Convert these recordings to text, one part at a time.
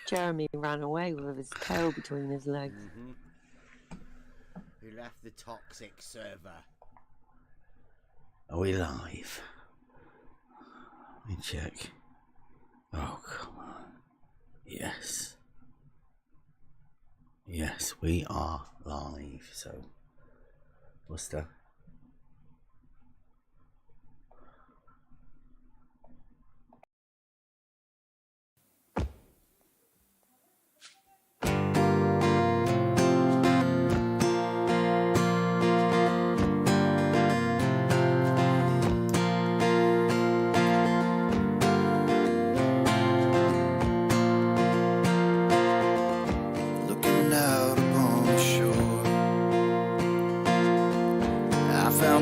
Jeremy ran away with his tail between his legs. He left the toxic server. Are we live? Let me check. Oh, come on. Yes. Yes, we are live. So, what's that?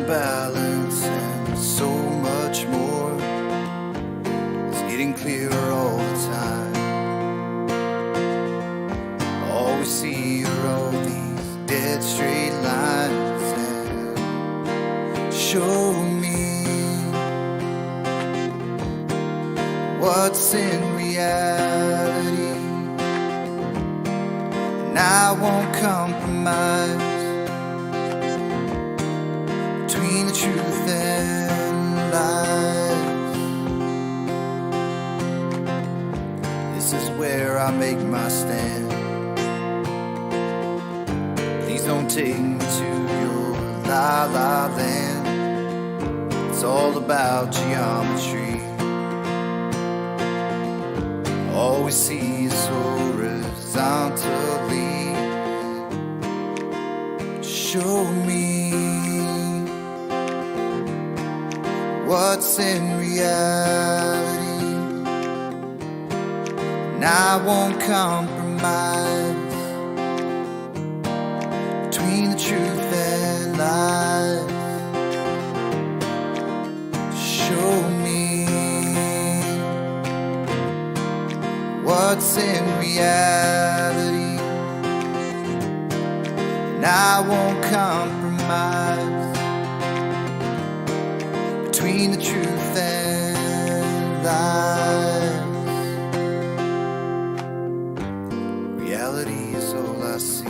Balance and so much more. It's getting clearer all the time. All we see are all these dead straight lines. And show me what's in reality, and I won't compromise between the truth and lies. This is where I make my stand. Please don't take me to your la la land. It's all about geometry. All we see is horizontally. Show me what's in reality, and I won't compromise between the truth and lies. Show me what's in reality, and I won't compromise between the truth and lies. Reality is all I see.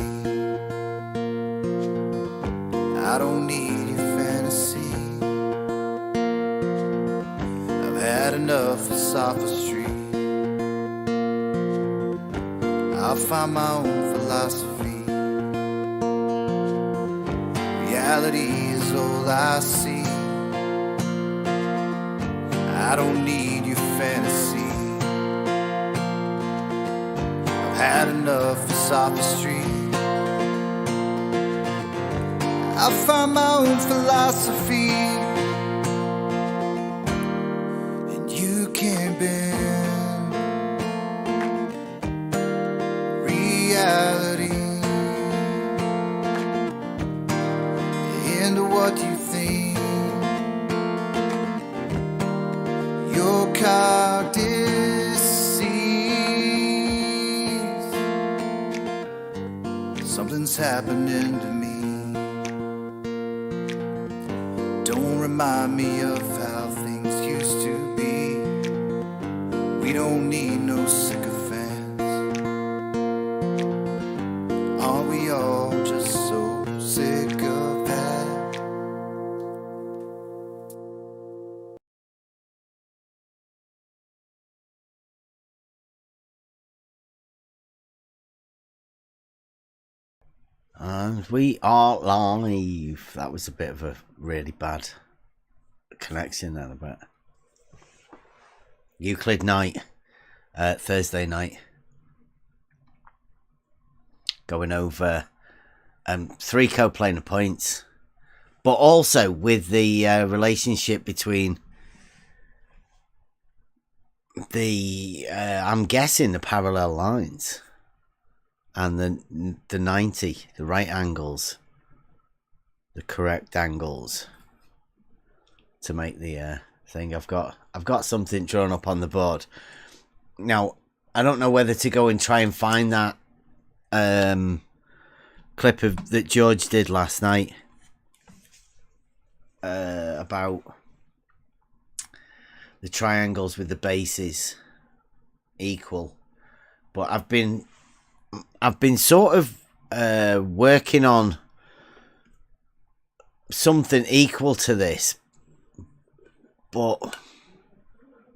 I don't need your fantasy. I've had enough of sophistry. I'll find my own philosophy. Reality is all I see. I don't need your fantasy. I've had enough of sophistry. I'll find my own philosophy, and you can bend reality into what you think your cognition sees. Something's happening to me. Don't remind me of how things used to be. We don't need no sycophants. Aren't we all just so sick of that? And we are live. That was a bit of a really bad connection then, a bit. Euclid Night, Thursday night. Going over 3 coplanar points, but also with the relationship between the, I'm guessing, the parallel lines and the 90, the right angles, the correct angles to make the thing. I've got something drawn up on the board. Now, I don't know whether to go and try and find that clip that George did last night about the triangles with the bases equal, but I've been sort of working on something equal to this, but I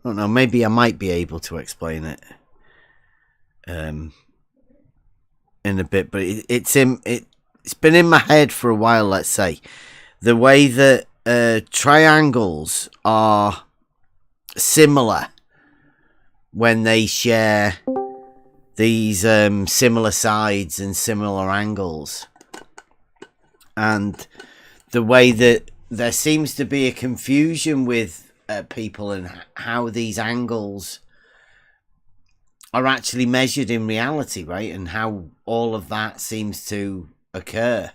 don't know, maybe I might be able to explain it in a bit, but it's been in my head for a while. Let's say the way that triangles are similar when they share these similar sides and similar angles, and the way that there seems to be a confusion with people and how these angles are actually measured in reality, right? And how all of that seems to occur,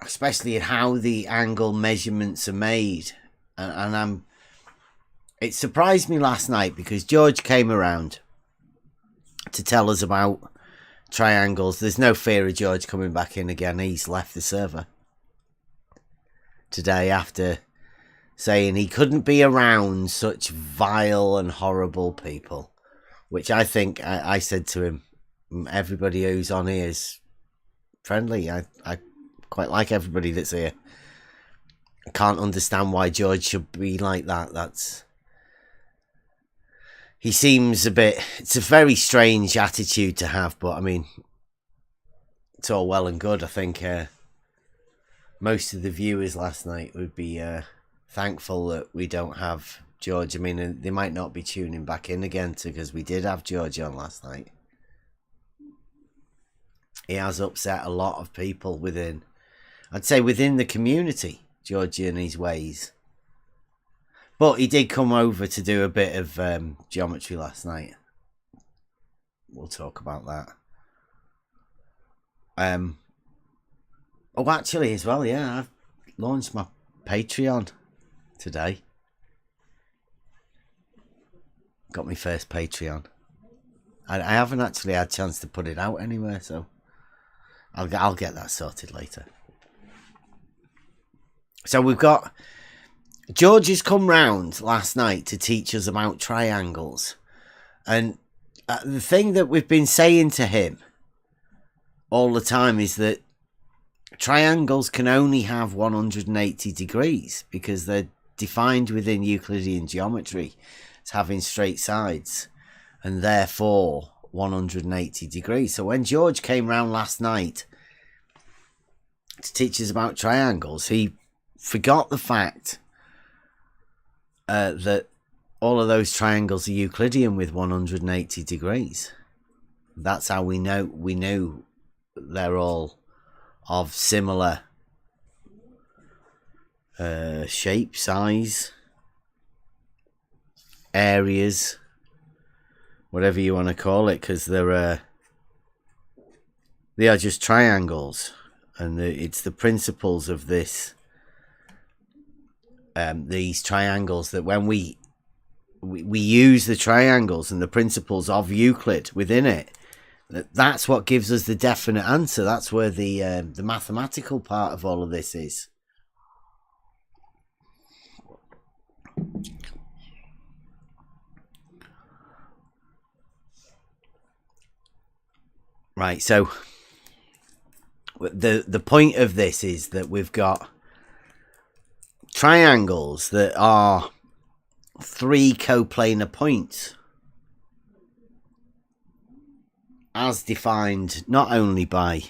especially how the angle measurements are made. And it surprised me last night because George came around to tell us about triangles. There's no fear of George coming back in again. He's left the server today after saying he couldn't be around such vile and horrible people, which I think I said to him, everybody who's on here is friendly. I quite like everybody that's here. I can't understand why George should be like that. He seems it's a very strange attitude to have, but I mean, it's all well and good. I think most of the viewers last night would be thankful that we don't have George. I mean, they might not be tuning back in again because we did have George on last night. He has upset a lot of people within the community, George and his ways. But he did come over to do a bit of geometry last night. We'll talk about that. Oh, actually, as well, yeah, I've launched my Patreon today. Got my first Patreon. I haven't actually had a chance to put it out anywhere, so I'll get that sorted later. So we've got George has come round last night to teach us about triangles, and the thing that we've been saying to him all the time is that triangles can only have 180 degrees because they're defined within Euclidean geometry as having straight sides and therefore 180 degrees. So when George came round last night to teach us about triangles, he forgot the fact that all of those triangles are Euclidean with 180 degrees. That's how we know they're all of similar shape, size, areas, whatever you want to call it, because they are just triangles, and it's the principles of this. These triangles that when we use the triangles and the principles of Euclid within it, that's what gives us the definite answer. That's where the mathematical part of all of this is. Right, so the point of this is that we've got triangles that are 3 coplanar points as defined not only by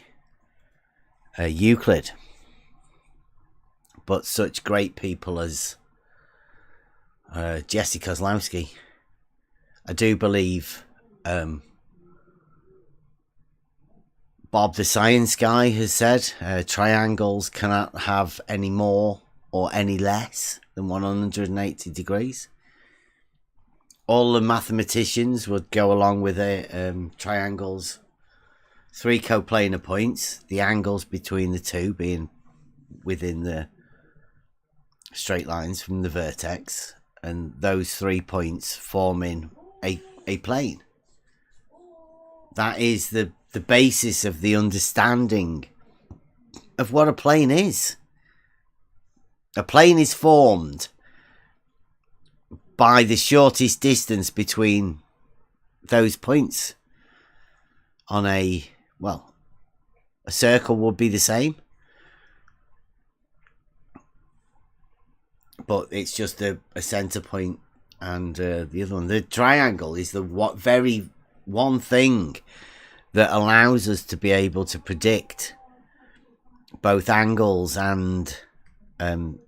Euclid but such great people as Jesse Kozlowski. I do believe Bob the Science Guy has said triangles cannot have any more or any less than 180 degrees. All the mathematicians would go along with it. Triangles, 3 coplanar points, the angles between the two being within the straight lines from the vertex, and those 3 points forming a plane. That is the basis of the understanding of what a plane is. A plane is formed by the shortest distance between those points on a, well, a circle would be the same, but it's just a center point, and the other one, the triangle, is the very one thing that allows us to be able to predict both angles and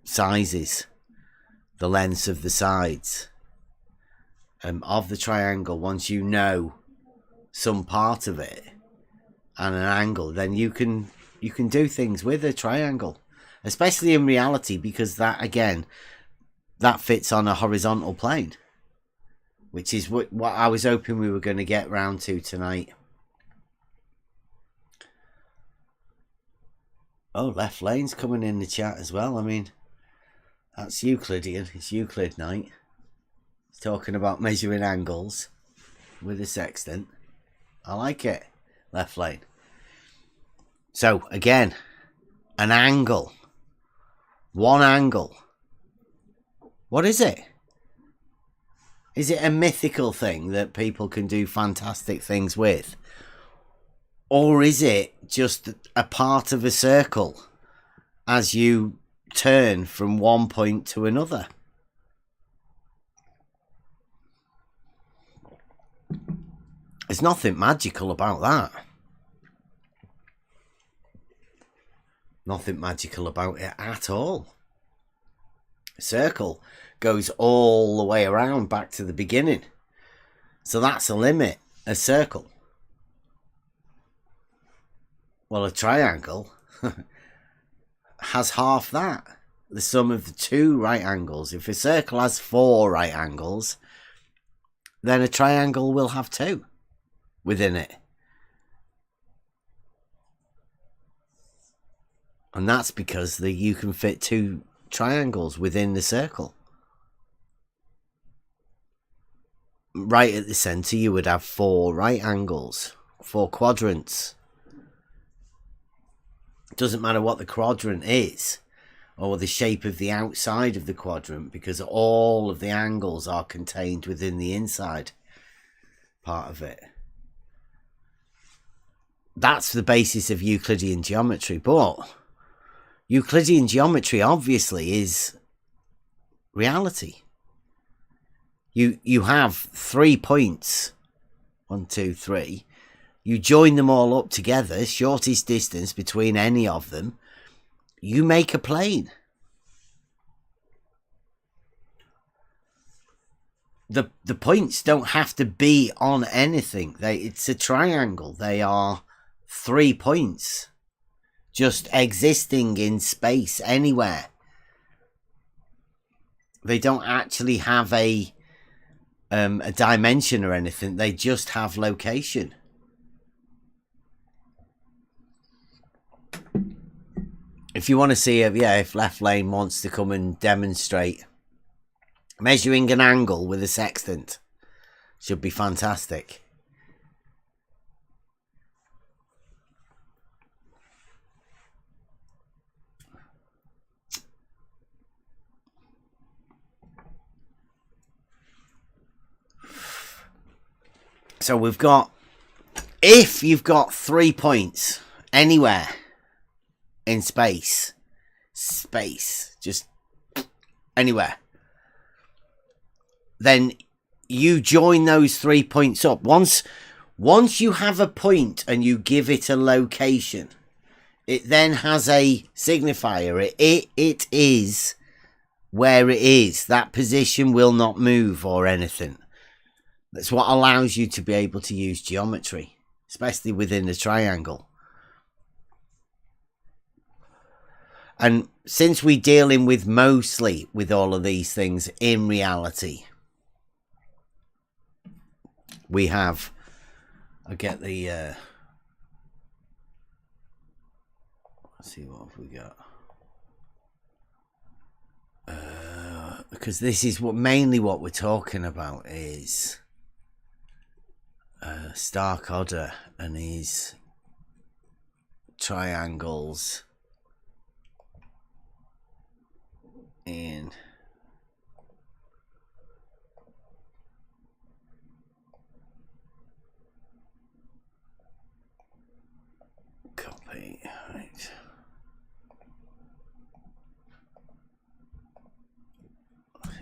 sizes, the lengths of the sides of the triangle. Once you know some part of it and an angle, then you can do things with a triangle, especially in reality, because that, again, that fits on a horizontal plane, which is what I was hoping we were going to get round to tonight. Oh, Left Lane's coming in the chat as well. I mean, that's Euclidean. It's Euclid Night. It's talking about measuring angles with a sextant. I like it, Left Lane. So, again, an angle. One angle. What is it? Is it a mythical thing that people can do fantastic things with? Or is it just a part of a circle as you turn from one point to another? There's nothing magical about that. Nothing magical about it at all. A circle goes all the way around back to the beginning. So that's a limit, a circle. Well, a triangle has half that. The sum of the two right angles. If a circle has 4 right angles, then a triangle will have 2 within it. And that's because you can fit 2 triangles within the circle. Right at the centre, you would have 4 right angles, 4 quadrants. Doesn't matter what the quadrant is or the shape of the outside of the quadrant, because all of the angles are contained within the inside part of it. That's the basis of Euclidean geometry. But Euclidean geometry obviously is reality. You have 3 points, 1, 2, 3. You join them all up together, shortest distance between any of them. You make a plane. The points don't have to be on anything. It's a triangle. They are 3 points just existing in space anywhere. They don't actually have a dimension or anything. They just have location. If you want to see if Left Lane wants to come and demonstrate measuring an angle with a sextant, should be fantastic. So we've got, if you've got 3 points anywhere in space, just anywhere, then you join those 3 points up. Once you have a point and you give it a location, it then has a signifier. It is where it is. That position will not move or anything. That's what allows you to be able to use geometry, especially within the triangle. And since we're dealing with mostly with all of these things in reality, we have, I get the, let's see, what have we got? Because this is mainly what we're talking about is Stark Odder and his triangles in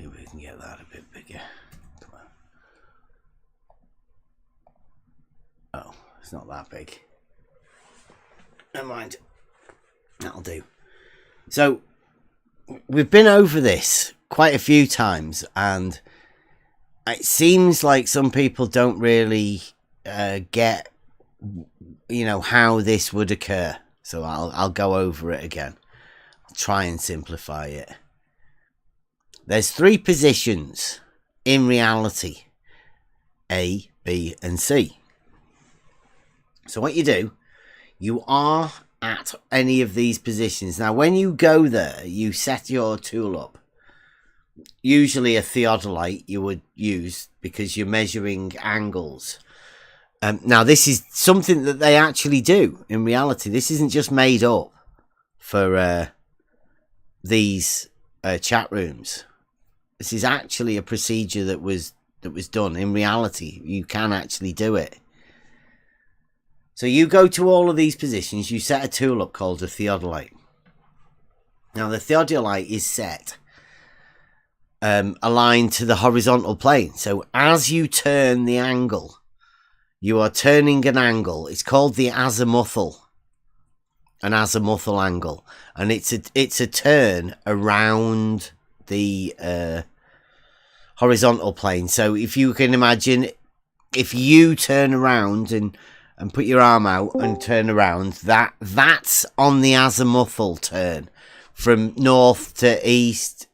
See if we can get that a bit bigger. Come on. Oh, it's not that big. Never mind. That'll do. So, we've been over this quite a few times, and it seems like some people don't really get, how this would occur. So I'll go over it again. I'll try and simplify it. There's 3 positions in reality: A, B, and C. So what you do, you are at any of these positions. Now, when you go there, you set your tool up. Usually a theodolite you would use because you're measuring angles. Now, this is something that they actually do in reality. This isn't just made up for these chat rooms. This is actually a procedure that was done in reality. You can actually do it. So you go to all of these positions, you set a tool up called a theodolite. Now, the theodolite is set aligned to the horizontal plane. So as you turn the angle, you are turning an angle. It's called the azimuthal, an azimuthal angle, and it's a turn around the horizontal plane. So if you can imagine, if you turn around and put your arm out and turn around, that's on the azimuthal turn from north to east,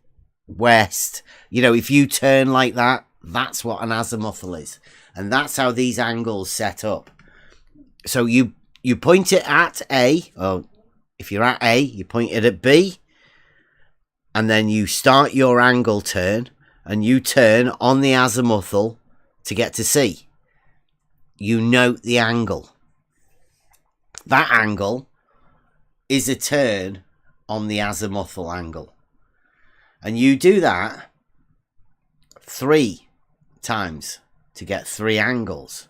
west. If you turn like that, that's what an azimuthal is. And that's how these angles set up. So you point it at A, or if you're at A, you point it at B, and then you start your angle turn, and you turn on the azimuthal to get to C. You note the angle. That angle is a turn on the azimuthal angle. And you do that 3 times to get 3 angles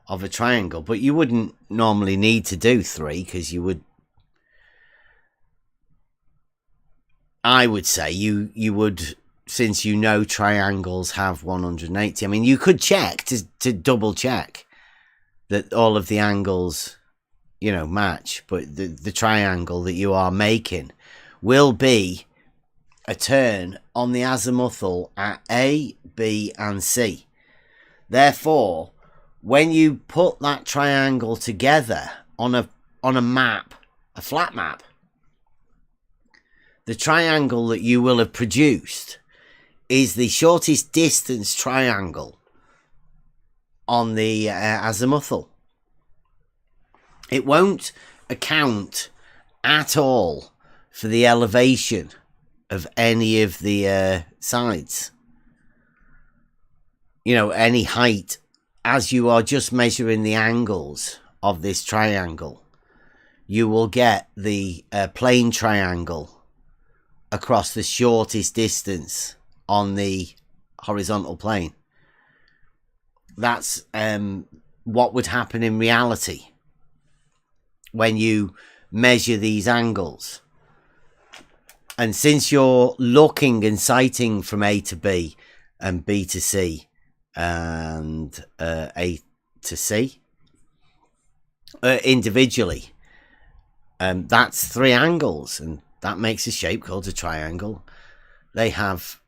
of a triangle. But you wouldn't normally need to do 3, because I would say you would, since triangles have 180. I mean, you could check to double check that all of the angles, match, but the triangle that you are making will be a turn on the azimuthal at A, B, and C. Therefore, when you put that triangle together on a map, a flat map, the triangle that you will have produced is the shortest distance triangle on the azimuthal. It won't account at all for the elevation of any of the sides. Any height, as you are just measuring the angles of this triangle, you will get the plane triangle across the shortest distance on the horizontal plane. That's what would happen in reality when you measure these angles. And since you're looking and sighting from A to B and B to C and A to C individually, that's 3 angles, and that makes a shape called a triangle. They have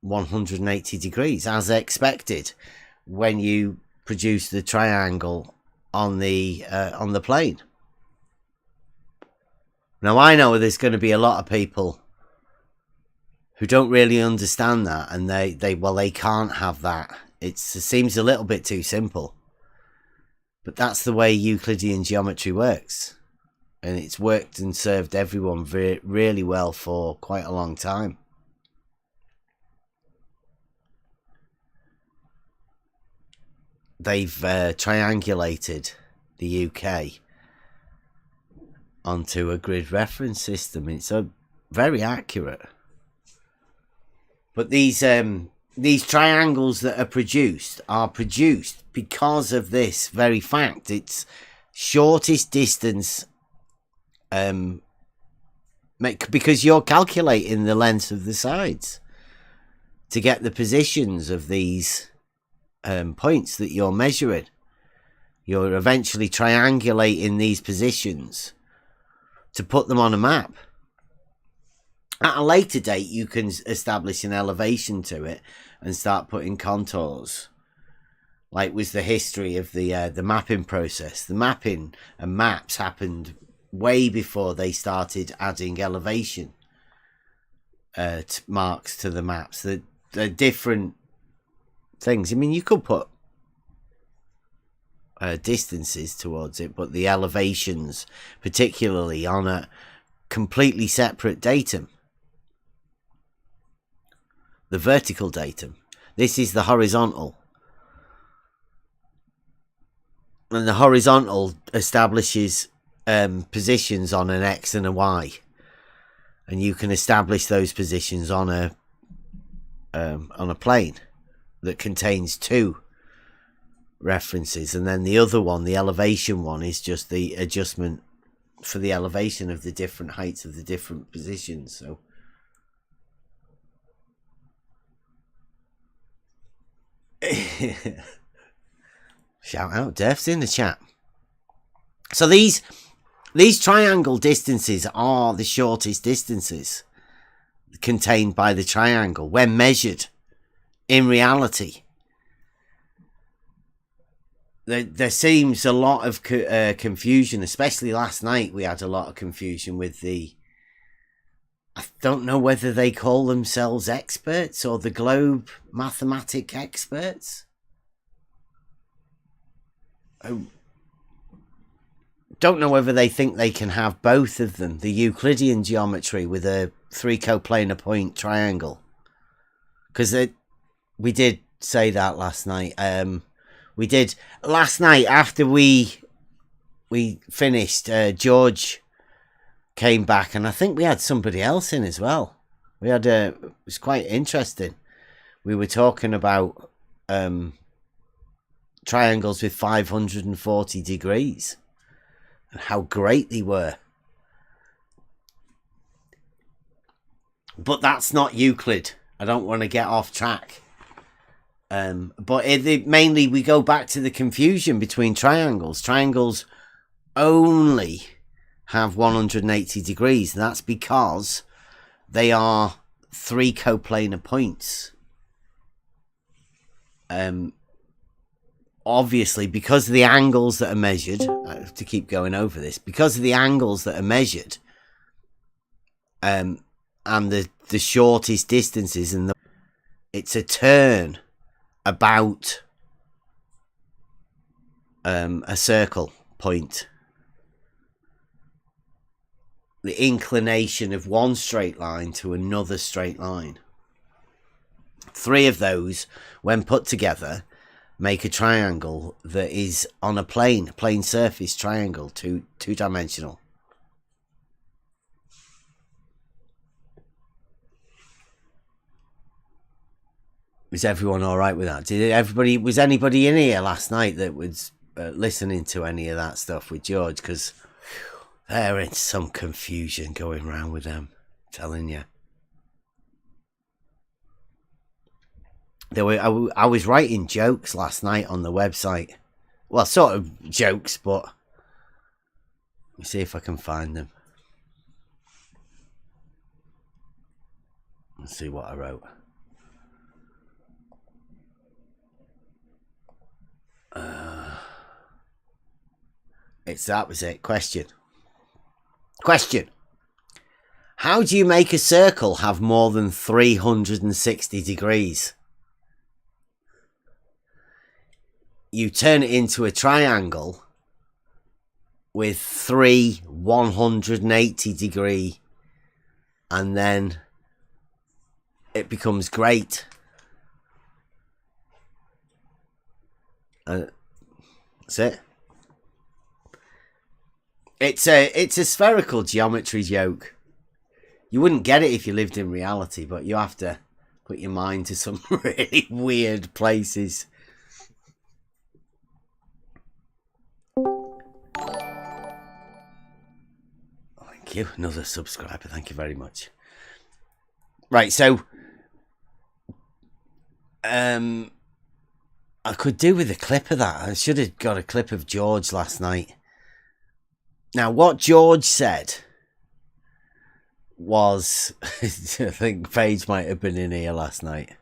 180 degrees, as expected, when you produce the triangle on the plane. Now, I know there's going to be a lot of people who don't really understand that, and they can't have that. It seems a little bit too simple, but that's the way Euclidean geometry works, and it's worked and served everyone really well for quite a long time. They've triangulated the UK onto a grid reference system. It's very accurate. But these triangles that are produced because of this very fact. It's shortest distance, because you're calculating the length of the sides. to get the positions of these points that you're measuring. You're eventually triangulating these positions to put them on a map. At a later date, you can establish an elevation to it and start putting contours, like was the history of the mapping process. The mapping and maps happened way before they started adding elevation marks to the maps. The different things. I mean, you could put distances towards it, but the elevations, particularly on a completely separate datum. The vertical datum. This is the horizontal. And the horizontal establishes positions on an X and a Y. And you can establish those positions on a plane that contains two references. And then the other one, the elevation one, is just the adjustment for the elevation of the different heights of the different positions. So shout out, Def's in the chat. So these triangle distances are the shortest distances contained by the triangle when measured in reality. There seems a lot of confusion, especially last night. We had a lot of confusion with I don't know whether they call themselves experts or the globe mathematic experts. I don't know whether they think they can have both of them. The Euclidean geometry with a 3 coplanar point triangle. Because we did say that last night. We did last night after we finished. George came back, and I think we had somebody else in as well. We had it was quite interesting. We were talking about triangles with 540 degrees and how great they were. But that's not Euclid. I don't want to get off track. But mainly we go back to the confusion between triangles. Triangles only have 180 degrees. And that's because they are 3 coplanar points. Obviously, because of the angles that are measured, I have to keep going over this, because of the angles that are measured, and the shortest distances, and it's a turn about a circle point. The inclination of one straight line to another straight line. 3 of those, when put together, make a triangle that is on a plane surface triangle, two-dimensional. Was everyone all right with that? Was anybody in here last night that was listening to any of that stuff with George? Because there is some confusion going around with them, I'm telling you. I was writing jokes last night on the website. Well, sort of jokes, but let me see if I can find them. Let's see what I wrote. That was it. Question. How do you make a circle have more than 360 degrees? You turn it into a triangle with 3 180 degree, and then it becomes great. That's it. It's a spherical geometry joke. You wouldn't get it if you lived in reality, but you have to put your mind to some really weird places. Thank you. Another subscriber. Thank you very much. Right, so I could do with a clip of that. I should have got a clip of George last night. Now, what George said was, I think Paige might have been in here last night.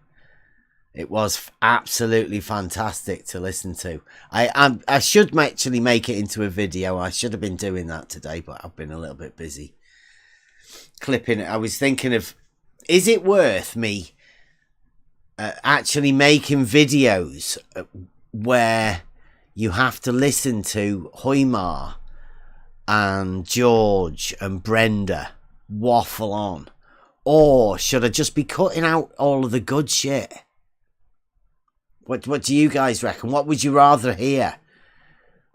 It was absolutely fantastic to listen to. I should actually make it into a video. I should have been doing that today, but I've been a little bit busy clipping it. I was thinking of, is it worth me actually making videos where you have to listen to Hoymar and George and Brenda waffle on? Or should I just be cutting out all of the good shit? What do you guys reckon? What would you rather hear?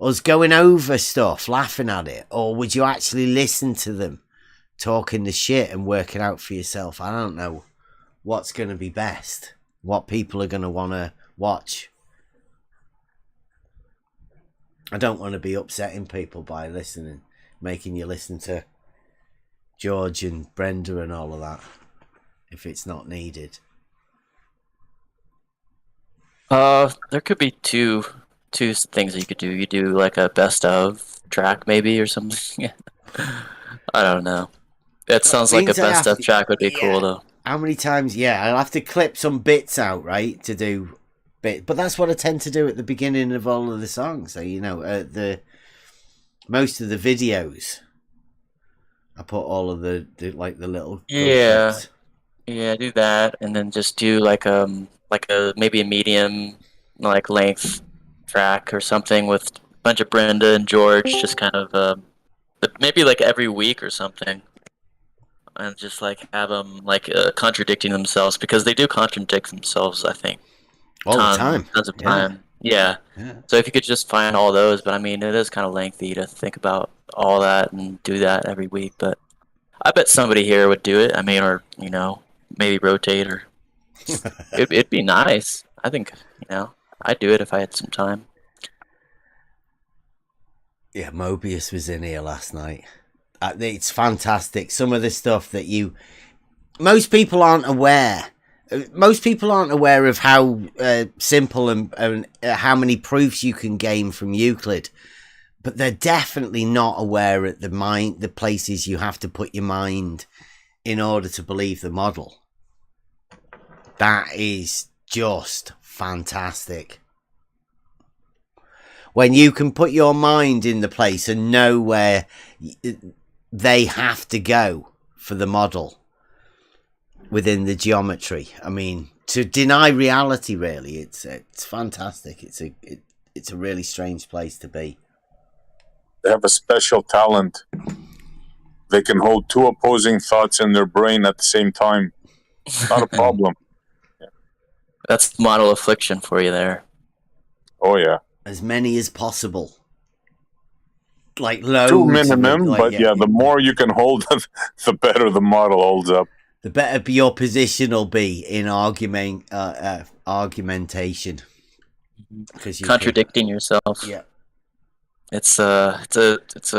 Us going over stuff, laughing at it? Or would you actually listen to them talking the shit and work it out for yourself? I don't know what's going to be best. What people are going to want to watch. I don't want to be upsetting people by making you listen to George and Brenda and all of that if it's not needed. There could be two things that you could do. You do like a best of track maybe or something. I don't know. It sounds like a best of track would be cool though. How many times? Yeah, I'll have to clip some bits out, right, to do bit. But that's what I tend to do at the beginning of all of the songs. So most of the videos, I put all of the little yeah, do that, and then just do like a maybe a medium length track or something with a bunch of Brenda and George, just kind of maybe like every week or something. And just have them contradicting themselves, because they do contradict themselves, I think. All the time. Tons of time. Yeah. So if you could just find all those, but I mean, it is kind of lengthy to think about all that and do that every week. But I bet somebody here would do it. I mean, or maybe rotate, or it'd be nice. I think I'd do it if I had some time. Yeah, Mobius was in here last night. It's fantastic. Some of the stuff that most people aren't aware. Most people aren't aware of how simple and how many proofs you can gain from Euclid, but they're definitely not aware at the places you have to put your mind in order to believe the model. That is just fantastic. When you can put your mind in the place and know where they have to go for the model within the geometry. I mean, to deny reality, really, it's fantastic. It's a really strange place to be. They have a special talent. They can hold two opposing thoughts in their brain at the same time. Not a problem. That's model affliction for you there. Oh yeah. As many as possible. Like loads. Two minimum, but the more you can hold, the better the model holds up. The better your position will be in argumentation. Because contradicting yourself. Yeah. It's a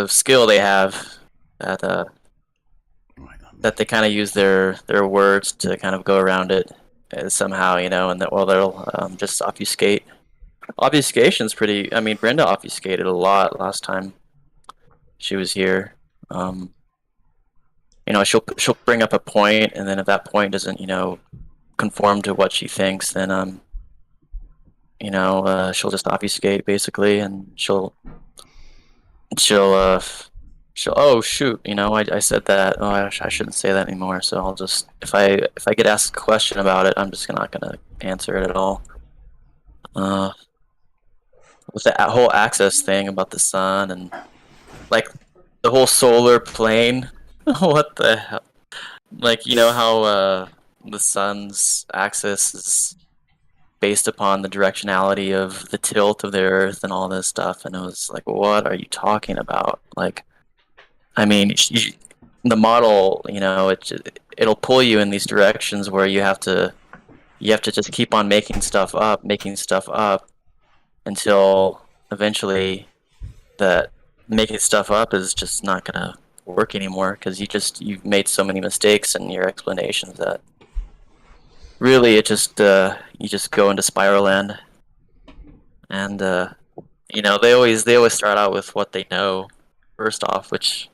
skill they have that they kind of use their words to kind of go around it somehow, and they'll just obfuscate. Obfuscation's pretty. I mean, Brenda obfuscated a lot last time she was here. She'll bring up a point, and then if that point doesn't conform to what she thinks, then she'll just obfuscate basically, and she'll oh shoot, I said that. Oh, I shouldn't say that anymore. So I'll just if I get asked a question about it, I'm just not gonna answer it at all. With that whole access thing about the sun and the whole solar plane, what the hell? How the sun's axis is based upon the directionality of the tilt of the Earth and all this stuff, and it was like, what are you talking about? I mean, the model, it'll pull you in these directions where you have to just keep on making stuff up until eventually that making stuff up is just not gonna work anymore, because you've made so many mistakes in your explanations that really it just you just go into spiral land, and they always start out with what they know first off, which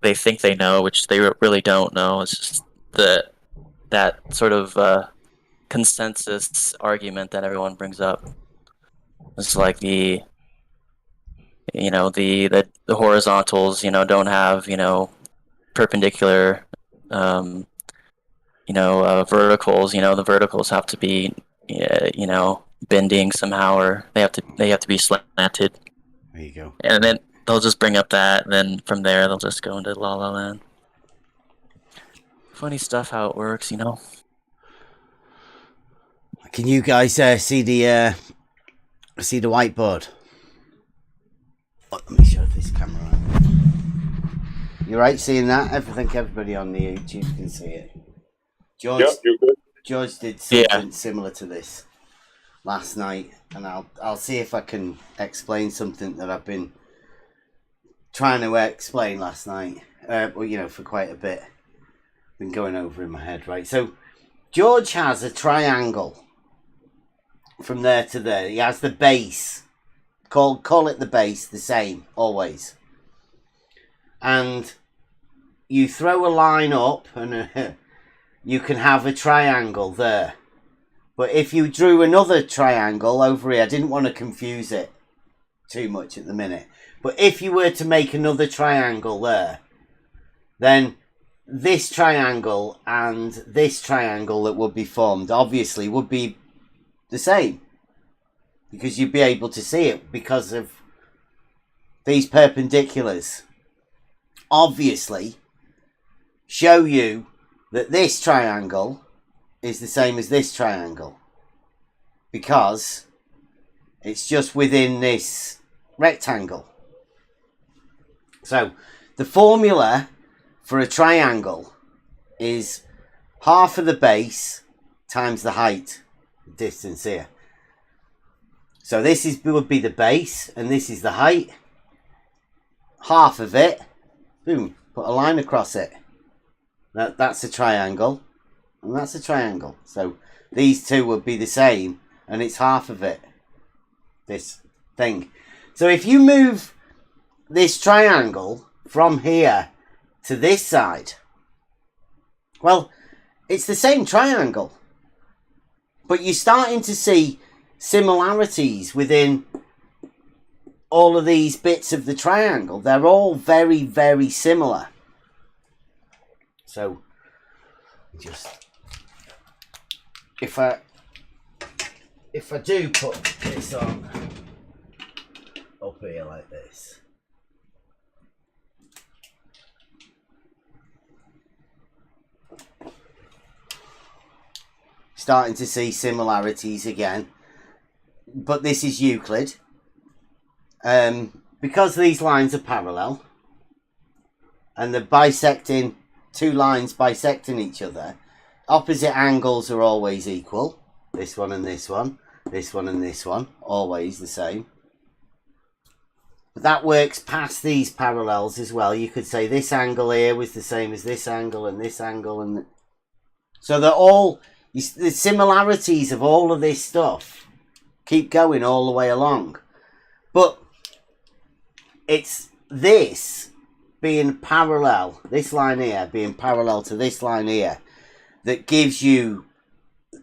they think they know, which they really don't know. It's just that sort of consensus argument that everyone brings up. It's like the horizontals, don't have, perpendicular, verticals. The verticals have to be, bending somehow, or they have to be slanted. There you go. And then they'll just bring up that, and then from there they'll just go into La La Land. Funny stuff how it works, Can you guys see the whiteboard? Oh, let me show this camera. You right seeing that? I think everybody on the YouTube can see it. George, Yeah, you're good. George did something similar to this last night, and I'll see if I can explain something that I've been trying to explain last night. For quite a bit. Been going over in my head, right? So George has a triangle from there to there. He has the base. Call it the base, the same, always. And you throw a line up and you can have a triangle there. But if you drew another triangle over here, I didn't want to confuse it too much at the minute. But if you were to make another triangle there, then this triangle and this triangle that would be formed obviously would be the same. Because you'd be able to see it because of these perpendiculars. Obviously, show you that this triangle is the same as this triangle. Because it's just within this rectangle. So, the formula for a triangle is half of the base times the height, distance here. So this would be the base, and this is the height. Half of it, boom, put a line across it. That's a triangle, and that's a triangle. So these two would be the same, and it's half of it. This thing. So if you move this triangle from here to this side, well, it's the same triangle. But you're starting to see similarities within all of these bits of the triangle. They're all very, very similar. So, just if I do put this on up here like this, starting to see similarities again. But this is Euclid. Because these lines are parallel and they're bisecting, two lines bisecting each other, opposite angles are always equal. This one and this one, this one and this one, always the same. But that works past these parallels as well. You could say this angle here was the same as this angle and this angle, and so they're all, the similarities of all of this stuff keep going all the way along. But it's this being parallel, this line here being parallel to this line here, that gives you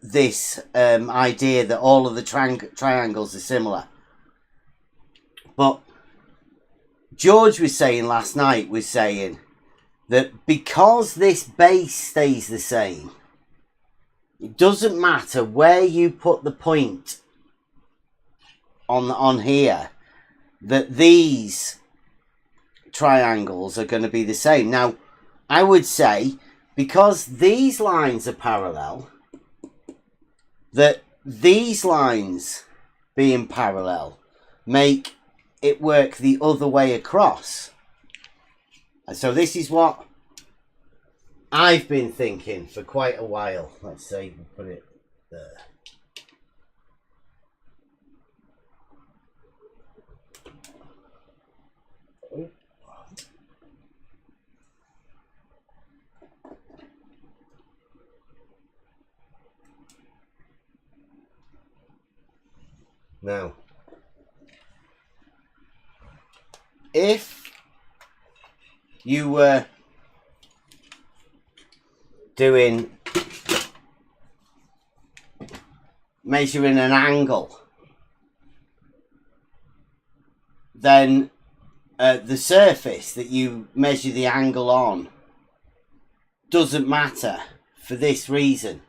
this idea that all of the triangles are similar. But George was saying last night, that because this base stays the same, it doesn't matter where you put the point on here, that these triangles are going to be the same. Now, I would say, because these lines are parallel, that these lines being parallel make it work the other way across. And so this is what I've been thinking for quite a while. Let's say we'll put it there. Now, if you were measuring an angle, then the surface that you measure the angle on doesn't matter for this reason.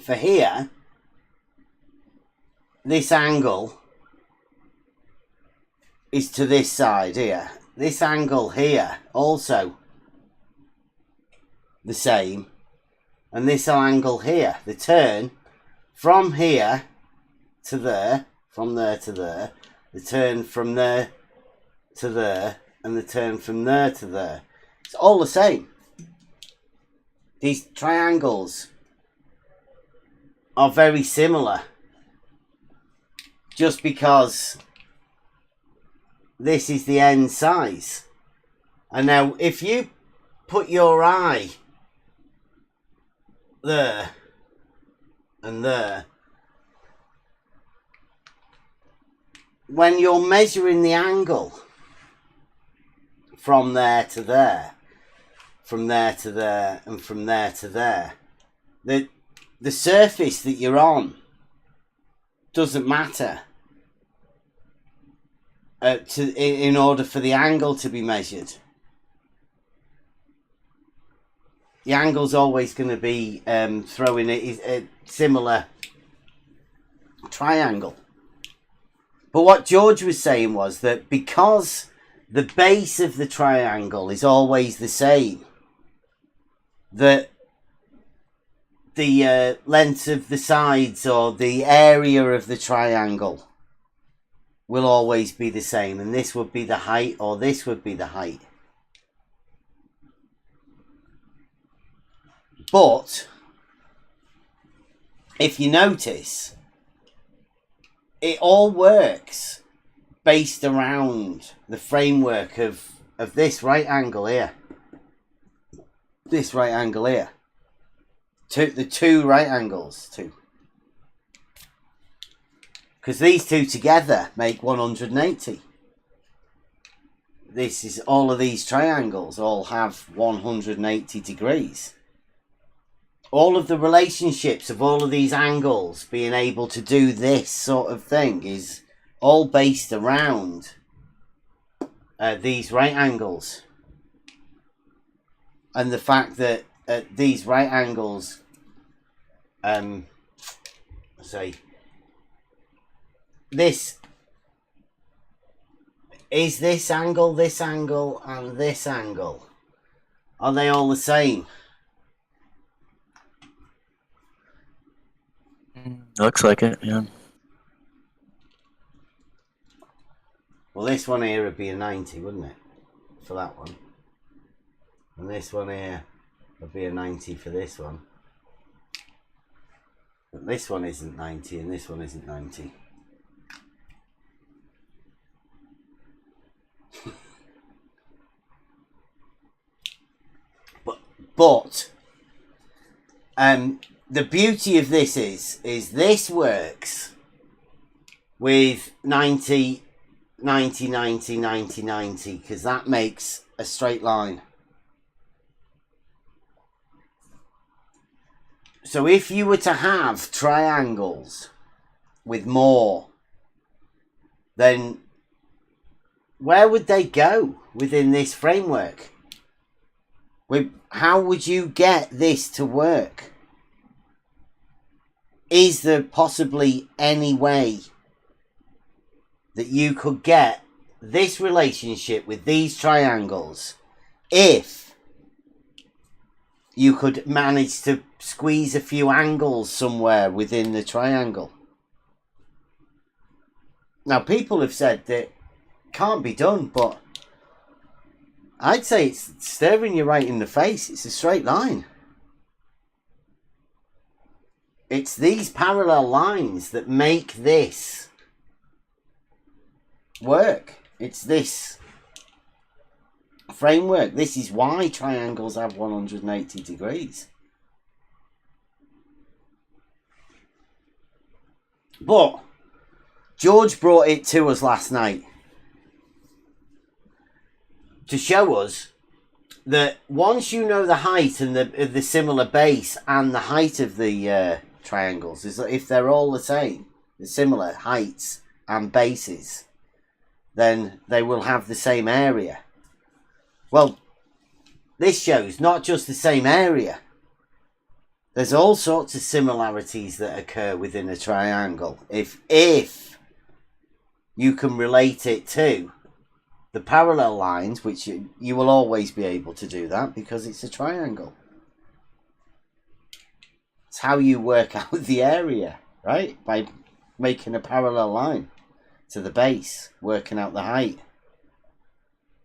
For here, this angle is to this side here. This angle here also the same, and this angle here, the turn from here to there, from there to there, the turn from there to there, and the turn from there to there, it's all the same. These triangles are very similar, just because this is the end size. And now if you put your eye there and there, when you're measuring the angle from there to there, from there to there, and from there to there, the surface that you're on doesn't matter in order for the angle to be measured. The angle's always going to be throwing a similar triangle. But what George was saying was that because the base of the triangle is always the same, that the length of the sides or the area of the triangle will always be the same, and this would be the height or this would be the height. But if you notice, it all works based around the framework of this right angle here. This right angle here. The two right angles, because these two together make 180. This is all of these triangles all have 180 degrees. All of the relationships of all of these angles being able to do this sort of thing is all based around these right angles. And the fact that these right angles, say, this is this angle, and this angle. Are they all the same? Looks like it, yeah. Well, this one here would be a 90, wouldn't it? For that one. And this one here would be a 90 for this one. But this one isn't 90 and this one isn't 90. but the beauty of this is this works with 90, 90, 90, 90, 90, because that makes a straight line. So if you were to have triangles with more, then where would they go within this framework? How would you get this to work? Is there possibly any way that you could get this relationship with these triangles if you could manage to squeeze a few angles somewhere within the triangle? Now, people have said that can't be done, but I'd say it's staring you right in the face. It's a straight line. It's these parallel lines that make this work. It's this framework. This is why triangles have 180 degrees. But George brought it to us last night to show us that once you know the height and the similar base and the height of the triangles, is that if they're all the same, the similar heights and bases, then they will have the same area. Well, this shows not just the same area. There's all sorts of similarities that occur within a triangle. If you can relate it to the parallel lines, which you will always be able to do that because it's a triangle. It's how you work out the area, right? By making a parallel line to the base, working out the height,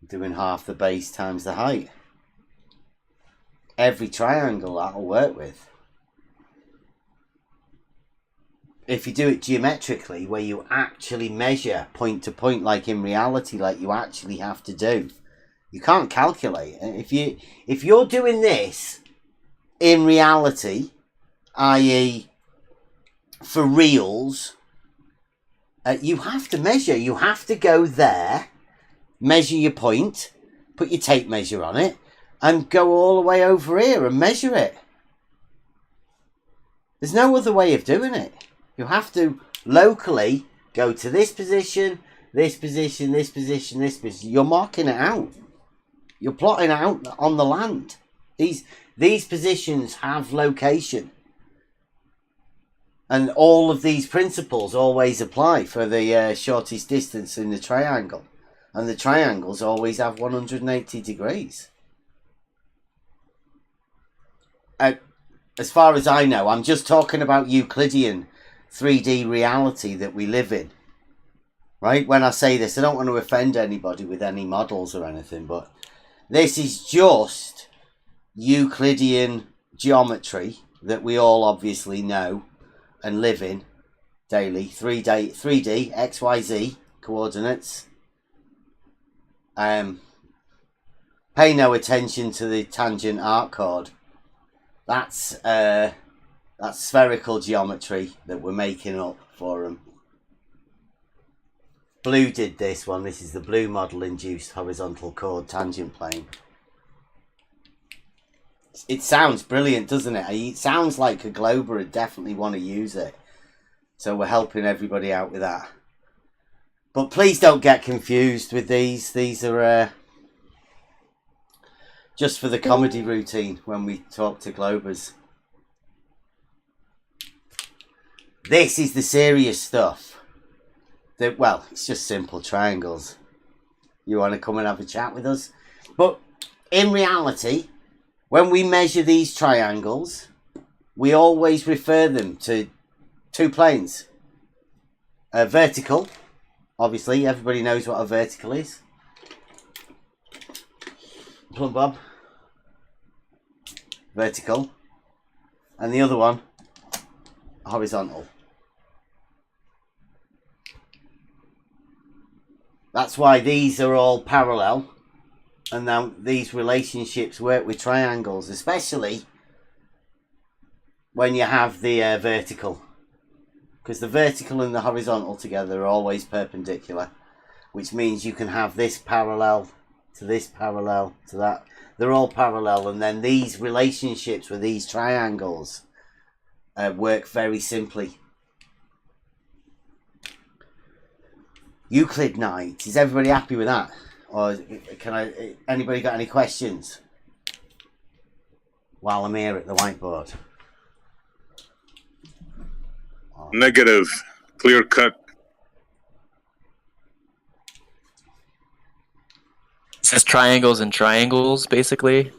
doing half the base times the height. Every triangle that'll work with. If you do it geometrically, where you actually measure point to point, like in reality, like you actually have to do, you can't calculate it. If you're doing this in reality, i.e. for reals, you have to measure. You have to go there, measure your point, put your tape measure on it, and go all the way over here and measure it. There's no other way of doing it. You have to locally go to this position, this position, this position, this position. You're marking it out. You're plotting it out on the land. These positions have location. And all of these principles always apply for the shortest distance in the triangle. And the triangles always have 180 degrees. As far as I know, I'm just talking about Euclidean 3D reality that we live in. Right? When I say this, I don't want to offend anybody with any models or anything, but this is just Euclidean geometry that we all obviously know and live in daily. 3D XYZ coordinates. Pay no attention to the tangent arc chord. That's spherical geometry that we're making up for them. Blue did this one. This is the blue model induced horizontal chord tangent plane. It sounds brilliant, doesn't it? It sounds like a glober would definitely want to use it. So we're helping everybody out with that. But please don't get confused with these. These are just for the comedy routine when we talk to globers. This is the serious stuff. Well, it's just simple triangles. You want to come and have a chat with us? But in reality, when we measure these triangles, we always refer them to two planes. A vertical. Obviously, everybody knows what a vertical is. Plum bob. Vertical. And the other one, horizontal. That's why these are all parallel. And now these relationships work with triangles, especially when you have the vertical. Because the vertical and the horizontal together are always perpendicular. Which means you can have this parallel to this parallel to that. They're all parallel, and then these relationships with these triangles work very simply. Euclid Night. Is everybody happy with that? Or anybody got any questions while I'm here at the whiteboard? Negative. Clear cut. It says triangles and triangles, basically,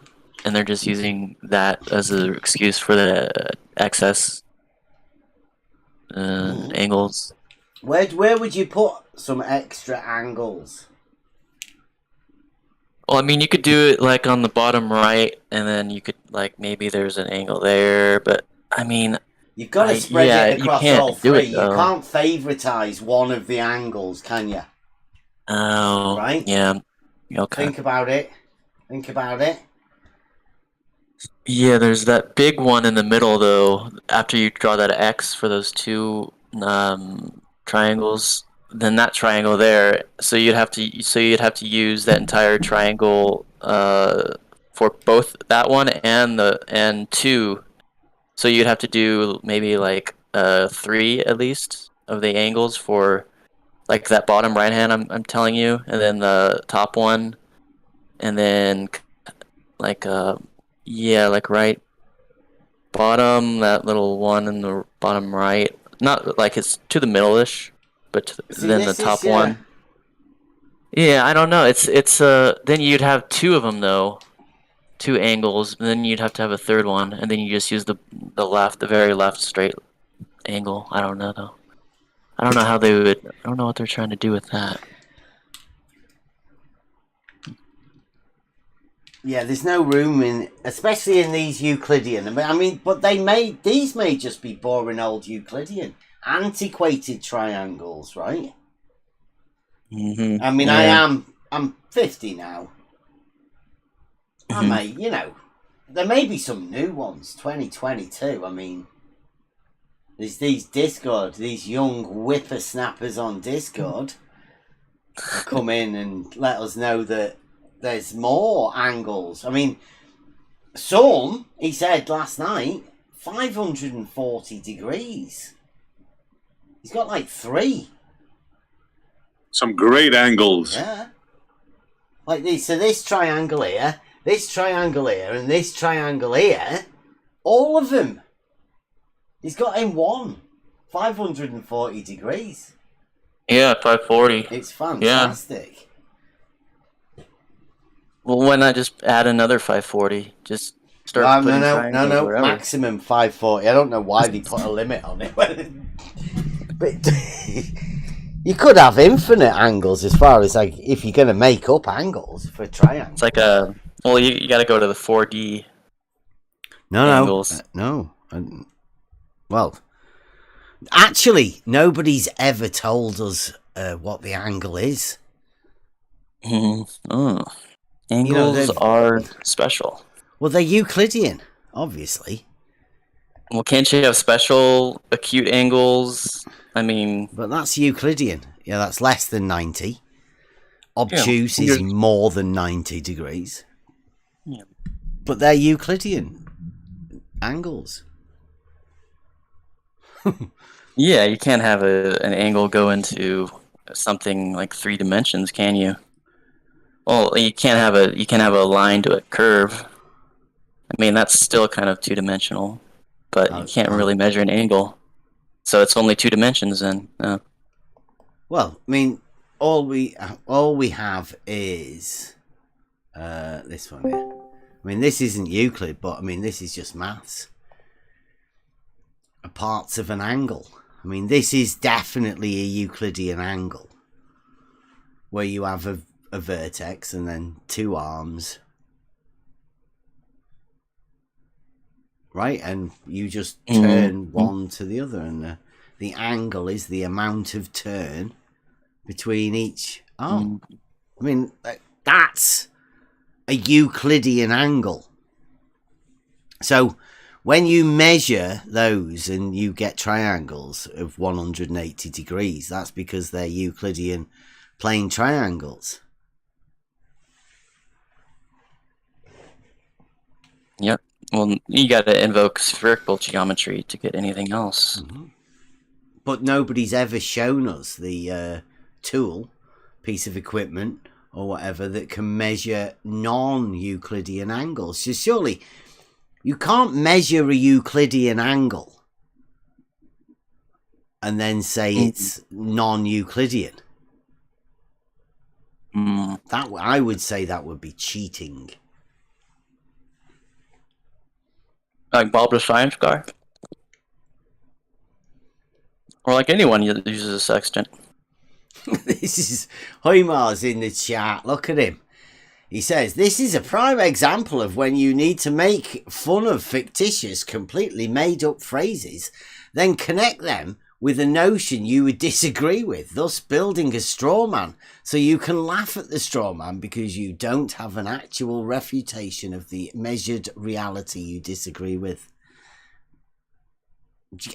and they're just using that as an excuse for the excess angles. Where would you put some extra angles? Well, I mean, you could do it like on the bottom right, and then you could like maybe there's an angle there, but I mean, you've got to spread it across all three. You can't favoritize one of the angles, can you? Oh, right? Yeah. Okay. Think about it. Think about it. Yeah, there's that big one in the middle, though. After you draw that X for those two triangles, then that triangle there. So you'd have to use that entire triangle for both that one and two. So you'd have to do maybe like 3 at least of the angles for like that bottom right hand I'm telling you, and then the top one, and then like like right bottom, that little one in the bottom right. Not like it's to the middle-ish, but then the top one. Yeah, I don't know. It's then you'd have 2 of them though, 2 angles, and then you'd have to have a third one, and then you just use the very left straight angle. I don't know though. I don't know how they would. I don't know what they're trying to do with that. Yeah, there's no room in, especially in these Euclidean. I mean, but these may just be boring old Euclidean, antiquated triangles, right? Mm-hmm. I mean, yeah. I'm 50 now. Mm-hmm. There may be some new ones, 2022. I mean, there's these young whippersnappers on Discord come in and let us know that there's more angles. I mean, he said last night, 540 degrees. He's got like 3. Some great angles. Yeah. Like these. So this triangle here, and this triangle here, all of them. He's got in one. 540 degrees. Yeah, 540. It's fantastic. Yeah. Well, why not just add another 540? Just start putting triangles wherever. Maximum 540. I don't know why they put a limit on it. But you could have infinite angles as far as like if you're going to make up angles for triangles. It's like you got to go to the 4D angles. Well, actually, nobody's ever told us what the angle is. Oh. Angles are special. Well, they're Euclidean, obviously. Well, can't you have special acute angles? I mean... But that's Euclidean. Yeah, that's less than 90. Obtuse is more than 90 degrees. Yeah. But they're Euclidean angles. Yeah, you can't have an angle go into something like 3 dimensions, can you? Well, you can't have a line to a curve. I mean, that's still kind of 2-dimensional, but you can't really measure an angle. So it's only 2 dimensions then. Well, I mean, all we have is this one here. I mean, this isn't Euclid, but I mean, this is just maths. Parts of an angle. I mean, this is definitely a Euclidean angle, where you have a vertex and then 2 arms, right? And you just turn one to the other, and the angle is the amount of turn between each arm. I mean, that's a Euclidean angle. So when you measure those and you get triangles of 180 degrees, that's because they're Euclidean plane triangles. Yep. Well, you got to invoke spherical geometry to get anything else. Mm-hmm. But nobody's ever shown us the tool, piece of equipment, or whatever that can measure non-Euclidean angles. So surely you can't measure a Euclidean angle and then say it's non-Euclidean. That I would say that would be cheating. Like Bob the Science Guy? Or like anyone that uses a sextant. This is Hoymar's in the chat. Look at him. He says, this is a prime example of when you need to make fun of fictitious, completely made-up phrases, then connect them with a notion you would disagree with, thus building a straw man, so you can laugh at the straw man because you don't have an actual refutation of the measured reality you disagree with.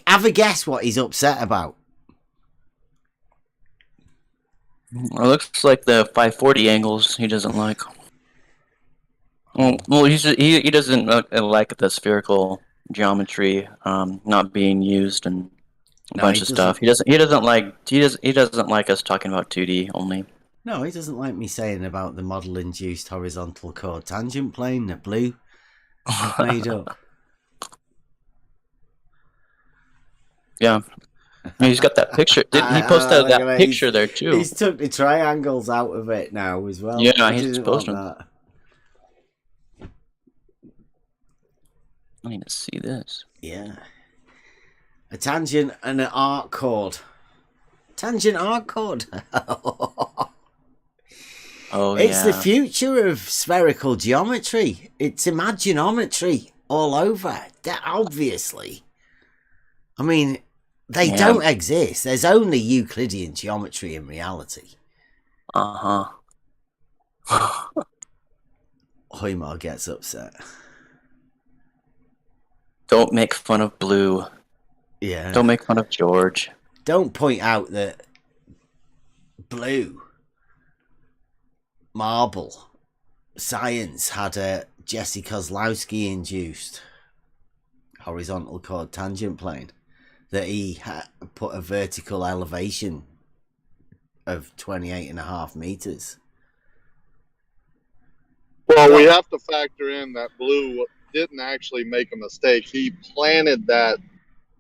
Have a guess what he's upset about. It looks like the 540 angles he doesn't like. Well, he doesn't like the spherical geometry not being used and a No, bunch he of stuff. He doesn't like us talking about 2D only. No, he doesn't like me saying about the model-induced horizontal chord tangent plane that Blue made up. Yeah. He's got that picture. Didn't he post that picture there too? He's took the triangles out of it now as well. Yeah, He he's didn't posting. want that. I need to see this. Yeah. A tangent and an arc chord. Tangent arc chord. Oh, It's yeah. the future of spherical geometry. It's imaginometry all over. Obviously. I mean, they don't exist. There's only Euclidean geometry in reality. Uh-huh. Hoymar gets upset. Don't make fun of Blue. Yeah. Don't make fun of George. Don't point out that Blue Marble Science had a Jesse Kozlowski induced horizontal chord tangent plane that he put a vertical elevation of 28.5 meters. Well, we have to factor in that Blue didn't actually make a mistake. He planted that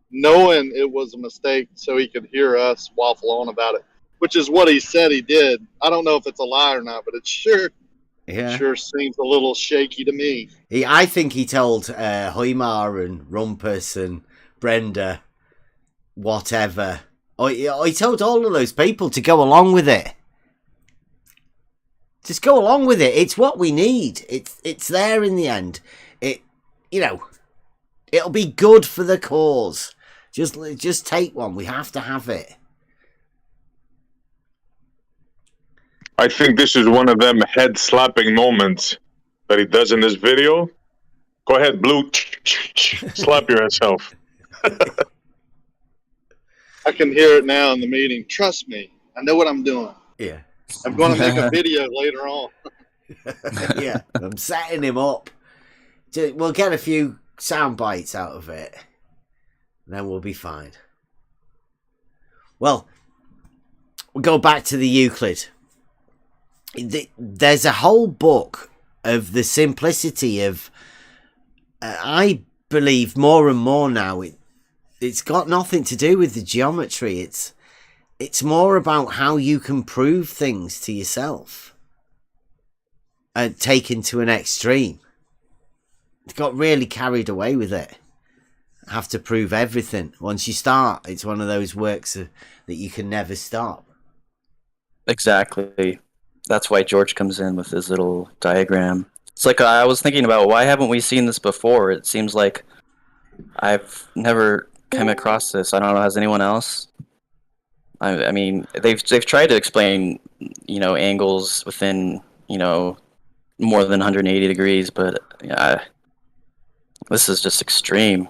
knowing it was a mistake so he could hear us waffle on about it, which is what he said he did. I don't know if it's a lie or not, but it sure seems a little shaky to me. I think he told Hoymar and Rumpus and Brenda whatever. He told all of those people to go along with it. Just go along with it. It's what we need. It's there in the end. It'll be good for the cause. Just take one. We have to have it. I think this is one of them head-slapping moments that he does in this video. Go ahead, Blue. Slap yourself. I can hear it now in the meeting. Trust me. I know what I'm doing. Yeah. I'm going to make a video later on. Yeah, I'm setting him up. We'll get a few sound bites out of it. Then we'll be fine. Well, we'll go back to the Euclid. There's a whole book of the simplicity of... I believe more and more now it's got nothing to do with the geometry. It's more about how you can prove things to yourself. Taken to an extreme. It got really carried away with it. Have to prove everything. Once you start, it's one of those works that you can never stop. Exactly. That's why George comes in with his little diagram. It's like I was thinking about, why haven't we seen this before? It seems like I've never come across this. I don't know, has anyone else? I mean, they've tried to explain, angles within, more than 180 degrees, but this is just extreme.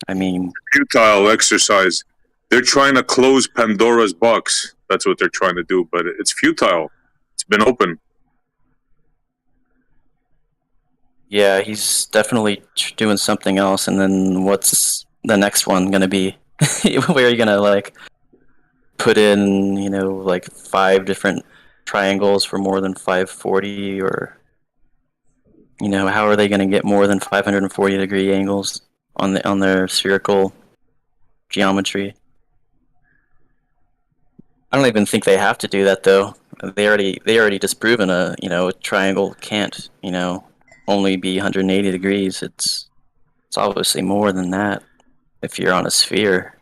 I mean, futile exercise. They're trying to close Pandora's box. That's what they're trying to do, but it's futile. It's been open. Yeah, he's definitely doing something else. And then what's the next one gonna be? Where are you gonna put in, 5 different triangles for more than 540, or how are they gonna get more than 540 degree angles on their spherical geometry? I don't even think they have to do that though. They already disproven a triangle can't only be 180 degrees. It's obviously more than that if you're on a sphere.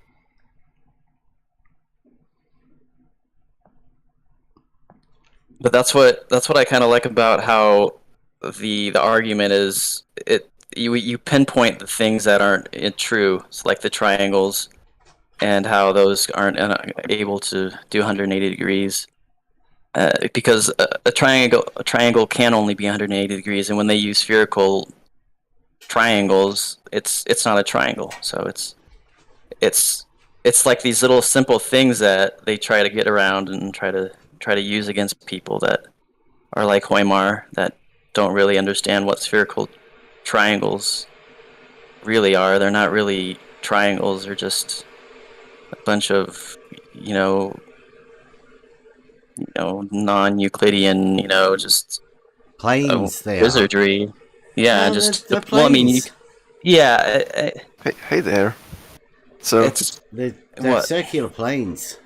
But that's what I kind of like about how the argument is. You pinpoint the things that aren't true, so like the triangles, and how those aren't able to do 180 degrees. Because a triangle can only be 180 degrees, and when they use spherical triangles, it's not a triangle. So it's like these little simple things that they try to get around and try try to use against people that are like Hoymar, that don't really understand what spherical triangles really are. They're not really triangles. They're just a bunch of, non-Euclidean, just Planes, they are. wizardry. Yeah, No, just they're well, I mean, planes. Hey there. So They're What? circular planes.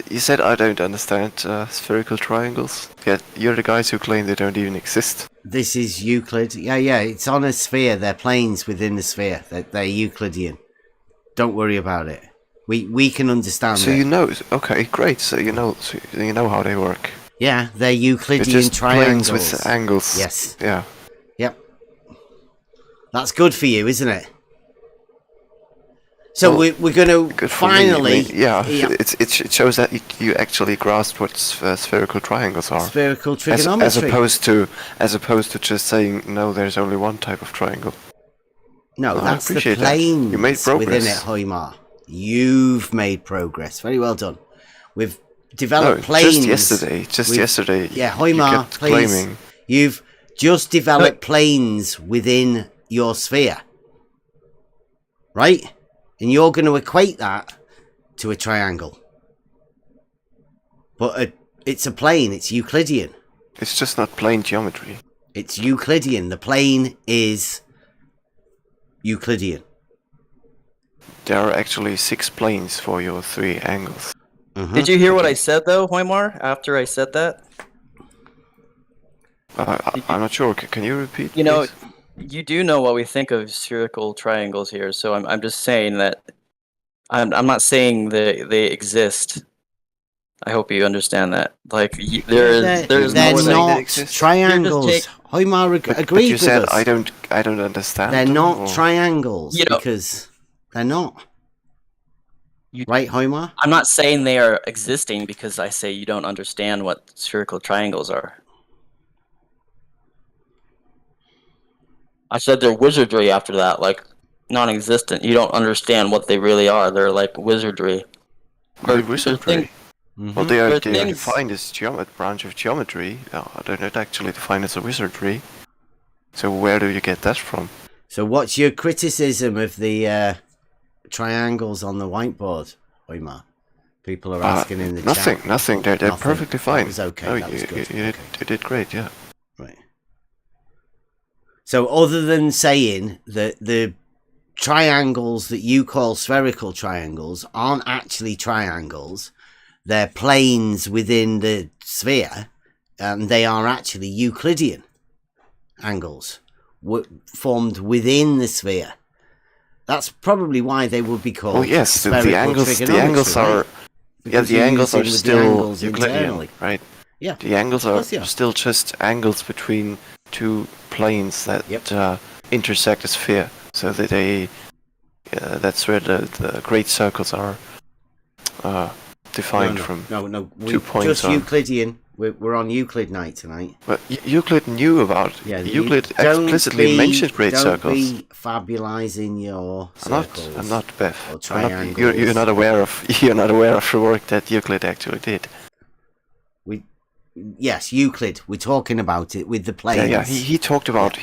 you said I don't understand spherical triangles. Yet you're the guys who claim they don't even exist. This is Euclid. Yeah, it's on a sphere. They're planes within the sphere. They're Euclidean. Don't worry about it. We can understand So it. you know. Okay, great. So you know how they work. Yeah, they're They're Euclidean just triangles. planes with angles. Yes. Yeah. Yep. That's good for you, isn't it? So Well, we're going to Good for me. I finally... mean, it shows that you actually grasped what spherical triangles are. Spherical As trigonometry. opposed to just saying no, there's only one type of triangle. No, I that's the appreciate that. planes You made within progress. it, Hoymar. You've made progress. Very well done. We've developed No, planes. just yesterday. Yeah, you Hoymar, kept please. claiming. You've just developed planes within your sphere. Right? And you're going to equate that to a triangle. But it's a plane. It's Euclidean. It's just not plane geometry. It's Euclidean. The plane is Euclidean. There are actually 6 planes for your 3 angles. Mhm. Did you hear what I said though, Hoymar? After I said that, I'm not sure. Can you repeat? you know, please? you do know what we think of spherical triangles here. So I'm just saying that I'm not saying they exist. I hope you understand that. Like there's they're more than not exist. triangles. You're just Hoymar But agreed you with said us. I don't understand. They're them, not or- triangles You know- because they're not. You- Right, Hoymar? I'm not saying they are existing because I say you don't understand what spherical triangles are. I said they're wizardry after that, like non-existent. You don't understand what they really are. They're like wizardry. They're There's wizardry. thing- Well, they are There's they are things- defined as branch of geometry. They're not actually defined as a wizardry. So where do you get that from? So what's your criticism of the triangles on the whiteboard, Hoymar? People are asking in the Nothing, chat. nothing. They're Nothing. perfectly fine. That was okay. No, That was good. you Okay. did great. Yeah. Right. So other than saying that the triangles that you call spherical triangles aren't actually triangles, they're planes within the sphere, and they are actually Euclidean angles formed within the sphere. That's probably why they would be called. Well, yes, the spherical angles trigonometry, are. right? Yeah, Because the you're angles are using with the still angles Euclidean, internally. right? Yeah. The angles are course they are. still just angles between 2 planes that Yep. intersect a sphere. So that that's where the great circles are defined from. No. 2 points Just on. Euclidean. We're on Euclid night tonight. But Euclid knew about. Yeah, Euclid don't explicitly mentioned great don't circles. Be fabulizing your circles. I'm not, Beth. Or You're not aware of the work that Euclid actually did. Yes, Euclid. We're talking about it with the planes. Yeah. He talked about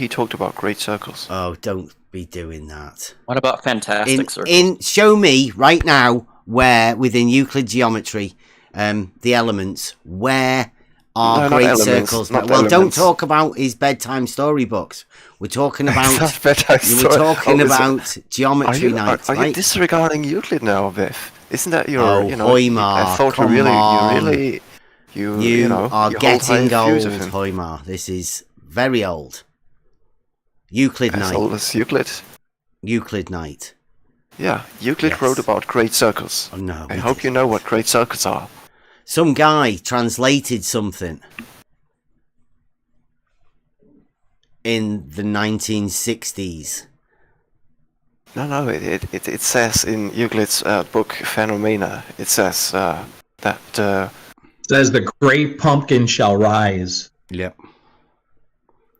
great circles. Oh, don't be doing that. What about fantastic circles? Show me right now where within Euclid geometry, the elements where are No, not great elements, circles. not Well, don't elements. talk about his bedtime storybooks. We're talking about. Not bedtime You were story. talking Oh, about geometry night, are you right? disregarding Euclid now, Beth? Isn't that your? Oh, Hoymar, I thought come you on. really, You are you hold getting high views old, of him. Hoymar. This is very old. Euclid As night. old as Euclid. Euclid night. Yeah, Euclid Yes. wrote about great circles. Oh, no. I he hope you didn't. know what great circles are. Some guy translated something in the 1960s. No, it says in Euclid's book Phenomena. It says that. Says the great pumpkin shall rise. Yep.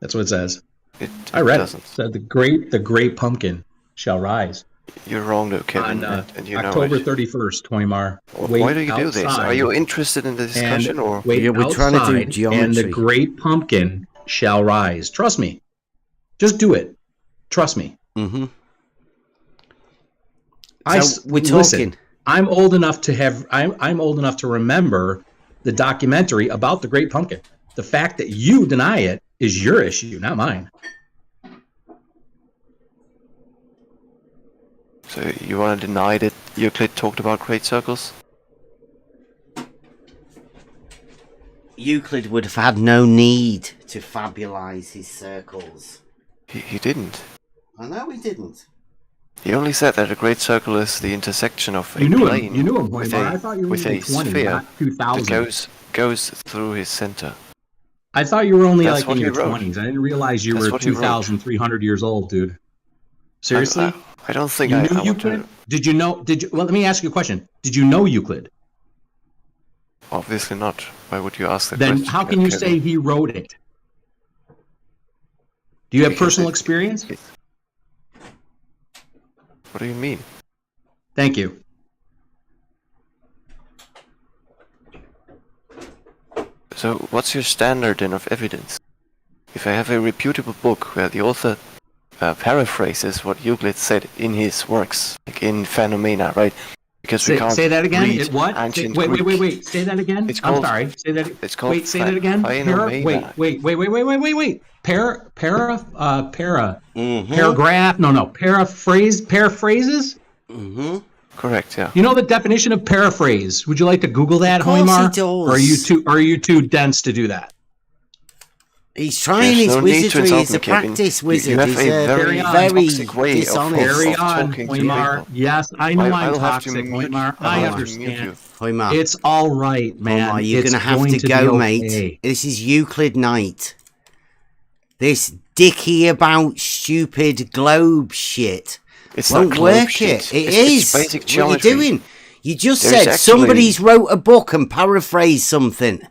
That's what it says. It I read doesn't. it. Said the great pumpkin shall rise. You're wrong, though, Kevin, On and you know October it. 31st, Toymar. Why do you do this? Are you interested in the discussion, or wait Yeah, we're trying to do outside, and the geometry. great pumpkin shall rise. Trust me. Just do it. Trust me. Mm-hmm. We're talking. I'm old enough to have. I'm old enough to remember the documentary about the Great Pumpkin. The fact that you deny it is your issue, not mine. so you want to deny that Euclid talked about great circles? Euclid would have had no need to fabulize his circles. He didn't. I know he didn't. He only said that a great circle is the intersection of a You knew plane him. You knew him, with Boybar. I thought you were with in a the 20s, sphere not 2000. that goes through his center. I thought you were only That's like what in he your wrote. 20s. I didn't realize you That's were what he wrote. 2,300 years old, dude. Seriously? I don't think You I knew want Euclid? to. Did you know? Well, let me ask you a question. Did you know Euclid? Obviously not. Why would you ask that Then question? how can you Kevin? say he wrote it? Do you have Because personal it- experience? What do you mean? Thank you. So, what's your standard then of evidence? If I have a reputable book where the author paraphrases what Euclid said in his works, like in Phenomena, right? Because we can't Say that again. read It what? ancient Wait. Greek. Say that again. It's I'm called- sorry. Say that. It's called Wait. Say that again. Phenomena. Wait. Mm-hmm. Paragraph. No. Paraphrases. Mm-hmm. Correct, yeah. You know the definition of paraphrase. Would you like to Google that, Of course he Hoymar? does. Or are you too dense to do that? He's trying There's his no need to wizardry. insult He's me, a Kevin. practice You wizard. have He's a very toxic way of dishonest. Carry on, talking to Hoymar. people. Yes, I know I'm I'll have to toxic, mute- Hoymar. I'll I have to mute understand. you. Hoymar, It's all right, man. Hoymar, you're It's going to have going to be go, okay. mate. This is Euclid Night. This dicky about stupid globe shit It's won't not globe work shit. it. It It's is. basic What are you geometry. doing? You just There's said actually- somebody's wrote a book and paraphrased something.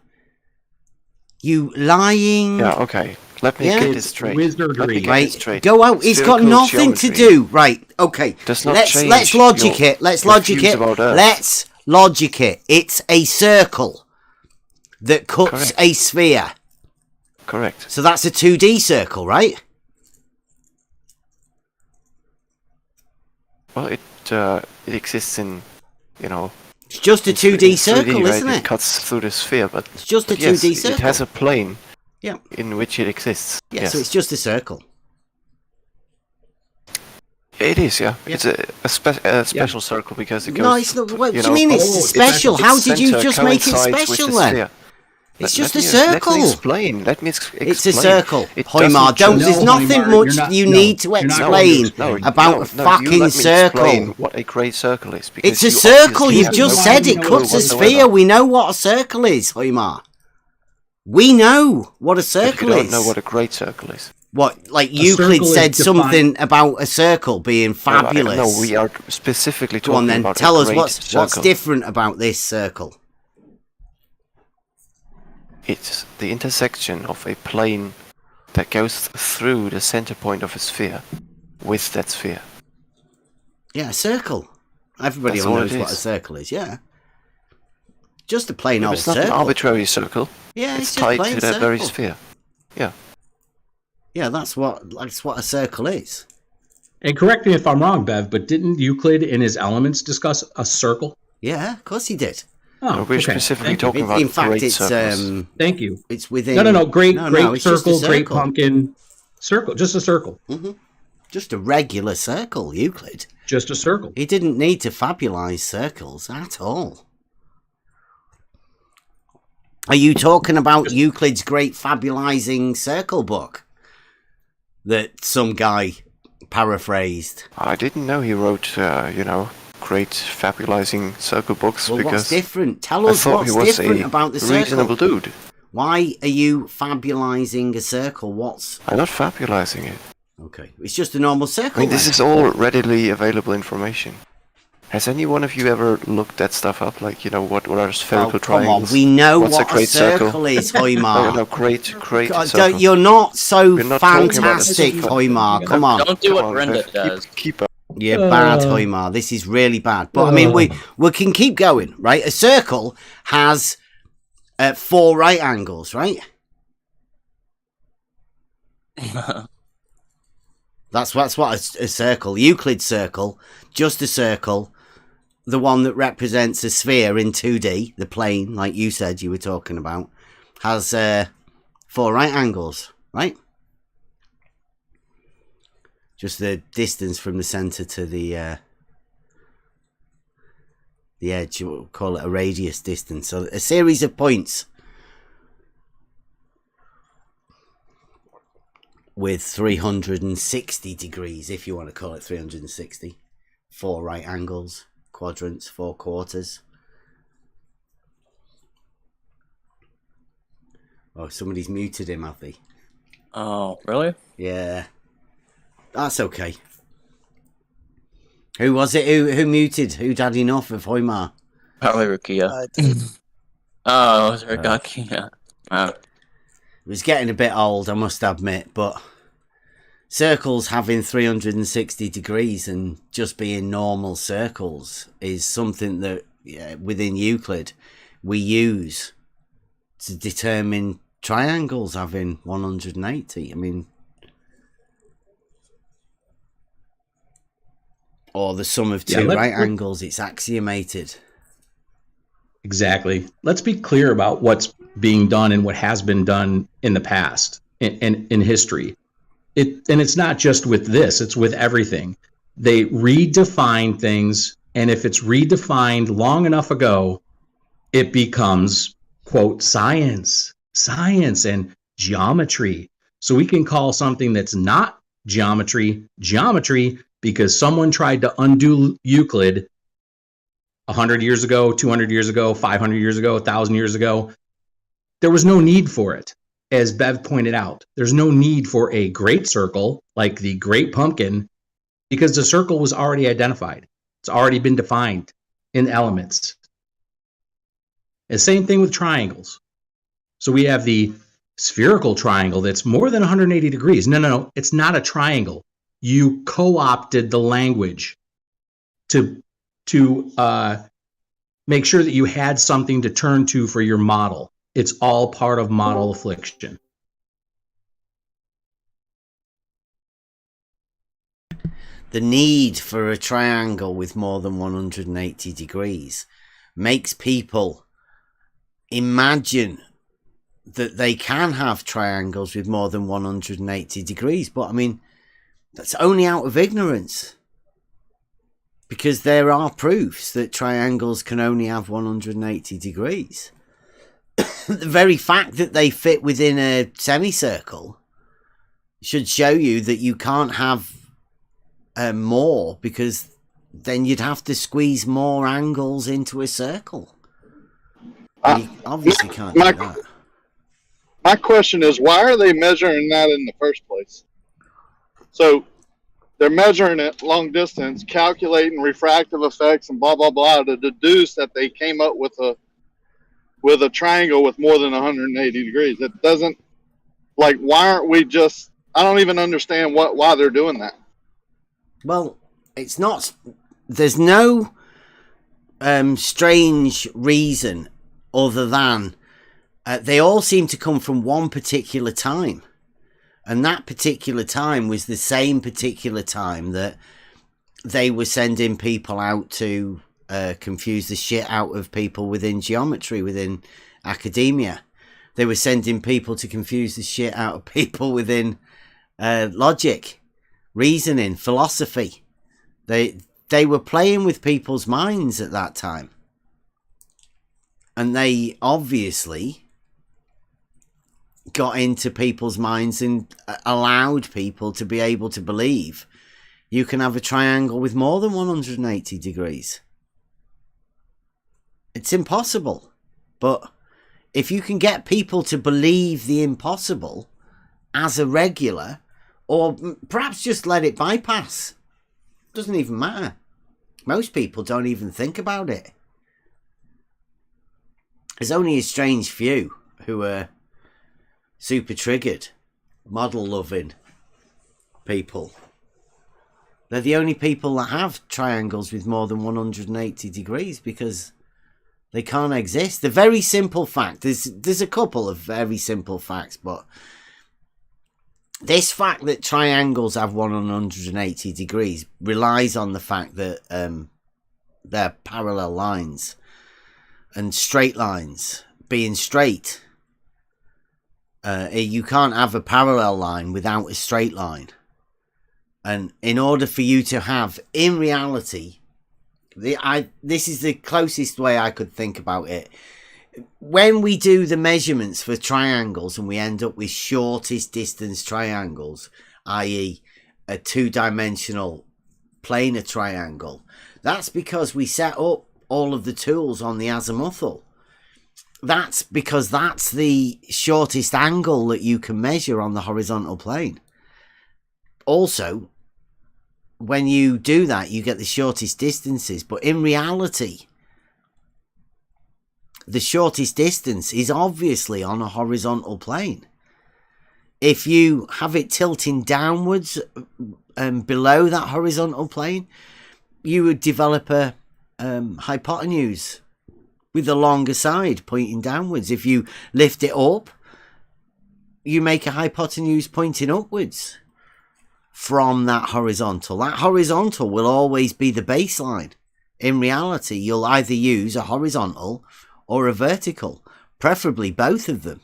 You lying. Yeah, okay. Let me Yeah. get this straight. Wizardry. Let me get Right, this straight. go out. It's got Spherical nothing to geometry do. Right, okay. does not Let's change logic your- it. Let's your logic views it. about Earth. Let's logic it. It's a circle that cuts Correct. a sphere. Correct. So that's a 2D circle, right? Well, it exists in, It's just a 2D circle, right? isn't It it? cuts through the sphere, but It's just a but yes, 2D circle. it has a plane Yeah. in which it exists. Yeah, yes. so it's just a circle. It is, yeah. Yeah. It's a special circle because it goes. No, it's not. What do you know, mean it's oh, it's special? its How did you center just make it coincides with special the then? sphere. It's Let just a me- Let circle. me explain. Let me explain. It's a circle. It Hoymar, doesn't don't. change- There's No, nothing Hoymar, much you're not- you no, need to you're not explain understanding. about a you fucking let me explain circle. what a great circle is. Because It's a you circle. obviously You've have just no said it clue cuts a whatsoever. sphere. We know what a circle is, Hoymar. We know what a But circle you don't is. know what a great circle is. What, like circle Euclid is said defined- something about a circle being fabulous. No, we are specifically Go on talking then. about Tell a us great what's circle. different about this circle. It's the intersection of a plane that goes through the center point of a sphere with that sphere. Yeah, a circle. Everybody That's all all knows it what a is. circle is. Yeah. Just a plain old It's not an circle. arbitrary circle. Yeah, It's it's just tied plain to that very circle. sphere. Yeah. Yeah, that's what a circle is. And correct me if I'm wrong, Bev, but didn't Euclid in his Elements discuss a circle? Yeah, of course he did. Oh, We're okay. specifically Thank you. talking about In fact, great it's circles. Thank you. it's within. No. Great it's just a circle, great circle. pumpkin. Circle. Just a circle. Just a regular circle, Euclid. Just a circle. He didn't need to fabulize circles at all. Are you talking about Euclid's great fabulizing circle book that some guy paraphrased? I didn't know he wrote, great fabulizing circle books Well, because what's different? Tell I us thought he what's was different a about the reasonable circle. dude. Why are you fabulizing a circle? What's... I'm not fabulizing it. Okay, it's just a normal I circle. mean, this then. is all readily available information. Has any one of you ever looked that stuff up? Like, what are spherical Oh, come on, triangles? we know What's what a great circle is, No, Hoymar. great God, circle. you're not so We're not talking about fantastic, this. Hoymar. Come on. Don't do Come what on, Brenda Bev, does. Keep up. Yeah, bad, Hoymar. This is really bad. But I mean, we can keep going, right? A circle has 4 right angles, right? That's what a circle. Euclid circle, just a circle. The one that represents a sphere in 2D, the plane, like you said you were talking about, has 4 right angles, right? Just the distance from the center to the edge. We'll call it a radius distance. So a series of points with 360 degrees, if you want to call it 360. 4 right angles, quadrants, 4 quarters. Oh, somebody's muted him, have they? Oh, really? Yeah. That's okay. Who was it? Who muted? Who'd had enough of Hoymar? Probably Rukia. Oh, it was Rugaki, yeah. Wow. It was getting a bit old, I must admit, but circles having 360 degrees and just being normal circles is something that within Euclid we use to determine triangles having 180. I mean, or the sum of 2 right angles, it's axiomated. Exactly. Let's be clear about what's being done and what has been done in the past in history. And it's not just with this, it's with everything. They redefine things, and if it's redefined long enough ago, it becomes, quote, science and geometry. So we can call something that's not geometry because someone tried to undo Euclid 100 years ago, 200 years ago, 500 years ago, 1,000 years ago. There was no need for it. As Bev pointed out, there's no need for a great circle like the Great Pumpkin because the circle was already identified. It's already been defined in elements. The same thing with triangles. So we have the spherical triangle that's more than 180 degrees. No, it's not a triangle. You co-opted the language to make sure that you had something to turn to for your model. It's all part of model affliction. The need for a triangle with more than 180 degrees makes people imagine that they can have triangles with more than 180 degrees. But I mean, that's only out of ignorance. Because there are proofs that triangles can only have 180 degrees. The very fact that they fit within a semicircle should show you that you can't have more, because then you'd have to squeeze more angles into a circle. You obviously can't do that. My question is, why are they measuring that in the first place? So they're measuring it long distance, calculating refractive effects and blah, blah, blah, to deduce that they came up with a triangle with more than 180 degrees. It doesn't, like, why aren't we just, I don't even understand why they're doing that. Well, it's not, there's no strange reason other than they all seem to come from one particular time. And that particular time was the same particular time that they were sending people out to confuse the shit out of people within geometry, within academia. They were sending people to confuse the shit out of people within logic, reasoning, philosophy. They were playing with people's minds at that time. And they obviously got into people's minds and allowed people to be able to believe you can have a triangle with more than 180 degrees. It's impossible. But if you can get people to believe the impossible as a regular, or perhaps just let it bypass, doesn't even matter. Most people don't even think about it. There's only a strange few who are super triggered, model loving people They're the only people that have triangles with more than 180 degrees because they can't exist. The very simple fact, there's a couple of very simple facts, but this fact that triangles have 180 degrees relies on the fact that they're parallel lines, and straight lines being straight. You can't have a parallel line without a straight line. And in order for you to have, in reality, this is the closest way I could think about it. When we do the measurements for triangles and we end up with shortest distance triangles, i.e. a two-dimensional planar triangle, that's because we set up all of the tools on the azimuthal. That's because that's the shortest angle that you can measure on the horizontal plane. Also, when you do that, you get the shortest distances. But in reality, the shortest distance is obviously on a horizontal plane. If you have it tilting downwards below that horizontal plane, you would develop a hypotenuse with a longer side pointing downwards. If you lift it up, you make a hypotenuse pointing upwards from that horizontal. That horizontal will always be the baseline. In reality, you'll either use a horizontal or a vertical, preferably both of them.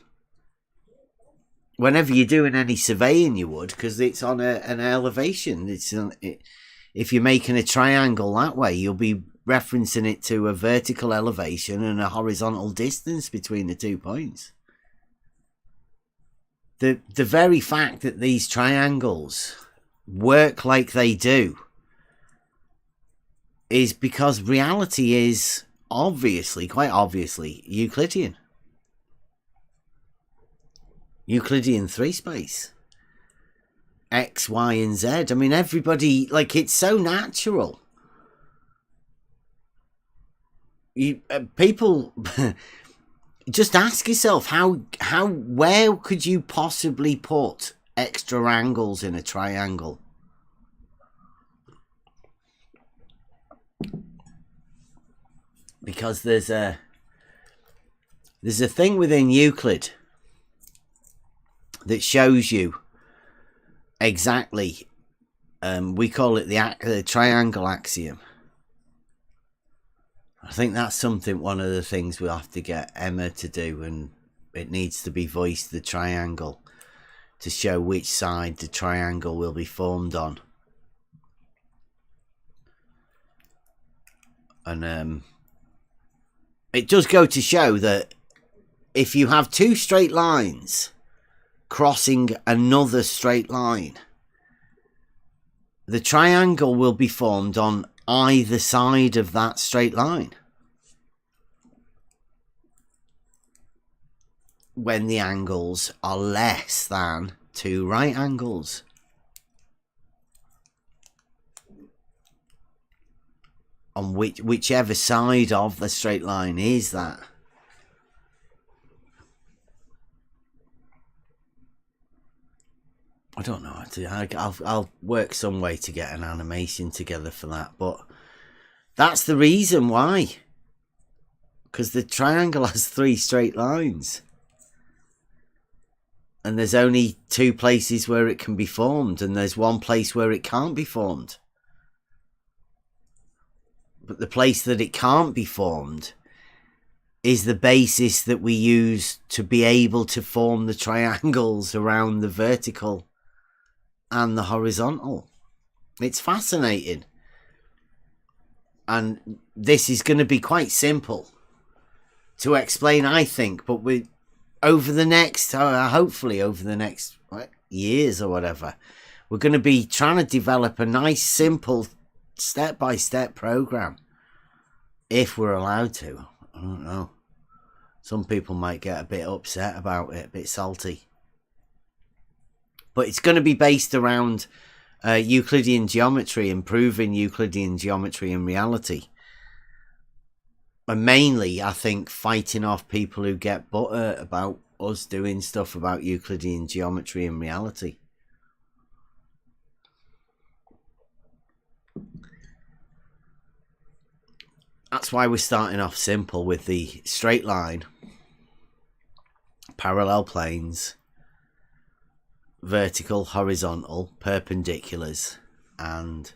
Whenever you're doing any surveying, you would, because it's on an elevation. If you're making a triangle that way, you'll be referencing it to a vertical elevation and a horizontal distance between the 2 points. The very fact that these triangles work like they do is because reality is obviously, quite obviously, Euclidean. Euclidean 3-space. X, Y, and Z. I mean, everybody, like, it's so natural. People just ask yourself where could you possibly put extra angles in a triangle? Because there's a thing within Euclid that shows you exactly, we call it the triangle axiom. I think that's something, one of the things we'll have to get Emma to do, and it needs to be voiced, the triangle, to show which side the triangle will be formed on. And it does go to show that if you have two straight lines crossing another straight line, the triangle will be formed on either side of that straight line when the angles are less than 2 right angles. On whichever side of the straight line is that. I don't know. I'll work some way to get an animation together for that. But that's the reason why. Because the triangle has 3 straight lines. And there's only 2 places where it can be formed. And there's 1 place where it can't be formed. But the place that it can't be formed is the basis that we use to be able to form the triangles around the vertical and the horizontal. It's fascinating. And this is going to be quite simple to explain, I think, but over the next, hopefully over the next years or whatever, we're going to be trying to develop a nice, simple, step-by-step program, if we're allowed to. I don't know. Some people might get a bit upset about it, a bit salty. But it's going to be based around Euclidean geometry, improving Euclidean geometry in reality. And mainly, I think, fighting off people who get butthurt about us doing stuff about Euclidean geometry in reality. That's why we're starting off simple with the straight line, parallel planes, vertical, horizontal, perpendiculars, and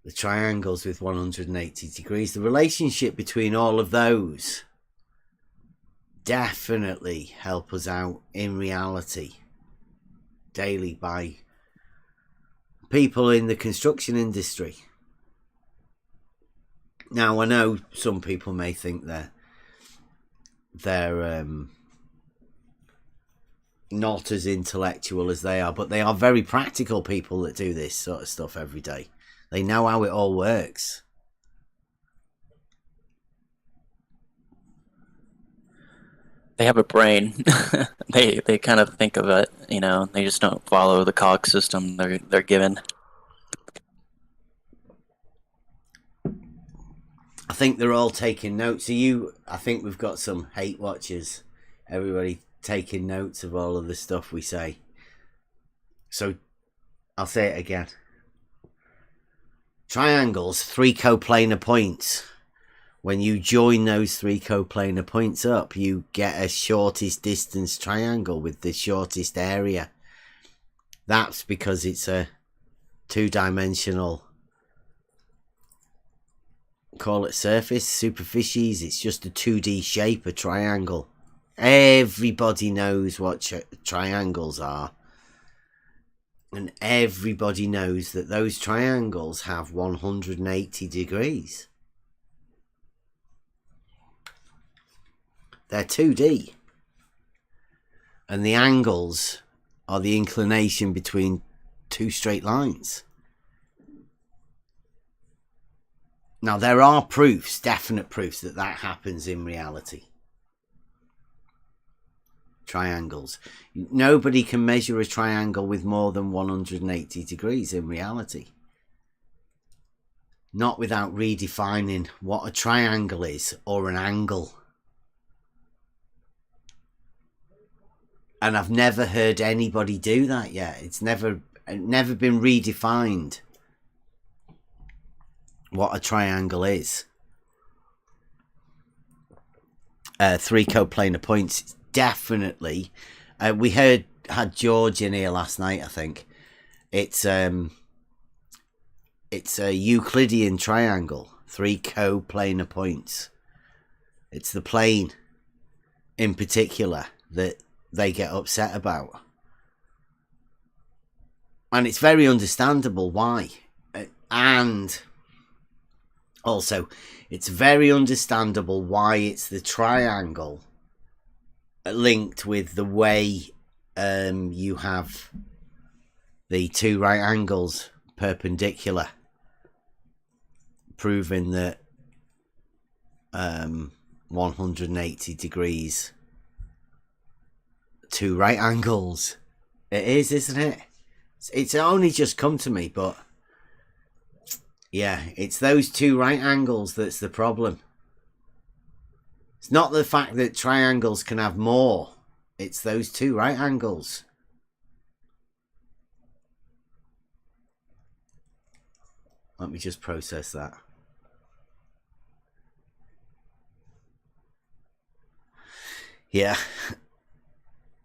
the triangles with 180 degrees. The relationship between all of those definitely help us out in reality daily by people in the construction industry. Now, I know some people may think they're not as intellectual as they are, but they are very practical people that do this sort of stuff every day. They know how it all works. They have a brain. they kind of think of it, you know. They just don't follow the cog system they're given. I think they're all taking notes. I think we've got some hate watchers. Everybody taking notes of all of the stuff we say. So I'll say it again. Triangles, 3 coplanar points. When you join those 3 coplanar points up, you get a shortest distance triangle with the shortest area. That's because it's a 2-dimensional, call it surface, superficies. It's just a 2D shape, a triangle. Everybody knows what triangles are. And everybody knows that those triangles have 180 degrees. They're 2D. And the angles are the inclination between 2 straight lines. Now, there are proofs, definite proofs, that happens in reality. Triangles. Nobody can measure a triangle with more than 180 degrees in reality. Not without redefining what a triangle is, or an angle. And I've never heard anybody do that yet. It's never been redefined what a triangle is. 3 coplanar points, definitely. We had George in here last night, I think. It's a Euclidean triangle, 3 coplanar points. It's the plane in particular that they get upset about. And it's very understandable why. And also, it's very understandable why it's the triangle linked with the way you have the 2 right angles perpendicular, proving that 180 degrees, 2 right angles. It is, isn't it? It's only just come to me, but yeah, it's those 2 right angles that's the problem. It's not the fact that triangles can have more. It's those 2 right angles. Let me just process that. Yeah.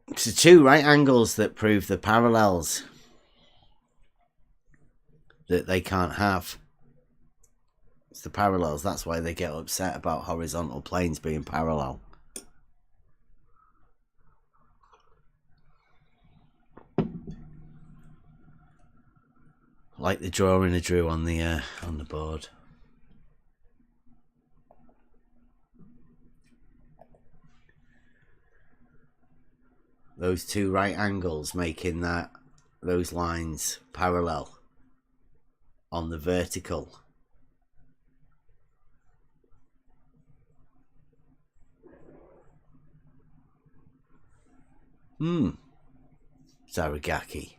It's the 2 right angles that prove the parallels that they can't have. It's the parallels. That's why they get upset about horizontal planes being parallel. Like the drawing I drew on the board. Those 2 right angles making those lines parallel on the vertical. Zaragaki.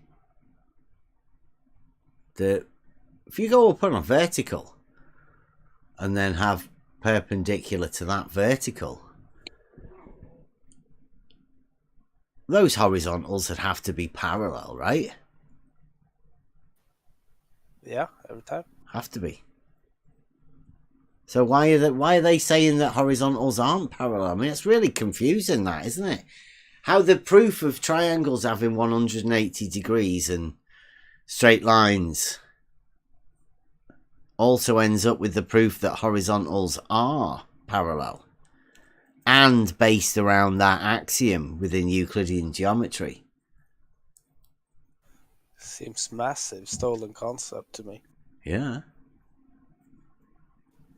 If you go up on a vertical and then have perpendicular to that vertical, those horizontals would have to be parallel, right? Yeah, every time. Have to be. So why are they saying that horizontals aren't parallel? I mean, it's really confusing, that, isn't it? How the proof of triangles having 180 degrees and straight lines also ends up with the proof that horizontals are parallel and based around that axiom within Euclidean geometry. Seems massive stolen concept to me. Yeah.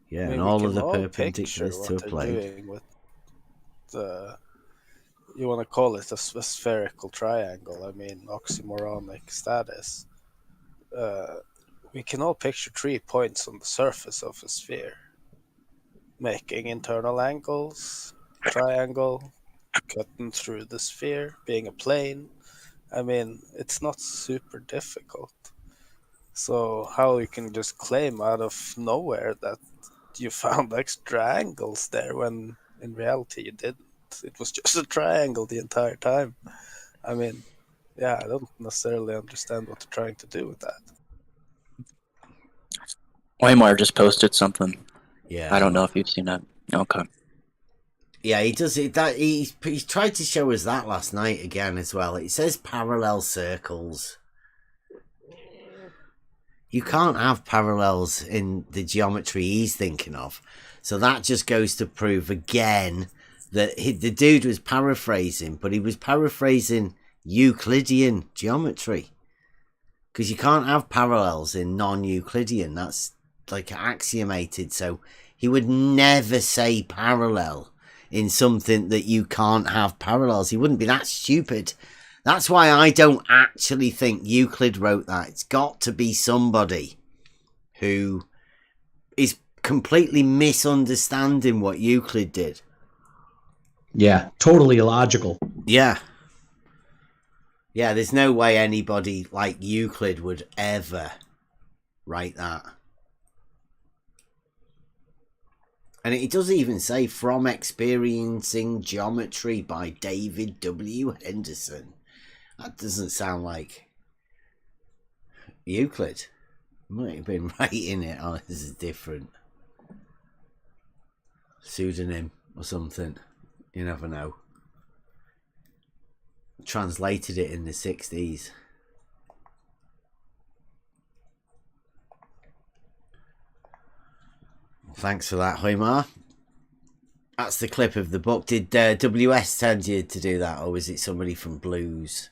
Yeah, I mean, and we all can of the all perpendiculars picture to a what they're plane. doing with the, you want to call it a spherical triangle. I mean, oxymoronic status. We can all picture 3 points on the surface of a sphere, making internal angles, triangle, cutting through the sphere, being a plane. I mean, it's not super difficult. So how you can just claim out of nowhere that you found extra angles there when in reality you didn't. It was just a triangle the entire time. I mean, yeah, I don't necessarily understand what they're trying to do with that. Waymar just posted something. Yeah. I don't know if you've seen that. Okay. Yeah, he does it. That he's tried to show us that last night again as well. It says parallel circles. You can't have parallels in the geometry he's thinking of. So that just goes to prove again that the dude was paraphrasing, but he was paraphrasing Euclidean geometry. Because you can't have parallels in non-Euclidean. That's like axiomated. So he would never say parallel in something that you can't have parallels. He wouldn't be that stupid. That's why I don't actually think Euclid wrote that. It's got to be somebody who is completely misunderstanding what Euclid did. Yeah, totally illogical. Yeah. Yeah, there's no way anybody like Euclid would ever write that. And it does even say from Experiencing Geometry by David W. Henderson. That doesn't sound like Euclid. Might have been writing it. Oh, this is different. Pseudonym or something. You never know. Translated it in the 60s. Thanks for that, Hoymar. That's the clip of the book. Did WS send you to do that, or was it somebody from Blues?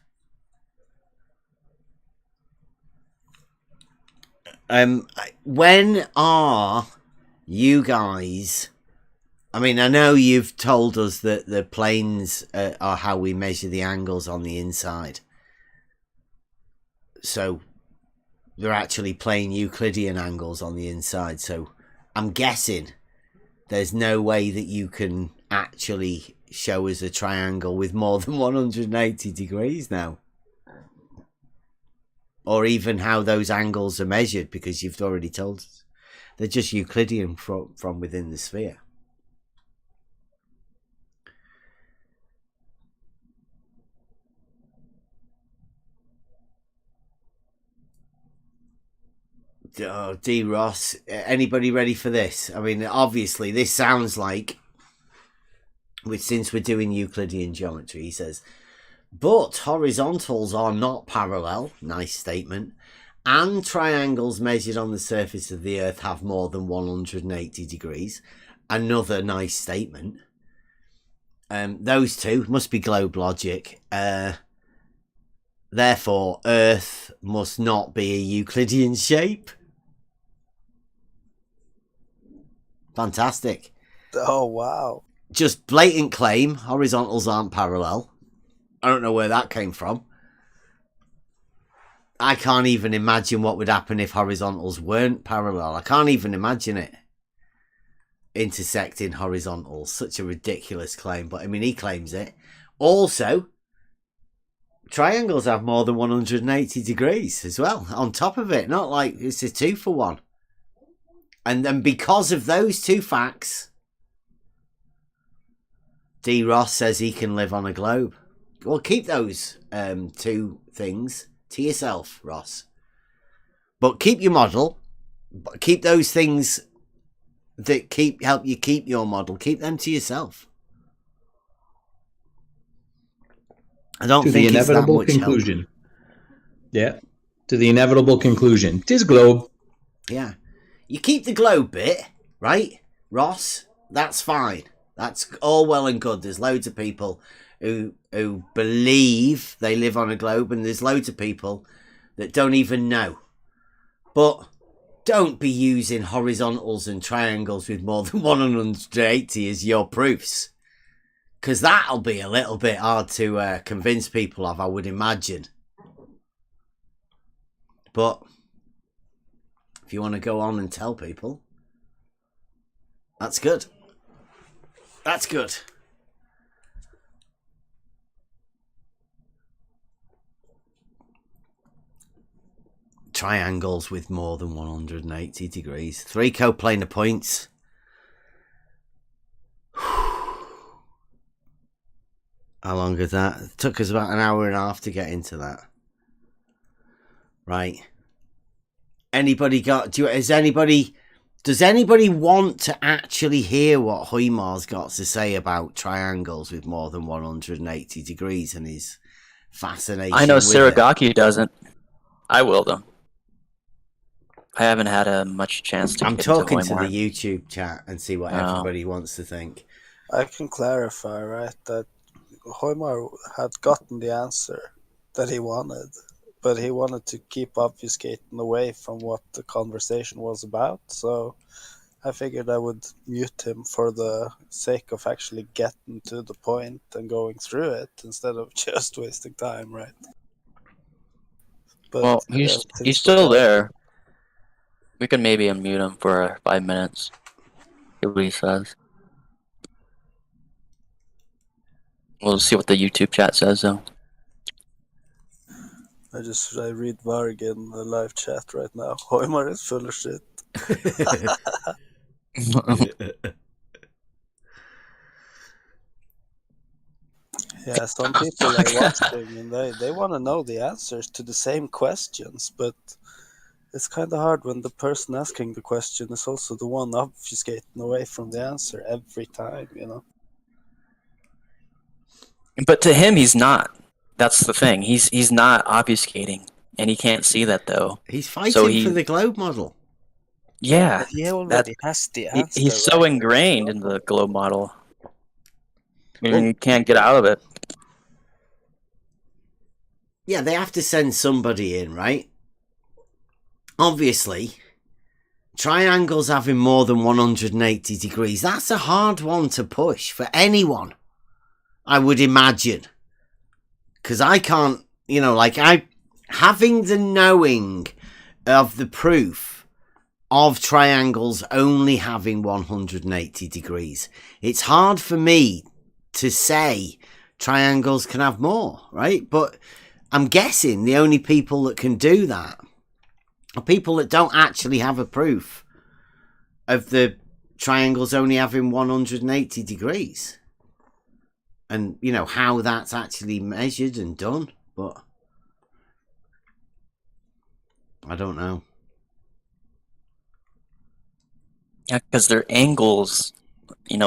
When are you guys... I mean, I know you've told us that the planes are how we measure the angles on the inside. So they're actually plain Euclidean angles on the inside. So I'm guessing there's no way that you can actually show us a triangle with more than 180 degrees now. Or even how those angles are measured, because you've already told us. They're just Euclidean from within the sphere. Oh, D. Ross, anybody ready for this? I mean, obviously, this sounds like, since we're doing Euclidean geometry, he says, but horizontals are not parallel, nice statement, and triangles measured on the surface of the Earth have more than 180 degrees, another nice statement. Those two must be globe logic. Therefore, Earth must not be a Euclidean shape. Fantastic. Oh, wow. Just blatant claim, horizontals aren't parallel. I don't know where that came from. I can't even imagine what would happen if horizontals weren't parallel. I can't even imagine it. Intersecting horizontals. Such a ridiculous claim. But, I mean, he claims it. Also, triangles have more than 180 degrees as well. On top of it. Not like it's a 2-for-1. And then because of those two facts, D. Ross says he can live on a globe. Well, keep those two things to yourself, Ross. But keep your model. But keep those things that help you keep your model, keep them to yourself. I don't To think the it's that inevitable much help. conclusion. Yeah. To the inevitable conclusion. 'Tis globe. Yeah. You keep the globe bit, right, Ross? That's fine. That's all well and good. There's loads of people who believe they live on a globe, and there's loads of people that don't even know. But don't be using horizontals and triangles with more than 180 as your proofs, because that'll be a little bit hard to convince people of, I would imagine. But if you want to go on and tell people, that's good. That's good. Triangles with more than 180 degrees. 3 coplanar points. How long is that? It took us about an hour and a half to get into that. Right. Anybody got... Does anybody want to actually hear what Huymar's got to say about triangles with more than 180 degrees and his fascination? I know with Sirigaki doesn't. I will, though. I haven't had much chance to. I'm talking to the YouTube chat and see what everybody wants to think. I can clarify, right, that Hoymar had gotten the answer that he wanted, but he wanted to keep obfuscating away from what the conversation was about, so I figured I would mute him for the sake of actually getting to the point and going through it instead of just wasting time, right? But, well, he's still there. We can maybe unmute him for 5 minutes. See what he says. We'll see what the YouTube chat says, though. I read Varg in the live chat right now. Hoymar is full of shit. Yeah, some people are watching and they want to know the answers to the same questions, but it's kind of hard when the person asking the question is also the one obfuscating away from the answer every time, you know? But to him, he's not. That's the thing. He's not obfuscating, and he can't see that, though. He's fighting for the globe model. Yeah. But he already has the answer. He's so ingrained in the globe model. I mean, you can't get out of it. Yeah, they have to send somebody in, right? Obviously, triangles having more than 180 degrees, that's a hard one to push for anyone, I would imagine. Because I can't, having the knowing of the proof of triangles only having 180 degrees, it's hard for me to say triangles can have more, right? But I'm guessing the only people that can do that are people that don't actually have a proof of the triangles only having 180 degrees. And, how that's actually measured and done. But I don't know. Yeah, because they're angles,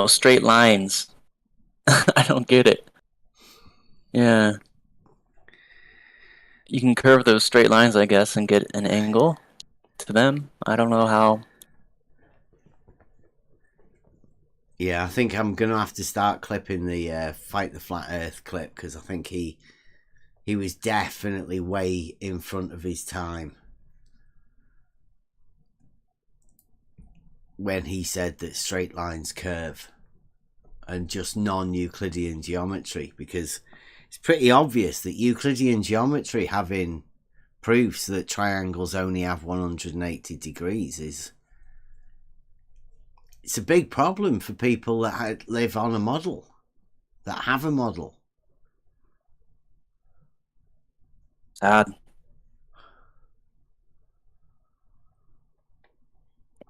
straight lines. I don't get it. Yeah. You can curve those straight lines, I guess, and get an angle to them. I don't know how. Yeah, I think I'm going to have to start clipping the Fight the Flat Earth clip, because I think he was definitely way in front of his time when he said that straight lines curve and just non-Euclidean geometry, because it's pretty obvious that Euclidean geometry having proofs that triangles only have 180 degrees it's a big problem for people that live on a model, that have a model. Sad.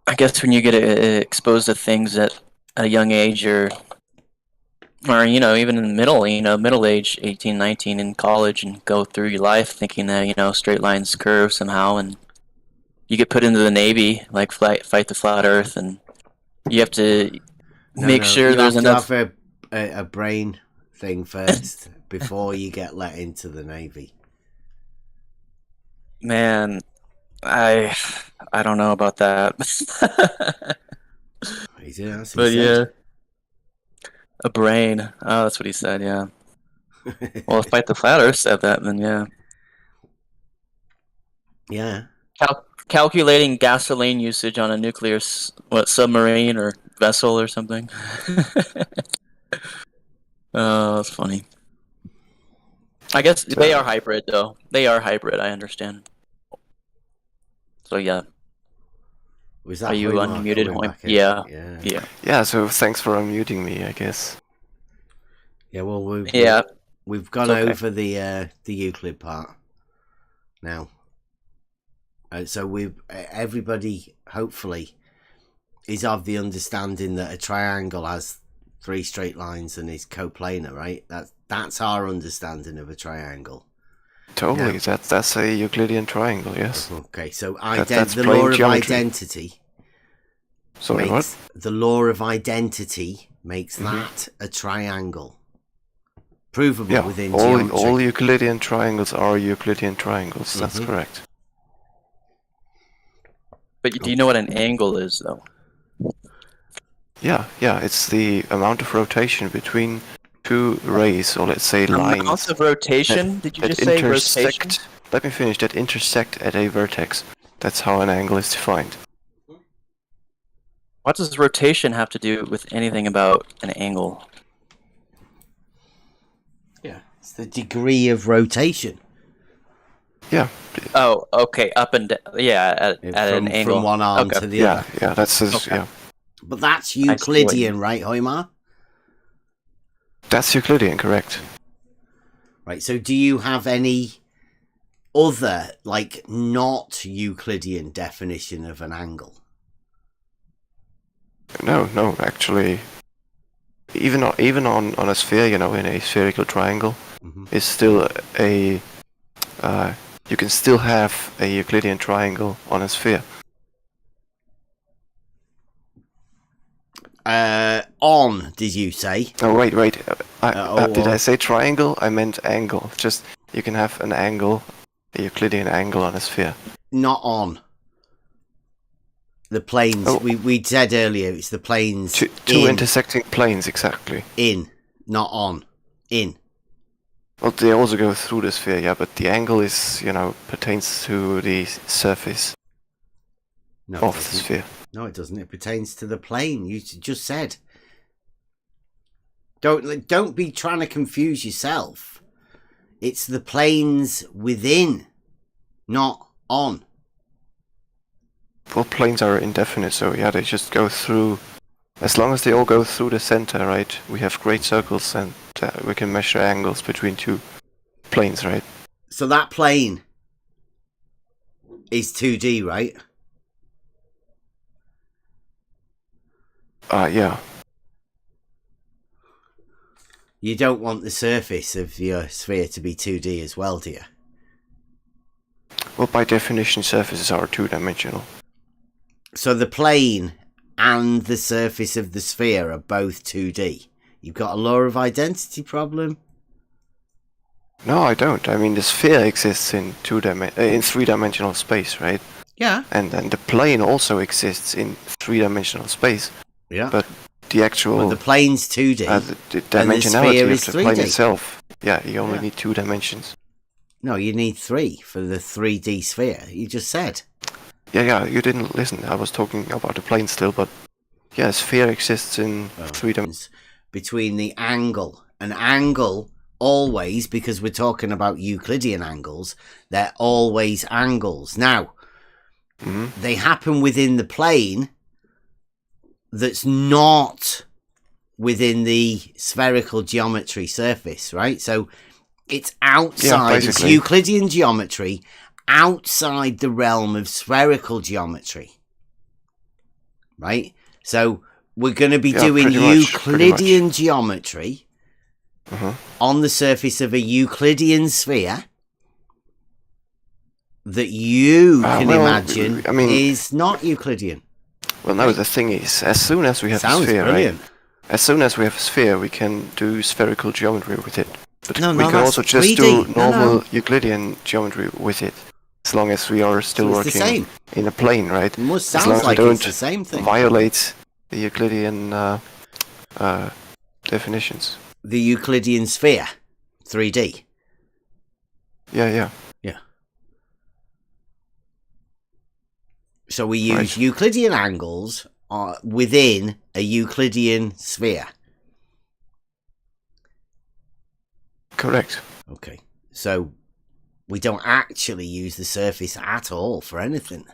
I guess when you get exposed to things at a young age, or even in the middle age, 18, 19, in college, and go through your life thinking that, straight lines curve somehow, and you get put into the Navy, like Fight the Flat Earth, and You have to No, make no, sure you there's have enough. to have a brain thing first before you get let into the Navy. Man, I don't know about that. He did, that's what But he yeah, said. a brain. Oh, that's what he said. Yeah. Well, if Fight the Flat Earth said that, then yeah. Yeah. Calculating gasoline usage on a nuclear submarine or vessel or something. Oh, that's funny. I guess they are hybrid though. They are hybrid. I understand. So yeah. Was that Are you Hoymark unmuted, coming Hoy? back in? Yeah. Yeah. Yeah. Yeah, so thanks for unmuting me, I guess. Yeah, well, we've gone okay. over the Euclid part now. So everybody hopefully is of the understanding that a triangle has 3 straight lines and is coplanar, right? That's our understanding of a triangle. Totally, Yeah. that's a Euclidean triangle, yes. Okay, so That's the plain law of geometry. identity. Sorry, what? The law of identity makes that a triangle. Provable Yeah, within all geometry. Euclidean triangles are Euclidean triangles, that's correct. But do you know what an angle is, though? Yeah, it's the amount of rotation between 2 rays, or let's say lines. Amount of rotation? Did you just say rotation? Let me finish. That intersect at a vertex. That's how an angle is defined. What does rotation have to do with anything about an angle? Yeah, it's the degree of rotation. Yeah. Oh, okay, up and down. Yeah, at an angle. From one arm to the other. Yeah, that's yeah. But that's Euclidean, right, Hoymar? That's Euclidean, correct. Right, so do you have any other, like, not Euclidean definition of an angle? No, actually, even on a sphere, in a spherical triangle, is still a you can still have a Euclidean triangle on a sphere. On, did you say? Oh wait, did I say triangle? I meant angle. Just you can have an angle, a Euclidean angle on a sphere. Not on. The planes, we said earlier, it's the planes two intersecting planes, exactly. In, not on. In. Well, they also go through the sphere, yeah, but the angle is, pertains to the surface of the sphere. No, it doesn't. It pertains to the plane. You just said. Don't be trying to confuse yourself. It's the planes within, not on. Well, planes are indefinite, so yeah, they just go through. As long as they all go through the center, right? We have great circles, and we can measure angles between 2 planes, right? So that plane is 2D, right? Yeah. You don't want the surface of your sphere to be 2D as well, do you? Well, by definition, surfaces are 2-dimensional. So the plane and the surface of the sphere are both 2D. You've got a law of identity problem? No, I don't. I mean, the sphere exists in 3-dimensional space, right? Yeah. And the plane also exists in 3-dimensional space. Yeah. But the actual... Well, the plane's 2D. The dimensionality is of the plane 3D. itself. Yeah, you only need 2 dimensions. No, you need 3 for the 3D sphere. You just said. Yeah, you didn't listen. I was talking about the plane still, but yeah, a sphere exists in 3 dimensions. Between the angle. An angle, always, because we're talking about Euclidean angles, they're always angles. Now, they happen within the plane that's not within the spherical geometry surface, right? So it's outside, it's Euclidean geometry outside the realm of spherical geometry, right? So we're going to be doing Euclidean geometry on the surface of a Euclidean sphere that you can imagine is not Euclidean. Well, no, the thing is, as soon as we have a Sounds sphere, brilliant. right? As soon as we have a sphere, we can do spherical geometry with it. But No, we no, can that's also just 3D. do No, normal no. Euclidean geometry with it, as long as we are still So it's the working same. in a plane, right? It must As long sounds as like we it's don't the same thing. violate the Euclidean definitions. The Euclidean sphere, 3D. Yeah. Yeah. So we use Right. Euclidean angles within a Euclidean sphere. Correct. Okay. So we don't actually use the surface at all for anything.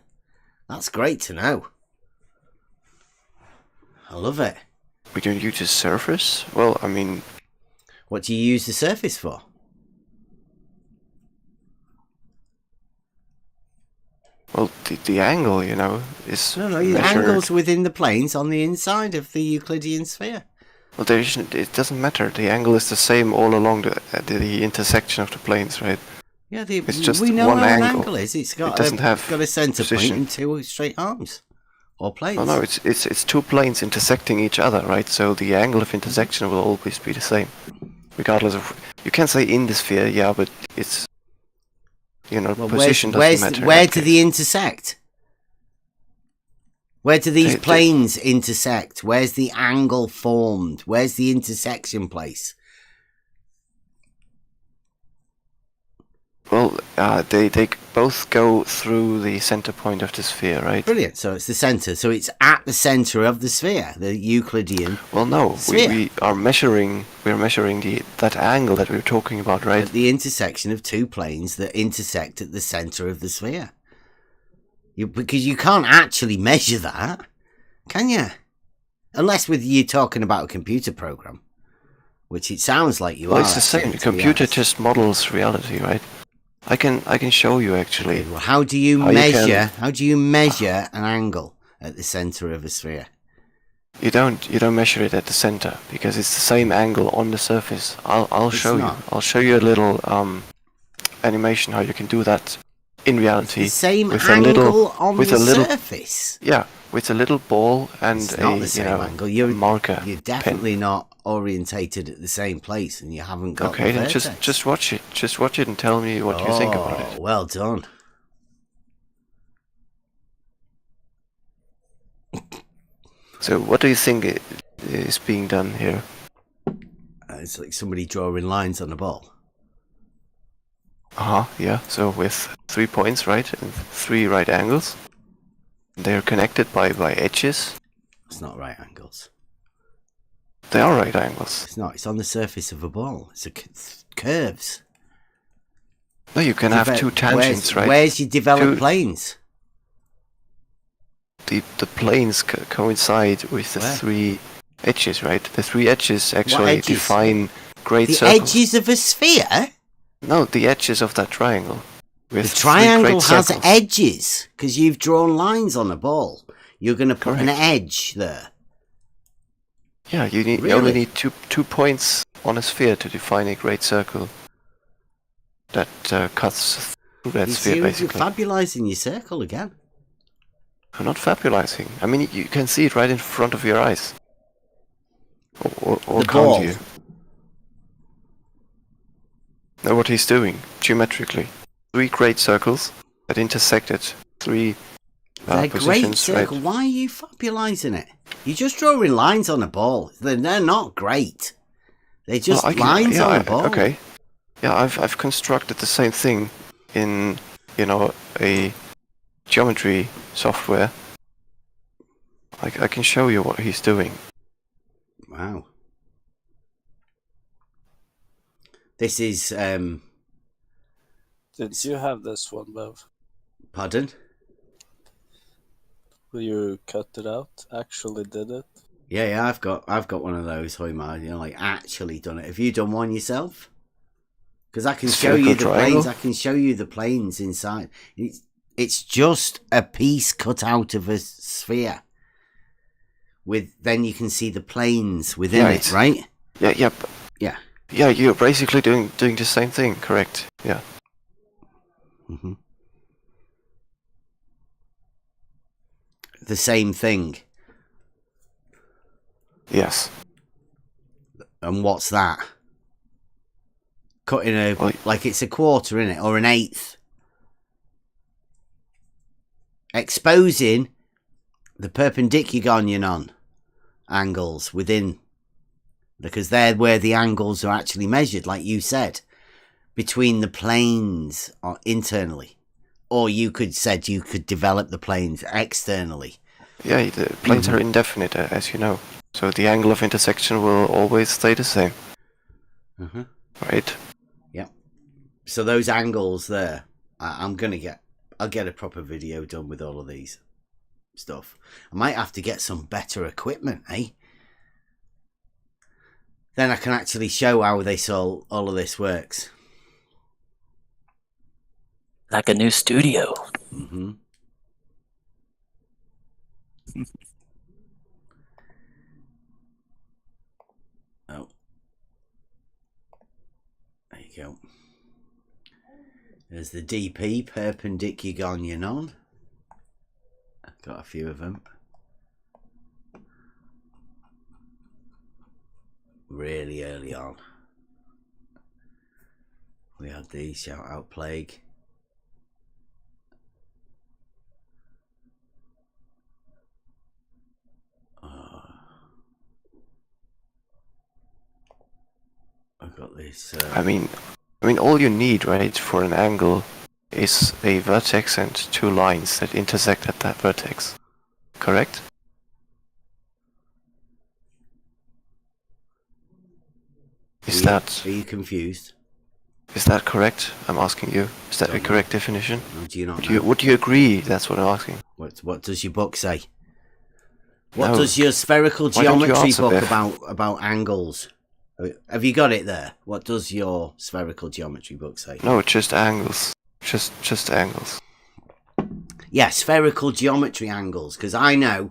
That's great to know. I love it. We don't use the surface? Well, I mean... What do you use the surface for? Well, the angle, you know, is No, the measured. angles within the planes on the inside of the Euclidean sphere. Well, it doesn't matter. The angle is the same all along the intersection of the planes, right? Yeah, It's just we know one what an angle. angle is. It's got It doesn't have a center point position. and two straight arms or planes. Oh no, it's two planes intersecting each other, right? So the angle of intersection will always be the same, regardless of. You can say in the sphere, yeah, but it's, you know, Well, position doesn't matter. in Where that do case. they intersect? Where do these They- planes intersect? Where's the angle formed? Where's the intersection place? Well, they both go through the center point of the sphere, right? Brilliant. So it's the center. So it's at the center of the sphere, the Euclidean. Well, no, Sphere. we are measuring that angle that we were talking about, right? At the intersection of two planes that intersect at the center of the sphere. Because you can't actually measure that, can you? Unless you're talking about a computer program, which it sounds like you Well, are. it's the same. The actually, to be computer honest. just models reality, right? I can show you actually. Okay, well, how do you How you measure? can- How do you measure an angle at the center of a sphere? You don't measure it at the center because it's the same angle on the surface. I'll It's show not. you. I'll show you a little animation how you can do that in reality. The same with angle on with the a little surface. yeah, with a little ball and It's a not the same angle. You're marker. You're pen. definitely not orientated at the same place, and you haven't got. Okay, the then vertex. just watch it. Just watch it and tell me what you think about it. Well done. So, what do you think is being done here? It's like somebody drawing lines on a ball. Yeah. So with 3 points, right, and 3 right angles, they're connected by edges. It's not right angles. They are right angles. It's not. It's on the surface of a ball. It's curves. No, you can have two tangents, right? Where's your developed Two- planes? The planes coincide with the Where? 3 edges, right? The 3 edges actually edges? define great The circles. edges of a sphere? No, the edges of that triangle. The With 3 triangle great has circles. edges because you've drawn lines on a ball. You're going to put an Correct. edge there. Yeah, you Really? only need two points on a sphere to define a great circle that cuts through that You sphere, see, you're basically. fabulizing your circle again. I'm not fabulizing. I mean, you can see it right in front of your eyes. Or The can't ball. you? Know what he's doing, geometrically. 3 great circles that intersected 3 They're great positions, circle. right? Why are you fabulizing it? You're just drawing lines on a ball. They're not great. They're just Well, lines on a ball. Okay. Yeah, I've constructed the same thing in, a geometry software. I can show you what he's doing. Wow. This is Did you have this one, Bev? pardon? Will you cut it out? Actually did it? Yeah, I've got one of those, Hoymar, like actually done it. Have you done one yourself? Because I can show you the Spherical planes. triangle? I can show you the planes inside. It's just a piece cut out of a sphere. Then you can see the planes within it, right? Yeah, Yeah. yeah. You're basically doing the same thing, correct? Yeah. Mm-hmm. the same thing. Yes. And what's that? Cutting a like it's a quarter, in it, or an eighth. Exposing the perpendicular angles within, because they're where the angles are actually measured, like you said, between the planes or internally, or you could develop the planes externally. Yeah, the planes are indefinite, as you know, so the angle of intersection will always stay the same. Right? Yeah. So those angles there, I'll get a proper video done with all of these stuff. I might have to get some better equipment, eh? Then I can actually show how all of this works. Like a new studio. Mm-hmm. Oh. There you go. There's the DP, perpendicular. I've got a few of them. Really early on. We had the shout out plague. I've got this. I mean, all you need, right, for an angle is a vertex and two lines that intersect at that vertex. Correct? Are you confused? Is that correct? I'm asking you. Is that a correct definition? No, do you not know? Would you agree? That's what I'm asking. What does your book say? What does your spherical geometry book about angles? Have you got it there? What does your spherical geometry book say? No, just angles. Just angles. Yeah, spherical geometry angles. Because I know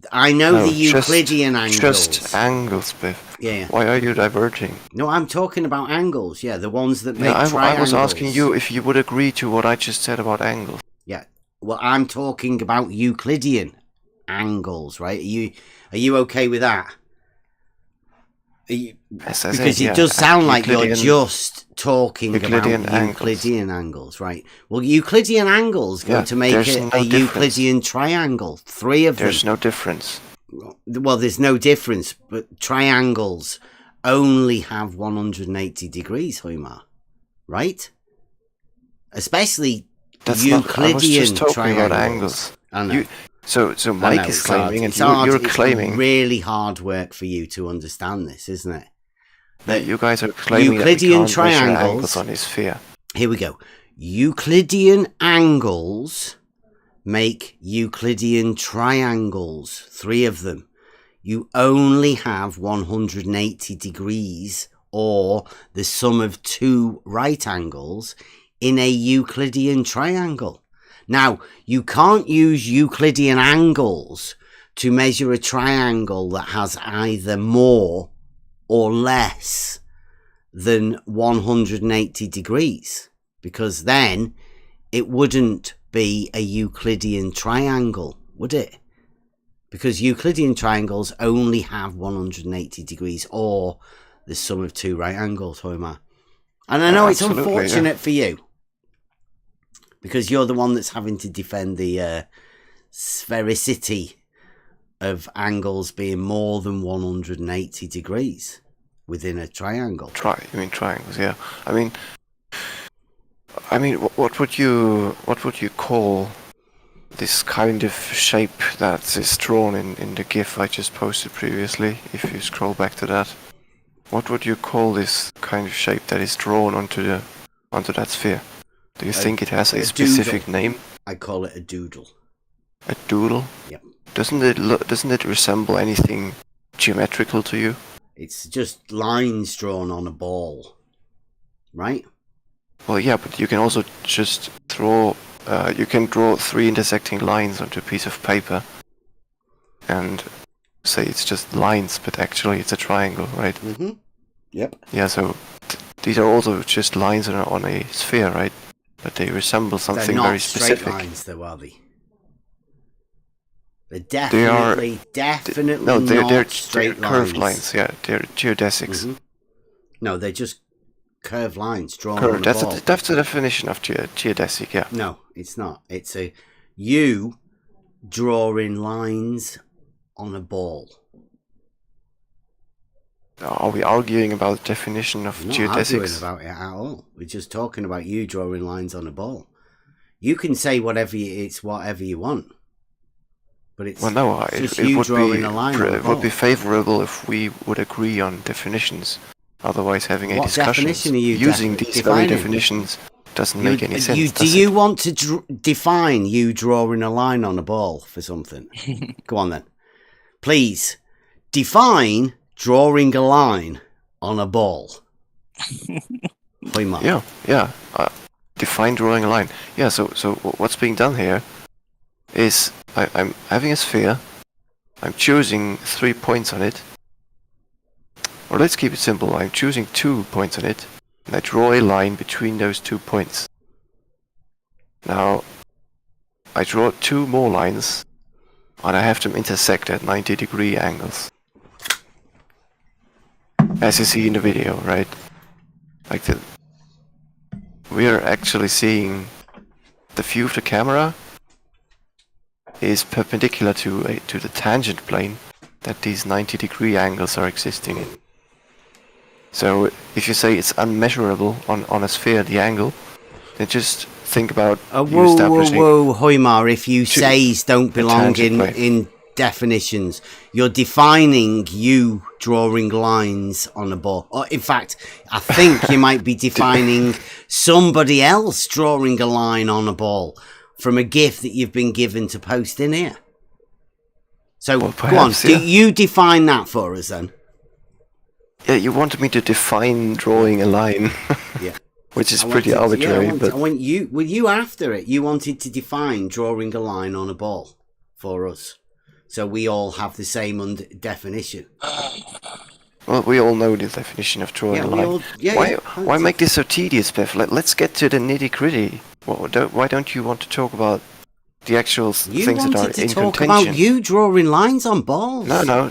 the Euclidean angles. Just angles, Biff. Yeah. Why are you diverging? No, I'm talking about angles. Yeah, the ones that make triangles. I was asking you if you would agree to what I just said about angles. Yeah. Well, I'm talking about Euclidean angles, right? Are you okay with that? Because it does sound like you're just talking about Euclidean angles, right? Well, Euclidean angles go to make it a Euclidean triangle. 3 of them. There's no difference. Well, there's no difference, but triangles only have 180 degrees, Hoymar, right? Especially Euclidean triangles. I know. So Mike is claiming, and you're claiming. It's really hard work for you to understand this, isn't it? That you guys are claiming Euclidean that we can't measure triangles angles on his sphere. Here we go. Euclidean angles make Euclidean triangles. 3 of them. You only have 180 degrees, or the sum of 2 right angles, in a Euclidean triangle. Now, you can't use Euclidean angles to measure a triangle that has either more or less than 180 degrees, because then it wouldn't be a Euclidean triangle, would it? Because Euclidean triangles only have 180 degrees or the sum of 2 right angles, Hoymar. And I know it's unfortunate for you, because you're the one that's having to defend the sphericity of angles being more than 180 degrees within a triangle. You mean triangles? Yeah. I mean, what would you call this kind of shape that is drawn in the GIF I just posted previously? If you scroll back to that, what would you call this kind of shape that is drawn onto that sphere? Do you think it has a specific name? I call it a doodle. A doodle? Yep. Doesn't it resemble anything geometrical to you? It's just lines drawn on a ball, right? Well, yeah, but you can also just draw. You can draw 3 intersecting lines onto a piece of paper, and say it's just lines, but actually it's a triangle, right? Mm-hmm. Yep. Yeah. So these are also just lines on a sphere, right? But they resemble something very specific. They're not straight lines, though, are they? They're definitely no, they're not straight they're curved lines. lines. Yeah, they're geodesics. Mhm. No, they're just curved lines drawn on Curved. a ball. That's the definition of geodesic. Yeah. No, it's not. It's you drawing lines on a ball. Are we arguing about the definition of We're not arguing geodesics? about it at all. We're just talking about you drawing lines on a ball. You can say whatever you want, but it's Well, no, just it you would drawing be a line on a it would be ball. favorable if we would agree on definitions. Otherwise, having a What discussion definition are you using these very defining? definitions doesn't make any sense. Do you want to define you drawing a line on a ball for something? Go on then. Please, define drawing a line on a ball. Yeah. Define drawing a line. Yeah. So what's being done here is I'm having a sphere. I'm choosing 3 points on it. Or let's keep it simple. I'm choosing 2 points on it, and I draw a line between those 2 points. Now, I draw 2 more lines, and I have them intersect at 90-degree angles. As you see in the video, right? We are actually seeing the view of the camera is perpendicular to the tangent plane that these 90-degree angles are existing in. So if you say it's unmeasurable on a sphere, the angle, then just think about you establishing... Whoa, Hoymar, if you says don't belong in definitions, you're defining you drawing lines on a ball. Or in fact, I think you might be defining somebody else drawing a line on a ball from a GIF that you've been given to post in here. So, well, perhaps, go on, do you define that for us then? Yeah, you wanted me to define drawing a line. Yeah. Which is pretty arbitrary. I want you after it. You wanted to define drawing a line on a ball for us. So we all have the same definition. Well, we all know the definition of drawing a line. Why make this so tedious, Beth? Let's get to the nitty-gritty. Why don't you want to talk about the actual things that are in contention? You wanted to talk about you drawing lines on balls.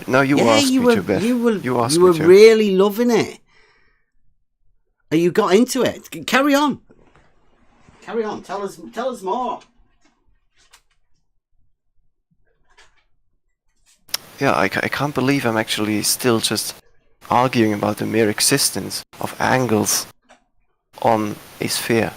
No, you asked me to, Beth. You were really loving it. You got into it. Carry on. Tell us more. Yeah, I can't believe I'm actually still just arguing about the mere existence of angles on a sphere.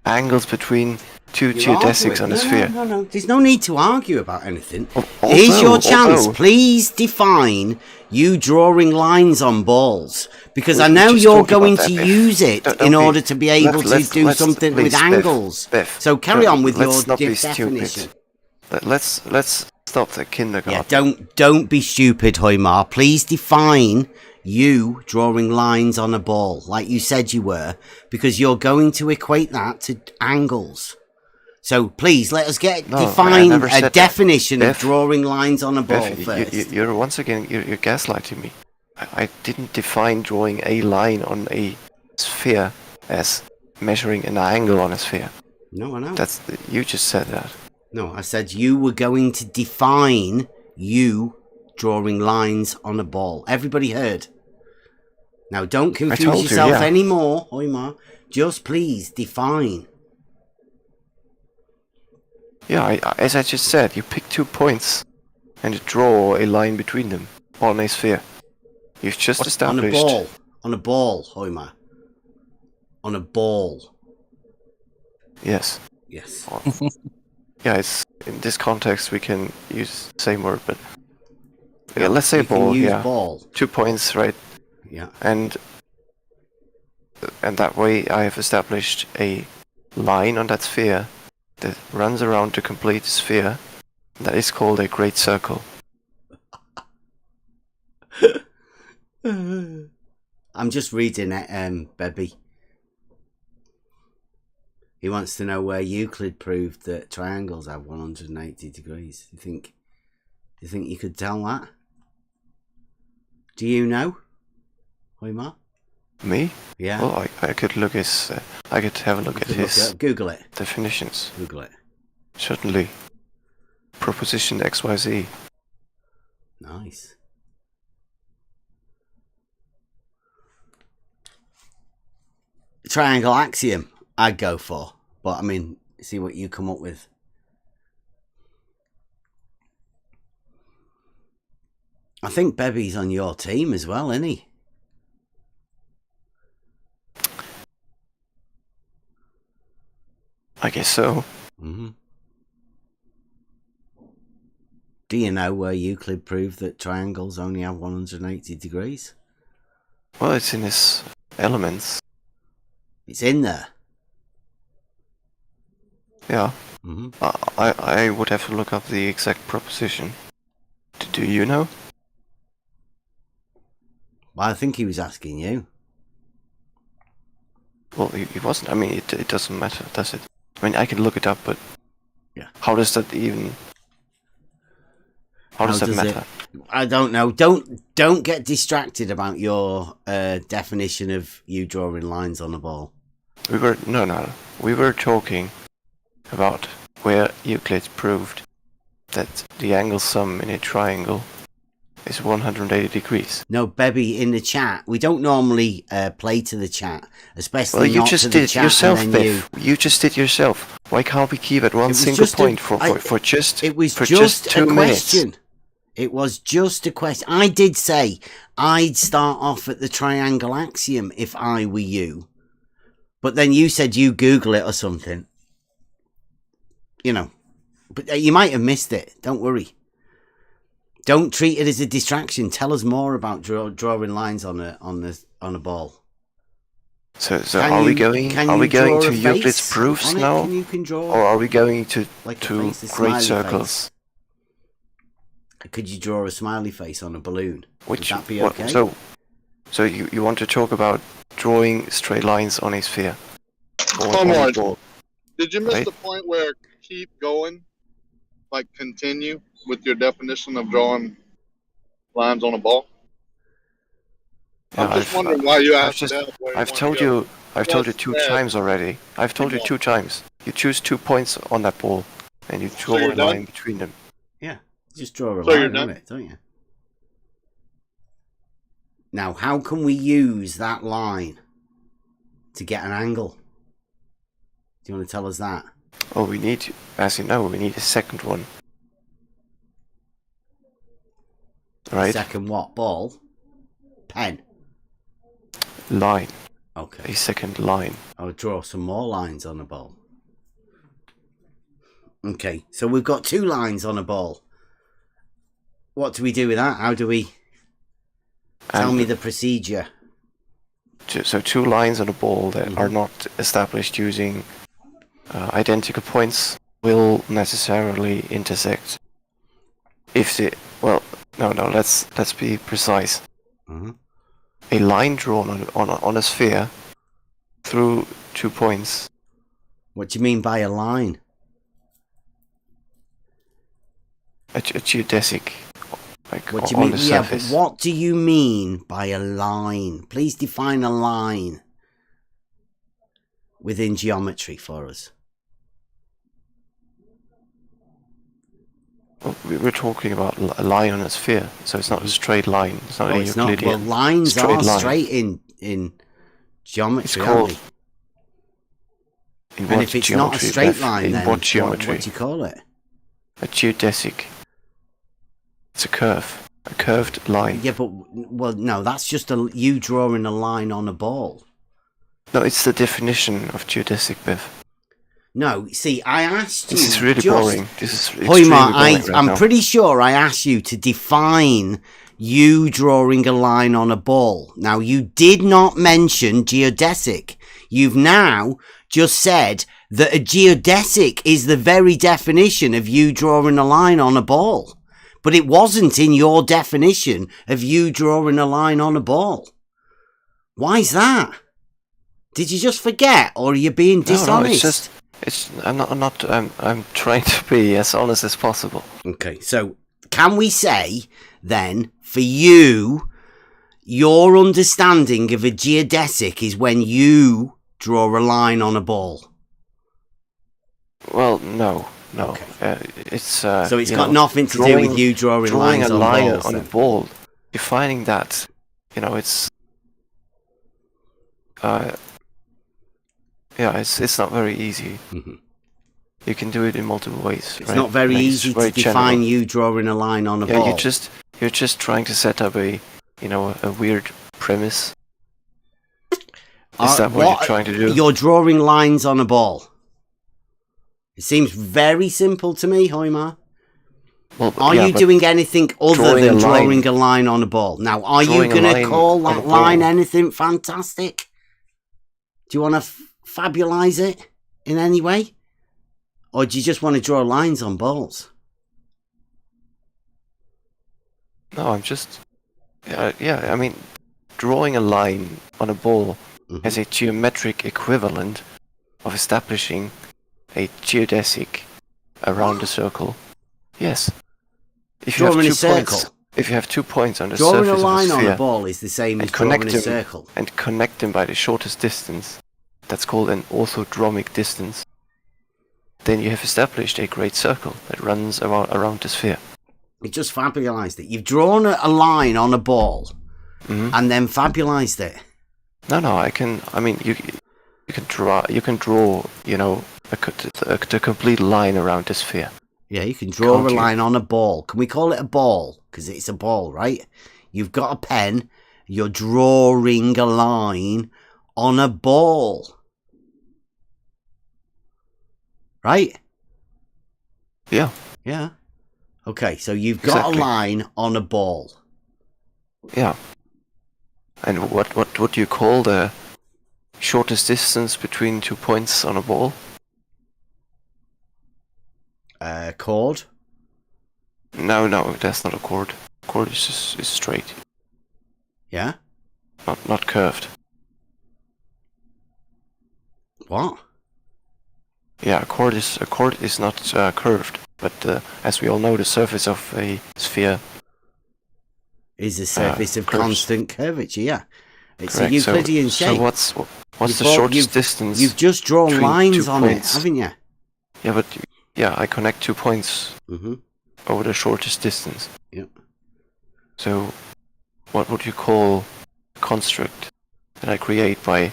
Angles between two geodesics on a sphere. No. There's no need to argue about anything. Here's your chance. Please define you drawing lines on balls. Because I know you're going to use it in order to be able to do something with angles. So carry on with your definition. Let's stop the kindergarten. Yeah, don't be stupid, Hoymar. Please define you drawing lines on a ball, like you said you were, because you're going to equate that to angles. So please let us define a definition of drawing lines on a ball first. You're once again you're gaslighting me. I didn't define drawing a line on a sphere as measuring an angle on a sphere. No, I know. You just said that. No, I said you were going to define you drawing lines on a ball. Everybody heard. Now, don't confuse yourself anymore, Hoymar. Just please define. Yeah, as I just said, you pick 2 points and you draw a line between them on a sphere. You've just established... On a ball, Hoymar. On a ball. Yes. Yeah, it's in this context we can use the same word, but yeah, let's say ball. Yeah, ball. 2 points, right? Yeah. And that way I have established a line on that sphere that runs around to complete the sphere. That is called a great circle. I'm just reading it, Bebby. He wants to know where Euclid proved that triangles have 180 degrees. Do you think you could tell that? Do you know, Hoymar? Me? Yeah. Well, I could look I could have a look at his Google it. definitions. Google it. Certainly. proposition XYZ. Nice. Triangle axiom, I'd go for. But I mean, see what you come up with. I think Bebby's on your team as well, isn't he? I guess so. Mm-hmm. Do you know where Euclid proved that triangles only have 180 degrees? Well, it's in his elements. It's in there. Yeah. Mm-hmm. I would have to look up the exact proposition. Do you know? Well, I think he was asking you. Well, he wasn't. I mean, it doesn't matter, does it? I mean, I can look it up, but yeah. How does that even? How does that matter? I don't know. Don't get distracted about your definition of you drawing lines on a ball. We were talking about where Euclid proved that the angle sum in a triangle is 180 degrees. No, Bebby, in the chat, we don't normally play to the chat, especially well, you not just to the did chat yourself, and then Biff. You just did yourself. Why can't we keep at one single point for just? It was for just 2 a minutes? question. It was just a question. I did say I'd start off at the triangle axiom if I were you, but then you said you Google it or something. You know, but you might have missed it. Don't worry. Don't treat it as a distraction. Tell us more about drawing lines on a ball. So are we going to Euclid's proofs now, or are we going to great circles? Could you draw a smiley face on a balloon? Would that be okay? So you want to talk about drawing straight lines on a sphere? Come on. Did you miss the point where keep going, like continue with your definition of drawing lines on a ball? Yeah, I'm just wondering why you asked that. I've told you 2 times already. I've told you 2 times. You choose 2 points on that ball, and you draw a line between them. Yeah, just draw a line on it, don't you? Now, how can we use that line to get an angle? Do you want to tell us that? Oh, we need, as you know, we need a second one. Right? Second what? Ball? Pen? Line. Okay. A second line. I'll draw some more lines on a ball. Okay, so we've got 2 lines on a ball. What do we do with that? How do we... Tell me the procedure. So 2 lines on a ball that are not established using identical points will necessarily intersect. If the... Well, no, let's be precise. Mm-hmm. A line drawn on a sphere through 2 points. What do you mean by a line? A geodesic. Like what do you on mean? the Yeah, surface. but what do you mean by a line? Please define a line within geometry for us. Well, we're talking about a line on a sphere, so it's not a straight line. It's not a Euclidean. Well, lines are straight in geometry, aren't they? And if it's not a straight line, then what do you call it? A geodesic. It's a curve. A curved line. Yeah, but, well, no, that's just you drawing a line on a ball. No, it's the definition of geodesic, Biff. No, see, I asked you... This is really boring. This is extremely Hoymar, boring I'm pretty sure I asked you to define you drawing a line on a ball. Now, you did not mention geodesic. You've now just said that a geodesic is the very definition of you drawing a line on a ball. But it wasn't in your definition of you drawing a line on a ball. Why's that? Did you just forget, or are you being dishonest? No, I'm trying to be as honest as possible. Okay, so can we say then, for you, your understanding of a geodesic is when you draw a line on a ball? Well, no. no. Okay. It's So it's you got know, nothing to do with you drawing lines a on line balls. on a then. ball, defining that, it's it's not very easy. Mhm. You can do it in multiple ways. It's right? not very Like, easy very to define general. you drawing a line on a Yeah, ball. you're just trying to set up a weird premise. Is that what you're trying to do? You're drawing lines on a ball. It seems very simple to me, Hoimar. Well, Are yeah, you but doing anything other drawing than a line- drawing a line on a ball? Now, are you drawing a going to line call on a that line ball. anything fantastic? Do you want to fabulize it in any way? Or do you just want to draw lines on balls? No, I'm just I mean, drawing a line on a ball Mhm. has a geometric equivalent of establishing a geodesic around a circle. Yes. If you have Drawing a 2 circle. points, if you have 2 points on the Drawing a surface line of a on sphere a ball is the same as and connect drawing a them circle. and connect them by the shortest distance, that's called an orthodromic distance. Then you have established a great circle that runs around the sphere. You just fabulized it. You've drawn a line on a ball Mhm. and then fabulized it. No, you can draw, the complete line around the sphere. Yeah, you can draw Can't a you? line on a ball. Can we call it a ball? Because it's a ball, right? You've got a pen. You're drawing a line on a ball. Right? Yeah. Yeah. Okay, so you've got Exactly. a line on a ball. Yeah. And what do you call the shortest distance between 2 points on a ball? Chord. No, that's not a chord. Chord is straight, Yeah? not curved. What? Yeah, a chord is not curved, but as we all know, the surface of a sphere Is a surface of curves. constant curvature, yeah. It's Correct. a Euclidean shape. So what's You've the brought- shortest distance? You've just drawn between lines 2 on points? it, haven't you? Yeah, but I connect 2 points Mm-hmm. over the shortest distance. Yep. So, what would you call a construct that I create by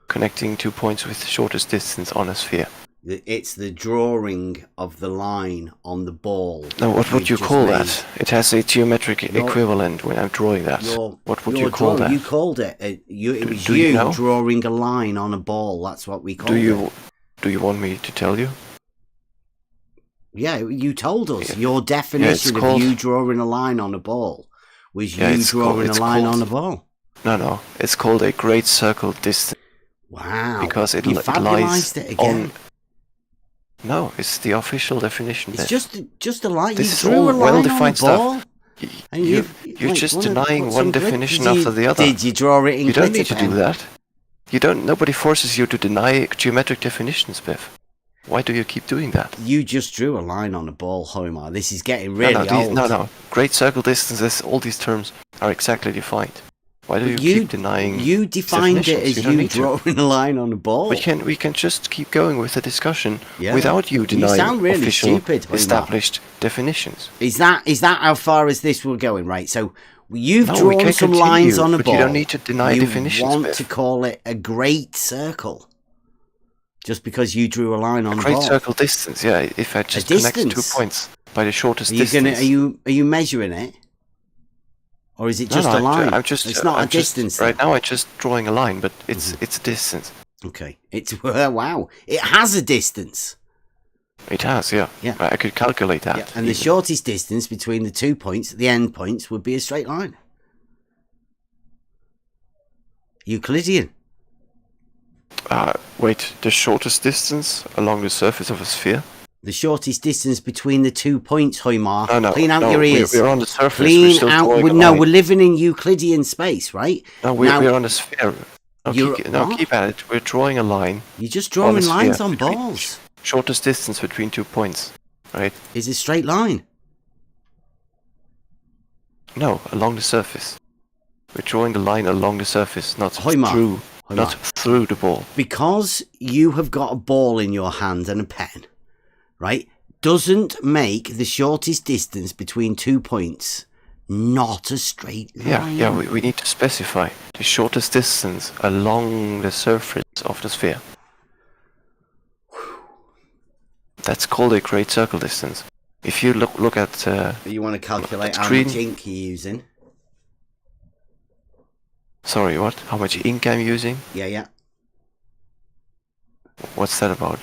connecting 2 points with the shortest distance on a sphere? It's the drawing of the line on the ball. No, what would you You've just call made. that? It has a geometric You're- equivalent when I'm drawing that. What would you call that? You called it. It was do you know? drawing a line on a ball. That's what we called it. Do you want me to tell you? Yeah, you told us. Yeah. Your definition called- of you drawing a line on a ball was Yeah, you it's drawing called- a line it's on a called- ball. No, it's called a great circle distance Wow. because it you lies fabulized it again. on. No, it's the official definition. It's Beth. just a line. This You is drew all a line well-defined on a stuff. ball. And You're just wanna denying put one some definition did you- after the other. Did you draw it in You don't glitter need to do pen? that. You don't. Nobody forces you to deny geometric definitions, Biff. Why do you keep doing that? You just drew a line on a ball, Homer. This is getting No, really old. no. Great circle distances. All these terms are exactly defined. Why do you keep denying? You defined it definitions? as You don't you need to. drawing a line on a ball. We can just keep going with the discussion Yeah. without you You denying sound really official stupid, Homer. established definitions. Is that how far as this will going? Right. So you've No, we drawn can some continue, lines on a but ball. you don't need to deny you definitions, want Biff. to call it a great circle, just because you drew a line on a Great ball. circle distance. Yeah, if I just connect 2 distance? points by the shortest Are you distance. Are you measuring it, or is it just a line? I'm just. It's not I'm a distance. Just, right then. now, I'm just drawing a line, but it's a distance. Okay. It's wow. It has a distance. It has, yeah. Yeah. I could calculate that. Yeah. And the even. shortest distance between the 2 points, the end points, would be a straight line. Euclidean. Wait, the shortest distance along the surface of a sphere? The shortest distance between the 2 points, Hoymar. No, Clean out no, your ears. We're on the surface. we're Clean still out. drawing a No, line. we're living in Euclidean space, right? No, Now- we're on a sphere. No, You're- keep, keep at it. We're drawing a line. You're just drawing on a sphere lines on between- balls. Shortest distance between 2 points, right? Is a straight line. No, along the surface. We're drawing the line along the surface, not Hoymar. through, Hoymar. not through the ball. Because you have got a ball in your hand and a pen, right? doesn't make the shortest distance between 2 points not a straight line. Yeah, we need to specify the shortest distance along the surface of the sphere. That's called a great circle distance. If you look at... you want to calculate how screen. much ink you're using? Sorry, what? How much ink I'm using? Yeah. What's that about?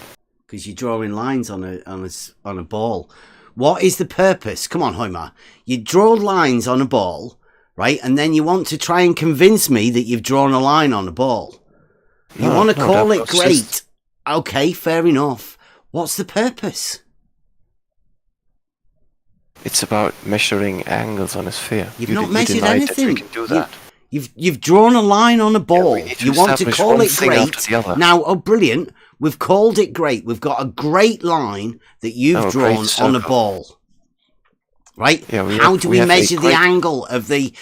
Because you're drawing lines on a ball. What is the purpose? Come on, Homer. You draw lines on a ball, right? And then you want to try and convince me that you've drawn a line on a ball. You want to call it great. Okay, fair enough. What's the purpose? It's about measuring angles on a sphere. You've not measured anything. We can do that. You've drawn a line on a ball. You want to call it great. Now, oh, brilliant. We've called it great. We've got a great line that you've drawn on a ball. Right? Yeah, how do we measure the angle of the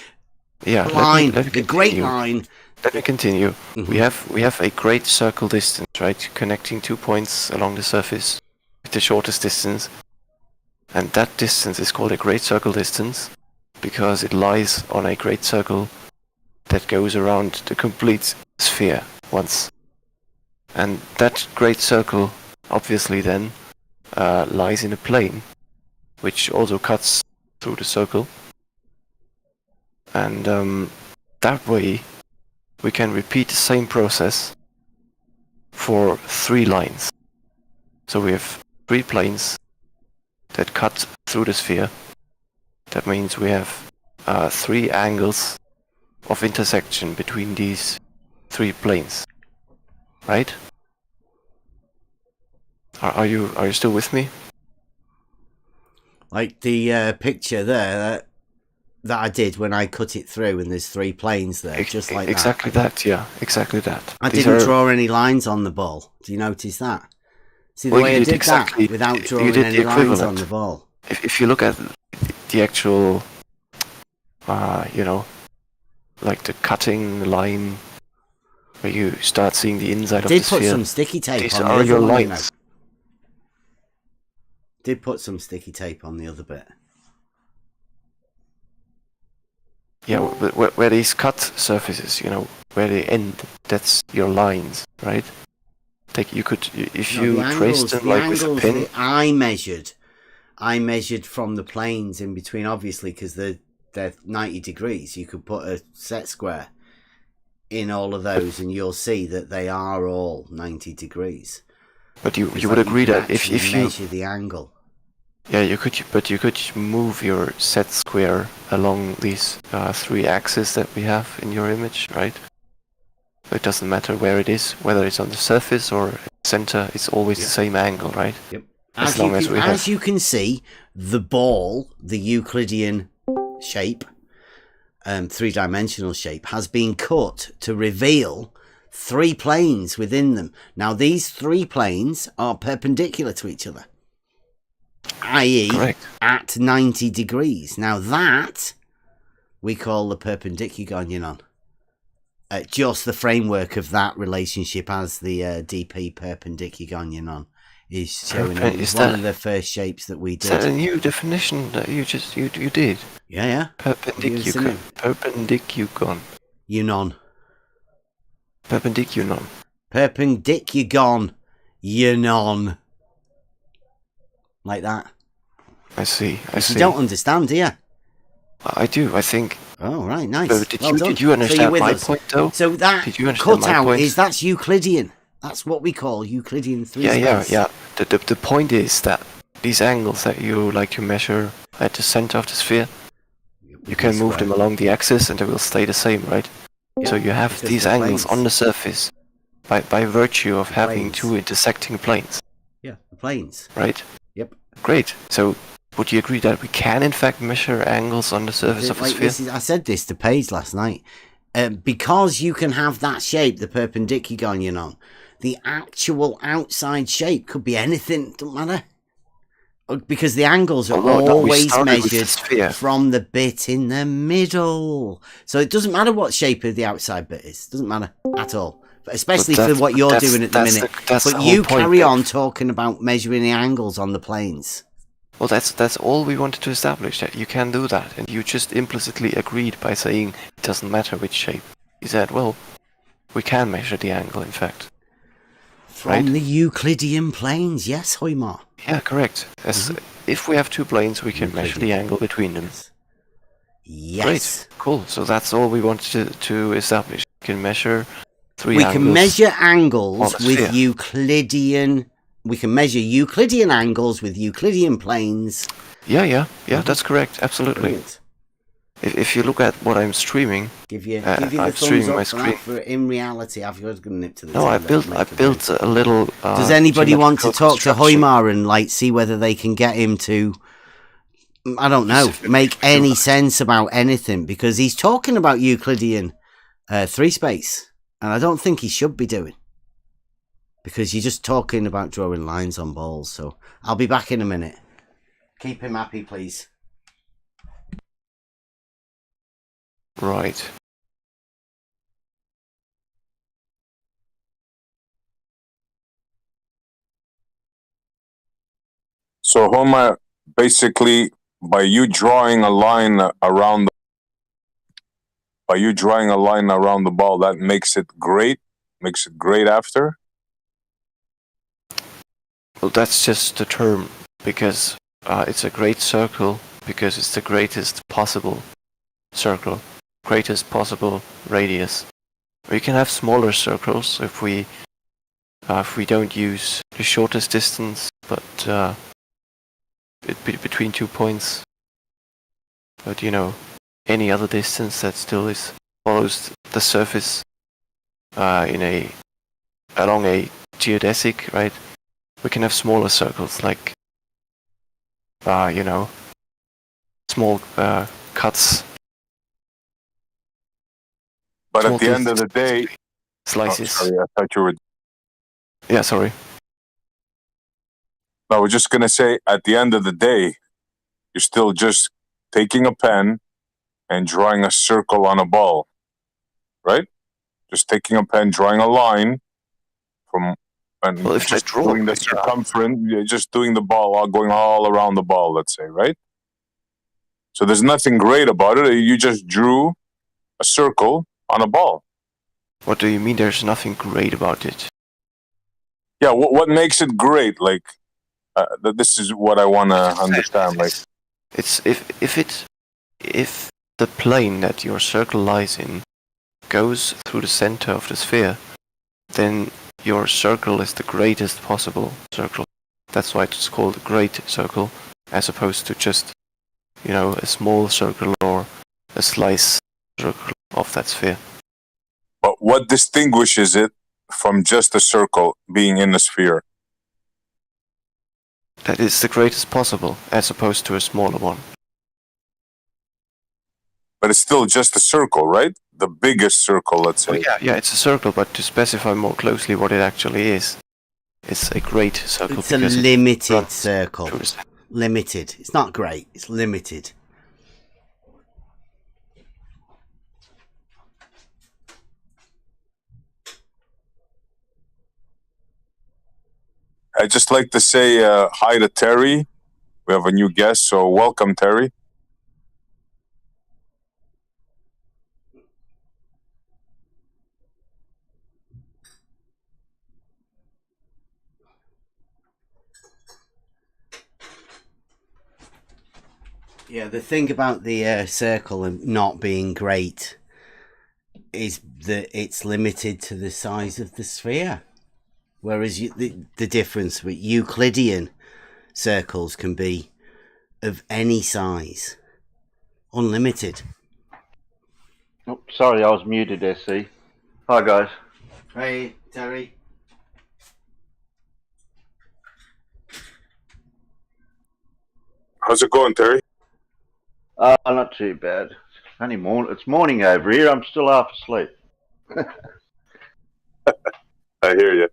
line, the great line? Let me continue. We have a great circle distance, right? Connecting 2 points along the surface with the shortest distance. And that distance is called a great circle distance because it lies on a great circle that goes around the complete sphere once. And that great circle obviously then lies in a plane which also cuts through the circle. And that way we can repeat the same process for 3 lines. So we have 3 planes that cut through the sphere. That means we have 3 angles of intersection between these 3 planes. Right? Are you still with me? Like the picture there that I did when I cut it through, and there's 3 planes there, just like exactly that. Yeah, exactly that. I didn't draw any lines on the ball. Do you notice that? See the way I did that without drawing any lines on the ball. If you look at the actual, like the cutting line, where you start seeing the inside of the sphere. Did put some sticky tape These on are the your other one, lines. Did put some sticky tape on the other bit. Yeah, where these cut surfaces, where they end, that's your lines, right? You could, if you traced them like with a pin. I measured from the planes in between, obviously, because they're 90 degrees. You could put a set square in all of those, and you'll see that they are all 90 degrees. But you would agree that if you measure the angle. Yeah, you could move your set square along these 3 axes that we have in your image, right? So it doesn't matter where it is, whether it's on the surface or center, it's always the same angle, right? Yep. As you can see, the ball, the Euclidean shape, 3-dimensional shape, has been cut to reveal 3 planes within them. Now, these 3 planes are perpendicular to each other, i.e. at 90 degrees. Now, that we call the perpendicular. Just the framework of that relationship as the DP perpendicular is showing up. It's one of the first shapes that we did. Is that a new definition that you did? Yeah. Perpendicular. Unon. Perpendicular. Perpendicular. Unon. Like that. I see. You don't understand, do you? I do. I think. Oh, right, nice. So did you understand my point, though? So that cutout that's Euclidean. That's what we call Euclidean 3 space. Yeah. The point is that these angles that you like to measure at the center of the sphere, you can move them along the axis and they will stay the same, right? Yeah, so you have these angles on the surface by virtue of having 2 intersecting planes. Yeah, the planes. Right? Yep. Great. So would you agree that we can in fact measure angles on the surface of a sphere? I said this to Paige last night. Because you can have that shape, the perpendicular, the actual outside shape could be anything, doesn't matter. Because the angles are always measured from the bit in the middle. So it doesn't matter what shape of the outside bit is. Doesn't matter at all. Especially for what you're doing at the minute. But you carry on talking about measuring the angles on the planes. Well, that's all we wanted to establish, that you can do that, and you just implicitly agreed by saying it doesn't matter which shape. You said, well, we can measure the angle, in fact. From right? the Euclidean planes, yes, Hoymar. Yeah, correct. If we have two planes, we can measure the angle between them. Yes. Great, cool. So that's all we wanted to establish. We can measure three We angles. can measure angles on a with sphere. Euclidean. We can measure Euclidean angles with Euclidean planes. Yeah, that's correct. Absolutely. Brilliant. If you look at what I'm streaming, Give you the I'm thumbs streaming up my for screen. that. For in reality, I've got to nip to the. No, I built a little. Does anybody want to symmetrical talk to construction. Hoymar and like see whether they can get him to? I don't know. Make any sense about anything because he's talking about Euclidean three space, and I don't think he should be doing because you're just talking about drawing lines on balls. So I'll be back in a minute. Keep him happy, please. Right. So Homer, basically, by you drawing a line around the ball, that makes it great. Makes it great after. Well, that's just the term because it's a great circle because it's the greatest possible circle, greatest possible radius. We can have smaller circles if we don't use the shortest distance, but between 2 points. But any other distance that still follows the surface along a geodesic, right? We can have smaller circles like small cuts. But Small at the end of the day, slices. Oh, sorry, I thought you were. Yeah, sorry. No, I was just gonna say, at the end of the day, you're still just taking a pen and drawing a circle on a ball, right? Just taking a pen, drawing a line and Well, if just I draw, doing the circumference, you're just doing the ball, going all around the ball, let's say, right? So there's nothing great about it. You just drew a circle on a ball. What do you mean there's nothing great about it? Yeah, what makes it great? Like, this is what I want to understand. Like, It's if the plane that your circle lies in goes through the center of the sphere, then your circle is the greatest possible circle. That's why it's called a great circle, as opposed to just, a small circle or a slice circle of that sphere. but what distinguishes it from just a circle being in a sphere? That is the greatest possible, as opposed to a smaller one. But it's still just a circle, right? The biggest circle, let's say. Yeah, it's a circle, but to specify more closely what it actually is, it's a great circle. It's a because limited runs circle. through the center. Limited. It's not great. It's limited. I'd just like to say hi to Terry. We have a new guest, so welcome, Terry. Yeah, the thing about the circle and not being great is that it's limited to the size of the sphere. Whereas the difference with Euclidean circles can be of any size. Unlimited. Oh, sorry, I was muted, SC. Hi, guys. Hey, Terry. How's it going, Terry? Not too bad. It's morning over here. I'm still half asleep. I hear you.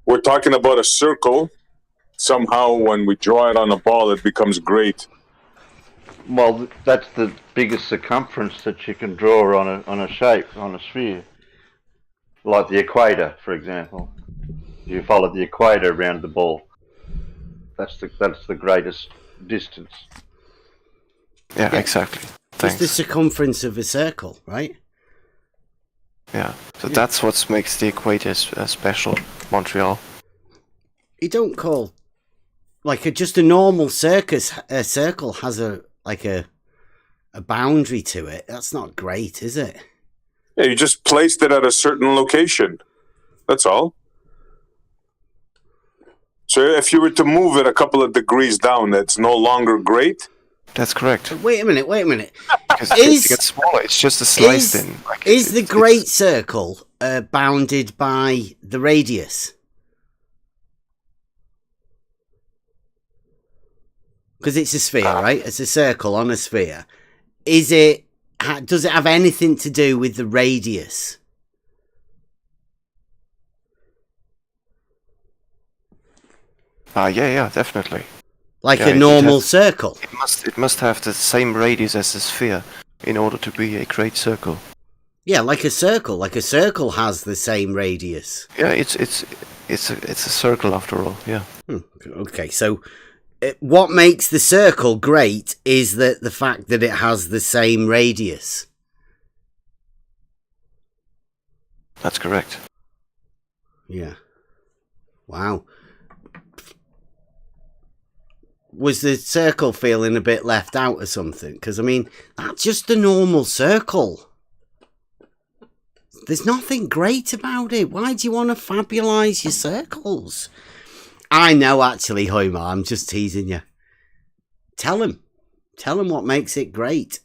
We're talking about a circle. Somehow, when we draw it on a ball, it becomes great. Well, that's the biggest circumference that you can draw on a shape, on a sphere. Like the equator, for example. You follow the equator around the ball. That's the greatest distance. Yeah, exactly. It's Thanks. the circumference of a circle, right? Yeah, so that's what makes the equator special, Montreal. You don't call just a normal circle has a boundary to it. That's not great, is it? Yeah, you just placed it at a certain location. That's all. So if you were to move it a couple of degrees down, that's no longer great? That's correct. Wait a minute. Because it gets smaller, it's just a slice in. Is the great circle bounded by the radius? Because it's a sphere, right? It's a circle on a sphere. Does it have anything to do with the radius? Yeah, definitely. Like a normal circle? It must have the same radius as a sphere in order to be a great circle. Yeah, like a circle. Like a circle has the same radius. Yeah, it's a circle after all. Yeah. Okay, so what makes the circle great is that the fact that it has the same radius. That's correct. Yeah. Wow. Was the circle feeling a bit left out or something? Because, I mean, that's just a normal circle. There's nothing great about it. Why do you want to fabulise your circles? I know, actually, Homer, I'm just teasing you. Tell him. Tell him what makes it great.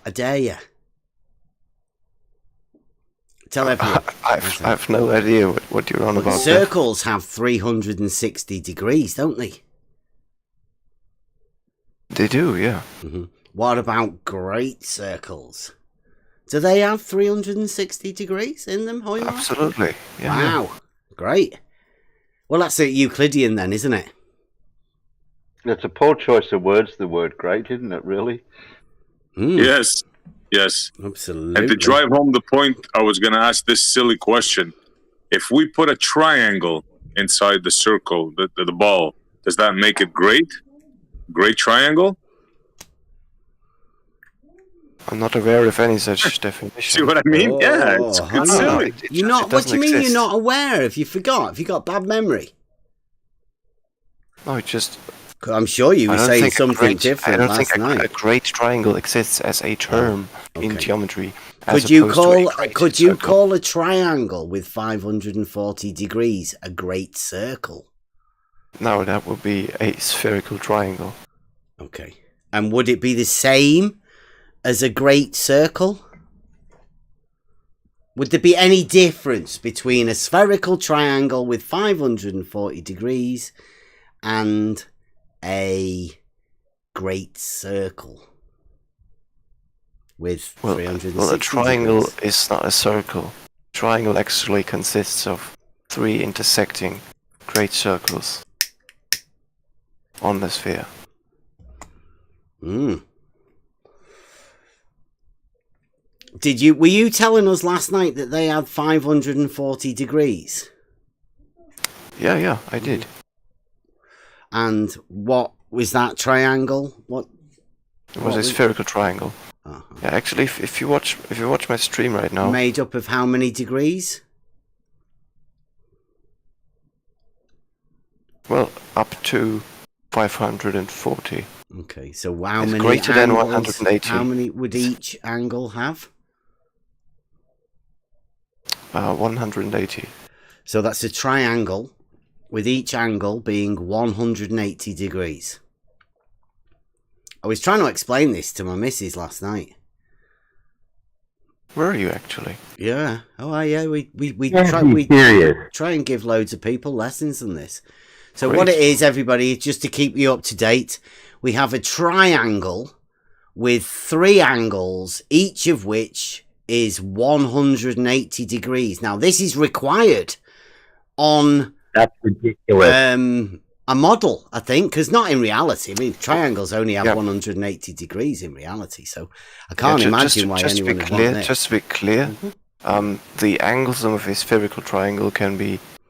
I dare you. Tell everyone. I've no idea what you're on about. Circles have 360 degrees, don't they? They do, yeah. Mm-hmm. What about great circles? Do they have 360 degrees in them, Hoyma? Absolutely. Yeah, wow. Yeah. Great. Well, that's a Euclidean then, isn't it? It's a poor choice of words, the word great, isn't it, really? Yes. Yes. Absolutely. And to drive home the point, I was going to ask this silly question. If we put a triangle inside the circle, the ball, does that make it great? Great triangle? I'm not aware of any such definition. See what I mean? Yeah, it's silly. What do you mean you're not aware? If you forgot? If you got bad memory? No, it just... I'm sure you were saying something different last night. I don't think a great triangle exists as a term in geometry. Could you call a triangle with 540 degrees a great circle? No, that would be a spherical triangle. Okay. And would it be the same as a great circle? Would there be any difference between a spherical triangle with 540 degrees and a great circle with 360 Well, a triangle degrees? is not a circle. A triangle actually consists of 3 intersecting great circles on the sphere. Were you telling us last night that they had 540 degrees? Yeah, I did. And what was that triangle? It was a spherical triangle. Uh-huh. Yeah, actually, if you watch my stream right now, made up of how many degrees? Well, up to 540. Okay, so how It's many greater angles, than 180. How many would each angle have? 180. So that's a triangle with each angle being 180 degrees. I was trying to explain this to my missus last night. Where are you actually? Yeah. Oh, yeah. We try and give loads of people lessons on this. So Great. what it is, everybody, just to keep you up to date, we have a triangle with 3 angles, each of which is 180 degrees. Now, this is required on That's ridiculous. a model, I think, because not in reality. I mean, triangles only have 180 degrees in reality, so I can't imagine why anyone would want this. Just to be clear, The angles of a spherical triangle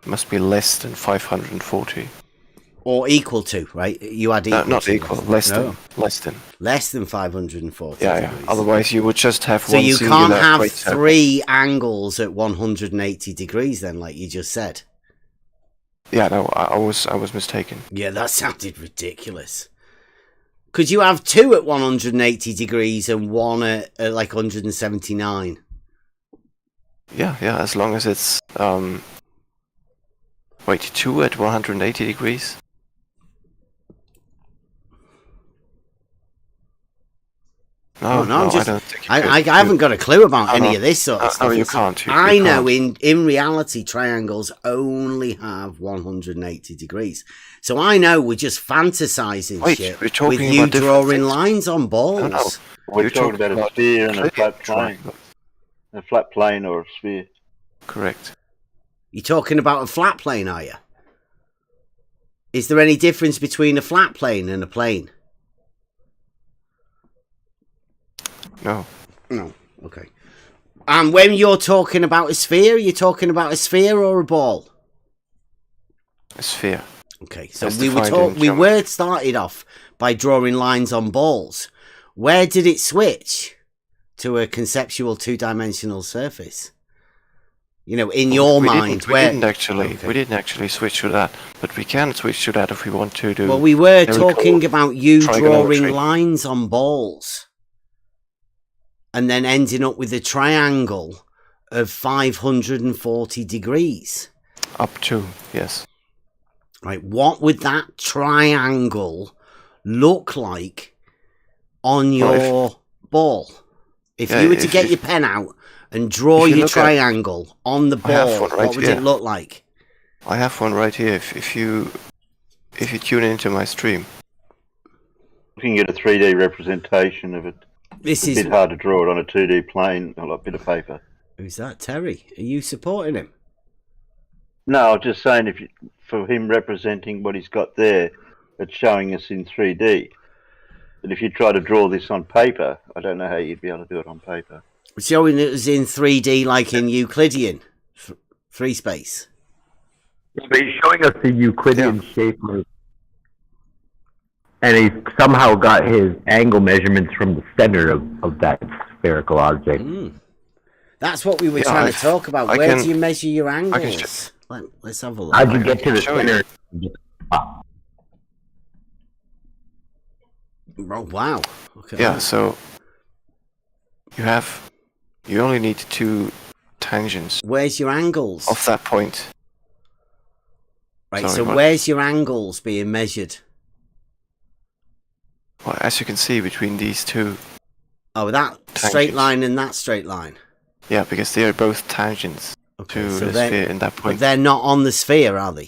must be less than 540. Or equal to, right? You add equal not to. equal, less No. than. Less than 540 Yeah, degrees. Otherwise, you would just have So one you singular can't have great circle. 3 angles at 180 degrees then, like you just said. Yeah, no, I was mistaken. Yeah, that sounded ridiculous. Could you have 2 at 180 degrees and 1 at like 179? Yeah, as long as it's 2 at 180 degrees. No, I'm just, I don't think I haven't got a clue about any of this sort of stuff. No, you can't. I know in reality triangles only have 180 degrees. So I know we're just fantasizing shit with you drawing lines on balls. No. We're talking about a sphere and a flat plane. A flat plane or a sphere. Correct. You're talking about a flat plane, are you? Is there any difference between a flat plane and a plane? No. No. Okay. And when you're talking about a sphere, you're talking about a sphere or a ball? A sphere. Okay. So we were started off by drawing lines on balls. Where did it switch to a conceptual 2-dimensional surface? You know, in your mind, we didn't actually switch to that, but we can switch to that if we want to do. Well, we were talking about you drawing lines on balls. And then ending up with a triangle of 540 degrees. Up to, yes. Right, what would that triangle look like on your ball? If you were to get your pen out and draw your triangle on the ball, what would it look like? I have one right here. If you tune into my stream. Looking at a 3D representation of it. It's a bit hard to draw it on a 2D plane, a bit of paper. Who's that, Terry? Are you supporting him? No, I was just saying for him representing what he's got there, it's showing us in 3D. But if you try to draw this on paper, I don't know how you'd be able to do it on paper. Showing it was in 3D like in Euclidean, 3 space. But he's showing us the Euclidean shape of. And he's somehow got his angle measurements from the center of that spherical object. That's what we were trying to talk about. Where do you measure your angles? Let's have a look. How'd you get to the center? Oh, wow. Okay. Yeah, so you only need 2 tangents. Where's your angles? Off that point. Right, where's your angles being measured? Well, as you can see, between these 2. Oh, that tangents. Straight line and that straight line. Yeah, because they are both tangents to the sphere in that point. But they're not on the sphere, are they?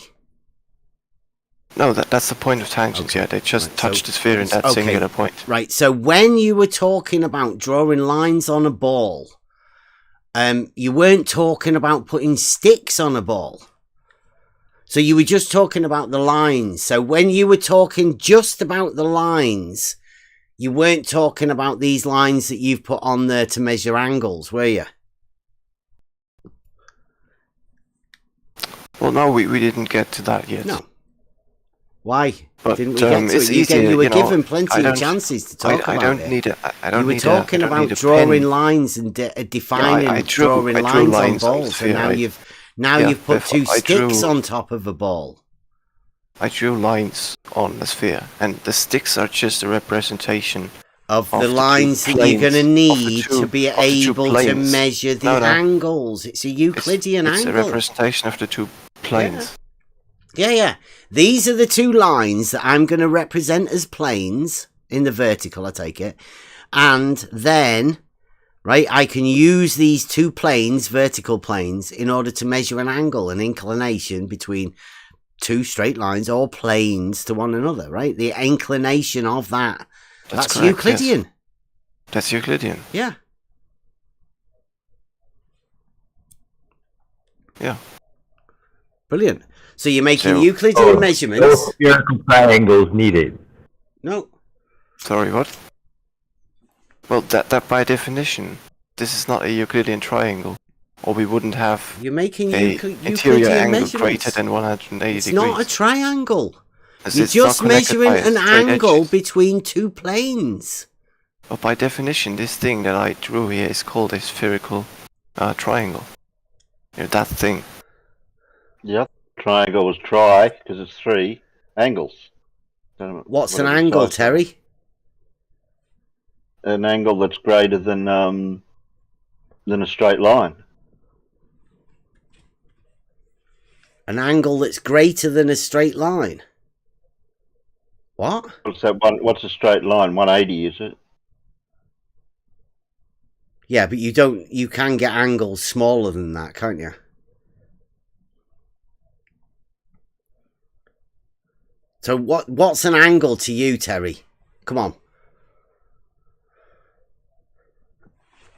No, that's the point of tangents, yeah. They just touch the sphere in that singular point. Right, so when you were talking about drawing lines on a ball, you weren't talking about putting sticks on a ball. So you were just talking about the lines. So when you were talking just about the lines, you weren't talking about these lines that you've put on there to measure angles, were you? Well, no, we didn't get to that yet. No. Why? But, didn't we get to it? You were given plenty of chances to talk about it. You were talking about drawing lines and defining drawing lines on balls, and now you've put 2 sticks on top of a ball. I drew lines on the sphere, and the sticks are just a representation of the lines that you're going to need to be able to measure the angles. It's a Euclidean angle. It's a representation of the 2 planes. Yeah. These are the 2 lines that I'm going to represent as planes in the vertical, I take it. And then, right, I can use these 2 planes, vertical planes, in order to measure an angle, an inclination between 2 straight lines or planes to one another, right? The inclination of that. That's correct, Euclidean. Yes. That's Euclidean. Yeah. Yeah. Brilliant. So you're making Euclidean measurements. No spherical triangles needed. No. Sorry, what? Well, that by definition, this is not a Euclidean triangle. or we wouldn't have You're making a Euclidean interior angle measurements. greater than 180 It's degrees. not a triangle. As You're it's not just connected measuring by an straight angle edges. between two planes. But by definition, this thing that I drew here is called a spherical triangle. You know, that thing. Yep. Triangle was tri because it's 3 angles. What's an Whatever angle, size. Terry? An angle that's greater than a straight line. An angle that's greater than a straight line. What? What's that one? What's a straight line? 180, is it? Yeah, but you can get angles smaller than that, can't you? So what's an angle to you, Terry? Come on.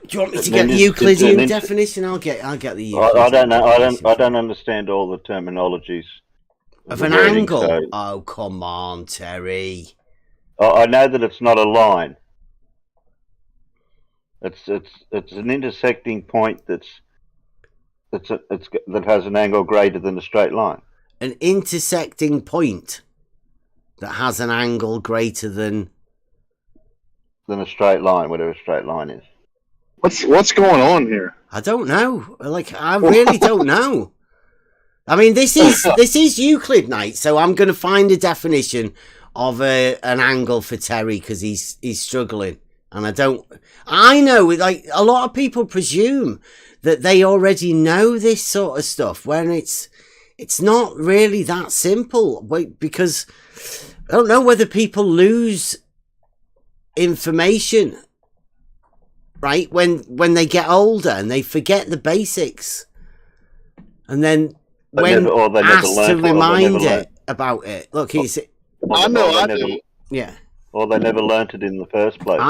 Do you want me to get the Euclidean definition? I'll get the Euclidean I don't know. definition. I don't understand all the terminologies Of the an wording, angle? so- Oh, come on, Terry. I know that it's not a line. It's an intersecting point that has an angle greater than a straight line. An intersecting point that has an angle greater than a straight line, whatever a straight line is. What's going on here? I don't know. Like, I really don't know. I mean, this is Euclid Night, so I'm going to find a definition of an angle for Terry because he's struggling, and I know, like, a lot of people presume that they already know this sort of stuff when it's not really that simple. Because I don't know whether people lose information, right, when they get older and they forget the basics, and then when asked to remind it about it, look, he's. I know. Yeah. Or they never learnt it in the first place.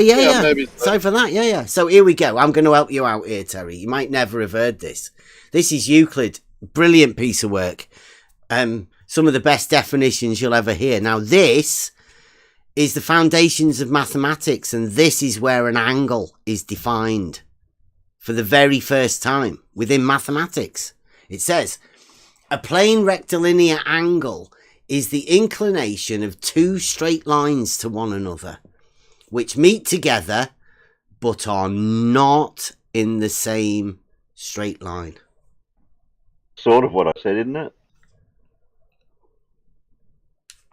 Yeah. Maybe so. Sorry for that. Yeah. So here we go. I'm going to help you out here, Terry. You might never have heard this. This is Euclid. Brilliant piece of work. Some of the best definitions you'll ever hear. Now, this is the foundations of mathematics, and this is where an angle is defined for the very first time within mathematics. It says, a plane rectilinear angle is the inclination of two straight lines to one another, which meet together, but are not in the same straight line. Sort of what I said, isn't it?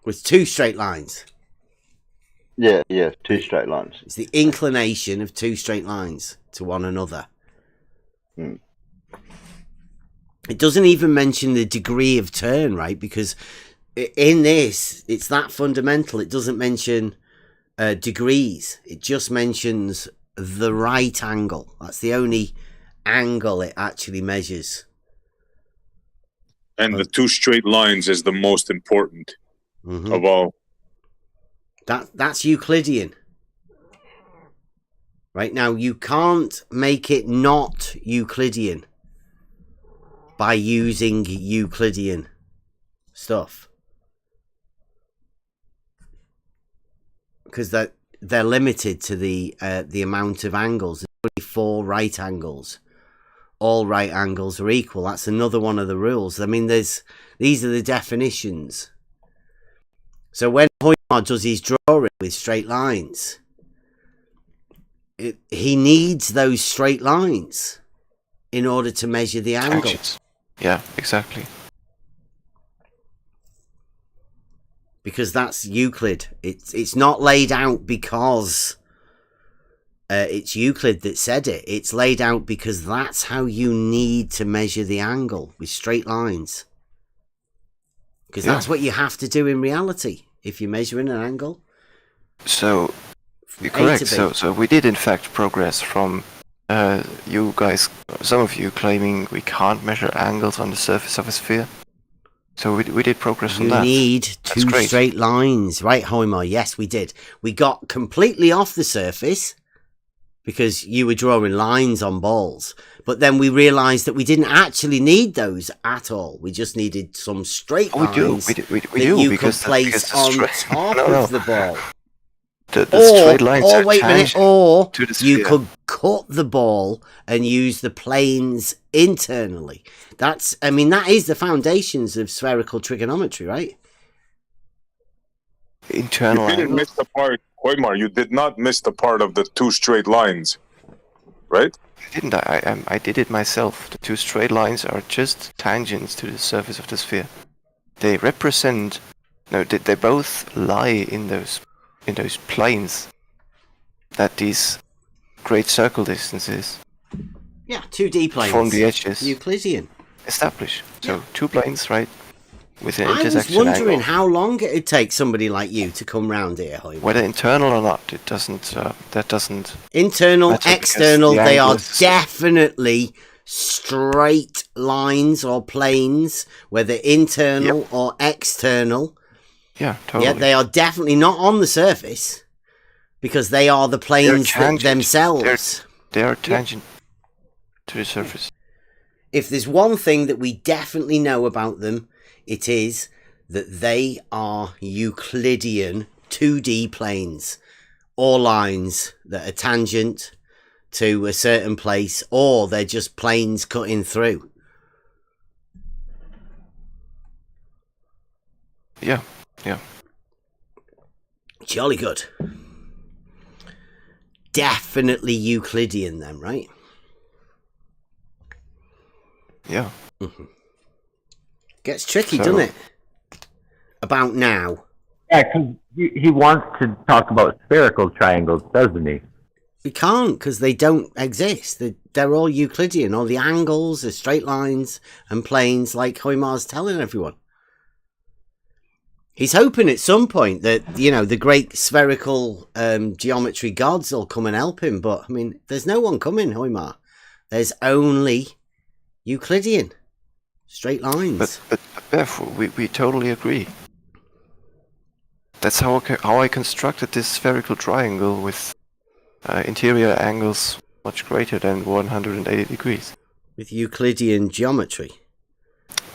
With two straight lines. Yeah, two straight lines. It's the inclination of two straight lines to one another. It doesn't even mention the degree of turn, right? Because in this, it's that fundamental. It doesn't mention degrees. It just mentions the right angle. That's the only angle it actually measures. And the two straight lines is the most important of all. That's Euclidean. Right now, you can't make it not Euclidean by using Euclidean stuff. Because they're limited to the amount of angles. There's only 4 right angles. All right angles are equal. That's another one of the rules. I mean, these are the definitions. So when Whiteboard does his drawing with straight lines, he needs those straight lines in order to measure the angle. Yeah, exactly. Because that's Euclid. It's not laid out because it's Euclid that said it. It's laid out because that's how you need to measure the angle, with straight lines. Because that's what you have to do in reality if you're measuring an angle. So, you're correct. So we did in fact progress from you guys, some of you claiming we can't measure angles on the surface of a sphere. So we did progress on that. You need two straight lines, right, Homer? Yes, we did. We got completely off the surface because you were drawing lines on balls. But then we realised that we didn't actually need those at all. We just needed some straight lines we that do, you because could place on top of the ball. The straight lines are wait a minute, tangent or to the you sphere. cut the ball and use the planes internally. That is the foundations of spherical trigonometry, right? You Internal didn't angles. miss the part, Koimar. You did not miss the part of the two straight lines, right? Didn't I? I did it myself. The two straight lines are just tangents to the surface of the sphere. They represent. No, they both lie in those planes that these great circle distances Yeah, 2D planes. form the edges. Euclidean. Establish. So Yeah. 2 planes, right? With an I was intersection wondering angle. how long it'd take somebody like you to come round here, Hoyman. Whether internal or not, it doesn't. That doesn't. Internal, matter because external, the they angle are is- definitely straight lines or planes, whether internal or external. Yeah, totally. Yeah, they are definitely not on the surface because they are the planes tangent. themselves. They are tangent to the surface. If there's one thing that we definitely know about them, it is that they are Euclidean 2D planes or lines that are tangent to a certain place, or they're just planes cutting through. Yeah, yeah. Jolly good. Definitely Euclidean then, right? Yeah. Mm-hmm. Gets tricky, So- doesn't it? About now. Yeah, because he wants to talk about spherical triangles, doesn't he? We can't because they don't exist. They're all Euclidean. All the angles, the straight lines and planes, like Hoymar's telling everyone. He's hoping at some point that, you know, the great spherical geometry gods will come and help him. But, I mean, there's no one coming, Hoymar. There's only Euclidean. Straight lines. But therefore, we totally agree. That's how I constructed this spherical triangle with interior angles much greater than 180 degrees. With Euclidean geometry.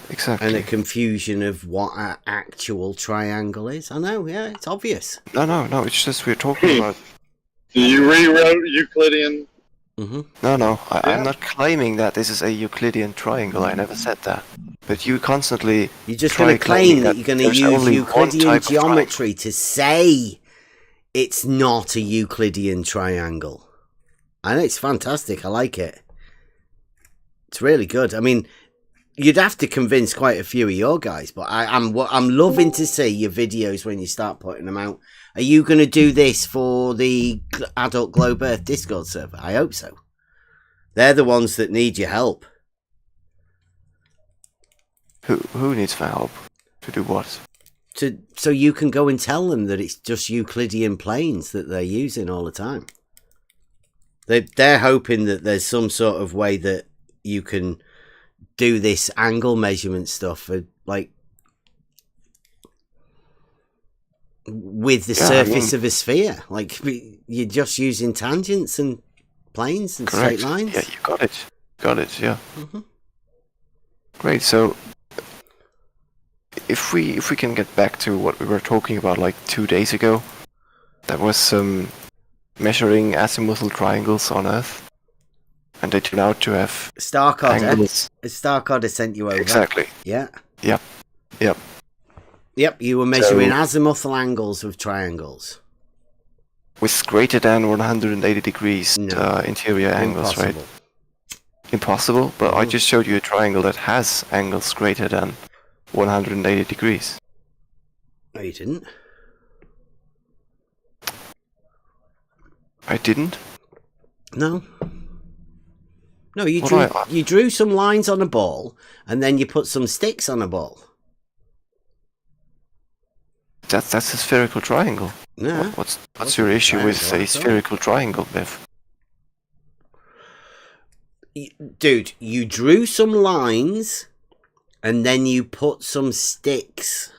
Exactly. And a confusion of what an actual triangle is. I know, yeah, it's obvious. No, it's just we're talking about... You rewrote Euclidean. Mm-hmm. No, I'm not claiming that this is a Euclidean triangle. I never said that. But you constantly... You're just try going to claim claiming that you're going to there's use only one Euclidean type of triangle. geometry to say it's not a Euclidean triangle. I know, it's fantastic. I like it. It's really good. I mean, you'd have to convince quite a few of your guys, but I'm loving to see your videos when you start putting them out. Are you going to do this for the Adult Globe Earth Discord server? I hope so. They're the ones that need your help. Who needs my help? To do what? So you can go and tell them that it's just Euclidean planes that they're using all the time. They're hoping that there's some sort of way that you can do this angle measurement stuff like with the surface of a sphere. Like you're just using tangents and planes and Correct. straight lines. Yeah, you got it. Got it, yeah. Mm-hmm. Great, so if we can get back to what we were talking about like 2 days ago, that was measuring azimuthal triangles on Earth, and they turn out to have Starcodder. angles. Starcodder sent you over. Exactly. Yeah. Yep. Yep, you were measuring azimuthal angles of triangles. With greater than 180 degrees interior angles, right? Impossible, but I just showed you a triangle that has angles greater than 180 degrees. No, you didn't. I didn't? No. No, you What drew you drew some lines on a ball and then you put some sticks on a ball. That's a spherical triangle. Yeah. What's your issue with a spherical triangle, Biff? Dude, you drew some lines and then you put some sticks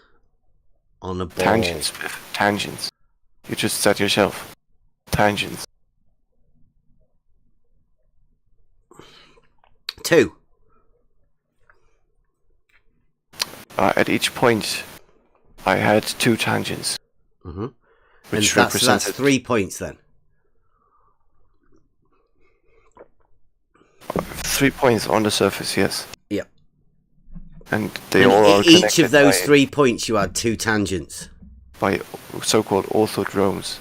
on a ball. Tangents, Biff. Tangents. You just said yourself. Tangents. 2. At each point, I had 2 tangents. Mm-hmm. Which And that's represented 3 points then. 3 points on the surface, yes. Yep. And they And all are each connected of those by, 3 points, you had 2 tangents. by so-called orthodromes,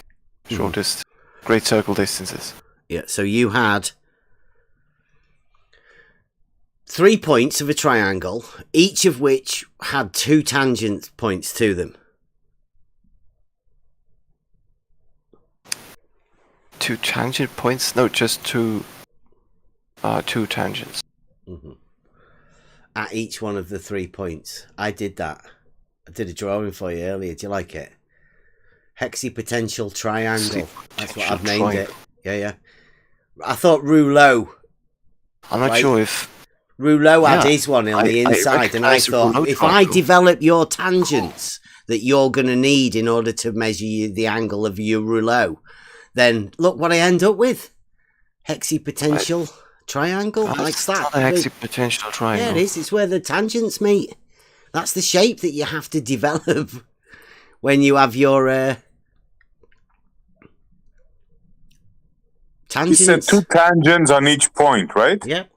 shortest great circle distances. Yeah, so you had 3 points of a triangle, each of which had 2 tangent points to them. 2 tangent points? No, just 2 tangents. At each one of the 3 points. I did that. I did a drawing for you earlier. Do you like it? Hexipotential triangle. That's what I've named it. Yeah. I thought rouleau. I'm not sure if... Rouleau had his one on the inside, and I thought, if I develop your tangents that you're going to need in order to measure the angle of your rouleau, then look what I end up with. Hexipotential triangle, like that. Not a hexipotential triangle. Yeah, it is. It's where the tangents meet. That's the shape that you have to develop when you have your tangents. You said 2 tangents on each point, right? Yep.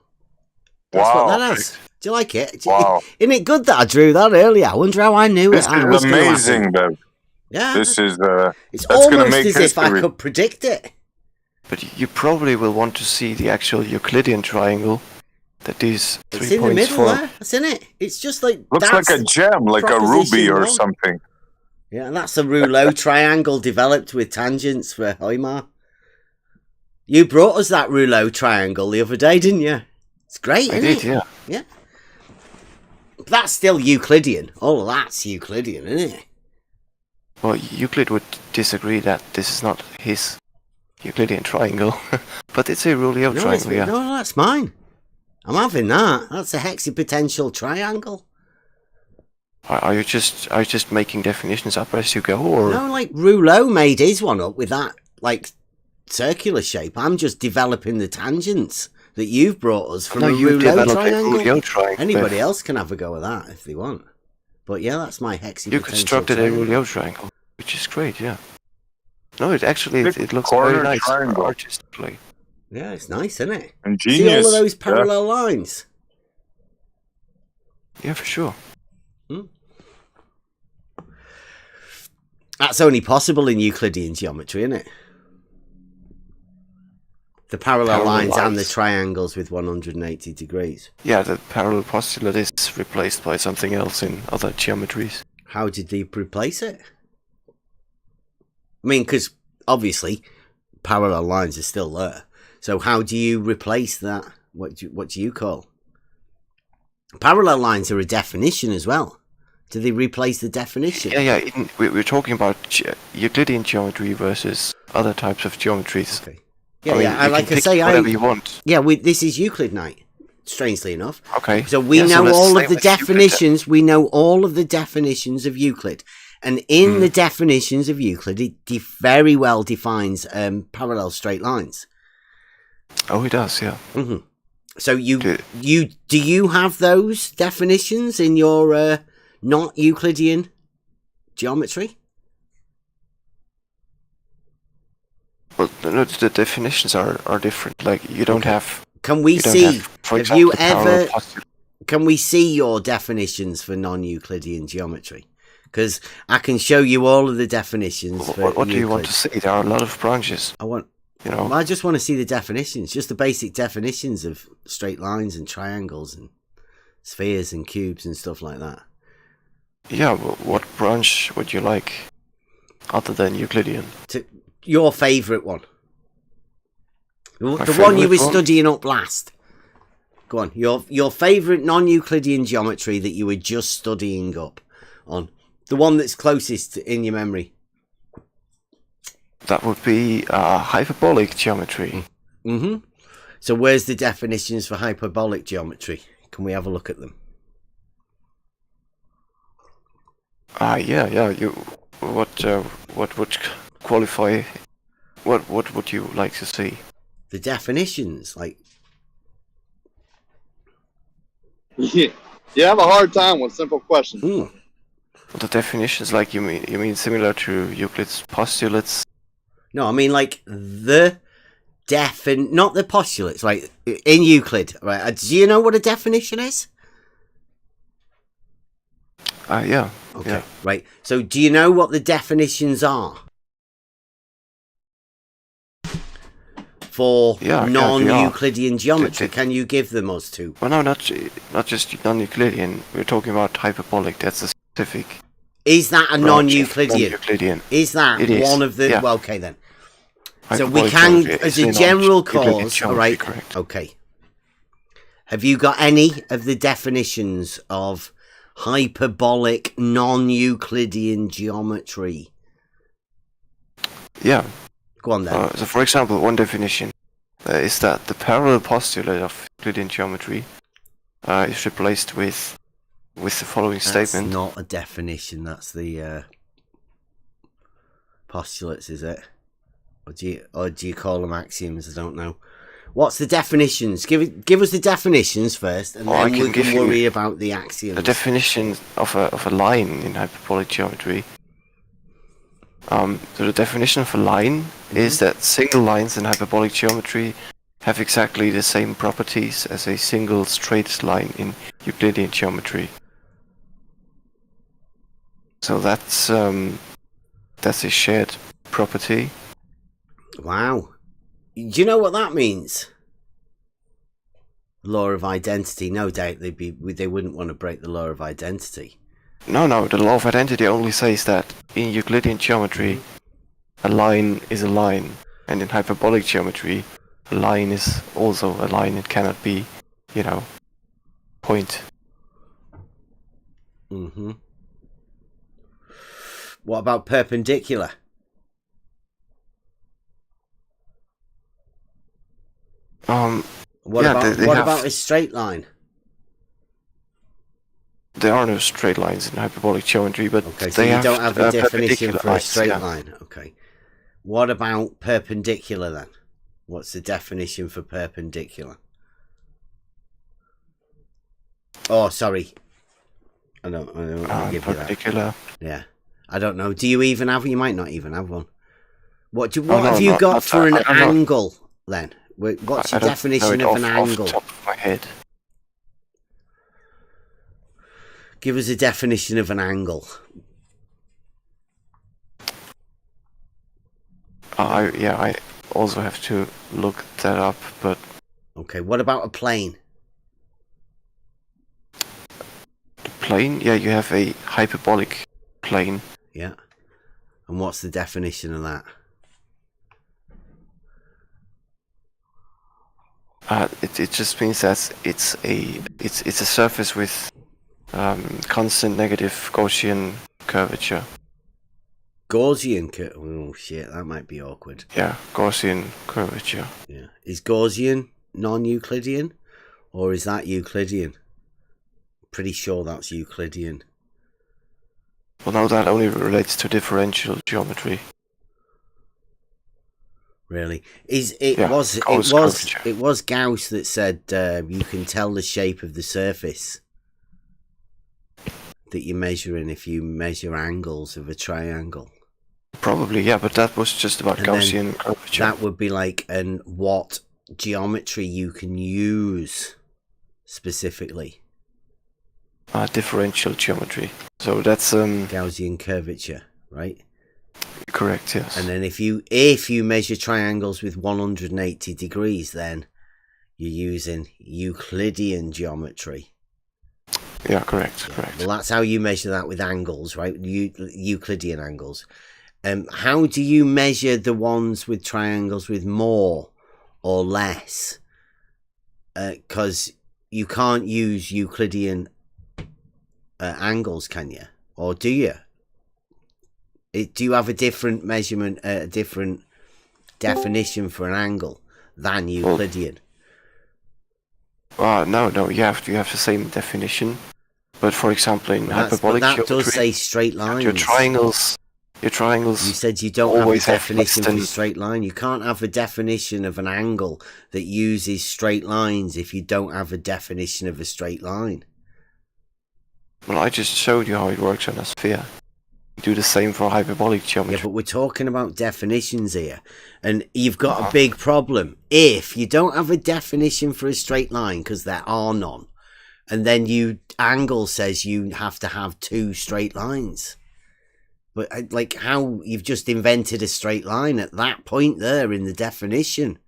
That's wow. what that is. Do you like it? Wow. Isn't it good that I drew that earlier? I wonder how I knew This it. is amazing, Bev. Yeah. This is it's that's gonna almost make as history. if I could predict it. But you probably will want to see the actual Euclidean triangle that these 3 It's in the points middle form. there. That's in it. It's just like Looks like a gem, like a ruby or something. Yeah, and that's a rouleau triangle developed with tangents for Hoymar. You brought us that rouleau triangle the other day, didn't you? It's great, I isn't did, it? yeah. Yeah. But that's still Euclidean. All of that's Euclidean, isn't it? Well, Euclid would disagree that this is not his Euclidean triangle, but it's a rouleau triangle, yeah. No, that's mine. I'm having that. That's a hexipotential triangle. Are you just making definitions up as you go, or No, like Rouleau made his one up with that like circular shape. I'm just developing the tangents that you've brought us from No, a you Rouleau developed a triangle. Rouleau triangle, Anybody Beth. else can have a go at that if they want. But yeah, that's my hexipotential you constructed a triangle. Rouleau triangle, which is great, yeah. No, it actually Big it looks corner very nice triangle. artistically. Yeah, it's nice, isn't it? Ingenious. See all of those parallel lines? Yeah, for sure. That's only possible in Euclidean geometry, isn't it? The parallel lines and the triangles with 180 degrees. Yeah, the parallel postulate is replaced by something else in other geometries. How did they replace it? I mean, because obviously parallel lines are still there. So how do you replace that? What do you call? Parallel lines are a definition as well. Do they replace the definition? Yeah. We're talking about Euclidean geometry versus other types of geometries. Okay. I mean, you like can I say, whatever you want. Yeah, this is Euclid Night. Strangely enough. Okay. So we Yeah, so know let's all stay of the with Euclid then. definitions. We know all of the definitions of Euclid, and in the definitions of Euclid, it very well defines parallel straight lines. Oh, it does. Yeah. Mm-hmm. So do you have those definitions in your not Euclidean geometry? Well, no, the definitions are different. Like you don't have. Can we you don't see? for Have example, you the parallel ever? postulate. Can we see your definitions for non-Euclidean geometry? Because I can show you all of the definitions. For What do you want Euclid. to see? There are a lot of branches. I want. You know. I just want to see the definitions, just the basic definitions of straight lines and triangles and spheres and cubes and stuff like that. Yeah. What branch would you like, other than Euclidean? Your favourite one. The one you favourite were one? studying up last. Go on. Your favourite non-Euclidean geometry that you were just studying up on. The one that's closest in your memory. That would be hyperbolic geometry. Mm-hmm. So where's the definitions for hyperbolic geometry? Can we have a look at them? Yeah. What would qualify? What would you like to see? The definitions, like. Yeah, you have a hard time with simple questions. Mm. The definitions, like you mean similar to Euclid's postulates? No, I mean like the not the postulates, right? In Euclid, right? Do you know what a definition is? Yeah. Okay, Yeah. right. So do you know what the definitions are for non-Euclidean geometry? Can you give them us two? Well, no, not just non-Euclidean. We're talking about hyperbolic. That's a specific. Is that a non-Euclidean? Is that one of the? Yeah. Well, okay then. So Hyperbolic we can, geometry as is a a general non-Euclidean cause, all geometry, right? correct. Okay. Have you got any of the definitions of hyperbolic non-Euclidean geometry? Yeah. Go on then. So, for example, one definition is that the parallel postulate of Euclidean geometry is replaced with the following statement. That's not a definition. That's the postulates, is it? Or do you call them axioms? I don't know. What's the definitions? Give us the definitions first, and then we can worry about the axioms. The definition of a line in hyperbolic geometry. So the definition of a line is that single lines in hyperbolic geometry have exactly the same properties as a single straight line in Euclidean geometry. So that's a shared property. Wow. Do you know what that means? Law of identity. No doubt they wouldn't want to break the law of identity. No, the law of identity only says that in Euclidean geometry, a line is a line, and in hyperbolic geometry, a line is also a line. It cannot be, point. Mm-hmm. What about perpendicular? What about a straight line? There are no straight lines in hyperbolic geometry, but okay, so you don't have a definition for a straight yeah. line. Okay. What about perpendicular then? What's the definition for perpendicular? Oh, sorry. I don't give perpendicular. You that. Yeah. I don't know. Do you even have? You might not even have one. What have you got for an angle then? What's your definition of an angle? Off the top of my head. Give us a definition of an angle. I also have to look that up, but... Okay, what about a plane? The plane? Yeah, you have a hyperbolic plane. Yeah. And what's the definition of that? It just means that it's a surface with constant negative Gaussian curvature. Gaussian curvature? Oh shit, that might be awkward. Yeah, Gaussian curvature. Yeah. Is Gaussian non-Euclidean? Or is that Euclidean? Pretty sure that's Euclidean. Well, no, that only relates to differential geometry. Really? It was Gauss that said you can tell the shape of the surface that you're measuring if you measure angles of a triangle. Probably, yeah, but that was just about Gaussian curvature. That would be like what geometry you can use specifically. Differential geometry. So that's Gaussian curvature, right? Correct, yes. And then if you measure triangles with 180 degrees, then you're using Euclidean geometry. Yeah, correct. Well, that's how you measure that with angles, right? Euclidean angles. How do you measure the ones with triangles with more or less? Because you can't use Euclidean angles, can you? Or do you? Do you have a different measurement, a different definition for an angle than Euclidean? No, you have the same definition. But for example, in hyperbolic geometry, does say straight lines. Your triangles. You said you don't have a definition for straight line. You can't have a definition of an angle that uses straight lines if you don't have a definition of a straight line. Well, I just showed you how it works on a sphere. Do the same for hyperbolic geometry. Yeah, but we're talking about definitions here, and you've got a big problem if you don't have a definition for a straight line, because there are none, and then angle says you have to have two straight lines. But like, how you've just invented a straight line at that point there in the definition.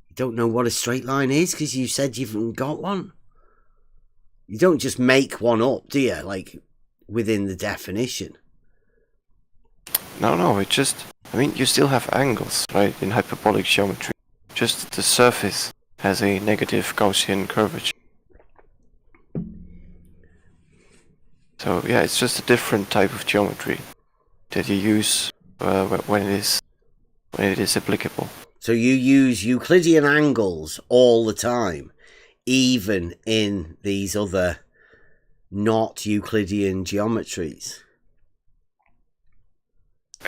You don't know what a straight line is because you said you haven't got one. You don't just make one up, do you? Like, within the definition. No, it just... I mean, you still have angles, right, in hyperbolic geometry. Just the surface has a negative Gaussian curvature. So yeah, it's just a different type of geometry that you use when it is applicable. So you use Euclidean angles all the time, even in these other not Euclidean geometries.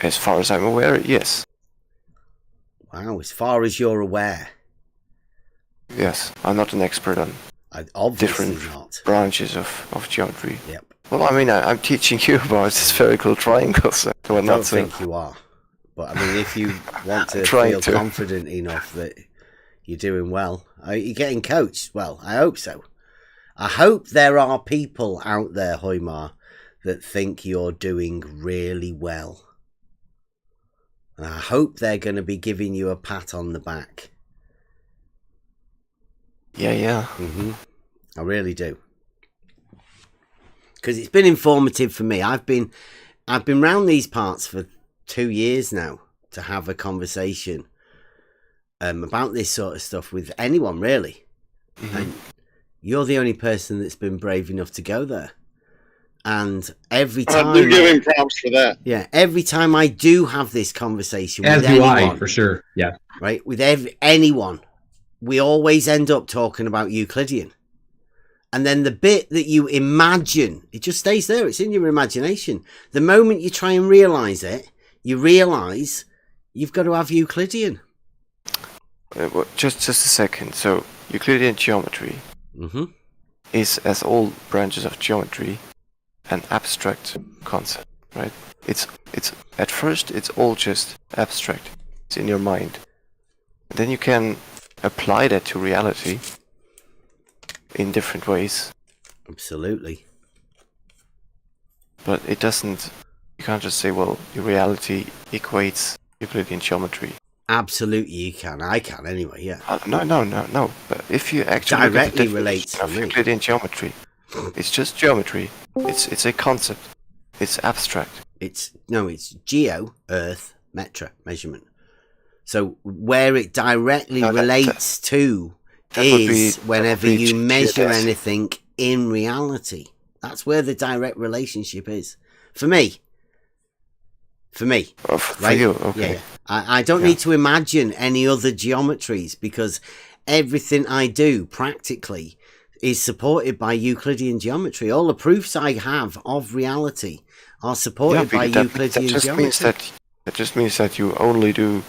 As far as I'm aware, yes. Wow, as far as you're aware. Yes, I'm not an expert on different branches of geometry. Yep. Well, I mean, I'm teaching you about spherical triangles. So I don't think you are. But I mean, if you want to feel confident enough that you're doing well, you're getting coached. Well, I hope so. I hope there are people out there, Hoymar, that think you're doing really well. And I hope they're going to be giving you a pat on the back. Yeah. Mm-hmm. I really do. Because it's been informative for me. I've been round these parts for 2 years now to have a conversation about this sort of stuff with anyone, really. Mm-hmm. And you're the only person that's been brave enough to go there. And every time... I do give him props for that. Yeah, every time I do have this conversation with anyone... I, for sure, yeah. Right, with anyone, we always end up talking about Euclidean. And then the bit that you imagine, it just stays there. It's in your imagination. The moment you try and realise it, you realise you've got to have Euclidean. Just a second. So, Euclidean geometry is, as all branches of geometry, an abstract concept, right? It's at first it's all just abstract. It's in your mind. And then you can apply that to reality in different ways. Absolutely. But it doesn't... You can't just say, well, your reality equates Euclidean geometry. Absolutely you can. I can anyway, yeah. No. But if you actually directly relates to Euclidean geometry, it's just geometry. It's a concept. It's abstract. It's geo, earth, metra, measurement. So where it directly relates to is whenever you measure anything in reality. That's where the direct relationship is. For me. For right? You, okay. Yeah. I don't need to imagine any other geometries because everything I do practically is supported by Euclidean geometry. All the proofs I have of reality are supported by Euclidean geometry. That just means that you only do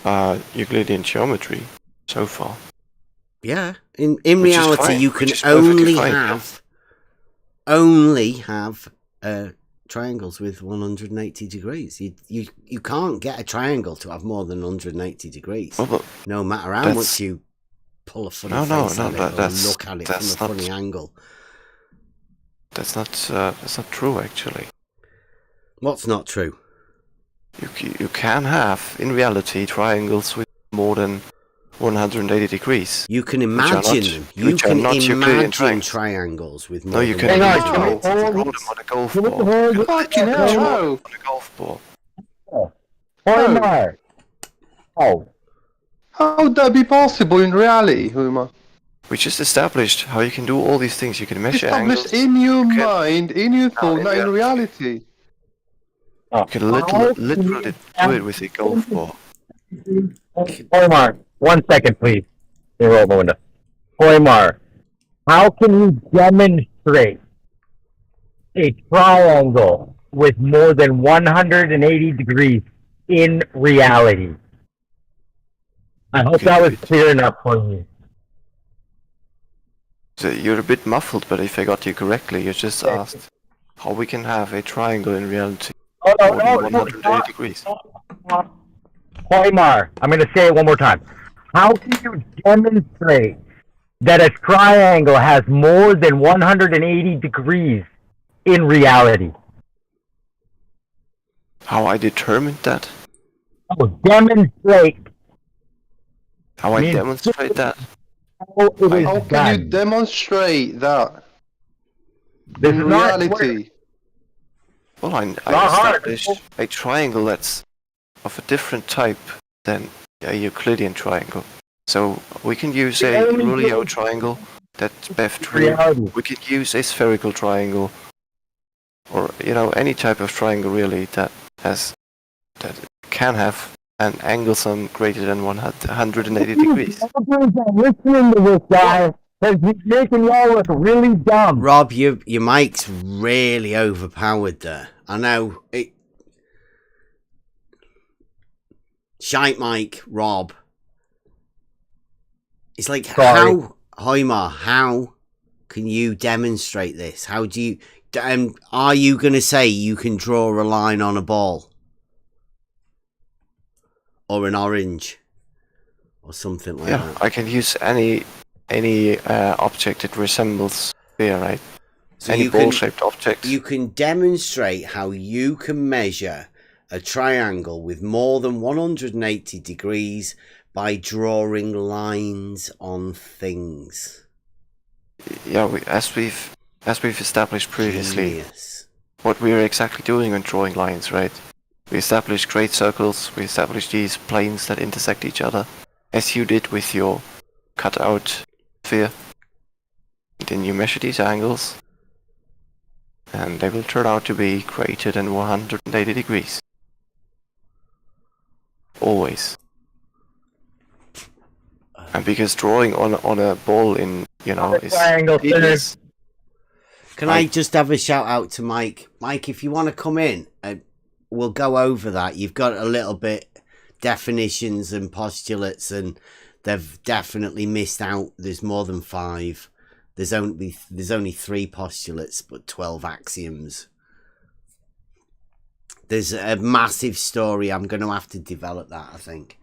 Euclidean geometry so far. Yeah, in reality, you can only have triangles with 180 degrees. You can't get a triangle to have more than 180 degrees. Well, no matter how much you pull a funny face at it or look at it from a funny angle. That's not true, actually. What's not true? You can have in reality triangles with more than 180 degrees. You can imagine them. You can imagine triangles with more than 180 degrees. Roll them on a golf ball. Fucking hell! On a golf ball. Hoymar! How would that be possible in reality, Hoymar? We just established how you can do all these things. You can measure angles. Established in your mind, in your thought, not in reality. You can literally do it with a golf ball. Hoymar, 1 second, please. Let me roll the window. Hoymar, how can you demonstrate a triangle with more than 180 degrees in reality? I hope that was clear enough for you. So you're a bit muffled, but if I got you correctly, you just asked how we can have a triangle in reality Oh, no, more than no, 180 no, degrees. Hoymar, I'm going to say it one more time. How can you demonstrate that a triangle has more than 180 degrees in reality? How I determined that? Oh, demonstrate. How I demonstrate that? How it is How can done. you demonstrate that This in is not reality? Well, I Not hard. established a triangle that's of a different type than a Euclidean triangle. So we can use a Rulio triangle that's Bev true. Reality. We could use a spherical triangle, or any type of triangle really that can have an angle sum greater than 180 degrees. Listening to this guy because he's making y'all look really dumb. Rob, your mic's really overpowered there. I know it. Shite mic, Rob. It's like, Sorry. how can you demonstrate this? How do you, are you going to say you can draw a line on a ball? Or an orange? Or something like that? I can use any object that resembles sphere, right? So any ball-shaped object. You can demonstrate how you can measure a triangle with more than 180 degrees by drawing lines on things. Yeah, as we've established previously, Genius. what we're exactly doing when drawing lines, right? We establish great circles, we establish these planes that intersect each other, as you did with your cutout sphere. Then you measure these angles, and they will turn out to be greater than 180 degrees. Always. And because drawing on a ball in, is tedious. Can I just have a shout out to Mike? Mike, if you want to come in, we'll go over that. You've got a little bit definitions and postulates, and they've definitely missed out. There's more than 5. There's only 3 postulates, but 12 axioms. There's a massive story. I'm going to have to develop that, I think.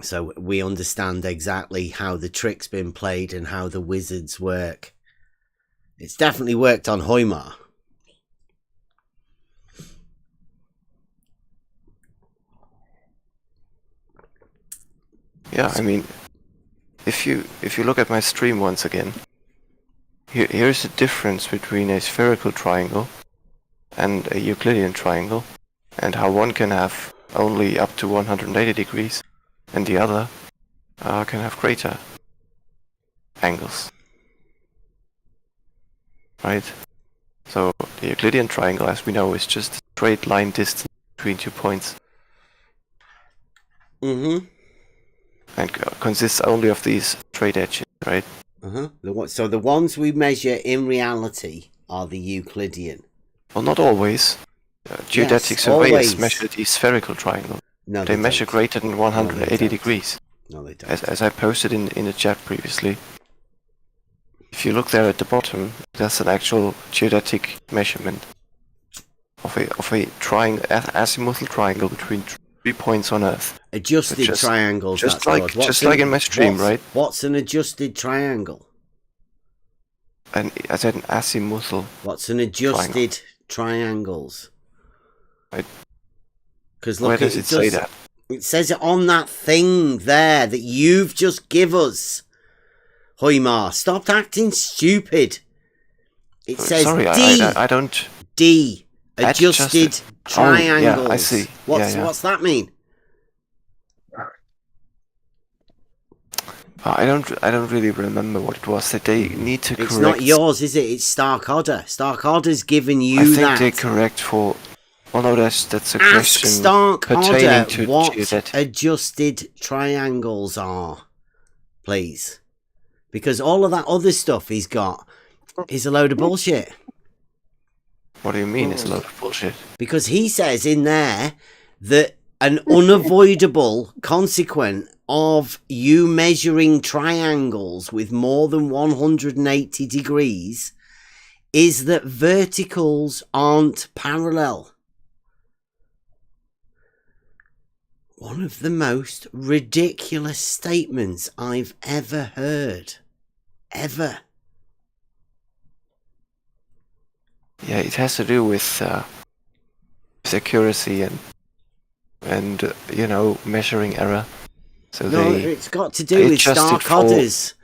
So we understand exactly how the trick's been played and how the wizards work. It's definitely worked on Hoymar. Yeah, I mean, if you look at my stream once again, here's the difference between a spherical triangle and a Euclidean triangle, and how one can have only up to 180 degrees, and the other can have greater angles. Right? So the Euclidean triangle, as we know, is just a straight line distance between 2 points. Mm-hmm. And consists only of these straight edges, right? So the ones we measure in reality are the Euclidean. Well, not always. Geodetic surveyors measure the spherical triangle. No, they measure don't. greater than 180 No, degrees. No, they don't. As I posted in the chat previously. If you look there at the bottom, that's an actual geodetic measurement of a triangle, azimuthal triangle between 3 points on Earth. Adjusted triangles. Just like in my stream, right? What's an adjusted triangle? And I said an azimuthal. What's an adjusted triangles? Right. Because where does it say that? It says it on that thing there that you've just give us. Hoymar, stop acting stupid. It says sorry, D. I don't. D. Adjusted triangles. Oh, yeah, I see. What's that mean? I don't really remember what it was that they need to correct. It's not yours, is it? It's Starkadder. Starkadder's given you that. I think they correct for. Well, no, that's a question pertaining to what geodetic. Adjusted triangles are, please, because all of that other stuff he's got is a load of bullshit. What do you mean it's a load of bullshit? Because he says in there that an unavoidable consequence of you measuring triangles with more than 180 degrees is that verticals aren't parallel. One of the most ridiculous statements I've ever heard. Ever. Yeah, it has to do with accuracy and you know, measuring error. So No, it's got to do with Starkodder's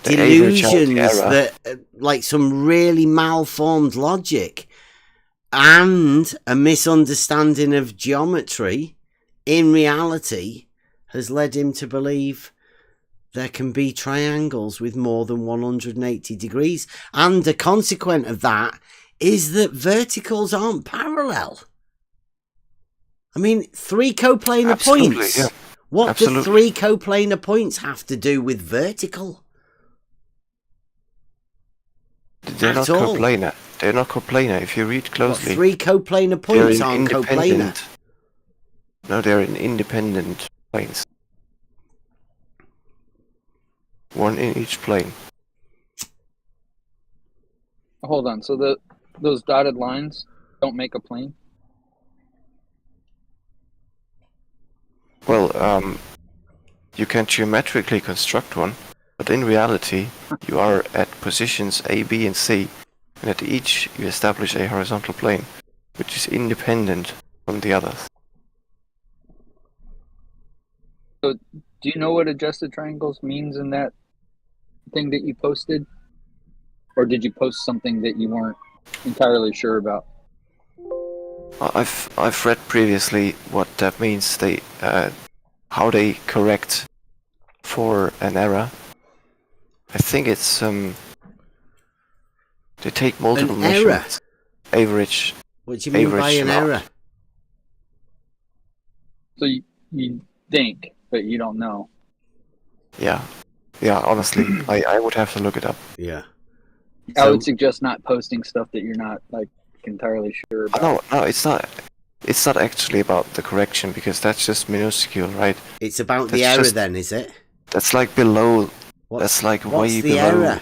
delusions that, like some really malformed logic and a misunderstanding of geometry in reality has led him to believe there can be triangles with more than 180 degrees. And a consequence of that is that verticals aren't parallel. I mean, 3 coplanar points. Yeah. What do 3 coplanar points have to do with vertical? They're not coplanar. They're not coplanar. If you read closely, 3 coplanar points aren't coplanar. No, they're in independent planes. One in each plane. Hold on. So those dotted lines don't make a plane? Well, you can geometrically construct one, but in reality, you are at positions A, B, and C, and at each you establish a horizontal plane, which is independent from the others. So, do you know what adjusted triangles means in that thing that you posted? Or did you post something that you weren't entirely sure about? I've read previously what that means. They how they correct for an error. I think it's they take multiple measurements. Average. What do you mean by an error? So you think, but you don't know. Yeah. Honestly, I would have to look it up. Yeah. I would suggest not posting stuff that you're not like entirely sure about. No, it's not. It's not actually about the correction because that's just minuscule, right? It's about the error then, is it? That's like below. That's like way below. Error?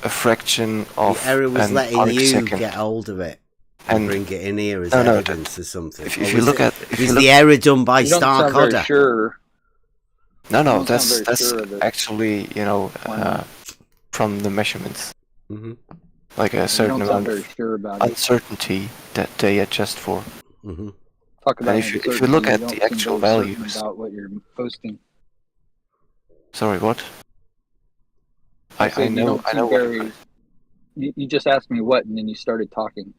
A fraction of the error was an letting arc you second. get hold of it and bring it in here as no, evidence or something. If you look at, is the error done by Starkodder? Sure. No, that's actually from the measurements. Mm-hmm. Like a certain amount of about uncertainty that they adjust for. Mm-hmm. Talk about and if you look at the actual values about what you're posting. Sorry, what? I know. Very, you just asked me what, and then you started talking.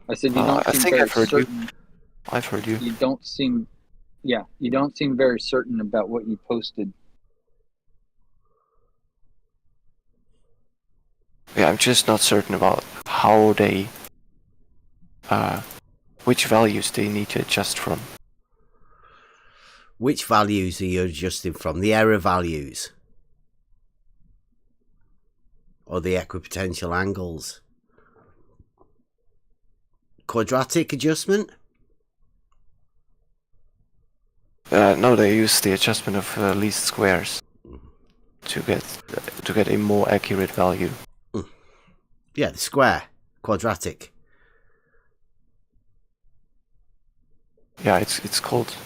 I said you don't seem very certain. I've heard you. You don't seem very certain about what you posted. Yeah, I'm just not certain about how they, which values they need to adjust from. Which values are you adjusting from? The error values? Or the equipotential angles? Quadratic adjustment? No, they use the adjustment of least squares to get a more accurate value. Yeah, the square, quadratic. Yeah, it's called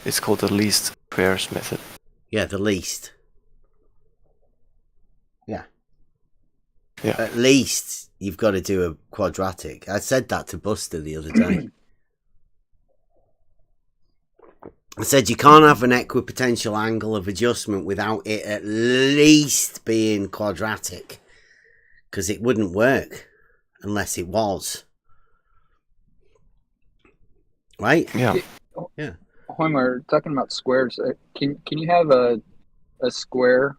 the least squares method. Yeah, the least. Yeah. Yeah. At least you've got to do a quadratic. I said that to Buster the other day. I said you can't have an equipotential angle of adjustment without it at least being quadratic. Because it wouldn't work unless it was. Right? Yeah. Yeah. Hoimer, talking about squares, can you have a square?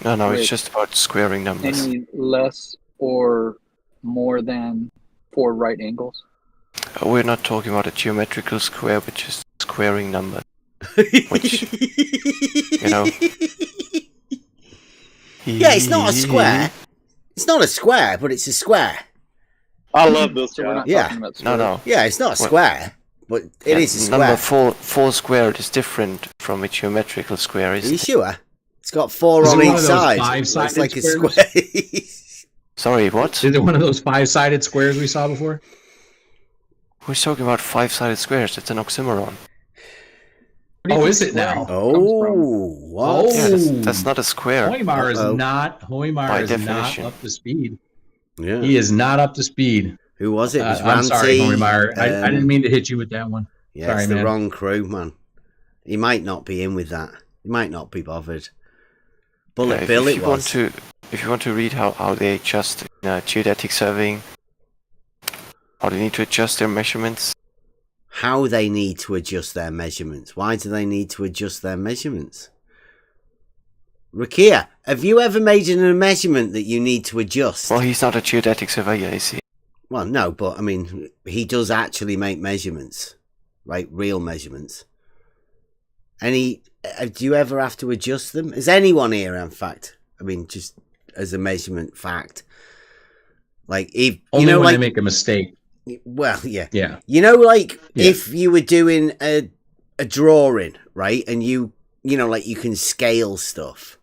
No, it's just about squaring numbers. Any less or more than 4 right angles? We're not talking about a geometrical square, but just squaring numbers. Which, Yeah, it's not a square. It's not a square, but it's a square. I love this. So we're not Yeah. talking about squares. No. Yeah, it's not a square, but it is a square. Number four squared is different from a geometrical square, Are isn't you it? sure? It's got 4 Is it on one each of those side. five-sided It's like a squares? square. Sorry, what? Is it one of those 5-sided squares we saw before? Who's talking about 5-sided squares? It's an oxymoron. Oh, is it now? Oh, what? Yeah, that's not a square. Hoymar is not up to speed. Yeah. He is not up to speed. Who was it? It was I'm sorry, Ranty, Hoymar. I didn't mean to hit you with that one. Yeah, sorry, it's the man. wrong crew, man. He might not be in with that. He might not be bothered. Bullet Bill, if you want to read how they adjust in geodetic surveying, how they need to adjust their measurements. How they need to adjust their measurements. Why do they need to adjust their measurements? Rakia, have you ever made a measurement that you need to adjust? Well, he's not a geodetic surveyor, is he? Well, no, but I mean, he does actually make measurements, right? Real measurements. Do you ever have to adjust them? Is anyone here, in fact? I mean, just as a measurement fact. Like, if Only you know, when like, they make a mistake. Well, yeah. Yeah. You know, like, if you were doing a drawing, right? And you know, like, you can scale stuff.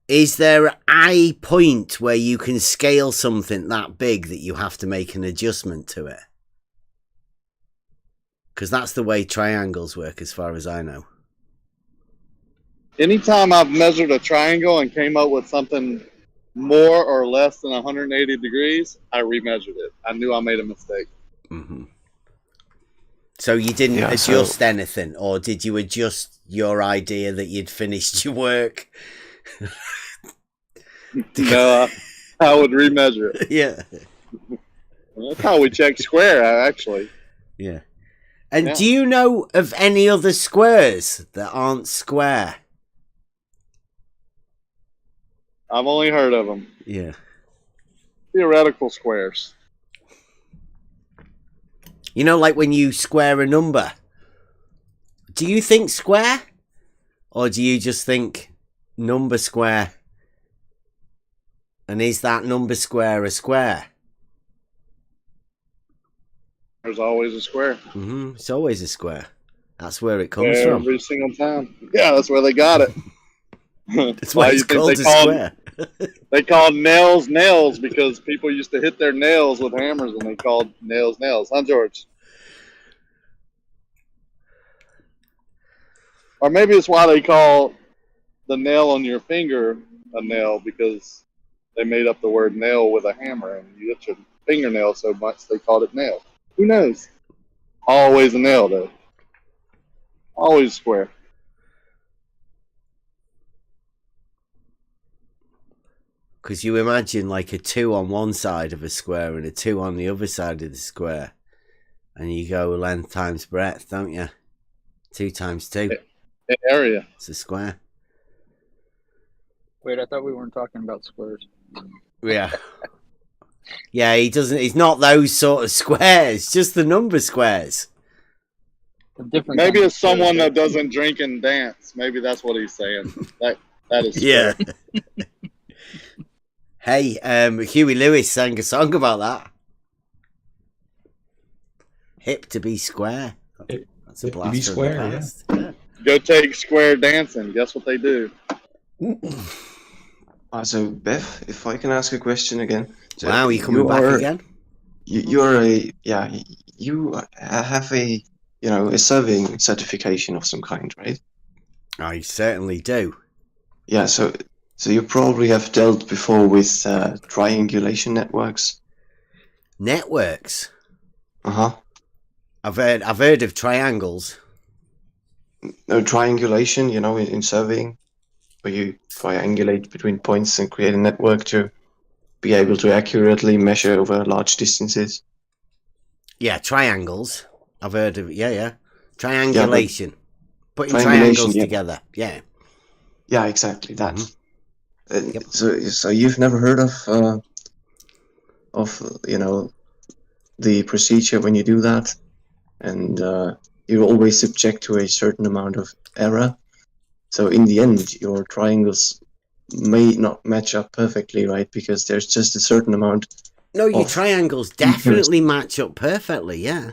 Is there a point where you can scale something that big that you have to make an adjustment to it? Because that's the way triangles work, as far as I know. Anytime I've measured a triangle and came up with something more or less than 180 degrees, I remeasured it. I knew I made a mistake. Mm-hmm. So you didn't adjust anything, or did you adjust your idea that you'd finished your work? No, I would remeasure it. Yeah. That's how we check square, actually. Yeah. And do you know of any other squares that aren't square? I've only heard of them. Yeah. Theoretical squares. You know, like when you square a number. Do you think square? Or do you just think number square? And is that number square a square? There's always a square. Mm-hmm. It's always a square. That's where it comes from. Every single time. Yeah, that's where they got it. That's why it's called a square. They called nails nails because people used to hit their nails with hammers and they called nails nails. Huh, George? Or maybe it's why they call the nail on your finger a nail, because they made up the word nail with a hammer and you hit your fingernail so much they called it nail. Who knows? Always a nail, though. Always square. Because you imagine like a 2 on one side of a square and a 2 on the other side of the square. And you go length times breadth, don't you? 2 times 2. Area. It's a square. Wait, I thought we weren't talking about squares. Yeah. Yeah, he's not those sort of squares, just the number squares. Maybe it's someone that doesn't drink and dance. Maybe that's what he's saying. That is yeah. Hey, Huey Lewis sang a song about that. Hip to be square. That's a blast. To be square, yeah. Go take square dancing. Guess what they do? So, Bev, if I can ask a question again. So wow, you coming back again? You have a a surveying certification of some kind, right? I certainly do. Yeah, so you probably have dealt before with triangulation networks. Networks? Uh-huh. I've heard of triangles. No, triangulation, in surveying, where you triangulate between points and create a network to be able to accurately measure over large distances. Yeah, triangles. I've heard of it. Yeah. Triangulation. Putting triangulation, triangles together. Yeah. Yeah, exactly that. Mm-hmm. So you've never heard of the procedure when you do that, and you're always subject to a certain amount of error. So in the end, your triangles may not match up perfectly, right? Because there's just a certain amount. No, your triangles definitely match up perfectly. Yeah.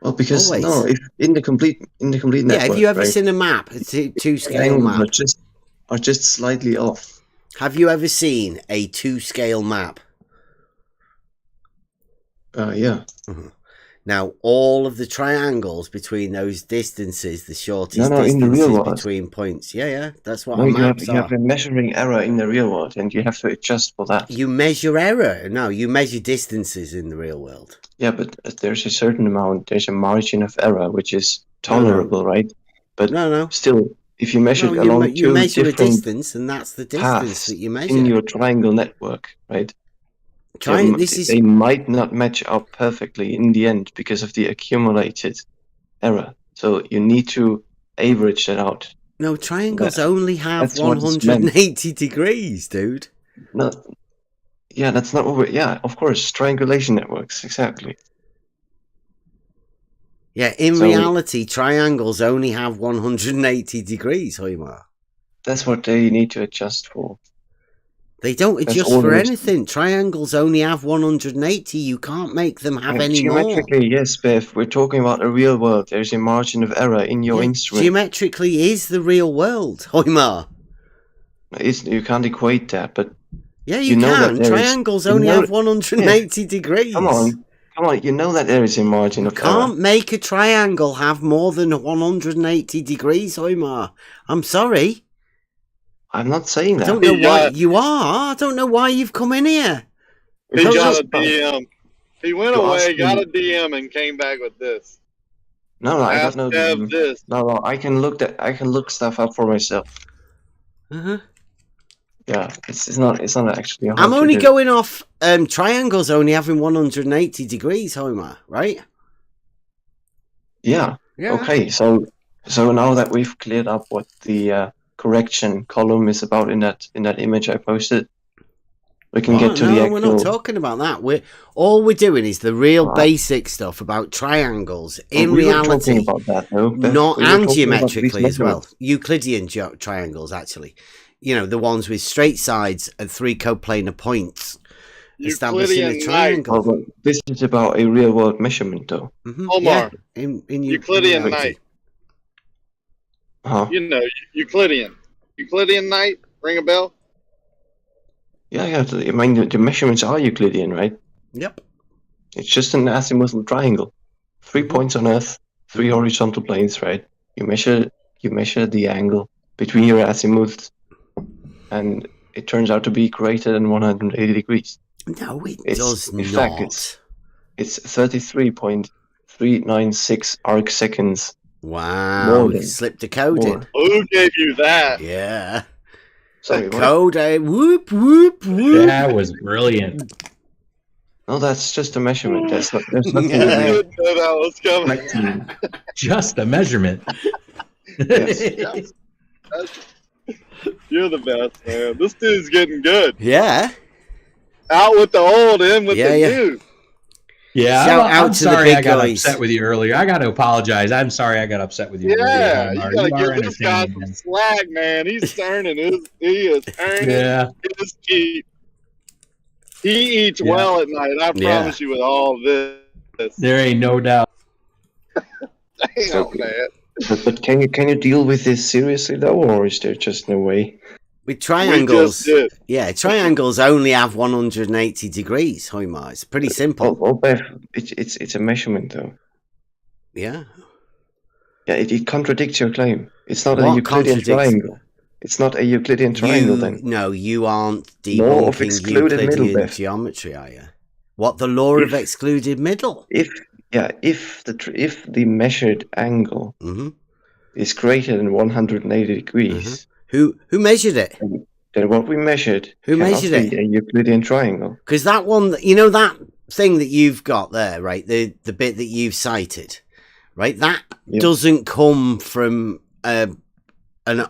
Well, because if in the complete network. Yeah, have you ever seen a map, a two-scale map? Are just slightly off. Have you ever seen a 2-scale map? Yeah. Now, all of the triangles between those distances, the shortest No, in the real distances world. between points. Yeah, that's what No, our you maps have are. a measuring error in the real world, and you have to adjust for that. You measure error. No, you measure distances in the real world. Yeah, but there's a certain amount, there's a margin of error, which is tolerable, right? But still, if you measure along you two measure a different distance, and that's the distance paths that you measure. in your triangle network, right? This they might not match up perfectly in the end because of the accumulated error. So you need to average that out. No, triangles only have That's what it's meant. 180 degrees, dude. No, yeah, that's not what we're... Yeah, of course, triangulation networks, exactly. Yeah, in reality, triangles only have 180 degrees, Hoymar. That's what they need to adjust for. They don't adjust for anything. Triangles only have 180. You can't make them have any more. Geometrically, yes, Bev. We're talking about a real world. There's a margin of error in your instrument. Geometrically is the real world, Hoymar. You can't equate that, but... Yeah, you can. Triangles only have 180 degrees. Come on. You know that there is a margin of error. You can't make a triangle have more than 180 degrees, Hoymar. I'm sorry. I'm not saying that. I don't know why you are. I don't know why you've come in here. He got a DM. He went away, got a DM, and came back with this. No, I got no DM. No, I can look stuff up for myself. Yeah, it's not actually. I'm only going off triangles only having 180 degrees, Hoymar, right? Yeah. Okay, so now that we've cleared up what the correction column is about in that image I posted, we can get to the actual... we're not talking about that. All we're doing is the real basic stuff about triangles in reality. About that, no? And geometrically as well. Euclidean triangles, actually. You know, the ones with straight sides and 3 coplanar points establishing a triangle. Well, this is about a real world measurement, though. Omar, in Euclidean Night. You know, Euclidean Night, ring a bell? Yeah. I mean, the measurements are Euclidean, right? Yep. It's just an azimuthal triangle. 3 points on Earth, 3 horizontal planes, right? You measure the angle between your azimuths, and it turns out to be greater than 180 degrees. No, it does not. In fact, it's 33.396 arc seconds. Wow, you slipped a code in. Who gave you that? Yeah. Sorry, code, whoop, whoop, whoop. That was brilliant. No, that's just a measurement. There's nothing I didn't know that was coming. Just a measurement. Yes. You're the best, man. This dude's getting good. Yeah. Out with the old, in with the new. Yeah, I'm sorry I got upset with you earlier. I got to apologize. I'm sorry I got upset with you. Yeah, you got to give this guy some slack, man. He's turning he is turning his keep. He eats well at night, I promise you, with all this. There ain't no doubt. Damn, man. But can you deal with this seriously, though, or is there just no way? With triangles, triangles only have 180 degrees, Hoymar. It's pretty simple. Oh, Beth, it's a measurement, though. Yeah. Yeah, it contradicts your claim. It's not a Euclidean triangle. It's not a Euclidean triangle, then. No, you aren't Law of debunking excluded Euclidean middle, Beth. geometry, are you? What, the law of excluded middle? If the measured angle is greater than 180 degrees, who measured it? Then what we measured measured it? A Euclidean triangle. Because that one, you know, that thing that you've got there, right? The bit that you've cited, right? That doesn't come from an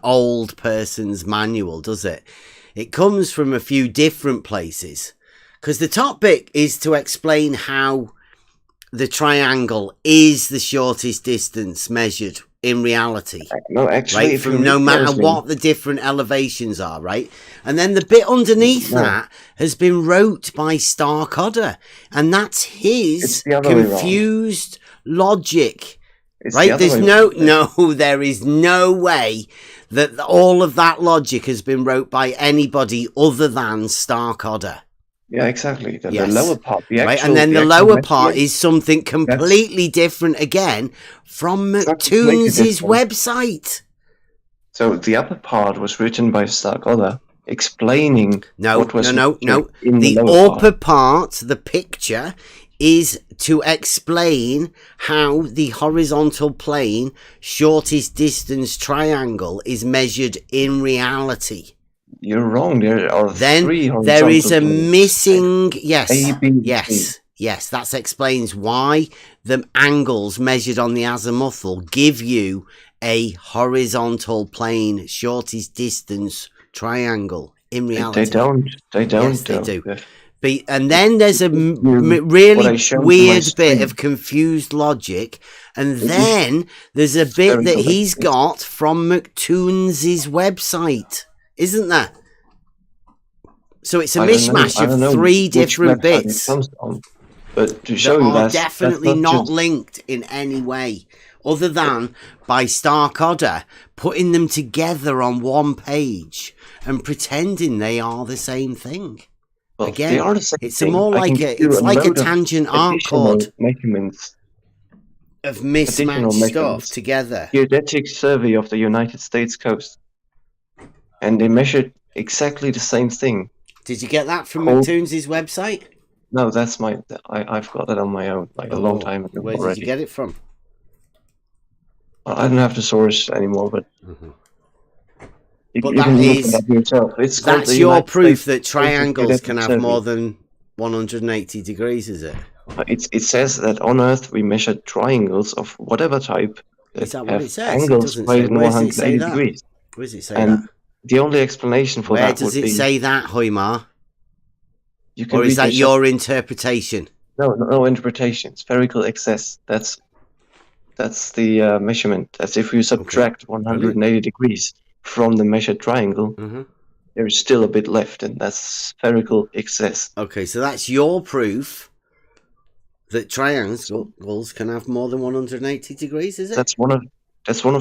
old person's manual, does it? It comes from a few different places. Because the top bit is to explain how the triangle is the shortest distance measured in reality. No, actually, right? From no matter what the different elevations are, right? And then the bit underneath that has been wrote by Starkodder, and that's his confused logic. Right? There's there is no way that all of that logic has been wrote by anybody other than Starkodder. Yeah, exactly. The Yes. lower part, the Right, actual, and then the actual lower part measurement, is something completely different again from completely McToons's different. website. So the upper part was written by Starkother, explaining No. what was No. measured in The the lower upper part. part, the picture, is to explain how the horizontal plane shortest distance triangle is measured in reality. You're wrong. There are Then three horizontal there is a planes. missing. Yes. A, B, and Yes. Yes. That explains why the angles measured on the azimuthal give you a horizontal plane shortest distance triangle in reality. They don't. They don't. Yes, they though. do. If And then there's a what I really showed you my weird bit screen. of confused logic. And It is then there's a bit that spherical he's axis. got from McToons's website, isn't there? So it's a I don't know. mishmash I don't of know three which different website it bits comes from. But to that show you are that's definitely not not just linked in any way, other than by Starkother putting them together on one page and pretending they are the same thing. well, Again, they are the same it's thing. more I can like give you it's like a load of tangent art additional chord measurements. of Additional mismatched stuff measurements. together. Geodetic survey of the United States coast, and they measured exactly the same thing. Did you get that from Called- McToons's website? No, that's my. I've got that on my own, like a long time ago Where already. did you get it from? I don't have the source anymore, but you, But you can that look is it up yourself. It's called that's the your United proof States that triangles Geodetic can have Survey. more than 180 degrees, is it? It says that on Earth we measure triangles of whatever type Is that that what have it says? It angles doesn't greater say. than Where does it say 180 that? degrees. Where does it say And that? the only explanation for Where that does would it be say that, Hoymar? you can Or is read that yourself. your interpretation? No interpretation. Spherical excess. That's the measurement. That's if you subtract 180 degrees from the measured triangle, there is still a bit left, and that's spherical excess. Okay, so that's your proof that triangles can have more than 180 degrees, is it? That's one of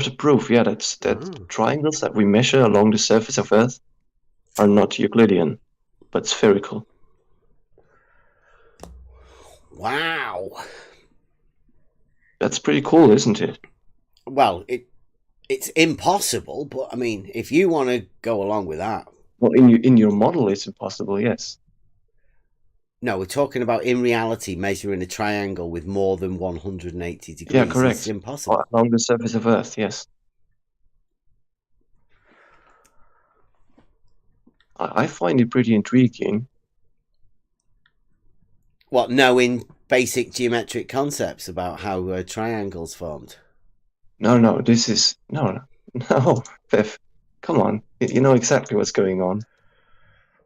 the proof. Yeah, that triangles that we measure along the surface of Earth are not Euclidean, but spherical. Wow. That's pretty cool, isn't it? Well, it's impossible, but I mean, if you want to go along with that. Well, in your model, it's impossible. Yes. No, we're talking about in reality measuring a triangle with more than 180 degrees. Yeah, correct. It's impossible. Along the surface of Earth, yes. I find it pretty intriguing. What, knowing basic geometric concepts about how triangles formed? No, this is no, Beth. Come on, you know exactly what's going on.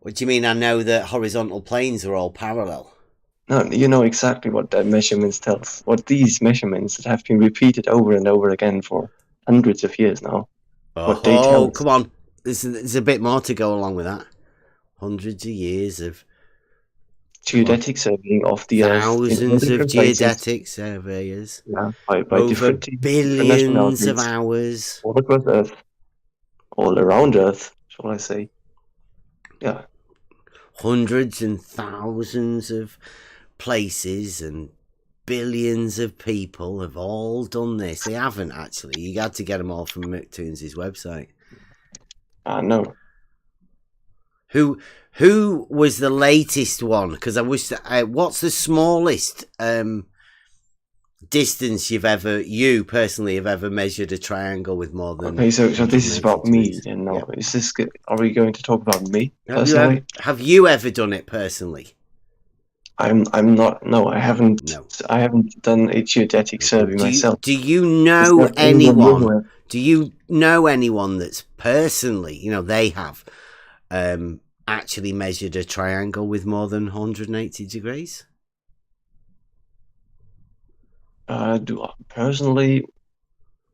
What do you mean? I know that horizontal planes are all parallel. No, you know exactly what that measurements tells. What these measurements that have been repeated over and over again for hundreds of years now. What they tell us. Come on. There's a bit more to go along with that. Hundreds of years of geodetic surveying of the thousands Earth. of geodetic surveyors. Yeah, by over different billions of hours. All across Earth. All around Earth, shall I say. Yeah. Hundreds and thousands of places and billions of people have all done this. They haven't actually. You had to get them all from McToons's website. No. Who was the latest one? Because I wish that. What's the smallest distance you personally have ever measured a triangle with more than? Okay, so this is about me, then. No, Yep. is this? Are we going to talk about me personally? Have you ever done it personally? I'm not. No, I haven't. No. I haven't done a geodetic survey myself. Do you know anyone? Do you know anyone that's personally, they have actually measured a triangle with more than 180 degrees? Personally,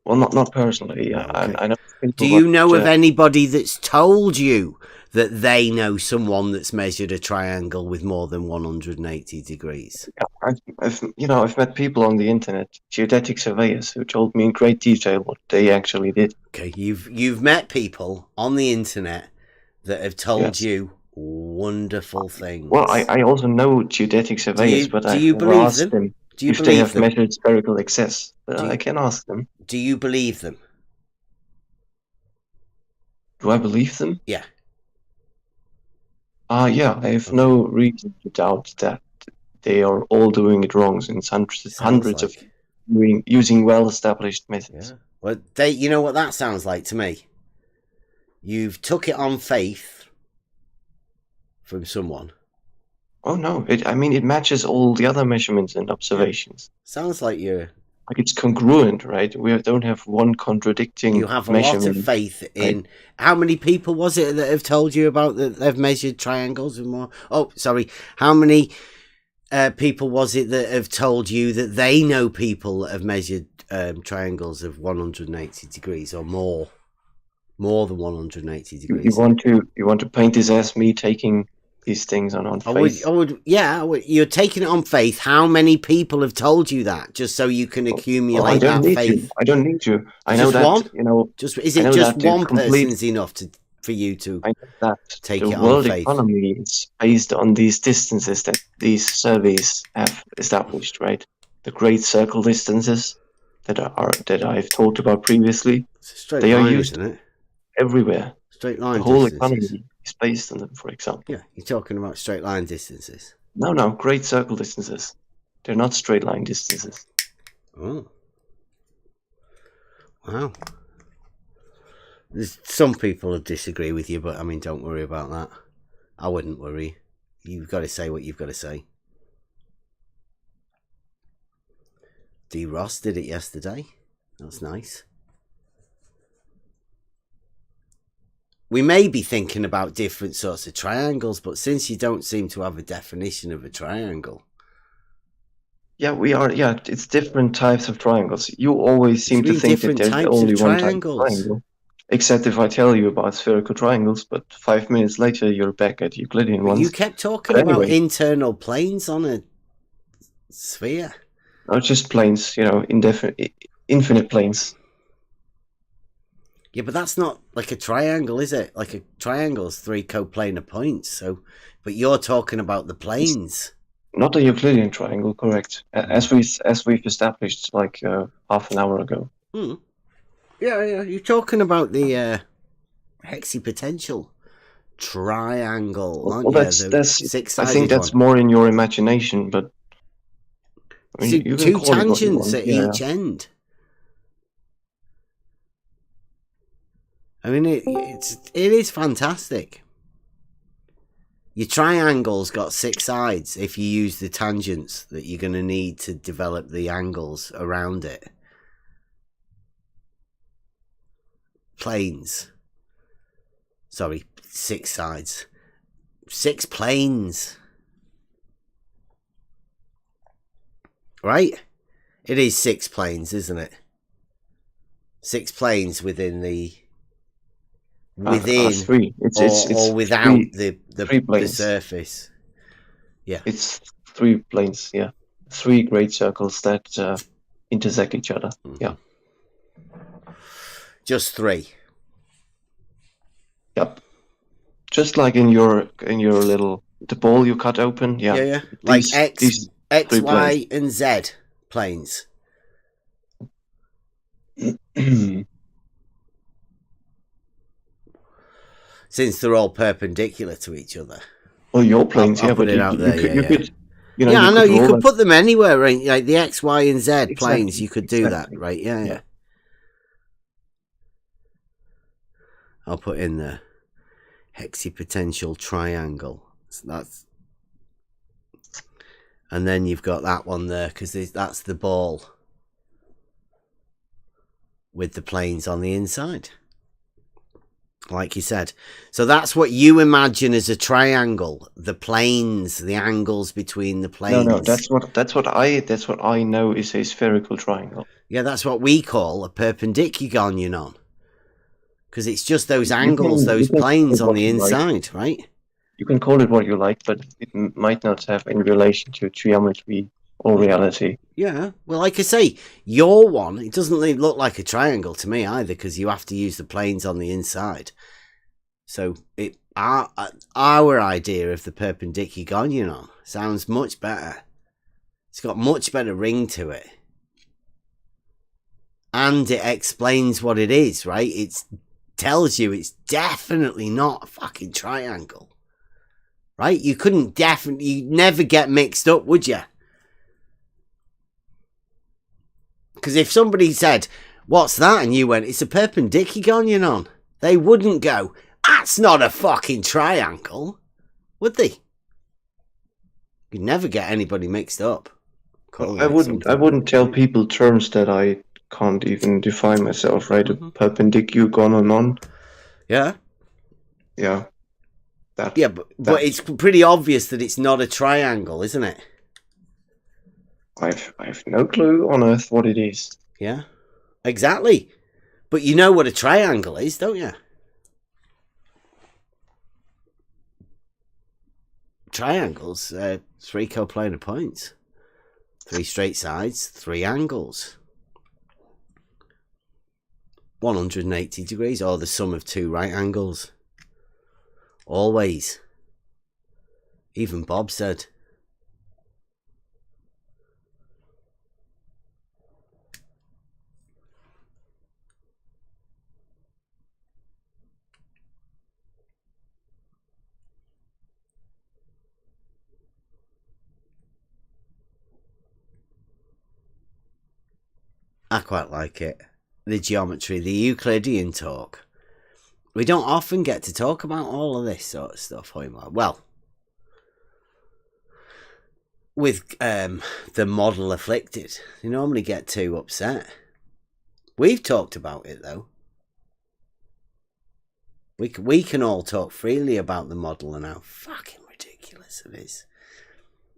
well, not personally. Okay. I know. Do you know of anybody that's told you that they know someone that's measured a triangle with more than 180 degrees? I've met people on the internet, geodetic surveyors, who told me in great detail what they actually did. Okay, you've met people on the internet that have told you what? wonderful things. Well, I also know geodetic surveyors, but do I you never believe asked them? them Do you if they believe have them? measured spherical excess. But Do you- I can ask them. Do you believe them? Do I believe them? Yeah. Yeah, I have no reason to doubt that they are all doing it wrong since hundreds of using well-established methods. Yeah. Well, you know what that sounds like to me? You've took it on faith from someone. Oh no, it matches all the other measurements and observations. Sounds like you're... Like it's congruent, right? We don't have one contradicting You have a measurement. lot of faith in... Right? How many people was it that have told you about that they've measured triangles with more... Oh, sorry. How many people was it that have told you that they know people that have measured triangles of 180 degrees or more? More than 180 degrees. You want to paint this as me taking these things on faith? You're taking it on faith. How many people have told you that? Just so you can accumulate that faith. I don't need to. I Just know that. one? You know. Is it just one person's enough for you to take it on faith? The world economy is based on these distances that these surveys have established, right? The great circle distances that I've talked about previously. It's a straight they line, are used isn't it? everywhere. Straight line. The whole distances. economy is based on them, for example. Yeah, you're talking about straight line distances. No, great circle distances. They're not straight line distances. Oh. Wow. Some people will disagree with you, but I mean, don't worry about that. I wouldn't worry. You've got to say what you've got to say. D. Ross did it yesterday. That's nice. We may be thinking about different sorts of triangles, but since you don't seem to have a definition of a triangle. Yeah, we are. Yeah, it's different types of triangles. You always seem to think that there's only one type of triangle. Except if I tell you about spherical triangles, but 5 minutes later you're back at Euclidean ones. You kept talking about internal planes on a sphere. No, just planes, infinite planes. Yeah, but that's not like a triangle, is it? Like a triangle's 3 coplanar points. So, but you're talking about the planes. Not a Euclidean triangle, correct? As we've established like half an hour ago. Hmm. Yeah. You're talking about the hexipotential triangle, aren't you? I think that's more in your imagination, but I mean, you can 2 tangents at each end. I mean, it is fantastic. Your triangle's got 6 sides if you use the tangents that you're going to need to develop the angles around it. Planes. Sorry, 6 sides. 6 planes. Right? It is 6 planes, isn't it? 6 planes within the... three. Or without the surface. Yeah. It's 3 planes, yeah. 3 great circles that intersect each other. Mm-hmm. Yeah. Just 3. Yep. Just like in your little the ball you cut open, yeah. Yeah. Like X, Y, and Z planes. Since they're all perpendicular to each other. Well, your planes, I'll yeah, put but it out there. You could. I know you could put them anywhere, right? Like the X, Y, and Z planes. You could do that, right? Yeah. I'll put in the hexipotential triangle. So that's, and then you've got that one there because that's the ball with the planes on the inside, like you said. So that's what you imagine as a triangle: the planes, the angles between the planes. No, that's what I know is a spherical triangle. Yeah, that's what we call a perpendicular, because it's just those angles, those planes on the inside, right? You can call it what you like, but it might not have any relation to geometry or reality. Yeah, well, like I say, your one, it doesn't look like a triangle to me either, because you have to use the planes on the inside. So our idea of the perpendicular sounds much better. It's got much better ring to it. And it explains what it is, right? It tells you it's definitely not a fucking triangle. Right? You'd never get mixed up, would you? Because if somebody said, what's that? And you went, it's a perpendicular, they wouldn't go, that's not a fucking triangle, would they? You'd never get anybody mixed up. I wouldn't tell people terms that I can't even define myself, right? Mm-hmm. A perpendicular. Yeah. Yeah. But it's pretty obvious that it's not a triangle, isn't it? I've no clue on earth what it is. Yeah, exactly. But you know what a triangle is, don't you? Triangles, 3 coplanar points, 3 straight sides, 3 angles. 180 degrees, or the sum of 2 right angles. Always. Even Bob said. I quite like it. The geometry, the Euclidean talk. We don't often get to talk about all of this sort of stuff, Hoymar. Well, with the model afflicted, they normally get too upset. We've talked about it, though. We can all talk freely about the model and how fucking ridiculous it is.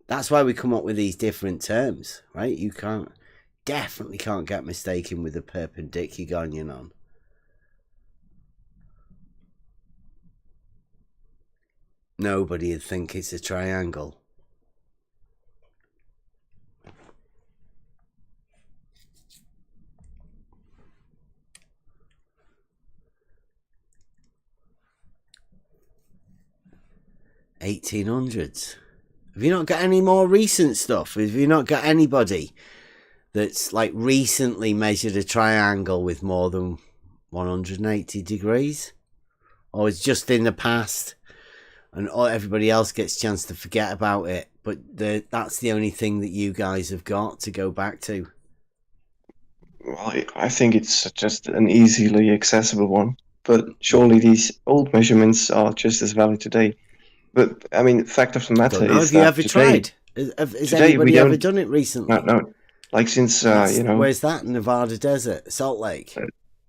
That's why we come up with these different terms, right? You definitely can't get mistaken with a perpendicular. Nobody would think it's a triangle. $1800s. Have you not got any more recent stuff? Have you not got anybody that's like recently measured a triangle with more than 180 degrees? Or it's just in the past and everybody else gets a chance to forget about it, but that's the only thing that you guys have got to go back to? Well, I think it's just an easily accessible one, but surely these old measurements are just as valid today. But I mean, fact of the matter is have you ever tried? Has anybody ever done it recently? No. Like since where's that? Nevada desert, Salt Lake.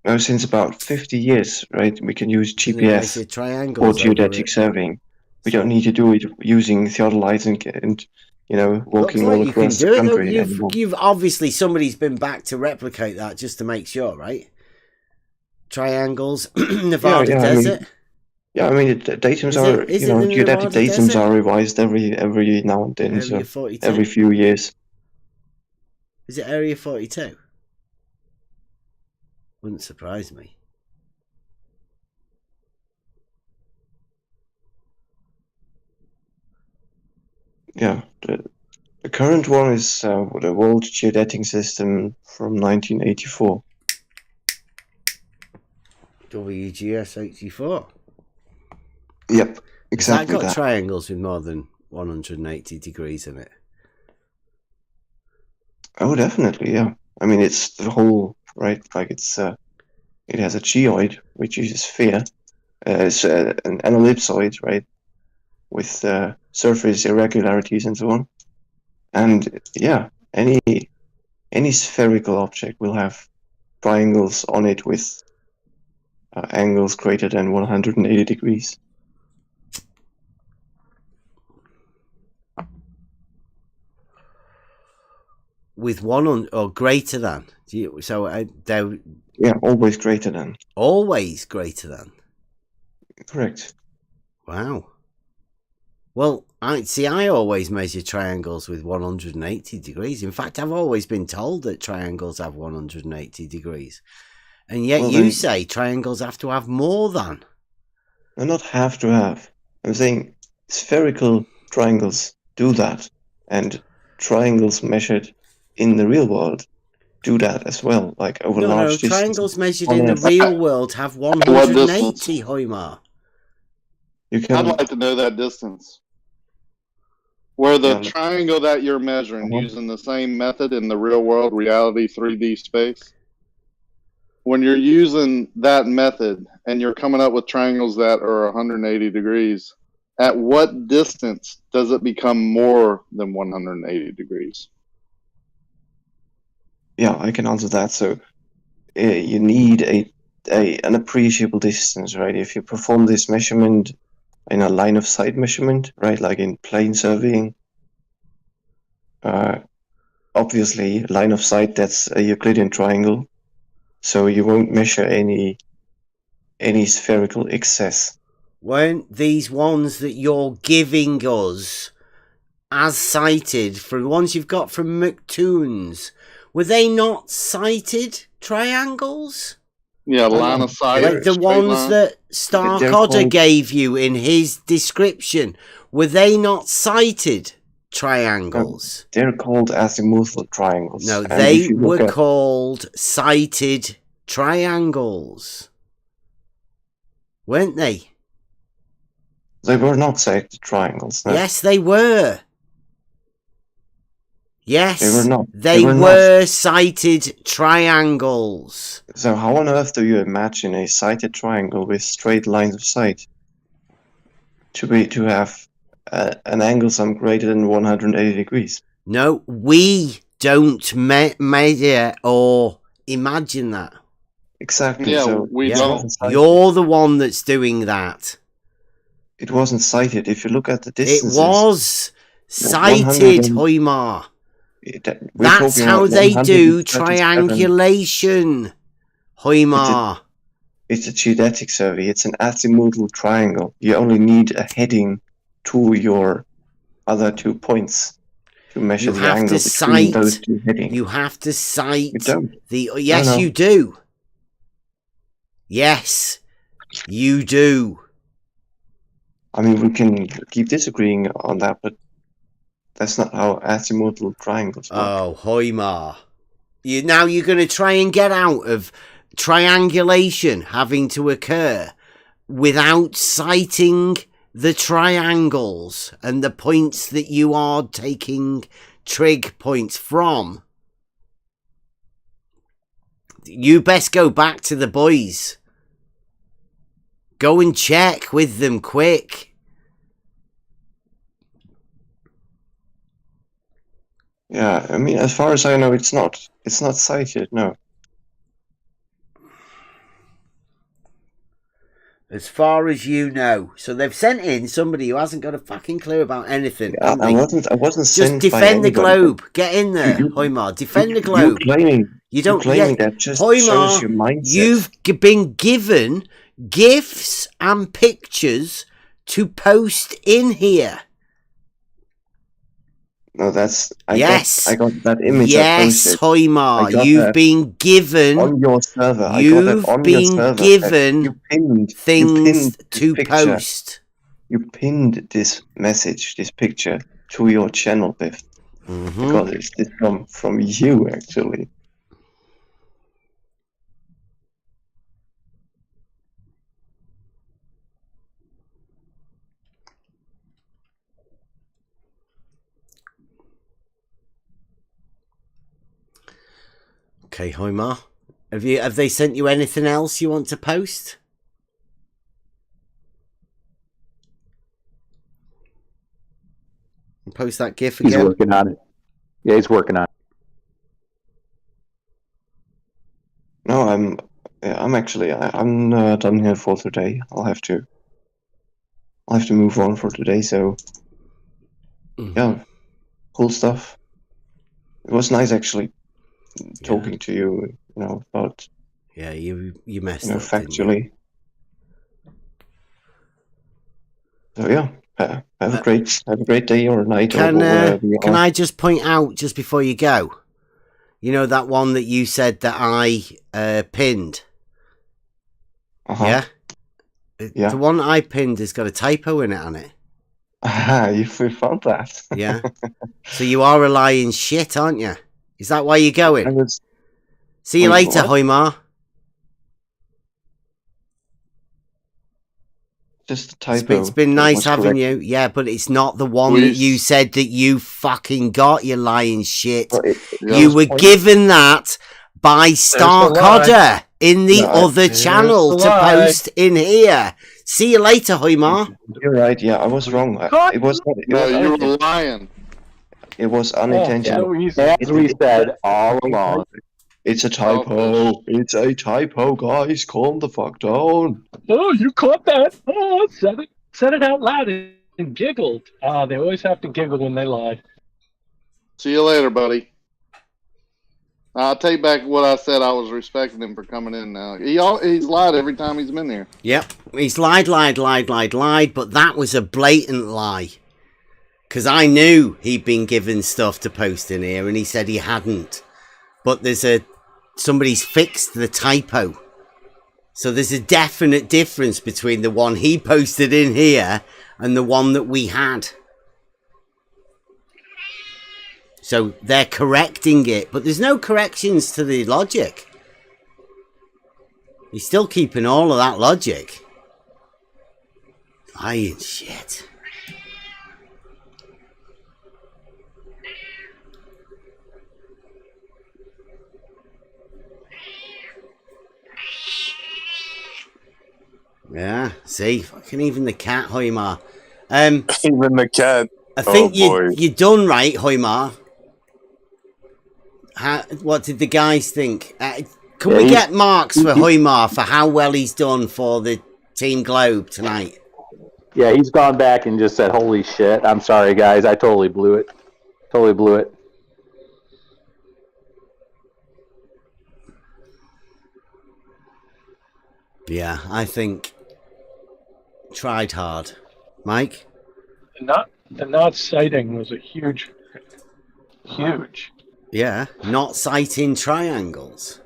No, since about 50 years, right? We can use GPS or geodetic surveying. We don't need to do it using theodolites and walking all across the country. You've obviously somebody's been back to replicate that just to make sure, right? Triangles, Nevada desert. I mean, datums are geodetic datums are revised every now and then, so every few years. Is it Area 42? Wouldn't surprise me. Yeah, the current one is the World Geodetic System from 1984. WGS 84. Yep, exactly. Has that got triangles with more than 180 degrees in it? Oh, definitely, yeah. I mean, it's the whole, right, like it has a geoid, which is a sphere. It's an ellipsoid, right, with surface irregularities and so on. And yeah, any spherical object will have triangles on it with angles greater than 180 degrees. With or greater than? Yeah, always greater than. Always greater than? Correct. Wow. Well, I always measure triangles with 180 degrees. In fact, I've always been told that triangles have 180 degrees. And yet you say triangles have to have more than. No, not have to have. I'm saying spherical triangles do that, and triangles measured in the real world do that as well, like over No, large distances. triangles measured on in the Earth. real world have What distance? 180, Hoimar. You I'd can, like to know that distance. Where the Yeah, triangle that you're measuring using the same method in the real world reality 3D space, when you're using that method and you're coming up with triangles that are 180 degrees, at what distance does it become more than 180 degrees? yeah, I can answer that. So you need an appreciable distance, right? If you perform this measurement in a line of sight measurement, right, like in plane surveying, obviously line of sight, that's a Euclidean triangle, so you won't measure any spherical excess. Weren't these ones that you're giving us as cited from the ones you've got from McToons, were they not cited triangles? Yeah, line of sight. Like the ones line. that Stark Otter gave you in his description, were they not cited triangles? No, they're called azimuthal triangles. No, And they if you look were at- called cited triangles. Weren't they? They were not cited triangles. No. Yes, they were. Yes, They were not. They were were not. cited triangles. So how on earth do you imagine a sighted triangle with straight lines of sight to have an angle sum greater than 180 degrees? No, we don't measure or imagine that. Exactly. Yeah, so we it don't. wasn't cited. You're the one that's doing that. It wasn't cited. If you look at the It distances, was cited, 100 and- Hoimar. we're That's talking how about they do 137. triangulation, Hoimar. It's a geodetic survey. It's an azimuthal triangle. You only need a heading to your other 2 points to measure You the have angle to between cite. those 2 headings. You have to cite You don't. the. Yes, No. you do. Yes, you do. I mean, we can keep disagreeing on that, but that's not how azimuthal triangles work. Oh, Hoimar. Now you're going to try and get out of triangulation having to occur without citing the triangles and the points that you are taking trig points from. You best go back to the boys. Go and check with them quick. Yeah, I mean, as far as I know, it's not cited. No. As far as you know. So they've sent in somebody who hasn't got a fucking clue about anything. I haven't they? wasn't Just sent by defend the anybody. globe. Get in there, Hoimar. Defend the globe. You don't. claiming Yeah, that just shows Hoimar, your mindset. you've been given gifs and pictures to post in here. No, that's I Yes. got that image. Yes, I posted. Hoimar, I got you've that been given. on your server. I got You've that on your been server. given You pinned things this to picture. post. You pinned this message, this picture, to your channel, Biff. Because it's from you, actually. Okay, Hoimar. Have they sent you anything else you want to post? Post that GIF again. He's working on it. Yeah, he's working on it. No, I'm done here for today. I'll have to move on for today. So yeah, cool stuff. It was nice actually talking to you. You know about. Yeah, you messed up. Factually. So yeah, have a great day or night or wherever you are. Can I just point out just before you go? You know that one that you said that I pinned. Uh-huh. Yeah. Yeah. The one I pinned has got a typo in it on it. Ah, you found that. Yeah. So you are a lying shit, aren't you? Is that why you're going? See you Wait, later, what? Hoymar. Just a typo. It's been That nice was having correct. you. Yeah, but it's not the one that you said that you fucking got, you lying shit. You were given that by Starcodder in the other channel to post in here. See you later, Hoymar. You're right. Yeah, I was wrong. It was not. It No, was you were unintentional. lying. It was unintentional. As we said all along. It's a typo. It's a typo, guys. Calm the fuck down. Oh, you caught that? Oh, said it out loud and giggled. Ah, they always have to giggle when they lie. See you later, buddy. I'll take back what I said. I was respecting him for coming in now. He's lied every time he's been here. Yep, he's lied, but that was a blatant lie. Because I knew he'd been given stuff to post in here, and he said he hadn't. But somebody's fixed the typo. So there's a definite difference between the one he posted in here and the one that we had. So they're correcting it, but there's no corrections to the logic. He's still keeping all of that logic. Lying shit. Yeah, see, fucking even the cat, Hoymar. Even the cat. I think you're done right, Hoymar. What did the guys think? Can we get marks for Hoymar for how well he's done for the Team Globe tonight? Yeah, he's gone back and just said, "Holy shit! I'm sorry, guys. I totally blew it. Totally blew it." Yeah, I think tried hard. Mike? The not sighting was a huge. Yeah, not sighting triangles.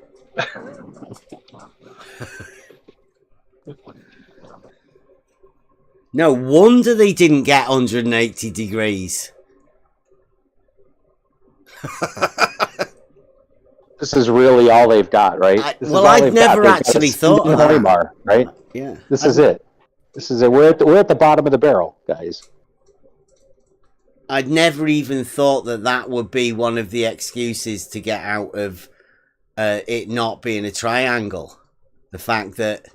No wonder they didn't get 180 degrees. This is really all they've got, right? I'd never actually thought of that. Right? Yeah. This is it. This is it. We're at the bottom of the barrel, guys. I'd never even thought that would be one of the excuses to get out of it not being a triangle. The fact that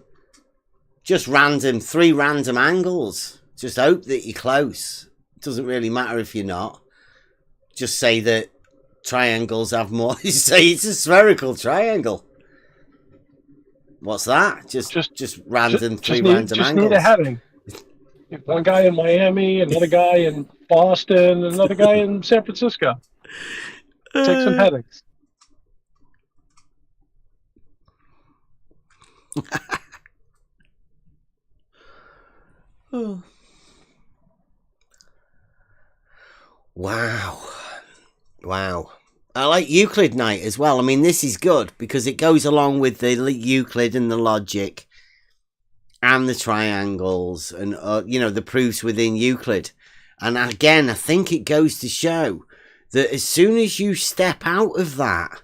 just three random angles. Just hope that you're close. It doesn't really matter if you're not. Just say that triangles have more. You say it's a spherical triangle. What's that? Just random three random angles. Need a heading. One guy in Miami, another guy in Boston, another guy in San Francisco. Take some headings. Oh. Wow. I like Euclid Night as well. I mean, this is good because it goes along with the Euclid and the logic and the triangles and, the proofs within Euclid. And again, I think it goes to show that as soon as you step out of that,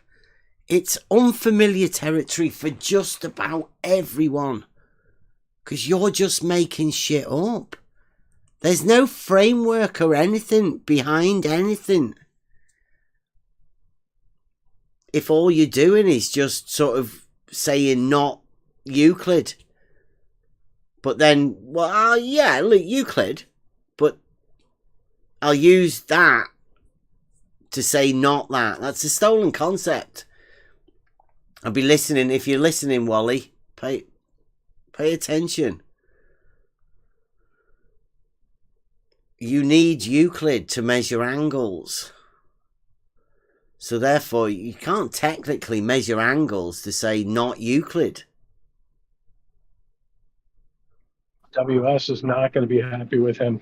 it's unfamiliar territory for just about everyone. Because you're just making shit up. There's no framework or anything behind anything. If all you're doing is just sort of saying not Euclid. But then, look, Euclid. But I'll use that to say not that. That's a stolen concept. I'll be listening. If you're listening, Wally, pay attention. You need Euclid to measure angles. So therefore, you can't technically measure angles to say not Euclid. WS is not going to be happy with him.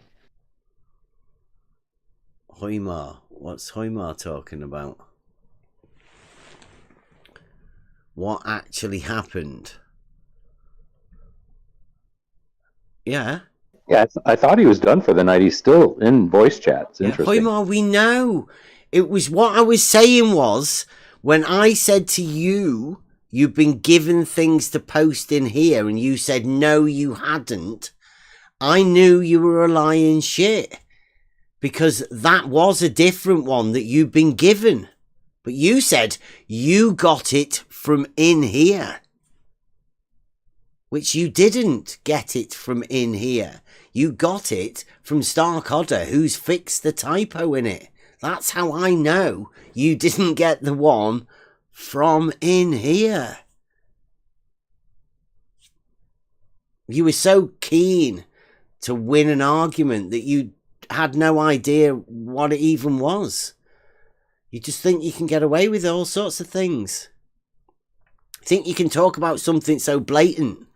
Hoymar. What's Hoymar talking about? What actually happened? Yeah. Yeah, I thought he was done for the night. He's still in voice chat. It's Yeah, interesting. Hoymar, we know. It was what I was saying was, when I said to you, you've been given things to post in here, and you said, no, you hadn't, I knew you were a lying shit. Because that was a different one that you've been given. But you said you got it from in here. Which you didn't get it from in here. You got it from Starkodder, who's fixed the typo in it. That's how I know you didn't get the one from in here. You were so keen to win an argument that you had no idea what it even was. You just think you can get away with all sorts of things. Think you can talk about something so blatant.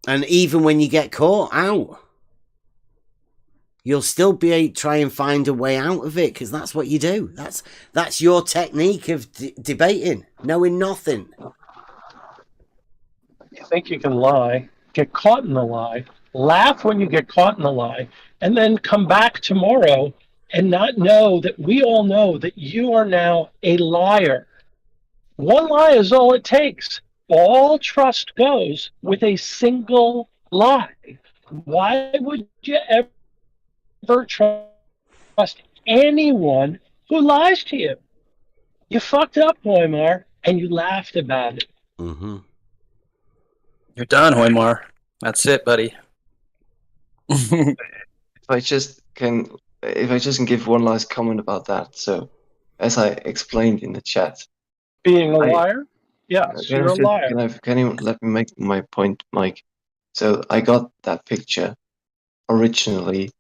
And even when you get caught out, you'll still be try and find a way out of it, because that's what you do. That's your technique of debating, knowing nothing. You think you can lie, get caught in the lie, laugh when you get caught in the lie, and then come back tomorrow and not know that we all know that you are now a liar. One lie is all it takes. All trust goes with a single lie. Why would you ever trust anyone who lies to you? You fucked up, Hoymar, and you laughed about it. Mm-hmm. You're done, Hoymar. That's it, buddy. If I just can give one last comment about that. So, as I explained in the chat, being a liar, yes, you're a liar. Can you let me make my point, Mike? So I got that picture originally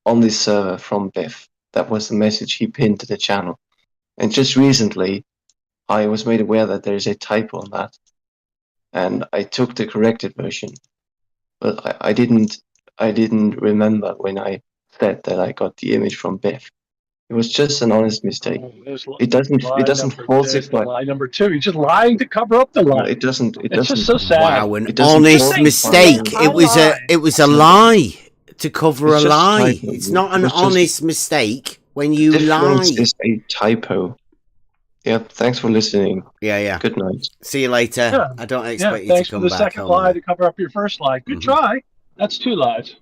on this server from Biff. That was the message he pinned to the channel, and just recently, I was made aware that there is a typo on that, and I took the corrected version, but I didn't remember when I said that I got the image from Biff. It was just an honest mistake. It doesn't falsify. Lie number two. You're just lying to cover up the lie. No, it doesn't. It's just so sad. Wow, an honest mistake. It was a lie to cover a lie. It's not an honest mistake when you lie. It's a typo. Yep. Thanks for listening. Yeah. Good night. See you later. Yeah. I don't expect you Thanks to come for the back. second lie to cover up your first lie. Good try. That's two lies.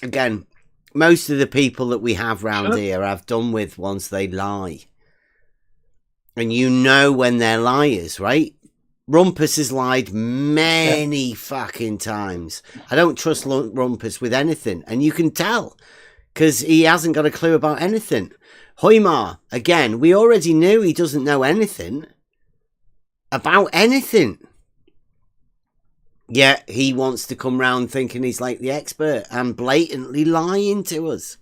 Again, most of the people that we have round here I've done with once they lie. And you know when they're liars, right? Rumpus has lied many fucking times. I don't trust Rumpus with anything. And you can tell, because he hasn't got a clue about anything. Hoymar, again, we already knew he doesn't know anything about anything. Yet he wants to come round thinking he's like the expert and blatantly lying to us.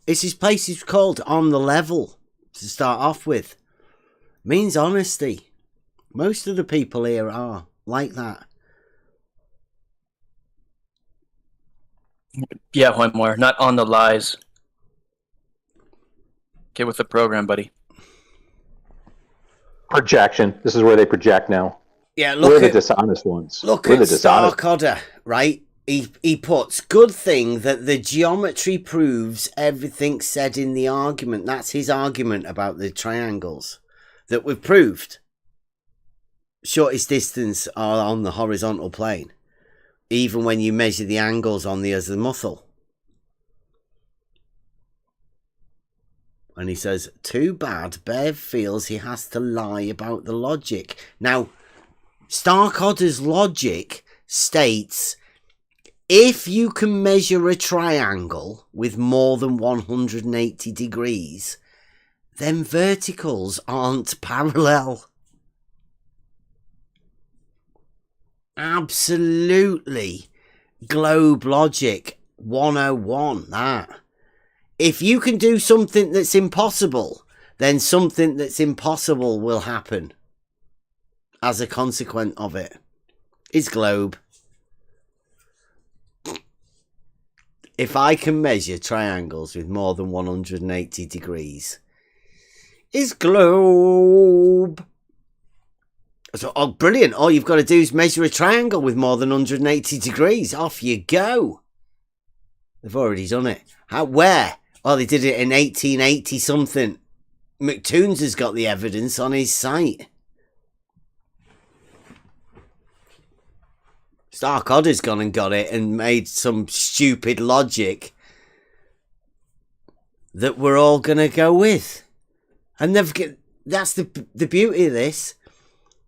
His place is called On the Level to start off with. Means honesty. Most of the people here are like that. Yeah, Hoymar, not on the lies. Get with the program, buddy. Projection. This is where they project now. Yeah, look We're the at dishonest ones. Look We're at the dishonest. Starkodder, right? He puts, good thing that the geometry proves everything said in the argument. That's his argument about the triangles that we've proved. Shortest distance are on the horizontal plane, even when you measure the angles on the azimuthal. And he says, too bad Bev feels he has to lie about the logic. Now, Starkodder's logic states, if you can measure a triangle with more than 180 degrees, then verticals aren't parallel. Absolutely. Globe logic 101, that. If you can do something that's impossible, then something that's impossible will happen as a consequence of it. It's globe. If I can measure triangles with more than 180 degrees, it's globe. So, oh, brilliant. All you've got to do is measure a triangle with more than 180 degrees. Off you go. They've already done it. How? Where? Well, they did it in 1880 something. McToons has got the evidence on his site. Stark Odder's gone and got it and made some stupid logic that we're all going to go with. And that's the beauty of this.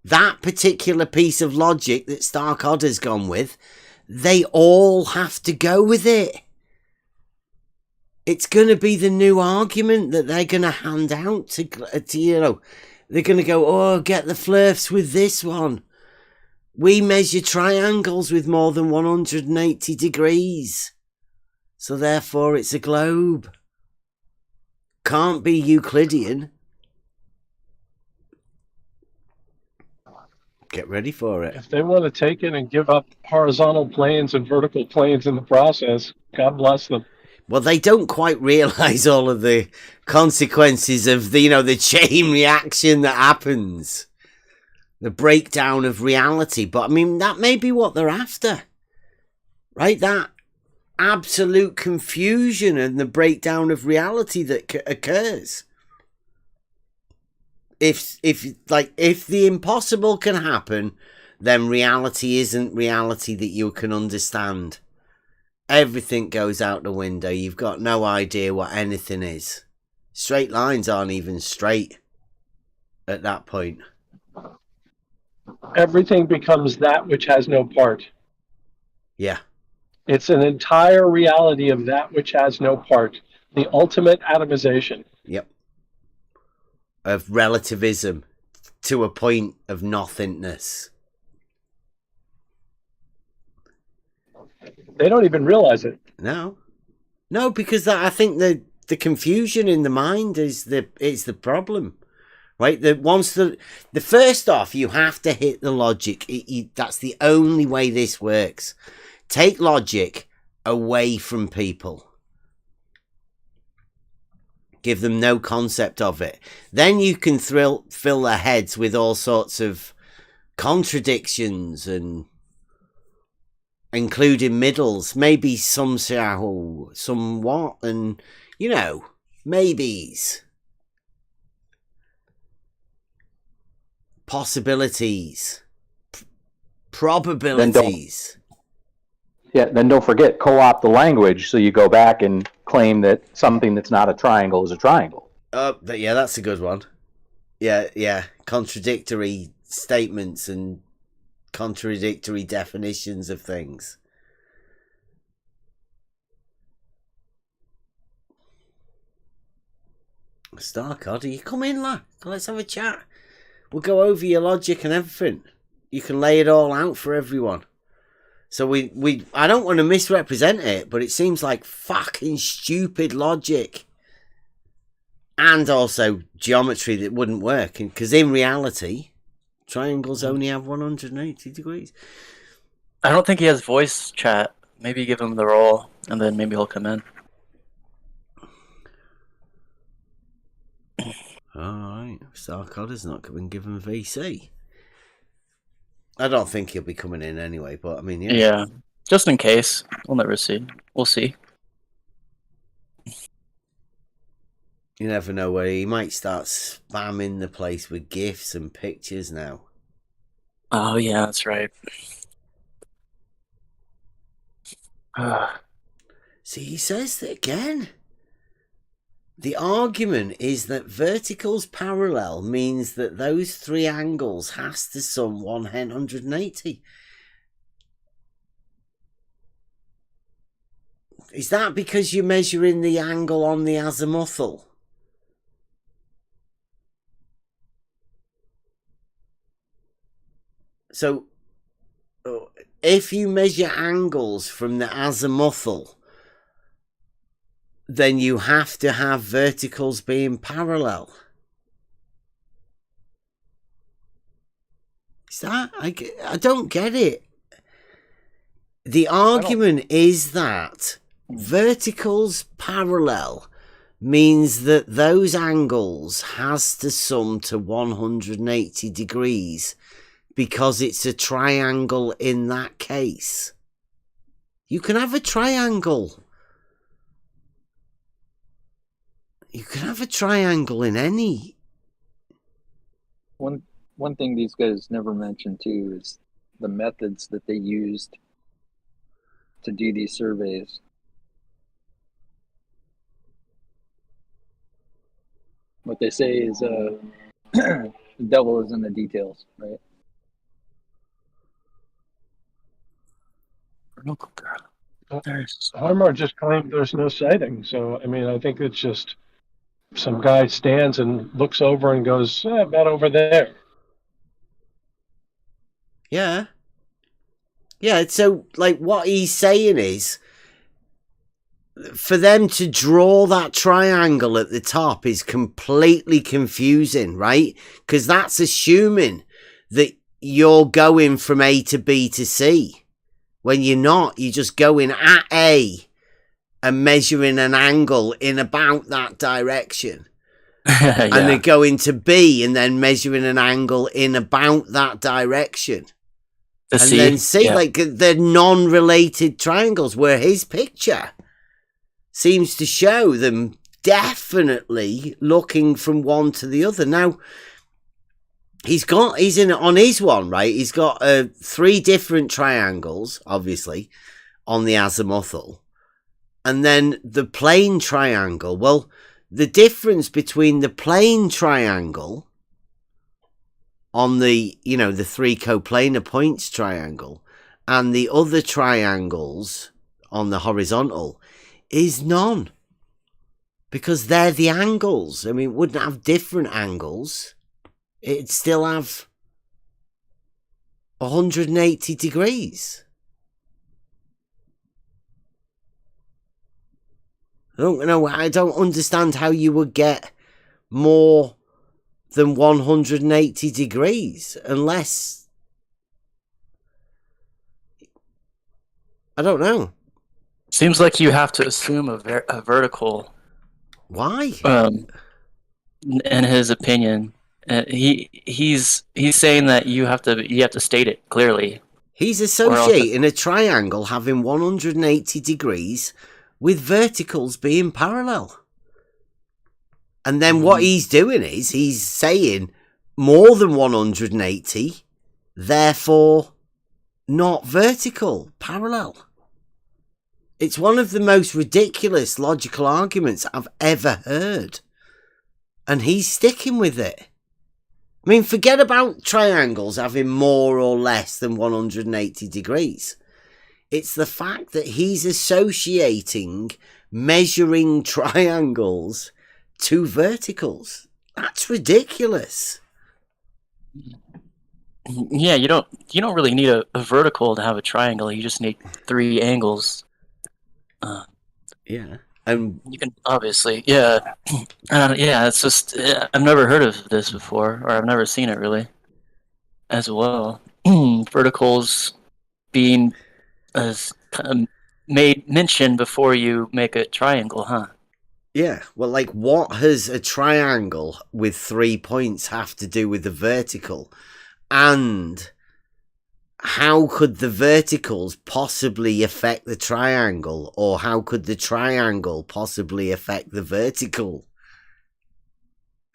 That particular piece of logic that Stark Odder's gone with, they all have to go with it. It's going to be the new argument that they're going to hand out to you know, they're going to go, oh, get the flirfs with this one. We measure triangles with more than 180 degrees. So therefore it's a globe. Can't be Euclidean. Get ready for it. If they want to take it and give up horizontal planes and vertical planes in the process, God bless them. Well, they don't quite realise all of the consequences of the, you know, the chain reaction that happens. The breakdown of reality. But, I mean, that may be what they're after. Right? That absolute confusion and the breakdown of reality that occurs. If the impossible can happen, then reality isn't reality that you can understand. Everything goes out the window. You've got no idea what anything is. Straight lines aren't even straight at that point. Everything becomes that which has no part. Yeah. It's an entire reality of that which has no part. The ultimate atomization. Yep. Of relativism to a point of nothingness. They don't even realize it. No, because I think the confusion in the mind is the problem, right? The first off, you have to hit the logic. That's the only way this works. Take logic away from people. Give them no concept of it. Then you can fill their heads with all sorts of contradictions and including middles, maybe somewhat, and, you know, maybes. Possibilities. Probabilities. Then don't forget, co-opt the language so you go back and claim that something that's not a triangle is a triangle. Yeah, that's a good one. Yeah. Contradictory statements and contradictory definitions of things. Stark Odder, you come in, lad. Let's have a chat. We'll go over your logic and everything. You can lay it all out for everyone. So I don't want to misrepresent it, but it seems like fucking stupid logic. And also geometry that wouldn't work. Because in reality, triangles only have 180 degrees. I don't think he has voice chat. Maybe give him the role, and then maybe he'll come in. Alright, Stark Odder's not coming, give him VC. I don't think he'll be coming in anyway, but I mean, yeah. Yeah, just in case. We'll never see. We'll see. You never know where he might start spamming the place with GIFs and pictures now. Oh, yeah, that's right. See, he says that again. The argument is that verticals parallel means that those three angles has to sum 180. Is that because you're measuring the angle on the azimuthal? So, if you measure angles from the azimuthal, then you have to have verticals being parallel. Is that? I don't get it. The argument is that verticals parallel means that those angles has to sum to 180 degrees because it's a triangle in that case. You can have a triangle. You can have a triangle in any. One thing these guys never mentioned too is the methods that they used to do these surveys. What they say is the devil is in the details, right? Harmar just claimed there's no sighting. So, I mean, I think it's just some guy stands and looks over and goes, about over there. Yeah. Yeah, so, like, what he's saying is, for them to draw that triangle at the top is completely confusing, right? Because that's assuming that you're going from A to B to C. When you're not, you're just going at A and measuring an angle in about that direction. Yeah. And then going to B and then measuring an angle in about that direction. To and see, then see, yeah. like, they're non-related triangles, where his picture seems to show them definitely looking from one to the other. Now, he's in on his one, right? He's got 3 different triangles, obviously, on the azimuthal. And then the plane triangle. Well, the difference between the plane triangle on the, the 3 coplanar points triangle and the other triangles on the horizontal is none. Because they're the angles. I mean, it wouldn't have different angles. It'd still have 180 degrees. I don't understand how you would get more than 180 degrees unless, I don't know. Seems like you have to assume a vertical. Why? In his opinion, he's saying that you have to state it clearly. He's associating a triangle having 180 degrees with verticals being parallel. And then what he's doing is he's saying more than 180, therefore not vertical, parallel. It's one of the most ridiculous logical arguments I've ever heard. And he's sticking with it. I mean, forget about triangles having more or less than 180 degrees. It's the fact that he's associating measuring triangles to verticals. That's ridiculous. Yeah, you don't really need a vertical to have a triangle. You just need 3 angles. Yeah. And you can obviously, yeah. It's just, I've never heard of this before, or I've never seen it really as well. Verticals being made mention before you make a triangle, huh? Yeah, well, like, what has a triangle with 3 points have to do with the vertical? And how could the verticals possibly affect the triangle? Or how could the triangle possibly affect the vertical?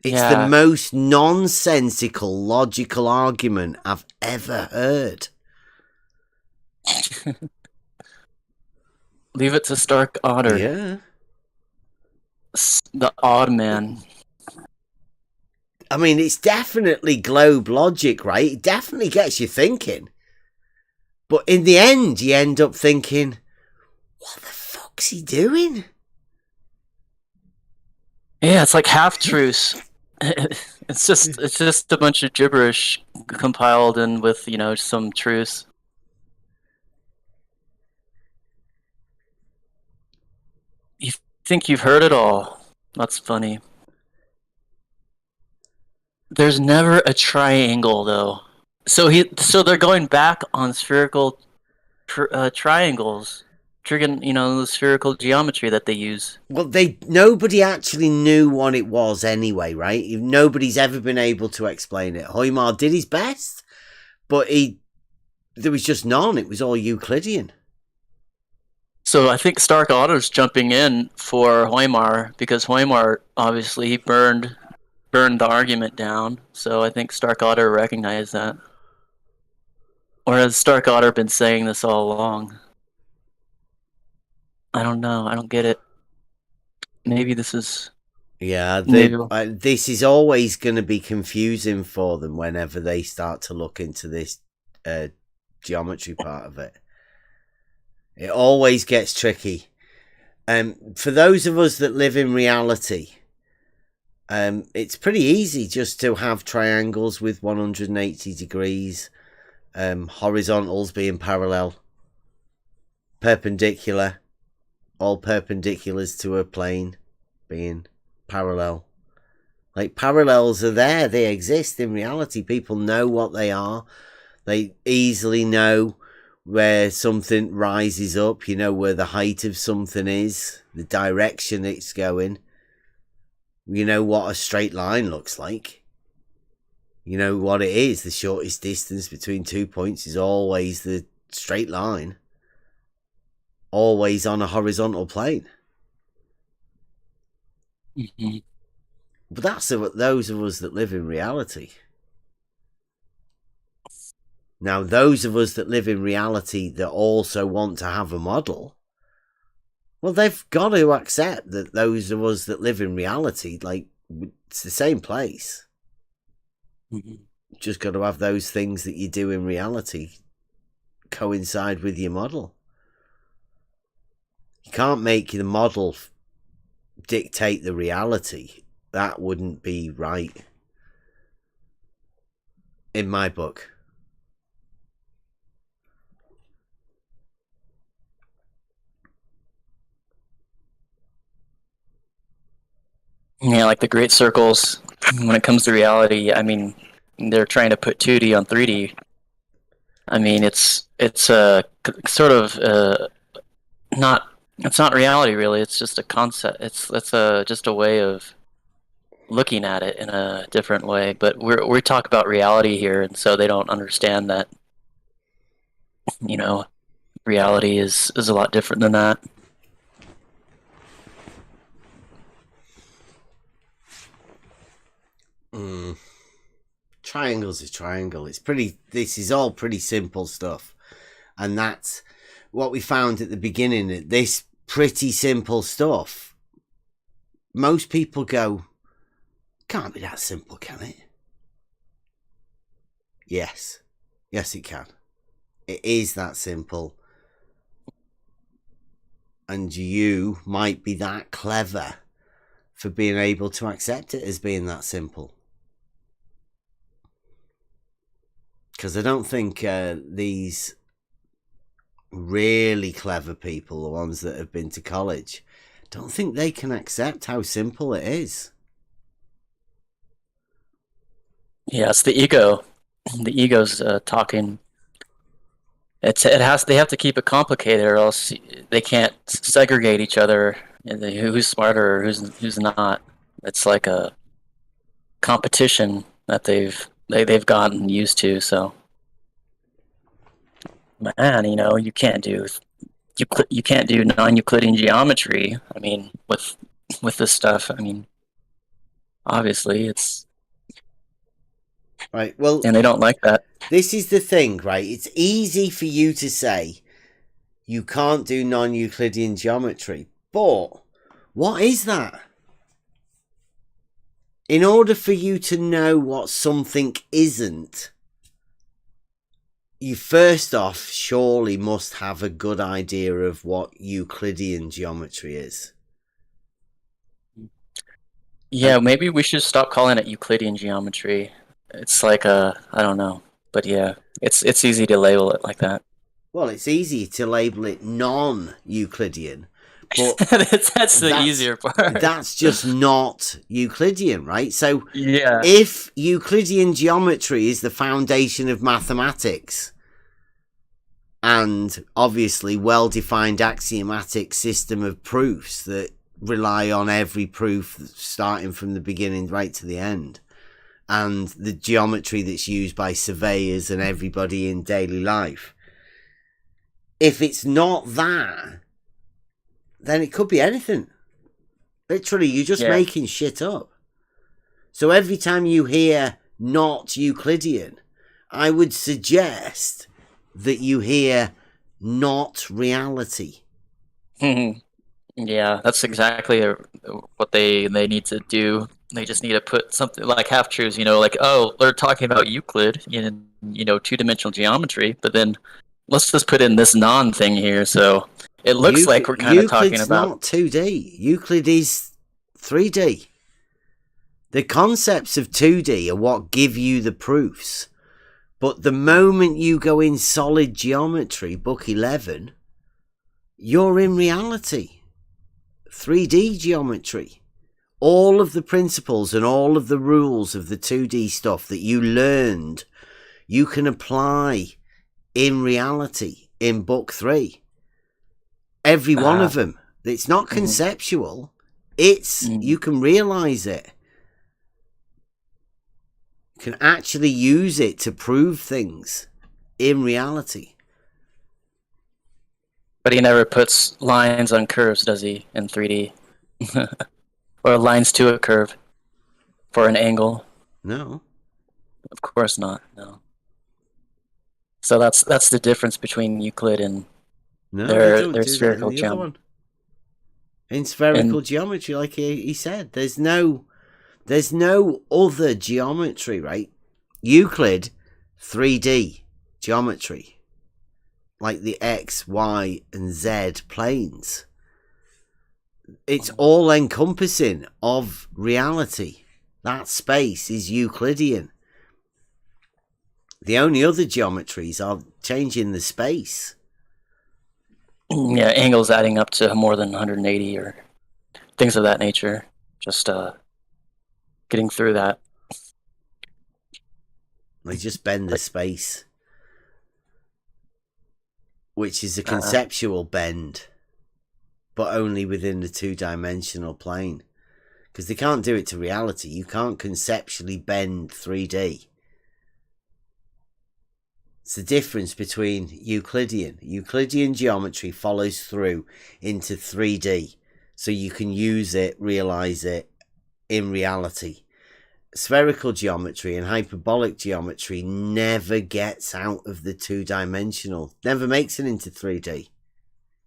It's the most nonsensical logical argument I've ever heard. Leave it to Stark Otter. Yeah. The odd man. I mean, it's definitely globe logic, right? It definitely gets you thinking. But in the end, you end up thinking, what the fuck's he doing? Yeah, it's like half-truths. It's just a bunch of gibberish compiled in with, some truths. You think you've heard it all. That's funny. There's never a triangle, though. So they're going back on spherical triangles, the spherical geometry that they use. Well, nobody actually knew what it was anyway, right? Nobody's ever been able to explain it. Hoymar did his best, but there was just none. It was all Euclidean. So I think Stark Otter's jumping in for Hoymar because Hoymar obviously he burned the argument down. So I think Stark Otter recognized that. Or has Stark Otter been saying this all along? I don't know. I don't get it. Maybe this is... Yeah, this is always going to be confusing for them whenever they start to look into this geometry part of it. It always gets tricky. For those of us that live in reality, it's pretty easy just to have triangles with 180 degrees, horizontals being parallel, perpendicular, all perpendiculars to a plane being parallel. Like, parallels are there, they exist in reality. People know what they are. They easily know where something rises up, you know, where the height of something is, the direction it's going. You know what a straight line looks like. You know what it is. The shortest distance between 2 points is always the straight line. Always on a horizontal plane. Mm-hmm. But that's those of us that live in reality. Now, those of us that live in reality that also want to have a model, well, they've got to accept that those of us that live in reality, like, it's the same place. Mm-hmm. Just got to have those things that you do in reality coincide with your model. You can't make the model dictate the reality. That wouldn't be right. In my book. Yeah, like the great circles, when it comes to reality, I mean, they're trying to put 2D on 3D. I mean, it's sort of not, it's not reality really, it's just a concept. It's just a way of looking at it in a different way. But we talk about reality here, and so they don't understand that, you know, reality is a lot different than that. Triangle's a triangle. This is all pretty simple stuff. And that's what we found at the beginning. This pretty simple stuff. Most people go, can't be that simple, can it? Yes. Yes, it can. It is that simple. And you might be that clever for being able to accept it as being that simple. Because I don't think these really clever people, the ones that have been to college, don't think they can accept how simple it is. Yeah, it's the ego. The ego's talking. They have to keep it complicated, or else they can't segregate each other. Who's smarter or who's not? It's like a competition that they've gotten used to. So, man, you know, you can't do non-Euclidean geometry. I mean, with this stuff, I mean, obviously it's right. Well, and they don't like that. This is the thing, right? It's easy for you to say you can't do non-Euclidean geometry, but what is that? In order for you to know what something isn't, you first off surely must have a good idea of what Euclidean geometry is. Yeah, maybe we should stop calling it Euclidean geometry. It's like I don't know, but yeah, it's easy to label it like that. Well, it's easy to label it non-Euclidean. But that's the easier part. That's just not Euclidean, right? So yeah, if Euclidean geometry is the foundation of mathematics and obviously well-defined axiomatic system of proofs that rely on every proof starting from the beginning right to the end, and the geometry that's used by surveyors and everybody in daily life. If it's not that, then it could be anything. Literally, you're just making shit up. So every time you hear not Euclidean, I would suggest that you hear not reality. Yeah, that's exactly what they need to do. They just need to put something like half-truths, like, oh, they're talking about Euclid, two-dimensional geometry, but then let's just put in this non-thing here, so it looks like we're kind of talking about... Euclid's not 2D. Euclid is 3D. The concepts of 2D are what give you the proofs. But the moment you go in solid geometry, book 11, you're in reality. 3D geometry. All of the principles and all of the rules of the 2D stuff that you learned, you can apply in reality in book 3. Every one of them. It's not conceptual. It's, you can realize it. You can actually use it to prove things in reality. But he never puts lines on curves, does he, in 3D? Or lines to a curve for an angle? No. Of course not, no. So that's the difference between Euclid and their spherical geometry. In spherical geometry, like he said, there's no other geometry, right? Euclid, 3D geometry, like the X, Y, and Z planes. It's all encompassing of reality. That space is Euclidean. The only other geometries are changing the space. Yeah, angles adding up to more than 180 or things of that nature. Just getting through that. They just bend the space, which is a conceptual bend, but only within the two-dimensional plane. Because they can't do it to reality. You can't conceptually bend 3D. It's the difference between Euclidean. Euclidean geometry follows through into 3D. So you can use it, realize it in reality. Spherical geometry and hyperbolic geometry never gets out of the two-dimensional. Never makes it into 3D.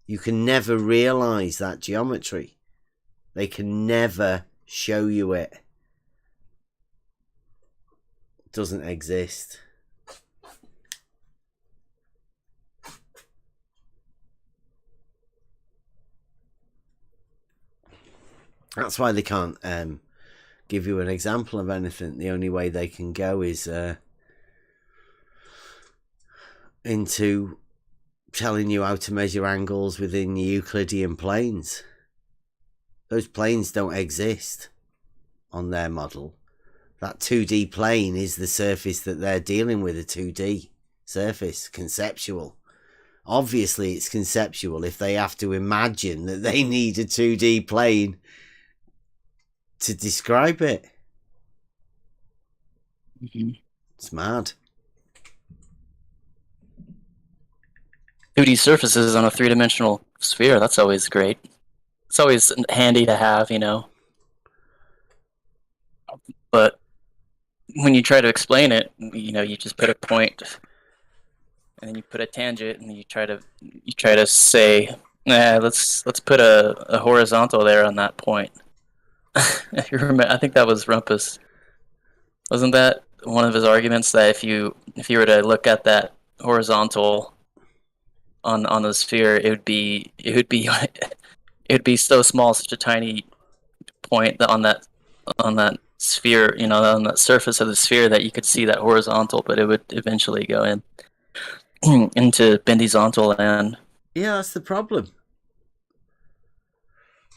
You can never realize that geometry. They can never show you it. It doesn't exist. That's why they can't give you an example of anything. The only way they can go is into telling you how to measure angles within the Euclidean planes. Those planes don't exist on their model. That 2D plane is the surface that they're dealing with, a 2D surface, conceptual. Obviously, it's conceptual if they have to imagine that they need a 2D plane to describe it. It's mad. 2D surfaces on a three-dimensional sphere, that's always great. It's always handy to have, But when you try to explain it, you just put a point and then you put a tangent and you try to say, let's put a horizontal there on that point. I think that was Rumpus. Wasn't that one of his arguments, that if you were to look at that horizontal on the sphere, it would be so small, such a tiny point on that sphere, on that surface of the sphere, that you could see that horizontal, but it would eventually go into bendizontal land. Yeah, that's the problem.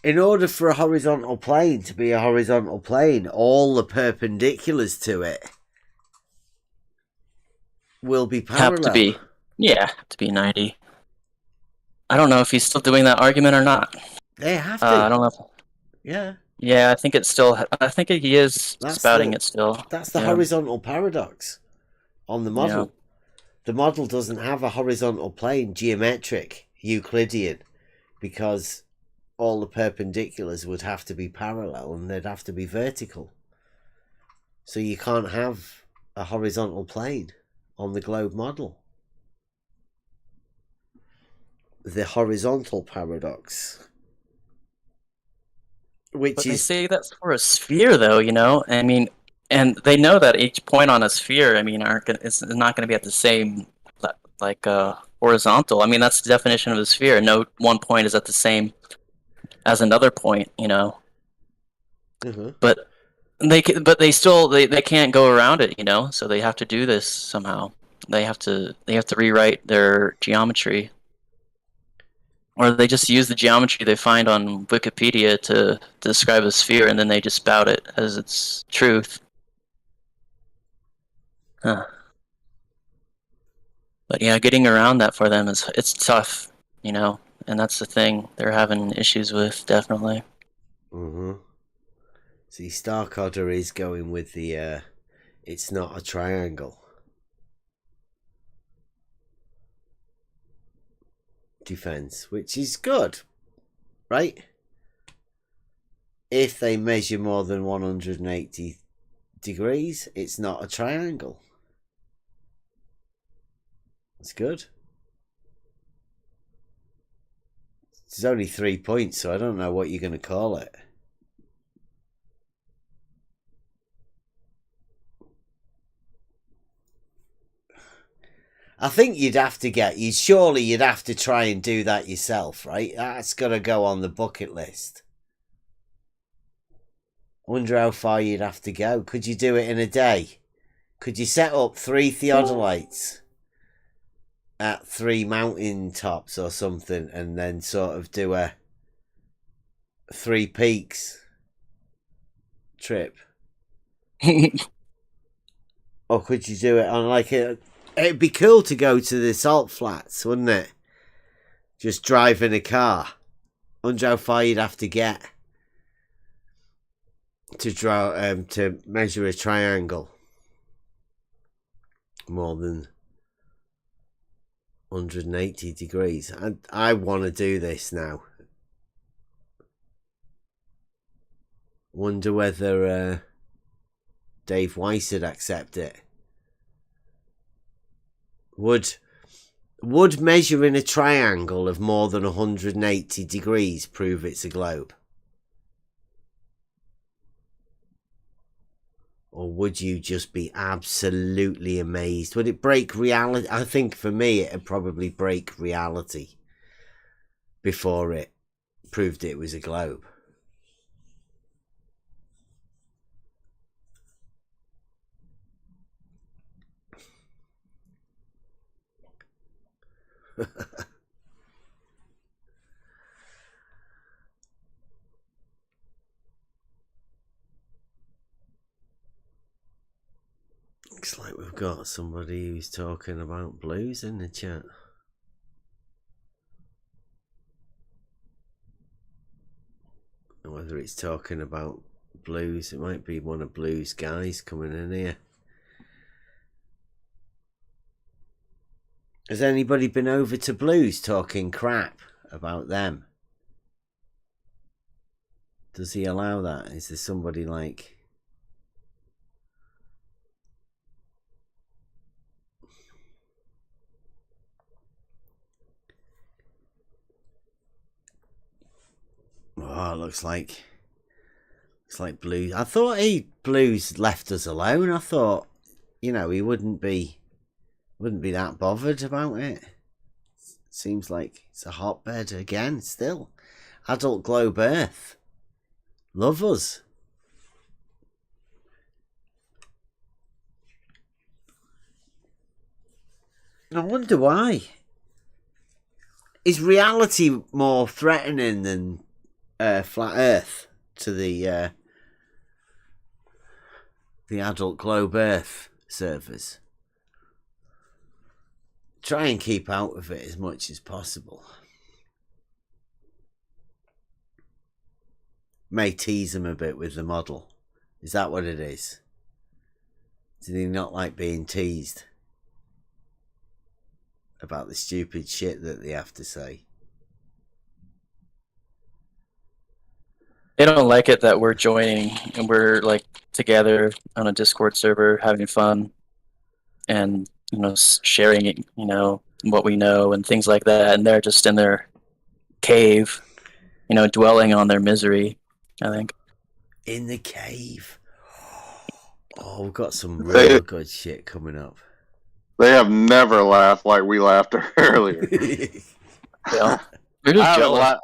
In order for a horizontal plane to be a horizontal plane, all the perpendiculars to it will be parallel. Have to be 90. I don't know if he's still doing that argument or not. They have to. I don't know. Yeah. Yeah, I think it's still. I think he is spouting it still. That's the Yeah. horizontal paradox on the model. Yeah. The model doesn't have a horizontal plane, geometric, Euclidean, because all the perpendiculars would have to be parallel and they'd have to be vertical. So you can't have a horizontal plane on the globe model. The horizontal paradox. But they say that's for a sphere, though, you know? I mean, and they know that each point on a sphere, I mean, it's not going to be at the same, like, horizontal. I mean, that's the definition of a sphere. No one point is at the same as another point, you know? But they still they can't go around it, you know? So they have to do this somehow. They have to rewrite their geometry. Or they just use the geometry they find on Wikipedia to describe a sphere, and then they just spout it as its truth. Huh. But yeah, getting around that for them it's tough, you know, and that's the thing they're having issues with, definitely. See, Starkodder is going with the it's not a triangle defense, which is good, right? If they measure more than 180 degrees, it's not a triangle. It's good. There's only 3 points, so I don't know what you're going to call it. I think you'd have to surely you'd have to try and do that yourself, right? That's got to go on the bucket list. I wonder how far you'd have to go. Could you do it in a day? Could you set up 3 theodolites at 3 mountain tops or something, and then sort of do a 3 peaks trip? Or could you do it on like it'd be cool to go to the salt flats, wouldn't it? Just drive in a car. Wonder how far you'd have to get to to measure a triangle more than 180 degrees. I want to do this now. Wonder whether Dave Weiss would accept it. Would measuring a triangle of more than 180 degrees prove it's a globe? Or would you just be absolutely amazed? Would it break reality? I think for me it'd probably break reality before it proved it was a globe. Looks like we've got somebody who's talking about blues in the chat. Whether it's talking about blues, it might be one of Blue's guys coming in here. Has anybody been over to Blues talking crap about them? Does he allow that? Is there somebody like... Oh, it looks like Blues. I thought Blues left us alone. I thought, you know, he wouldn't be that bothered about it. Seems like it's a hotbed again still. Adult Globe Earth. Love us. I wonder why. Is reality more threatening than flat Earth to the Adult Globe Earth servers? Try and keep out of it as much as possible. may tease him a bit with the model. Is that what it is? Did he not like being teased about the stupid shit that they have to say? They don't like it that we're joining and we're like together on a Discord server having fun and, you know, sharing, you know, what we know and things like that. And they're just in their cave, you know, dwelling on their misery, I think. In the cave. Oh, we've got some real good shit coming up. They have never laughed like we laughed earlier. Yeah. We're just jealous.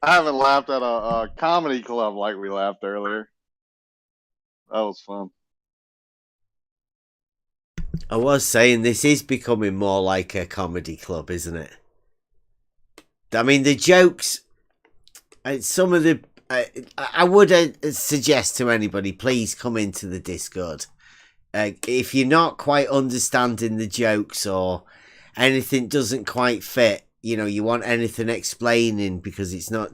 I haven't laughed at a comedy club like we laughed earlier. That was fun. I was saying this is becoming more like a comedy club, isn't it? I mean, the jokes, some of the... I would suggest to anybody, please come into the Discord. If you're not quite understanding the jokes or anything doesn't quite fit, you know, you want anything explaining because it's not...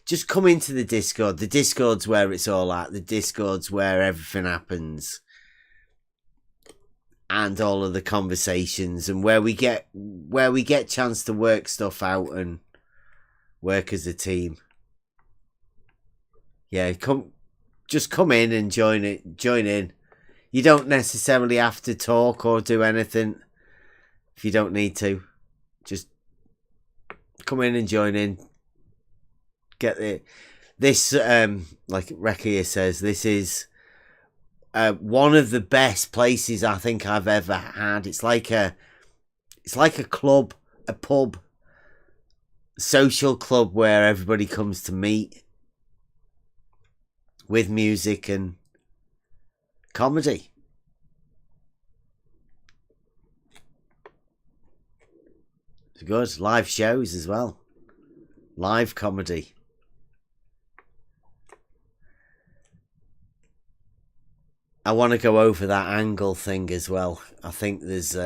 Just come into the Discord. The Discord's where it's all at. The Discord's where everything happens. And all of the conversations and where we get chance to work stuff out and work as a team. Yeah, just come in and join in. You don't necessarily have to talk or do anything if you don't need to. Just come in and join in. Get this like Rekia says, this is one of the best places I think I've ever had. It's like a club, a pub, social club where everybody comes to meet with music and comedy. It's good. Live shows as well. Live comedy. I want to go over that angle thing as well. I think there's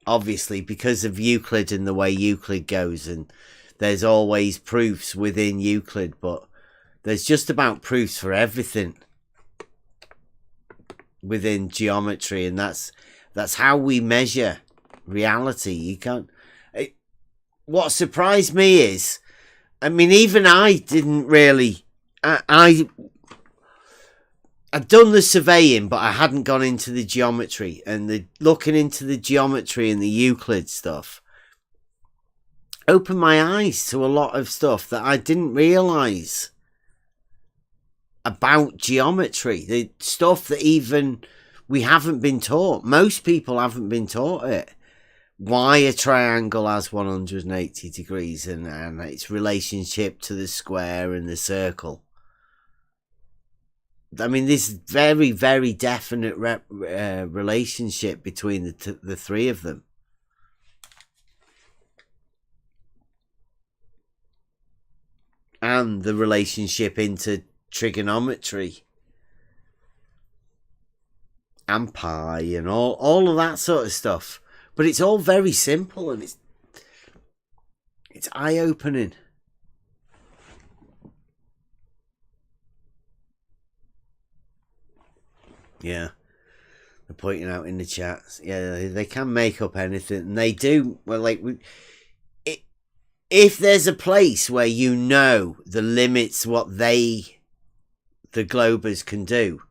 obviously because of Euclid and the way Euclid goes, and there's always proofs within Euclid, but there's just about proofs for everything within geometry, and that's how we measure reality. You can't... What surprised me is, I mean, even I didn't really... I'd done the surveying, but I hadn't gone into the geometry, and the looking into the geometry and the Euclid stuff opened my eyes to a lot of stuff that I didn't realise about geometry. The stuff that even we haven't been taught. Most people haven't been taught it. Why a triangle has 180 degrees and its relationship to the square and the circle. I mean, this very, very definite relationship between the three of them. And the relationship into trigonometry. And pi and all of that sort of stuff. But it's all very simple and it's eye-opening. Yeah, they're pointing out in the chat. Yeah, they can make up anything, and they do. Well, like, if there's a place where you know the limits, what the Globers can do,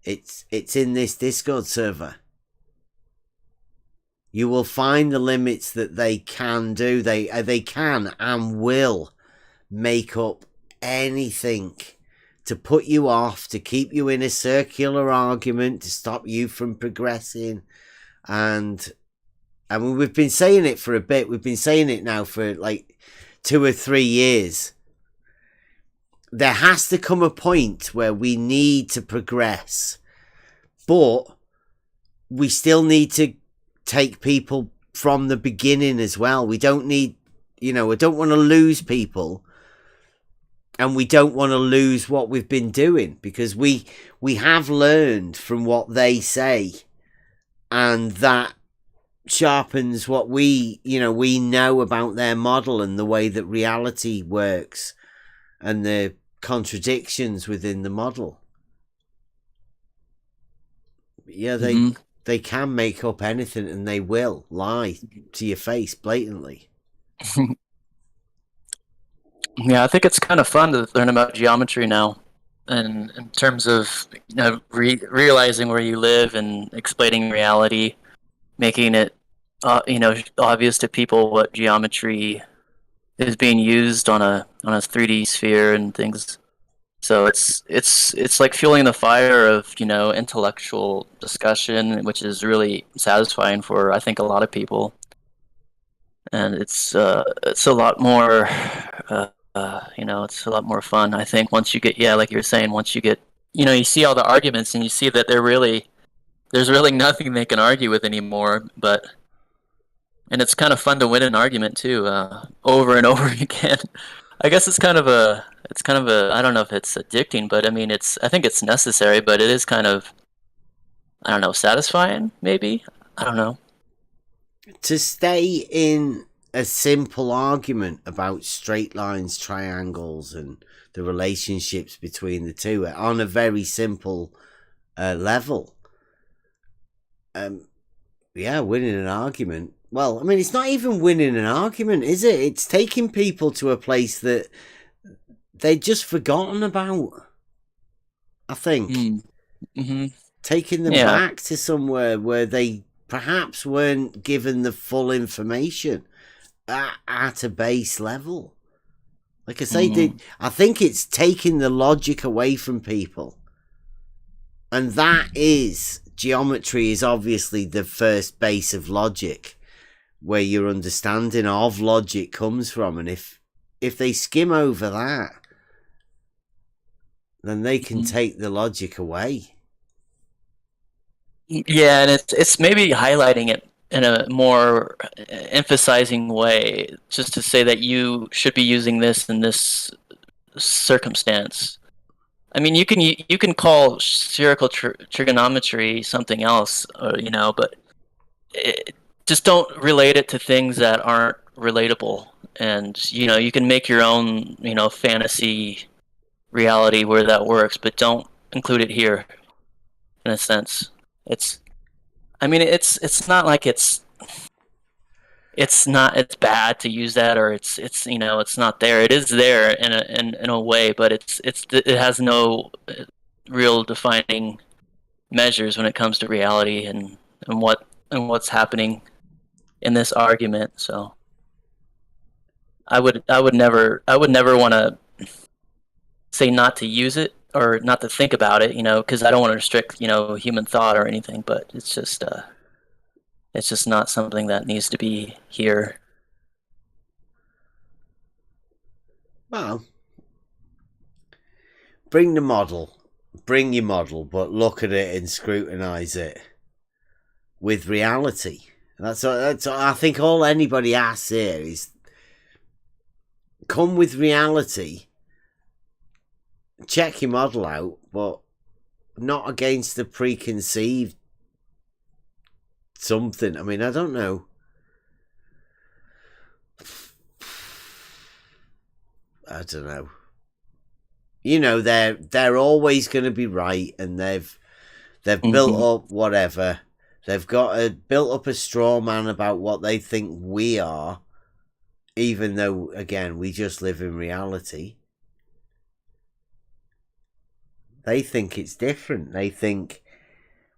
it's in this Discord server. You will find the limits that they can do. They can and will make up anything to put you off, to keep you in a circular argument, to stop you from progressing. And I mean, we've been saying it for a bit. We've been saying it now for like 2 or 3 years. There has to come a point where we need to progress, but we still need to take people from the beginning as well. We don't need, you know, we don't want to lose people. And we don't want to lose what we've been doing, because we have learned from what they say, and that sharpens what we know about their model and the way that reality works, and the contradictions within the model. Yeah, they can make up anything, and they will lie to your face blatantly. Yeah, I think it's kind of fun to learn about geometry now, and in terms of realizing where you live and explaining reality, making it obvious to people what geometry is being used on a 3D sphere and things. So it's like fueling the fire of intellectual discussion, which is really satisfying for, I think, a lot of people. And it's a lot more it's a lot more fun, I think, once you get, like you were saying, once you get, you see all the arguments and you see that there's really nothing they can argue with anymore. And it's kind of fun to win an argument too, over and over again. I guess it's kind of a I don't know if it's addicting, but I mean I think it's necessary, but it is kind of, I don't know, satisfying maybe. I don't know. To stay in a simple argument about straight lines, triangles, and the relationships between the two on a very simple level. Winning an argument. Well, I mean, it's not even winning an argument, is it? It's taking people to a place that they'd just forgotten about, I think. Mm-hmm. Taking them back to somewhere where they perhaps weren't given the full information at a base level. Like I say, I think it's taking the logic away from people. And geometry is obviously the first base of logic, where your understanding of logic comes from. And if they skim over that, then they can take the logic away. Yeah, and it's maybe highlighting it in a more emphasizing way, just to say that you should be using this in this circumstance. I mean, you can call spherical trigonometry something else, but just don't relate it to things that aren't relatable. And you can make your own fantasy reality where that works, but don't include it here. In a sense, it's not like it's bad to use that, or it's not there. It is there in a way, but it has no real defining measures when it comes to reality and what's happening in this argument. So I would never want to say not to use it or not to think about it, because I don't want to restrict human thought or anything, but it's just not something that needs to be here. Well, bring your model, but look at it and scrutinize it with reality. That's I think all anybody asks here is come with reality. Check your model out, but not against the preconceived something. I mean, I don't know. I don't know. They're always going to be right, and they've built up whatever. They've built up a straw man about what they think we are, even though, again, we just live in reality. They think it's different. They think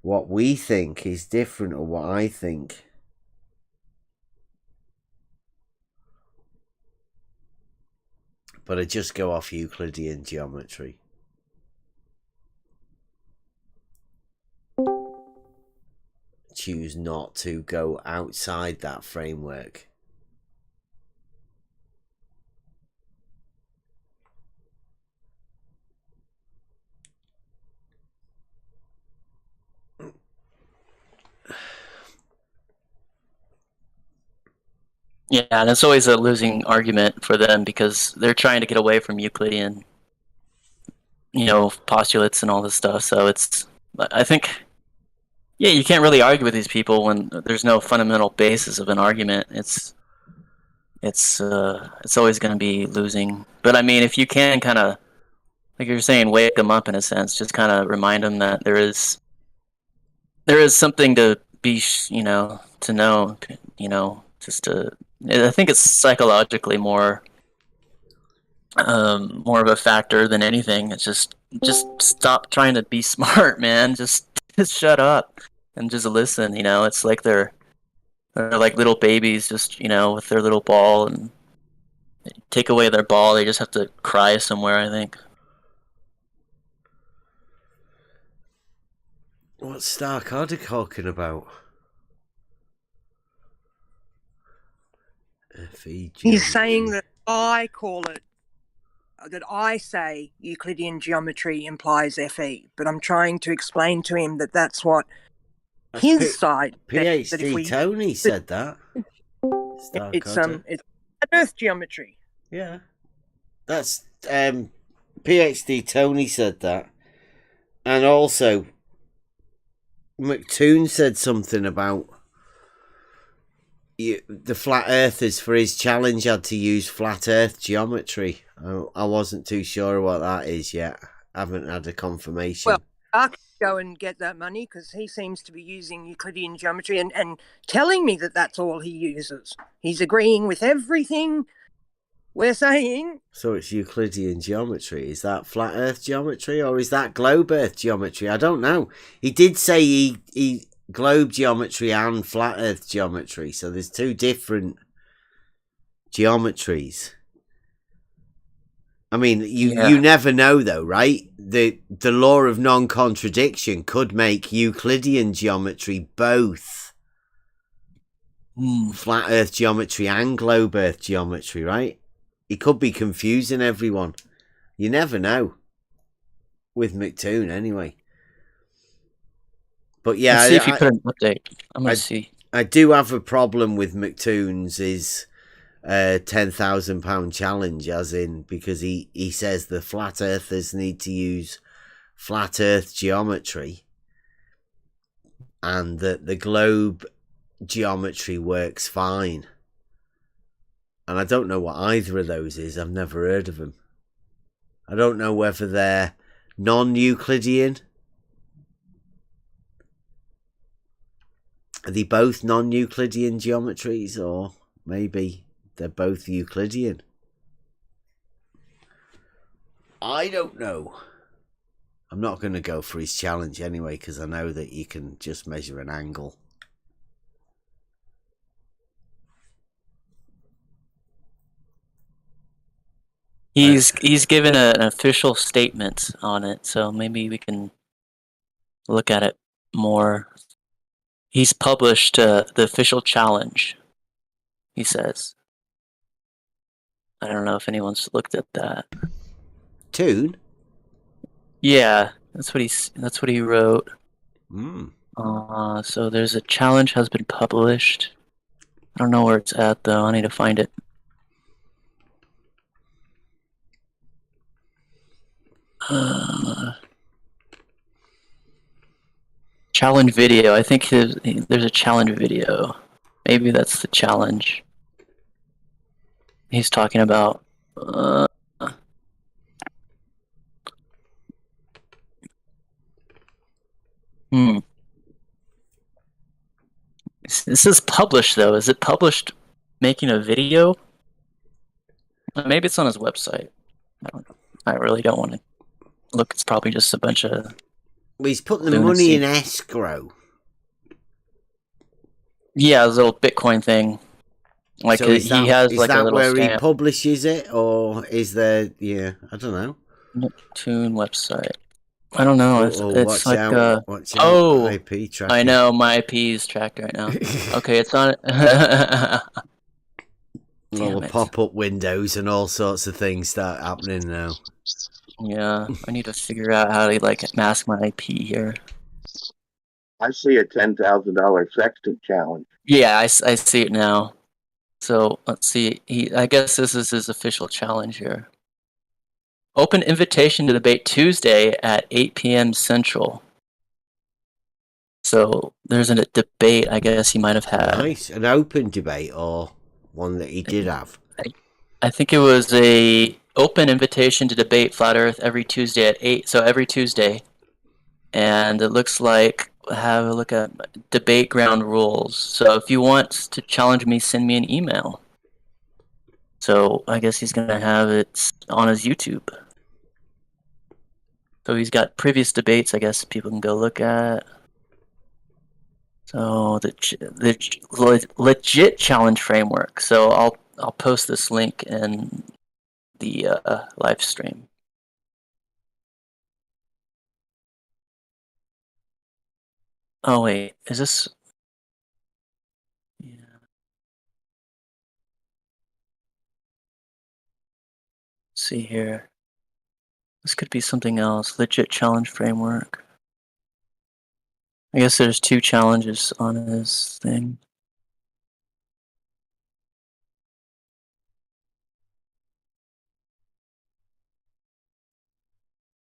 what we think is different, or what I think. But I just go off Euclidean geometry. Choose not to go outside that framework. Yeah, and it's always a losing argument for them because they're trying to get away from Euclidean, postulates and all this stuff. So I think, you can't really argue with these people when there's no fundamental basis of an argument. It's always going to be losing. But I mean, if you can kind of like you're saying, wake them up in a sense. Just kind of remind them that there is something to be, to know, just to. I think it's psychologically more of a factor than anything. It's just stop trying to be smart, man. Just shut up and just listen. It's like they're like little babies, just with their little ball, and take away their ball, they just have to cry somewhere, I think. What's Starcarder talking about? He's saying that I call it, that I say Euclidean geometry implies FE, but I'm trying to explain to him that that's what his side. PhD Tony said that. It's Earth geometry. Yeah, that's PhD Tony said that, and also McToon said something about the flat earthers for his challenge had to use flat earth geometry. I wasn't too sure what that is yet. I haven't had a confirmation. Well, I could go and get that money because he seems to be using Euclidean geometry and telling me that that's all he uses. He's agreeing with everything we're saying. So it's Euclidean geometry. Is that flat earth geometry or is that globe earth geometry? I don't know. He did say he globe geometry and flat earth geometry. So there's two different geometries. I mean, you never know though, right? The law of non-contradiction could make Euclidean geometry both flat earth geometry and globe earth geometry, right? He could be confusing everyone. You never know. With McToon, anyway. But yeah, let's see if you put an update. I'm gonna see. I do have a problem with McToon's is £10,000 challenge, as in because he says the flat earthers need to use flat earth geometry, and that the globe geometry works fine. And I don't know what either of those is. I've never heard of them. I don't know whether they're non-Euclidean. Are they both non-Euclidean geometries, or maybe they're both Euclidean? I don't know. I'm not going to go for his challenge anyway, because I know that you can just measure an angle. He's given an official statement on it, so maybe we can look at it more. He's published the official challenge, he says. I don't know if anyone's looked at that. Toon? Yeah, that's what he wrote. Mm. So there's a challenge has been published. I don't know where it's at though. I need to find it. Challenge video. I think there's a challenge video. Maybe that's the challenge he's talking about. This is published though. Is it published making a video? Maybe it's on his website. I really don't want to look. It's probably just a bunch of. Well, he's put the money in escrow. Yeah, his little Bitcoin thing. Like so he has like a little where stamp. he publishes it, or is there? Yeah, I don't know. Neptune website. I don't know. It's like IP tracking. I know my IP is tracked right now. Okay, it's on. All the pop-up windows and all sorts of things start happening now. Yeah, I need to figure out how to like mask my IP here. I see a $10,000 sextant challenge. Yeah, I see it now. So let's see. I guess this is his official challenge here. Open invitation to debate Tuesday at 8 p.m. Central. So there's a debate. I guess he might have had. Nice, an open debate or one that he did have. I think it was a open invitation to debate Flat Earth every Tuesday at 8. So every Tuesday. And it looks like, have a look at debate ground rules. So if you want to challenge me, send me an email. So I guess he's going to have it on his YouTube. So he's got previous debates, I guess people can go look at. So the legit challenge framework. So I'll post this link in the live stream. Oh wait, is this? Yeah. Let's see here. This could be something else. Legit challenge framework. I guess there's 2 challenges on his thing.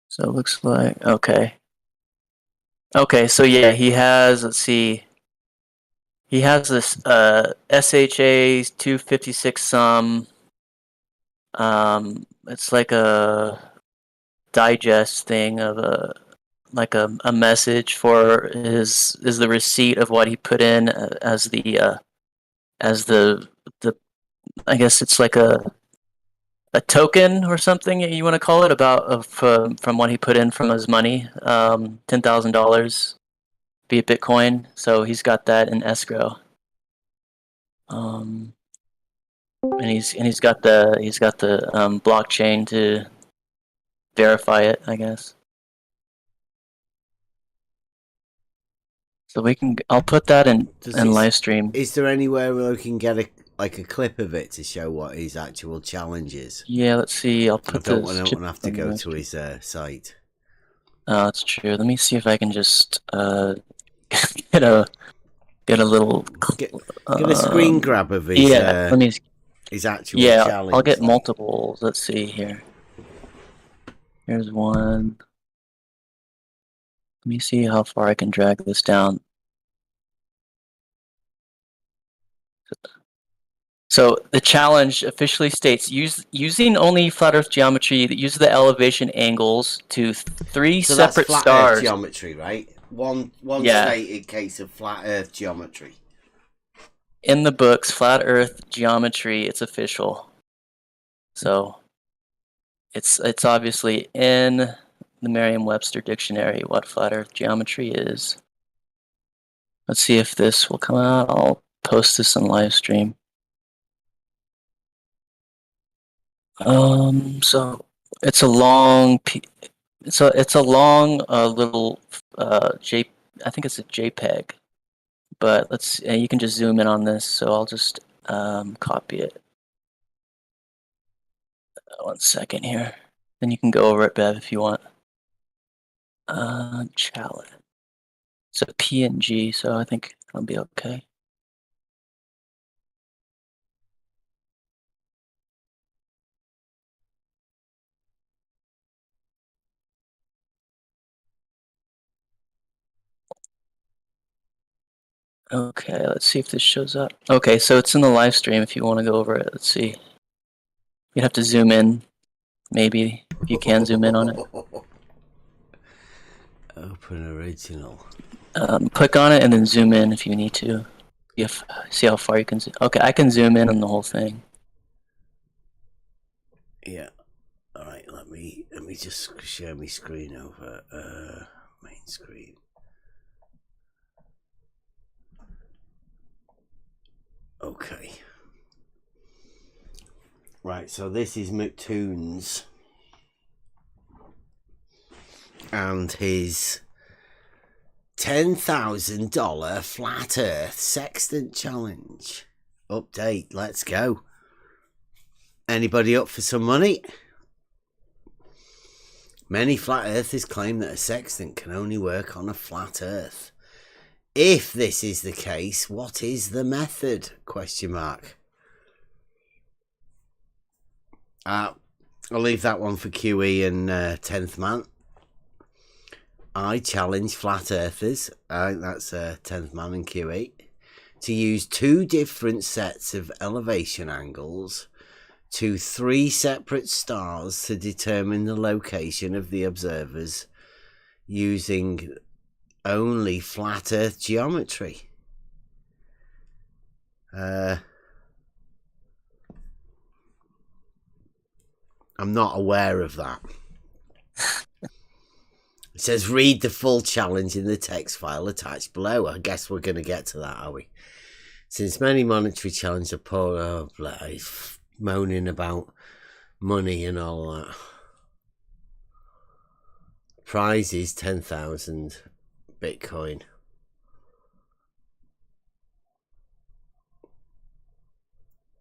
So it looks like, okay. Okay, so yeah, he has, let's see. He has this SHA 256 sum. It's like a digest thing of a message for is the receipt of what he put in as the I guess it's like a token or something you want to call it about from what he put in from his money, $10,000 via Bitcoin. So he's got that in escrow. And he's got the blockchain to verify it, I guess. So I'll put that in live stream. Is there anywhere where we can get a clip of it to show what his actual challenge is? Yeah, let's see. I'll put I don't want to have to go to his site. Oh, that's true. Let me see if I can just get a little get a screen grab of his his actual challenge. I'll get multiples. Let's see here. Here's one. Let me see how far I can drag this down. So the challenge officially states using only flat Earth geometry that uses the elevation angles to 3 so separate that's flat stars. Earth geometry, right? One Yeah. stated case of flat Earth geometry. In the books, flat Earth geometry, it's official. So it's obviously in the Merriam-Webster dictionary what flat Earth geometry is. Let's see if this will come out. I'll post this on live stream. So it's a long little I think it's a JPEG, but you can just zoom in on this. So I'll just copy it. 1 second here. Then you can go over it, Bev, if you want. Challenge. It's a PNG, so I think I'll be okay. Okay, let's see if this shows up. Okay, so it's in the live stream if you want to go over it. Let's see. You'd have to zoom in, maybe, if you can zoom in on it. Open original. Click on it and then zoom in if you need to. See how far you can zoom. Okay, I can zoom in on the whole thing. Yeah. All right. Let me just share my screen over main screen. Okay. Right. So this is McToon's and his $10,000 flat Earth sextant challenge update. Let's go. Anybody up for some money? Many flat earthers claim that a sextant can only work on a flat Earth. If this is the case, what is the method? Question mark. I'll leave that one for QE and 10th man. I challenge flat earthers, I think that's 10th man and QE, to use 2 different sets of elevation angles to 3 separate stars to determine the location of the observers using only flat Earth geometry. I'm not aware of that. It says read the full challenge in the text file attached below. I guess we're going to get to that, are we? Since many monetary challenges are poor, moaning about money and all that. Prize is 10,000 Bitcoin.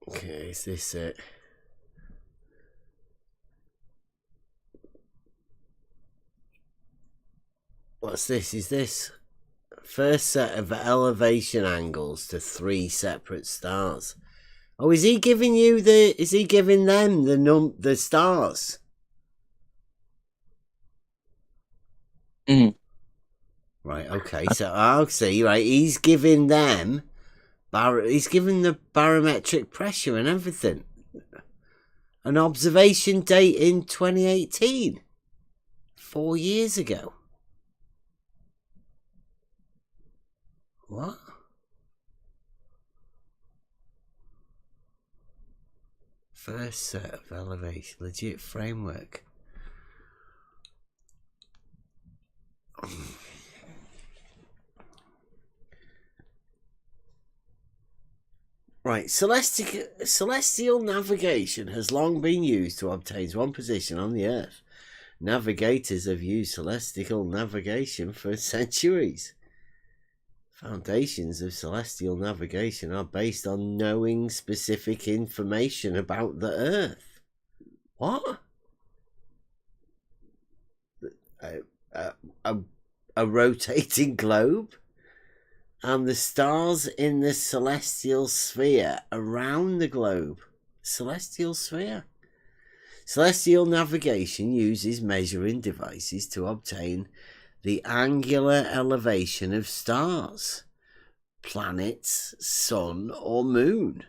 Okay, is this it? What's this? Is this first set of elevation angles to 3 separate stars? Oh, is he giving you the? Is he giving them the stars? Mm. Right. Okay. So I'll see. Right. He's giving them. He's giving the barometric pressure and everything. An observation date in 2018. 4 years ago. What? First set of elevation, legit framework. Right, celestial navigation has long been used to obtain one position on the Earth. Navigators have used celestial navigation for centuries. Foundations of celestial navigation are based on knowing specific information about the Earth. What? A rotating globe? And the stars in the celestial sphere around the globe. Celestial sphere. Celestial navigation uses measuring devices to obtain the angular elevation of stars, planets, sun, or moon.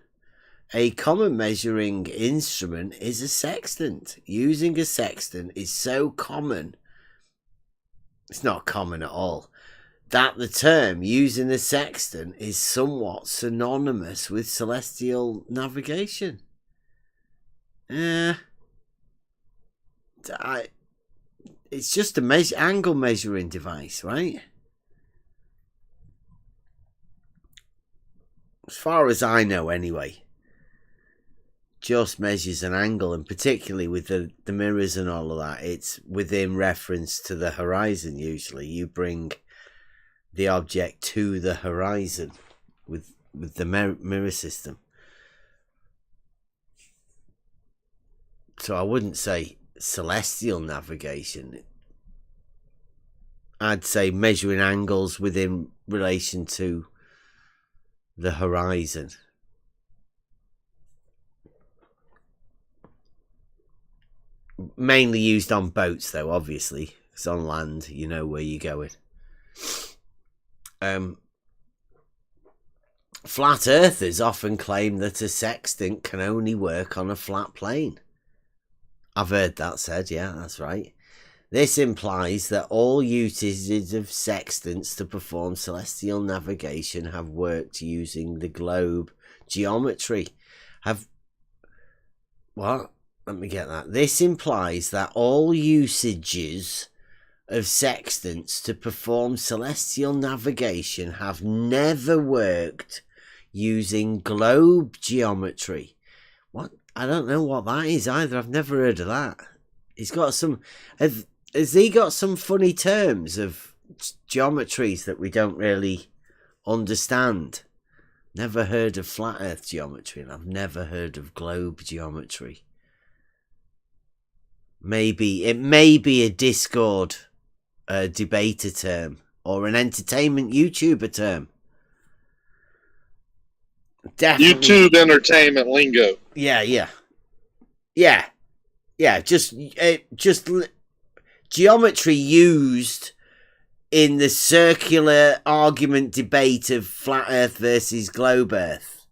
A common measuring instrument is a sextant. Using a sextant is so common, it's not common at all, that the term using a sextant is somewhat synonymous with celestial navigation. It's just a angle measuring device, right? As far as I know anyway. Just measures an angle, and particularly with the mirrors and all of that, it's within reference to the horizon usually. You bring the object to the horizon with the mirror system. So I wouldn't say celestial navigation. I'd say measuring angles within relation to the horizon. Mainly used on boats though, obviously. It's on land, you know where you're going. Flat earthers often claim that a sextant can only work on a flat plane. I've heard that said, yeah, that's right. This implies that all usages of sextants to perform celestial navigation have worked using the globe geometry. What? Let me get that. This implies that all usages of sextants to perform celestial navigation have never worked using globe geometry. What? I don't know what that is either. I've never heard of that. He's got some... Has he got some funny terms of geometries that we don't really understand? Never heard of flat earth geometry, and I've never heard of globe geometry. It may be a Discord debater term or an entertainment YouTuber term. Definitely. YouTube entertainment lingo. Yeah. Just geometry used in the circular argument debate of flat Earth versus globe Earth.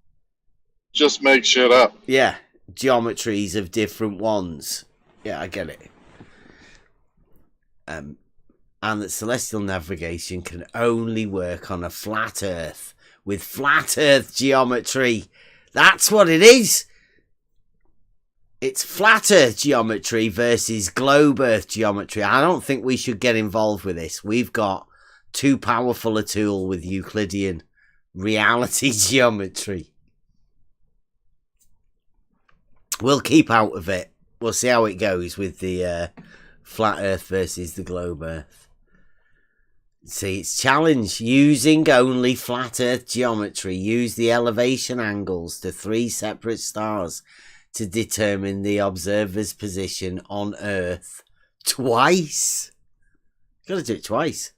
Just make shit up. Yeah, geometries of different ones. Yeah, I get it. And that celestial navigation can only work on a flat Earth with flat Earth geometry. That's what it is. It's flat Earth geometry versus globe Earth geometry. I don't think we should get involved with this. We've got too powerful a tool with Euclidean reality geometry. We'll keep out of it. We'll see how it goes with the flat Earth versus the globe Earth. See, it's challenge using only flat Earth geometry. Use the elevation angles to 3 separate stars to determine the observer's position on Earth twice. Got to do it twice.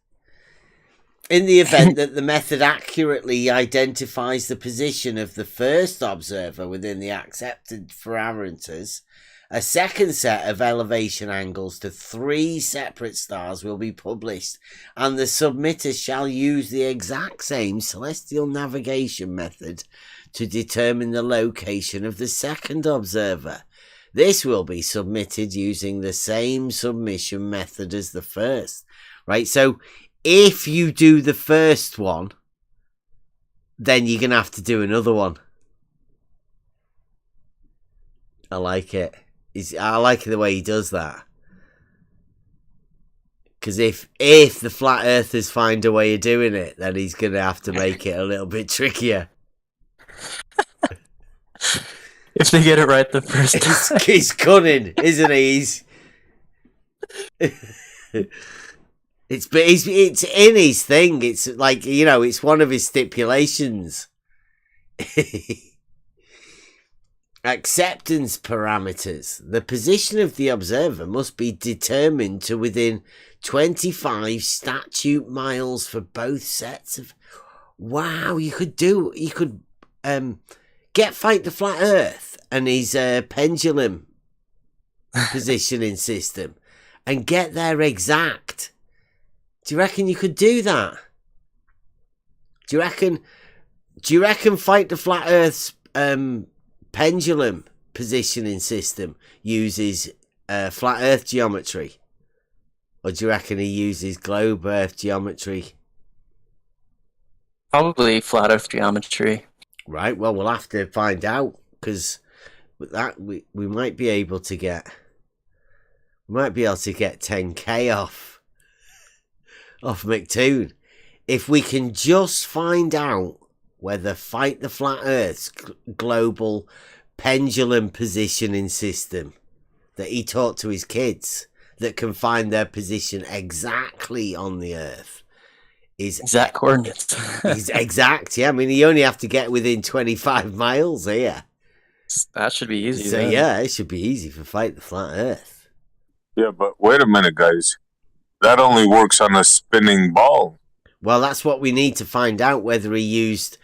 In the event that the method accurately identifies the position of the first observer within the accepted parameters, a second set of elevation angles to 3 separate stars will be published, and the submitter shall use the exact same celestial navigation method to determine the location of the second observer. This will be submitted using the same submission method as the first. Right, so if you do the first one, then you're going to have to do another one. I like it. I like the way he does that. Because if the flat earthers find a way of doing it, then he's going to have to make it a little bit trickier. If they get it right the first time. He's cunning, isn't he? It's in his thing. It's like, you know, it's one of his stipulations. Acceptance parameters. The position of the observer must be determined to within 25 statute miles for both sets of... Wow, you could get Fight the Flat Earth and his pendulum positioning system and get their exact. Do you reckon you could do that? Do you reckon Fight the Flat Earth's pendulum positioning system uses flat Earth geometry? Or do you reckon he uses globe Earth geometry? Probably flat Earth geometry. Right, well, we'll have to find out, because with that we might be able to get 10k off McToon if we can just find out whether Fight the Flat Earth's global pendulum positioning system that he taught to his kids that can find their position exactly on the Earth is exact coordinates. Is exact, yeah. I mean, you only have to get within 25 miles here. That should be easy. So then. yeah, it should be easy for Fight the Flat Earth. Yeah, but wait a minute, guys. That only works on a spinning ball. Well, that's what we need to find out, whether he used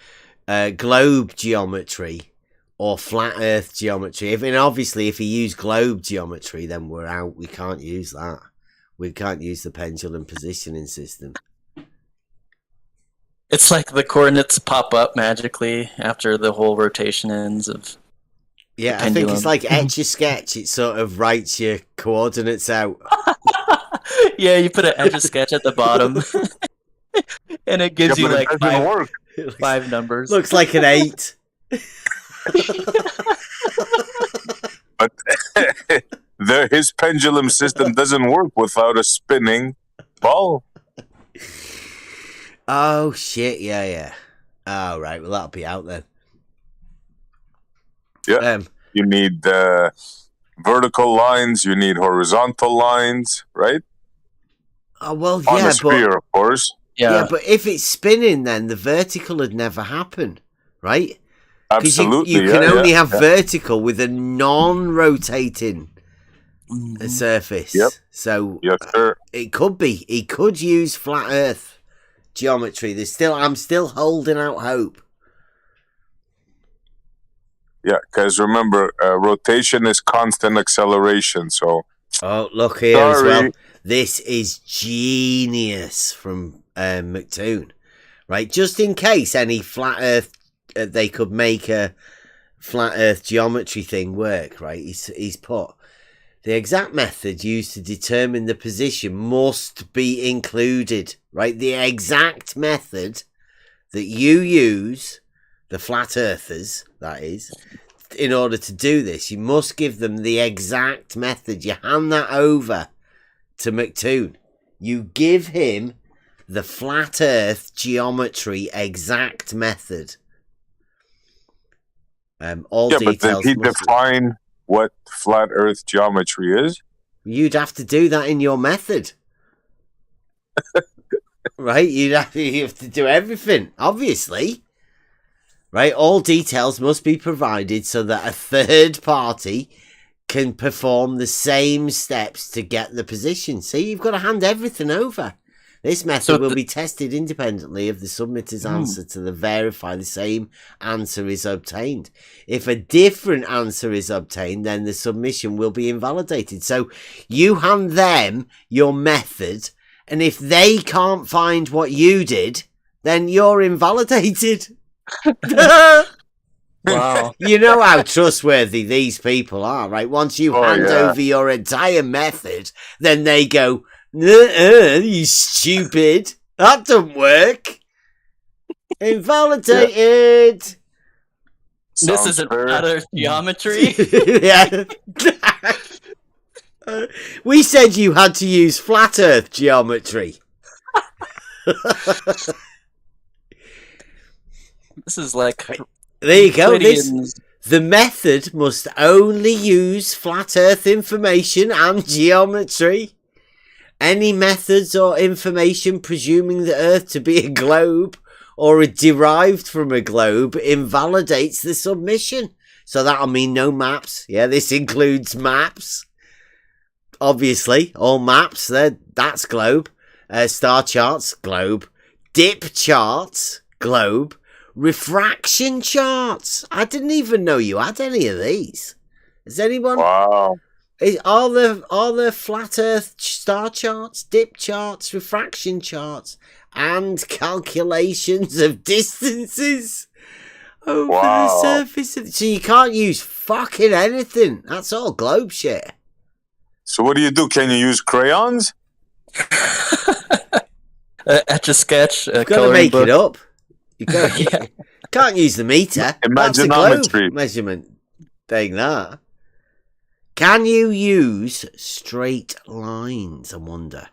globe geometry or flat Earth geometry. Obviously, if he used globe geometry, then we're out. We can't use that. We can't use the pendulum positioning system. It's like the coordinates pop up magically after the whole rotation ends of. Yeah, I think it's like Etch-a-Sketch. It sort of writes your coordinates out. Yeah, you put an Etch-a-Sketch at the bottom, and it gives you like 5 numbers. Looks like an 8. But his pendulum system doesn't work without a spinning ball. Oh shit! Yeah. Oh right, well that'll be out then. Yeah, you need vertical lines. You need horizontal lines, right? Oh well, on yeah, a sphere, of course. Yeah, but if it's spinning, then the vertical would never happen, right? Absolutely, you can only have vertical with a non-rotating surface. Yep. So yes, sir. It could be. He could use flat Earth geometry. I'm still holding out hope. Yeah, because remember, rotation is constant acceleration. So. Oh, look here as well. This is genius from McToon, right? Just in case any flat Earth, they could make a flat Earth geometry thing work, right? He's put the exact method used to determine the position must be included, right? The exact method that you use, the flat earthers, that is, in order to do this, you must give them the exact method. You hand that over to McToon. You give him the flat earth geometry exact method. All details. But did he define what flat Earth geometry is? You'd have to do that in your method, right? You have to do everything, obviously, right? All details must be provided so that a third party can perform the same steps to get the position. See, you've got to hand everything over. This method will be tested independently of the submitter's answer to verify the same answer is obtained. If a different answer is obtained, then the submission will be invalidated. So you hand them your method, and if they can't find what you did, then you're invalidated. Wow. You know how trustworthy these people are, right? Once you hand over your entire method, then they go, you stupid. That doesn't work. Invalidated. This isn't flat Earth geometry. Yeah. We said you had to use flat Earth geometry. This is like... There you go. The method must only use flat Earth information and geometry. Any methods or information presuming the Earth to be a globe or derived from a globe invalidates the submission. So that'll mean no maps. Yeah, this includes maps. Obviously, all maps, that's globe. Star charts, globe. Dip charts, globe. Refraction charts. I didn't even know you had any of these. Has anyone? Wow. Are there flat Earth star charts, dip charts, refraction charts, and calculations of distances over the surface? So you can't use fucking anything. That's all globe shit. So what do? Can you use crayons? Etch a sketch. You've got to make it up. You can't use the meter. That's a globe measurement thing. That. Can you use straight lines, I wonder?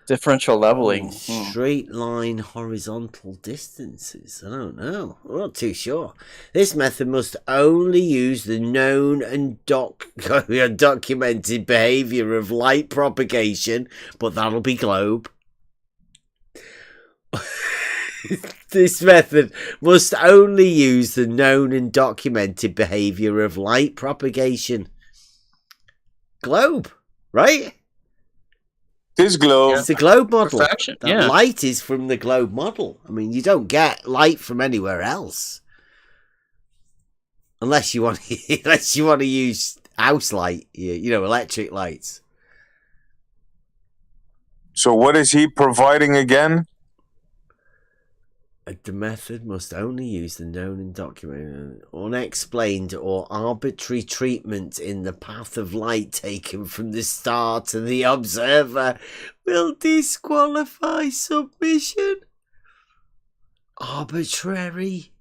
Differential leveling. Straight line horizontal distances. I don't know. I'm not too sure. This method must only use the known and documented behavior of light propagation, but that'll be globe. This method must only use the known and documented behavior of light propagation. Globe, right? This globe. It's the globe model. Yeah. Light is from the globe model. I mean, you don't get light from anywhere else, unless you want to use house light. You know, electric lights. So what is he providing again? The method must only use the known and documented, unexplained or arbitrary treatment in the path of light taken from the star to the observer will disqualify submission. Arbitrary.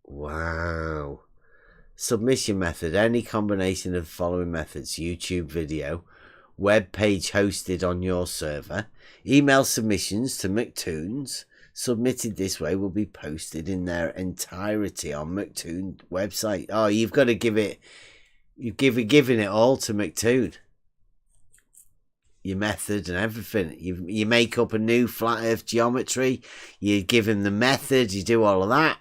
Wow. Submission method. Any combination of the following methods: YouTube video, web page hosted on your server, email submissions to McToons submitted this way will be posted in their entirety on McToon website. Oh, you've got to giving it all to McToon. Your method and everything. You make up a new flat Earth geometry. You give him the method. You do all of that.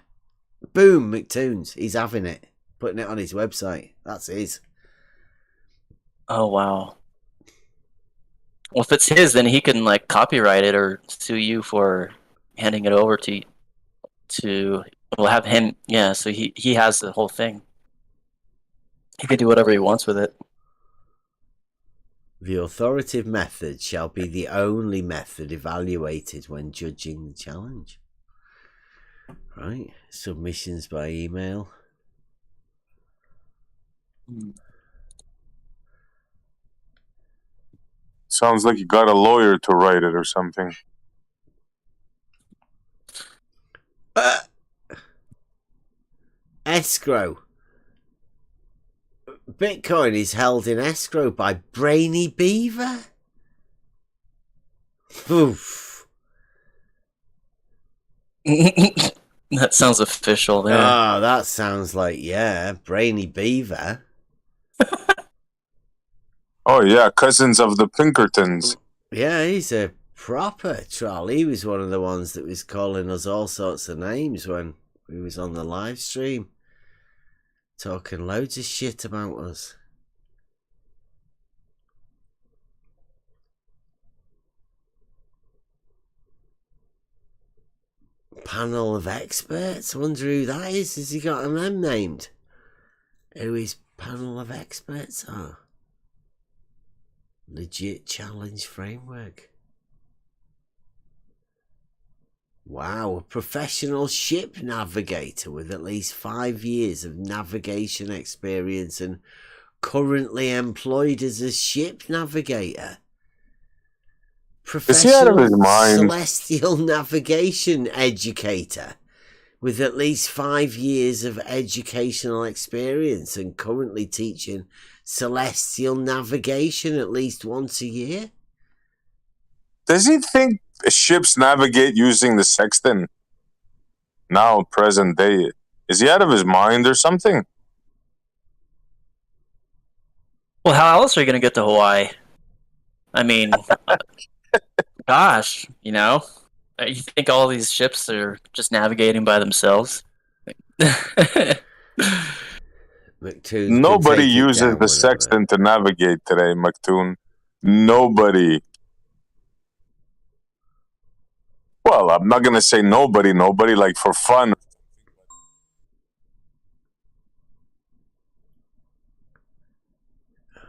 Boom, McToons. He's having it. Putting it on his website. That's his. Oh, wow. Well, if it's his, then he can like copyright it or sue you for handing it over to we'll have him. Yeah, so he has the whole thing. He can do whatever he wants with it. The authoritative method shall be the only method evaluated when judging the challenge. Right, submissions by email. Sounds like you got a lawyer to write it or something. Escrow. Bitcoin is held in escrow by Brainy Beaver. Oof. That sounds official there. Oh, that sounds like, yeah, Brainy Beaver. Oh yeah, cousins of the Pinkertons. Yeah, he's a proper troll. He was one of the ones that was calling us all sorts of names when we was on the live stream. Talking loads of shit about us. Panel of experts? I wonder who that is. Has he got them named? Who his panel of experts are? Legit challenge framework. Wow, a professional ship navigator with at least 5 years of navigation experience and currently employed as a ship navigator. Is he out of his Professional mind? celestial navigation educator with at least 5 years of educational experience and currently teaching celestial navigation at least once a year. Does he think ships navigate using the sextant? Now, present day. Is he out of his mind or something? Well, how else are you going to get to Hawaii? I mean, gosh, you know? You think all these ships are just navigating by themselves? Nobody uses the sextant to navigate today, McToon. Nobody. Well, I'm not going to say nobody, like for fun.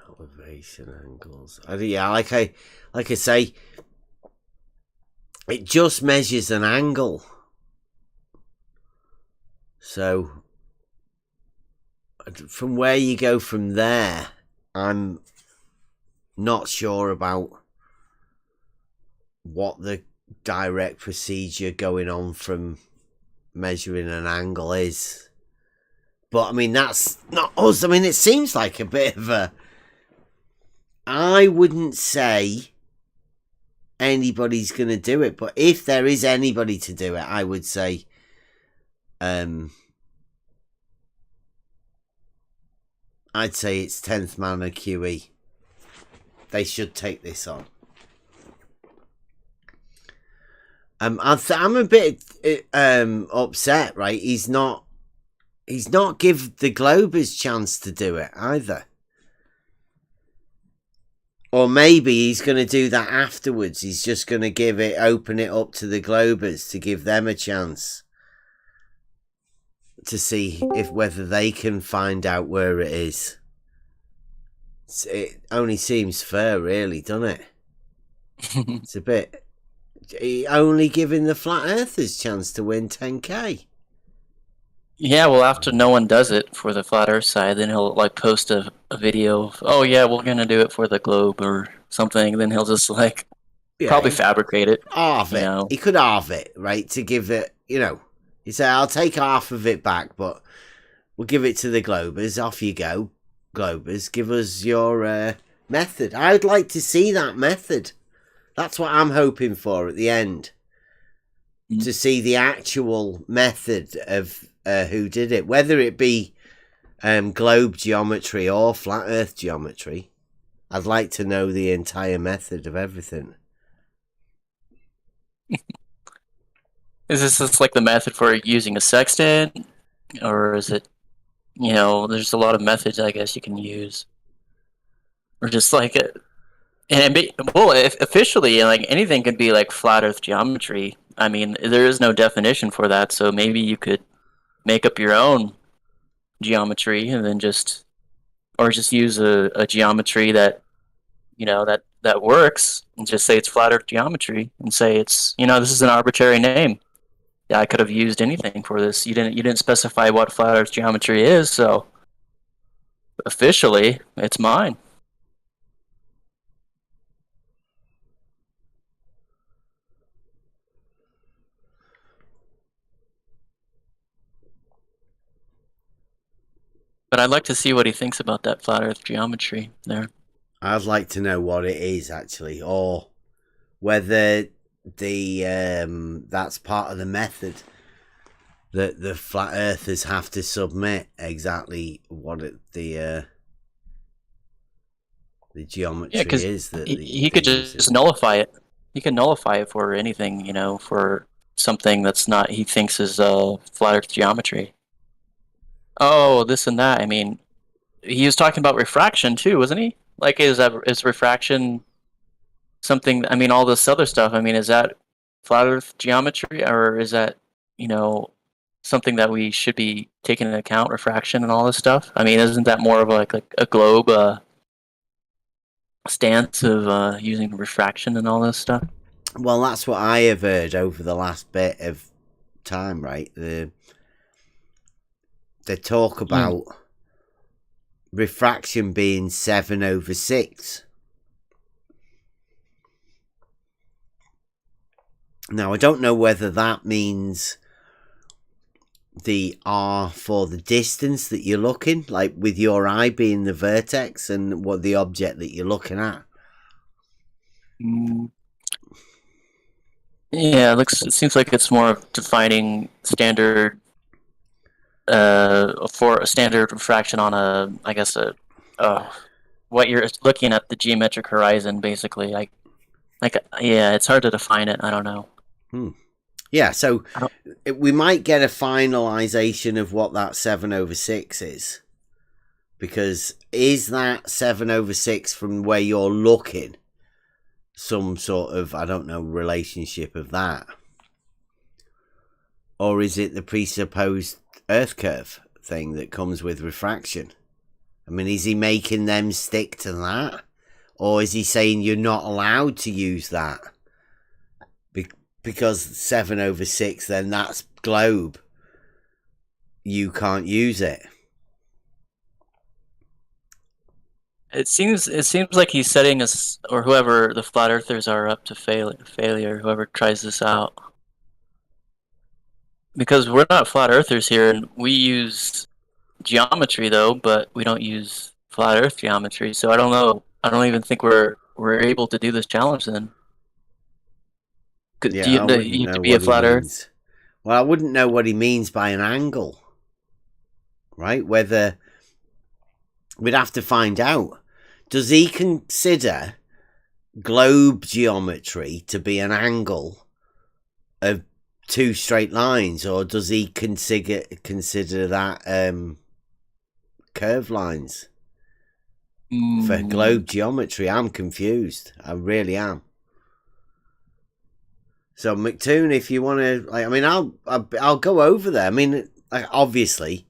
Elevation angles. Yeah, like I say, it just measures an angle. So from where you go from there, I'm not sure about what the direct procedure going on from measuring an angle is. But I mean, that's not us. I mean, it seems like a bit of a... I wouldn't say anybody's going to do it, but if there is anybody to do it, I would say I'd say it's 10th Man and QE. They should take this on. I'm a bit upset, right? He's not give the Globers chance to do it either. Or maybe he's going to do that afterwards. He's just going to open it up to the Globers to give them a chance to see whether they can find out where it is. It only seems fair, really, doesn't it? It's a bit... only giving the Flat Earthers chance to win 10k. Yeah, well, after no one does it for the Flat Earth side, then he'll like post a video of, oh yeah, we're gonna do it for the globe or something. Then he'll just like probably fabricate it. Half it. He could halve it, right? To give it, he said, I'll take half of it back, but we'll give it to the Globers. Off you go, Globers. Give us your method. I'd like to see that method. That's what I'm hoping for at the end. To see the actual method of who did it. Whether it be globe geometry or flat earth geometry. I'd like to know the entire method of everything. Is this just like the method for using a sextant? Or is it, there's a lot of methods I guess you can use. Or just like it. Officially, like anything could be like flat Earth geometry. I mean, there is no definition for that, so maybe you could make up your own geometry and then just use a geometry that that works, and just say it's flat Earth geometry, and say it's this is an arbitrary name. Yeah, I could have used anything for this. You didn't specify what flat Earth geometry is, so officially it's mine. But I'd like to see what he thinks about that flat Earth geometry there. I'd like to know what it is actually, or whether that's part of the method that the flat earthers have to submit exactly what the geometry is that he could just nullify it. He can nullify it for anything, for something that's not he thinks is flat Earth geometry. Oh, this and that. I mean, he was talking about refraction too, wasn't he? Like, is refraction something? I mean, all this other stuff. I mean, is that flat Earth geometry, or is that something that we should be taking into account? Refraction and all this stuff. I mean, isn't that more of like a globe stance of using refraction and all this stuff? Well, that's what I have heard over the last bit of time, right? They talk about refraction being 7/6. Now, I don't know whether that means the R for the distance that you're looking, like with your eye being the vertex and what the object that you're looking at. Yeah, it seems like it's more of defining standard for a standard refraction on what you're looking at, the geometric horizon, basically. Yeah, it's hard to define it. I don't know. Yeah, so we might get a finalization of what that 7/6 is, because is that 7/6 from where you're looking some sort of, I don't know, relationship of that, or is it the presupposed Earth curve thing that comes with refraction? I mean, is he making them stick to that, or is he saying you're not allowed to use that because 7/6, then that's globe, you can't use it? It seems like he's setting us, or whoever the flat earthers are, up to failure. Whoever tries this out, because we're not flat earthers here, and we use geometry though, but we don't use flat Earth geometry. So I don't know. I don't even think we're able to do this challenge then. Yeah, do you I wouldn't have to know be a what he flat Earth? means. Well, I wouldn't know what he means by an angle, right? Whether we'd have to find out. Does he consider globe geometry to be an angle of two straight lines, or does he consider that curved lines for globe geometry? I'm confused. I really am. So McToon, if you want to, I mean, I'll go over there. I mean, obviously,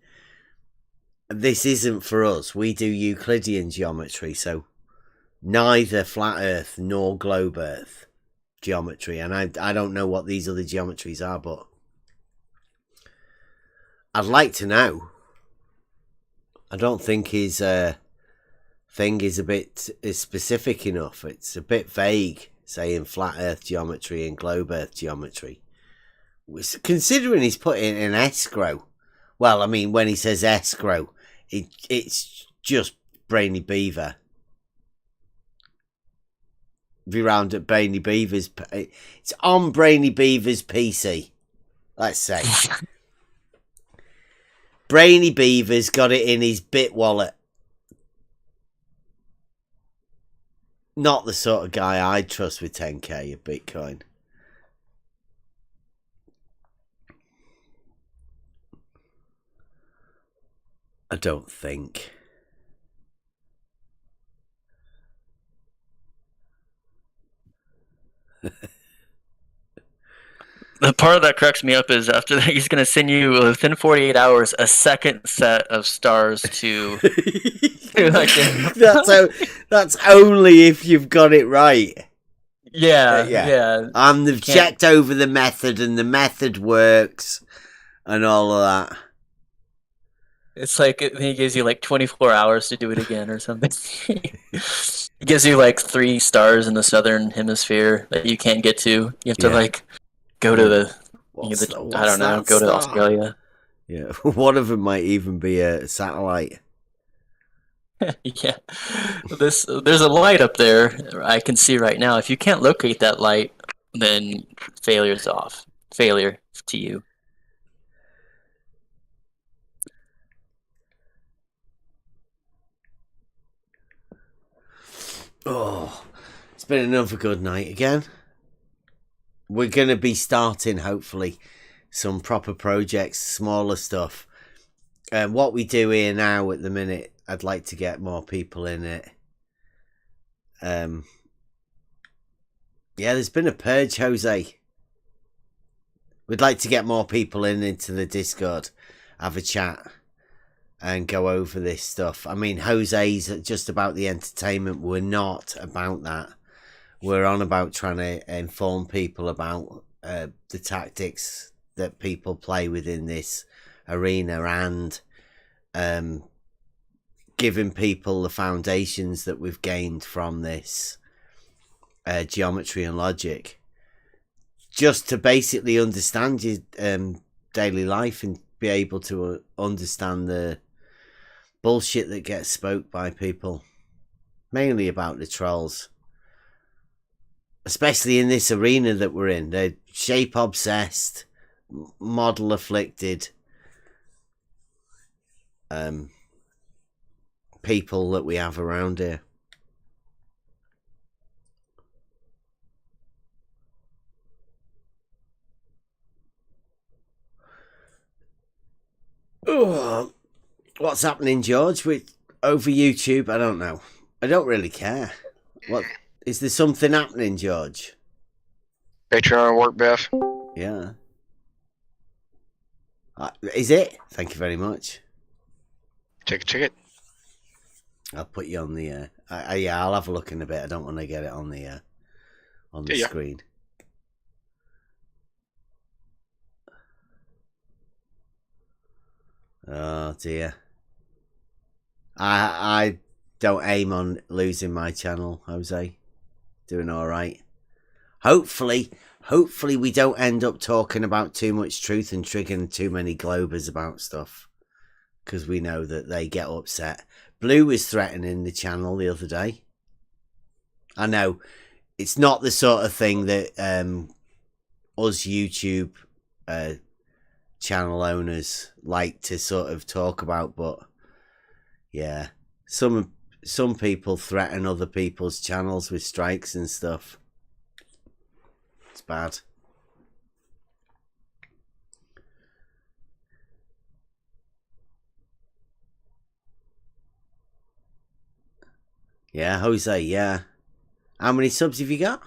this isn't for us. We do Euclidean geometry, so neither flat Earth nor globe Earth geometry, and I don't know what these other geometries are, but I'd like to know. I don't think his thing is specific enough. It's a bit vague, saying flat Earth geometry and globe Earth geometry. Considering he's putting in escrow. Well, I mean, when he says escrow, it's just Brainy Beaver. Be round at Brainy Beaver's. It's on Brainy Beaver's PC. Let's say Brainy Beaver's got it in his bit wallet. Not the sort of guy I'd trust with 10k of Bitcoin. I don't think. The part that cracks me up is after that he's gonna send you within 48 hours a second set of stars to. That's only if you've got it right. Yeah. And they've checked over the method, and the method works, and all of that. It's like he gives you like 24 hours to do it again or something. He gives you like 3 stars in the southern hemisphere that you can't get to. You have to like go to the I don't know, go to Australia. Yeah, one of them might even be a satellite. Yeah, there's a light up there I can see right now. If you can't locate that light, then failure's off. Failure to you. Oh, it's been another good night again. We're going to be starting, hopefully, some proper projects, smaller stuff. What we do here now at the minute, I'd like to get more people in it. Yeah, there's been a purge, Jose. We'd like to get more people into the Discord, have a chat, and go over this stuff. I mean, Jose's just about the entertainment. We're not about that. We're on about trying to inform people about the tactics that people play within this arena, and giving people the foundations that we've gained from this geometry and logic, just to basically understand your daily life and be able to understand the bullshit that gets spoke by people, mainly about the trolls, especially in this arena that we're in. They're shape obsessed, model afflicted people that we have around here. Oh, what's happening, George? Over YouTube? I don't know. I don't really care. What is there? Something happening, George? Patreon work, Beth. Yeah. Is it? Thank you very much. Take a ticket. I'll put you on the. Yeah, I'll have a look in a bit. I don't want to get it on the screen. Oh dear. I don't aim on losing my channel, Jose. Doing all right. Hopefully we don't end up talking about too much truth and triggering too many globers about stuff, because we know that they get upset. Blue was threatening the channel the other day. I know it's not the sort of thing that us YouTube channel owners like to sort of talk about, but yeah, some people threaten other people's channels with strikes and stuff. It's bad. Yeah, Jose, yeah. How many subs have you got?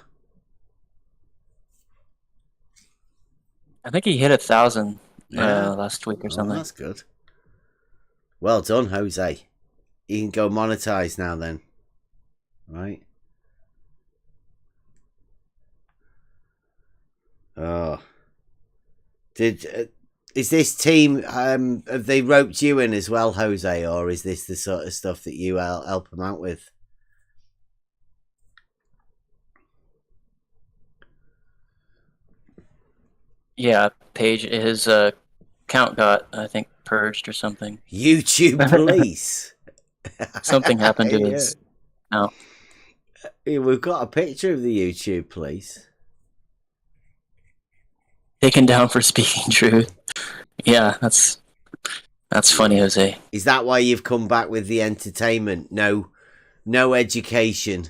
I think he hit 1,000 last week or something. That's good. Well done, Jose. You can go monetize now then. Right. Oh. Is this team, have they roped you in as well, Jose, or is this the sort of stuff that you help them out with? Yeah, Page, his account got, I think, purged or something. YouTube police. Something happened to his. No. Yeah, we've got a picture of the YouTube police. Taken down for speaking truth. Yeah, that's funny, Jose. Is that why you've come back with the entertainment? No education,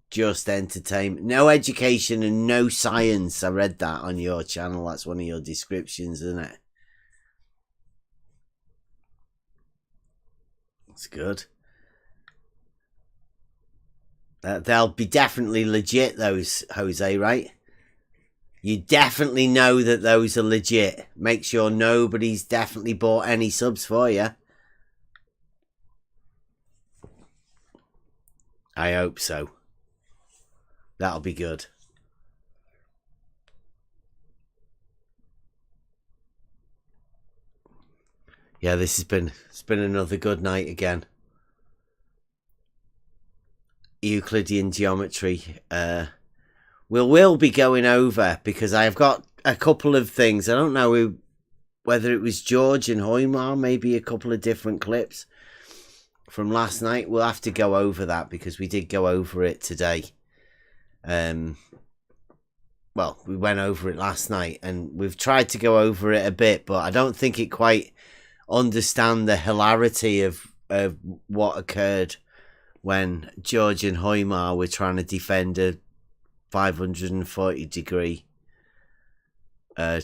just entertainment. No education and no science. I read that on your channel. That's one of your descriptions, isn't it? That's good. They'll be definitely legit, those, Jose, right? You definitely know that those are legit. Make sure nobody's definitely bought any subs for you. I hope so. That'll be good. Yeah, it's been another good night again. Euclidean geometry. We'll be going over, because I've got a couple of things. I don't know whether it was George and Hoymar, maybe a couple of different clips from last night. We'll have to go over that, because we did go over it today. Well, we went over it last night, and we've tried to go over it a bit, but I don't think it quite understand the hilarity of what occurred when George and Hoymar were trying to defend a 540-degree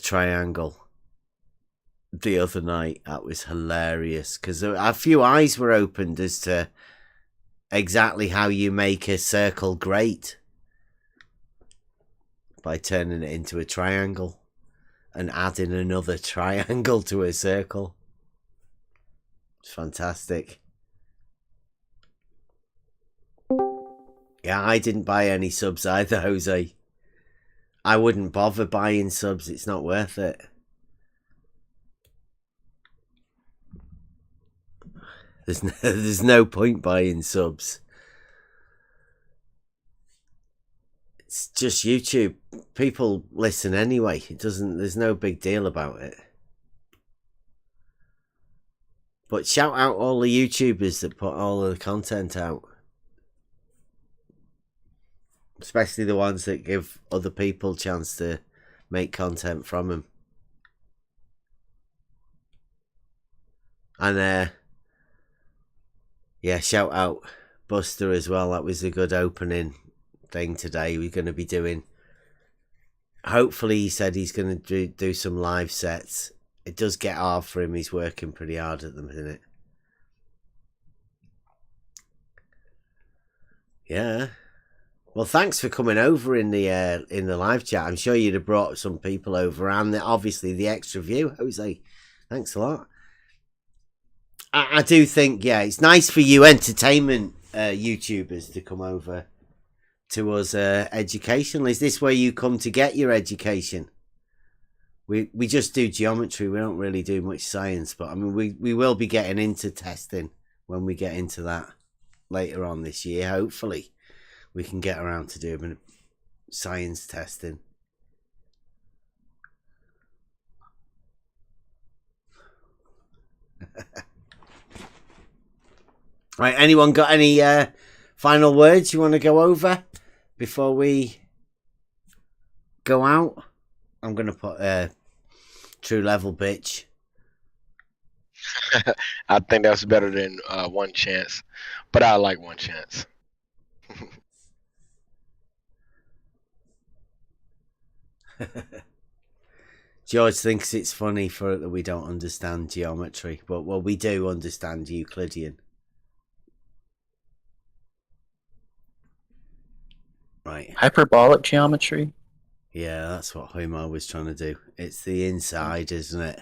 triangle the other night. That was hilarious, because a few eyes were opened as to exactly how you make a circle great by turning it into a triangle and adding another triangle to a circle. It's fantastic. Yeah, I didn't buy any subs either, Jose. I wouldn't bother buying subs. It's not worth it. There's no point buying subs. It's just YouTube. People listen anyway. There's no big deal about it. But shout out all the YouTubers that put all of the content out. Especially the ones that give other people a chance to make content from them. And yeah, shout out Buster as well. That was a good opening thing today. We're going to be doing, hopefully he said he's going to do some live sets. It does get hard for him. He's working pretty hard at the minute. Yeah. Well, thanks for coming over in the live chat. I'm sure you'd have brought some people over, and obviously the extra view, Jose. Thanks a lot. I do think, yeah, it's nice for you entertainment YouTubers to come over to us educational. Is this where you come to get your education? We just do geometry. We don't really do much science, but I mean, we will be getting into testing when we get into that later on this year. Hopefully we can get around to doing science testing. Right, anyone got any final words you want to go over before we go out? I'm going to put true level bitch. I think that's better than one chance, but I like one chance. George thinks it's funny that we don't understand geometry, but well, we do understand Euclidean. Right. Hyperbolic geometry? Yeah, that's what Homer was trying to do. It's the inside, isn't it?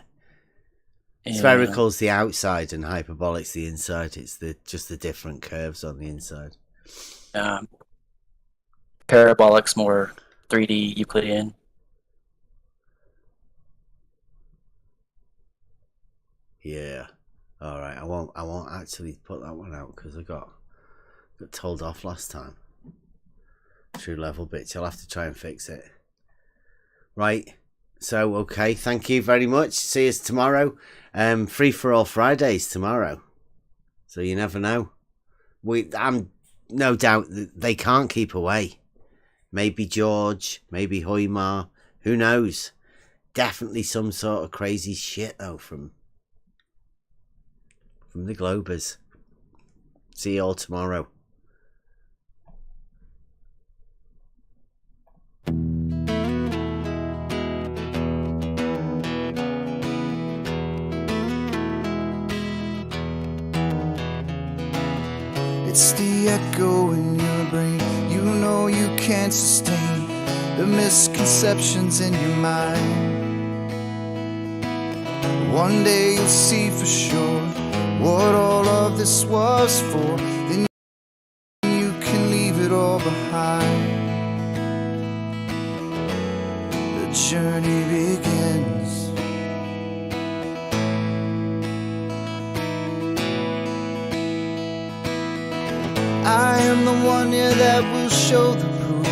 Yeah. Spherical's the outside and hyperbolic's the inside. It's just the different curves on the inside. Parabolic's more 3D Euclidean. Yeah. All right. I won't actually put that one out because I got told off last time. True level bitch. I'll have to try and fix it. Right. So okay. Thank you very much. See us tomorrow. Free for all Fridays tomorrow. So you never know. I'm no doubt that they can't keep away. Maybe George. Maybe Hoymar. Who knows? Definitely some sort of crazy shit though from the Globers. See you all tomorrow. It's the echo in your brain. You know you can't sustain the misconceptions in your mind. One day you'll see for sure what all of this was for. Then you can leave it all behind. The journey begins. I am the one, yeah, that will show the proof.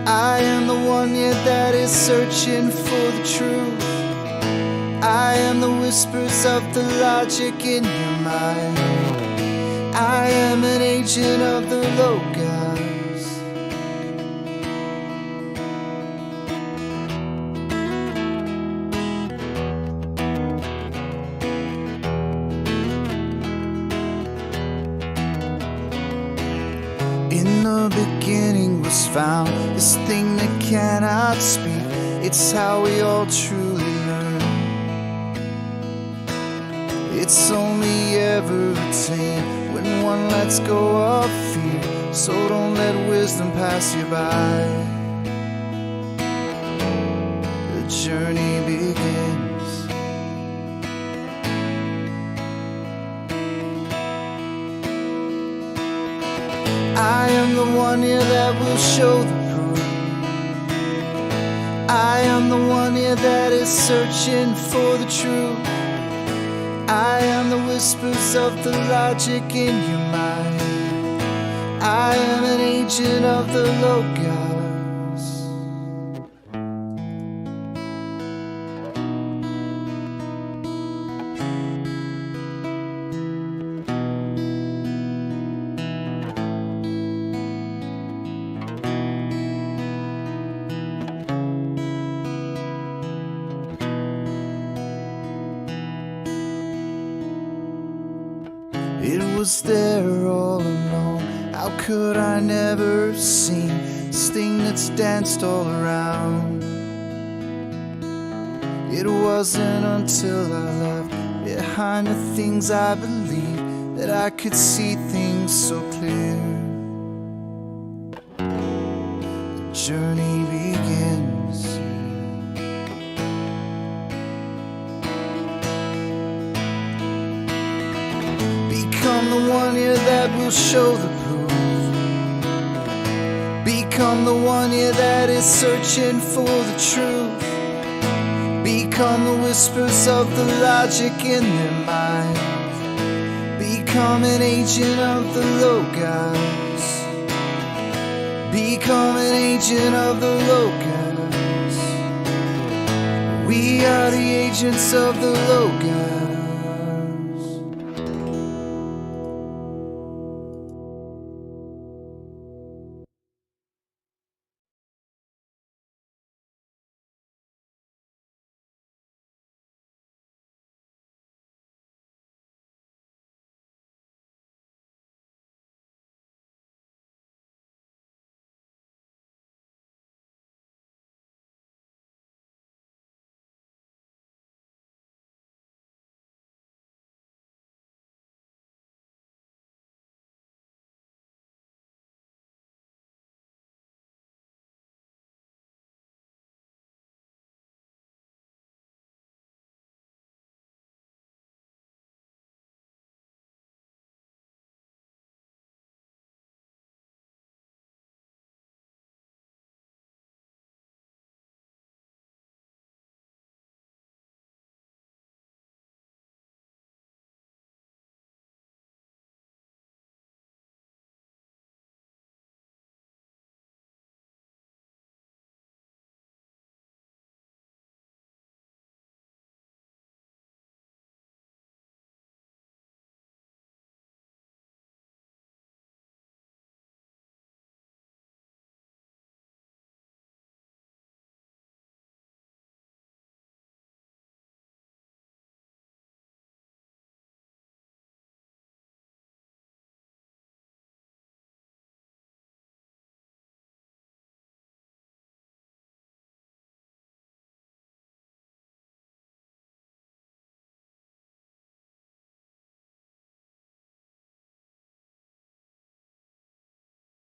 I am the one, yeah, that is searching for the truth. I am the whispers of the logic in your mind. I am an agent of the Logos. In the beginning was found this thing that cannot speak. It's how we all truly learn. It's only ever attained when one lets go of fear. So don't let wisdom pass you by. The journey begins. I am the one, yeah, that will show the proof. I am the one, yeah, that is searching for the truth. I am the whispers of the logic in your mind. I am an agent of the Logos. It was there all along. How could I never have seen this thing that's danced all around? It wasn't until I left behind the things I believed that I could see things so clear. The journey begins. Become the one, yeah, that will show the proof. Become the one, yeah, that is searching for the truth. Become the whispers of the logic in their mind. Become an agent of the Logos. Become an agent of the Logos. We are the agents of the Logos.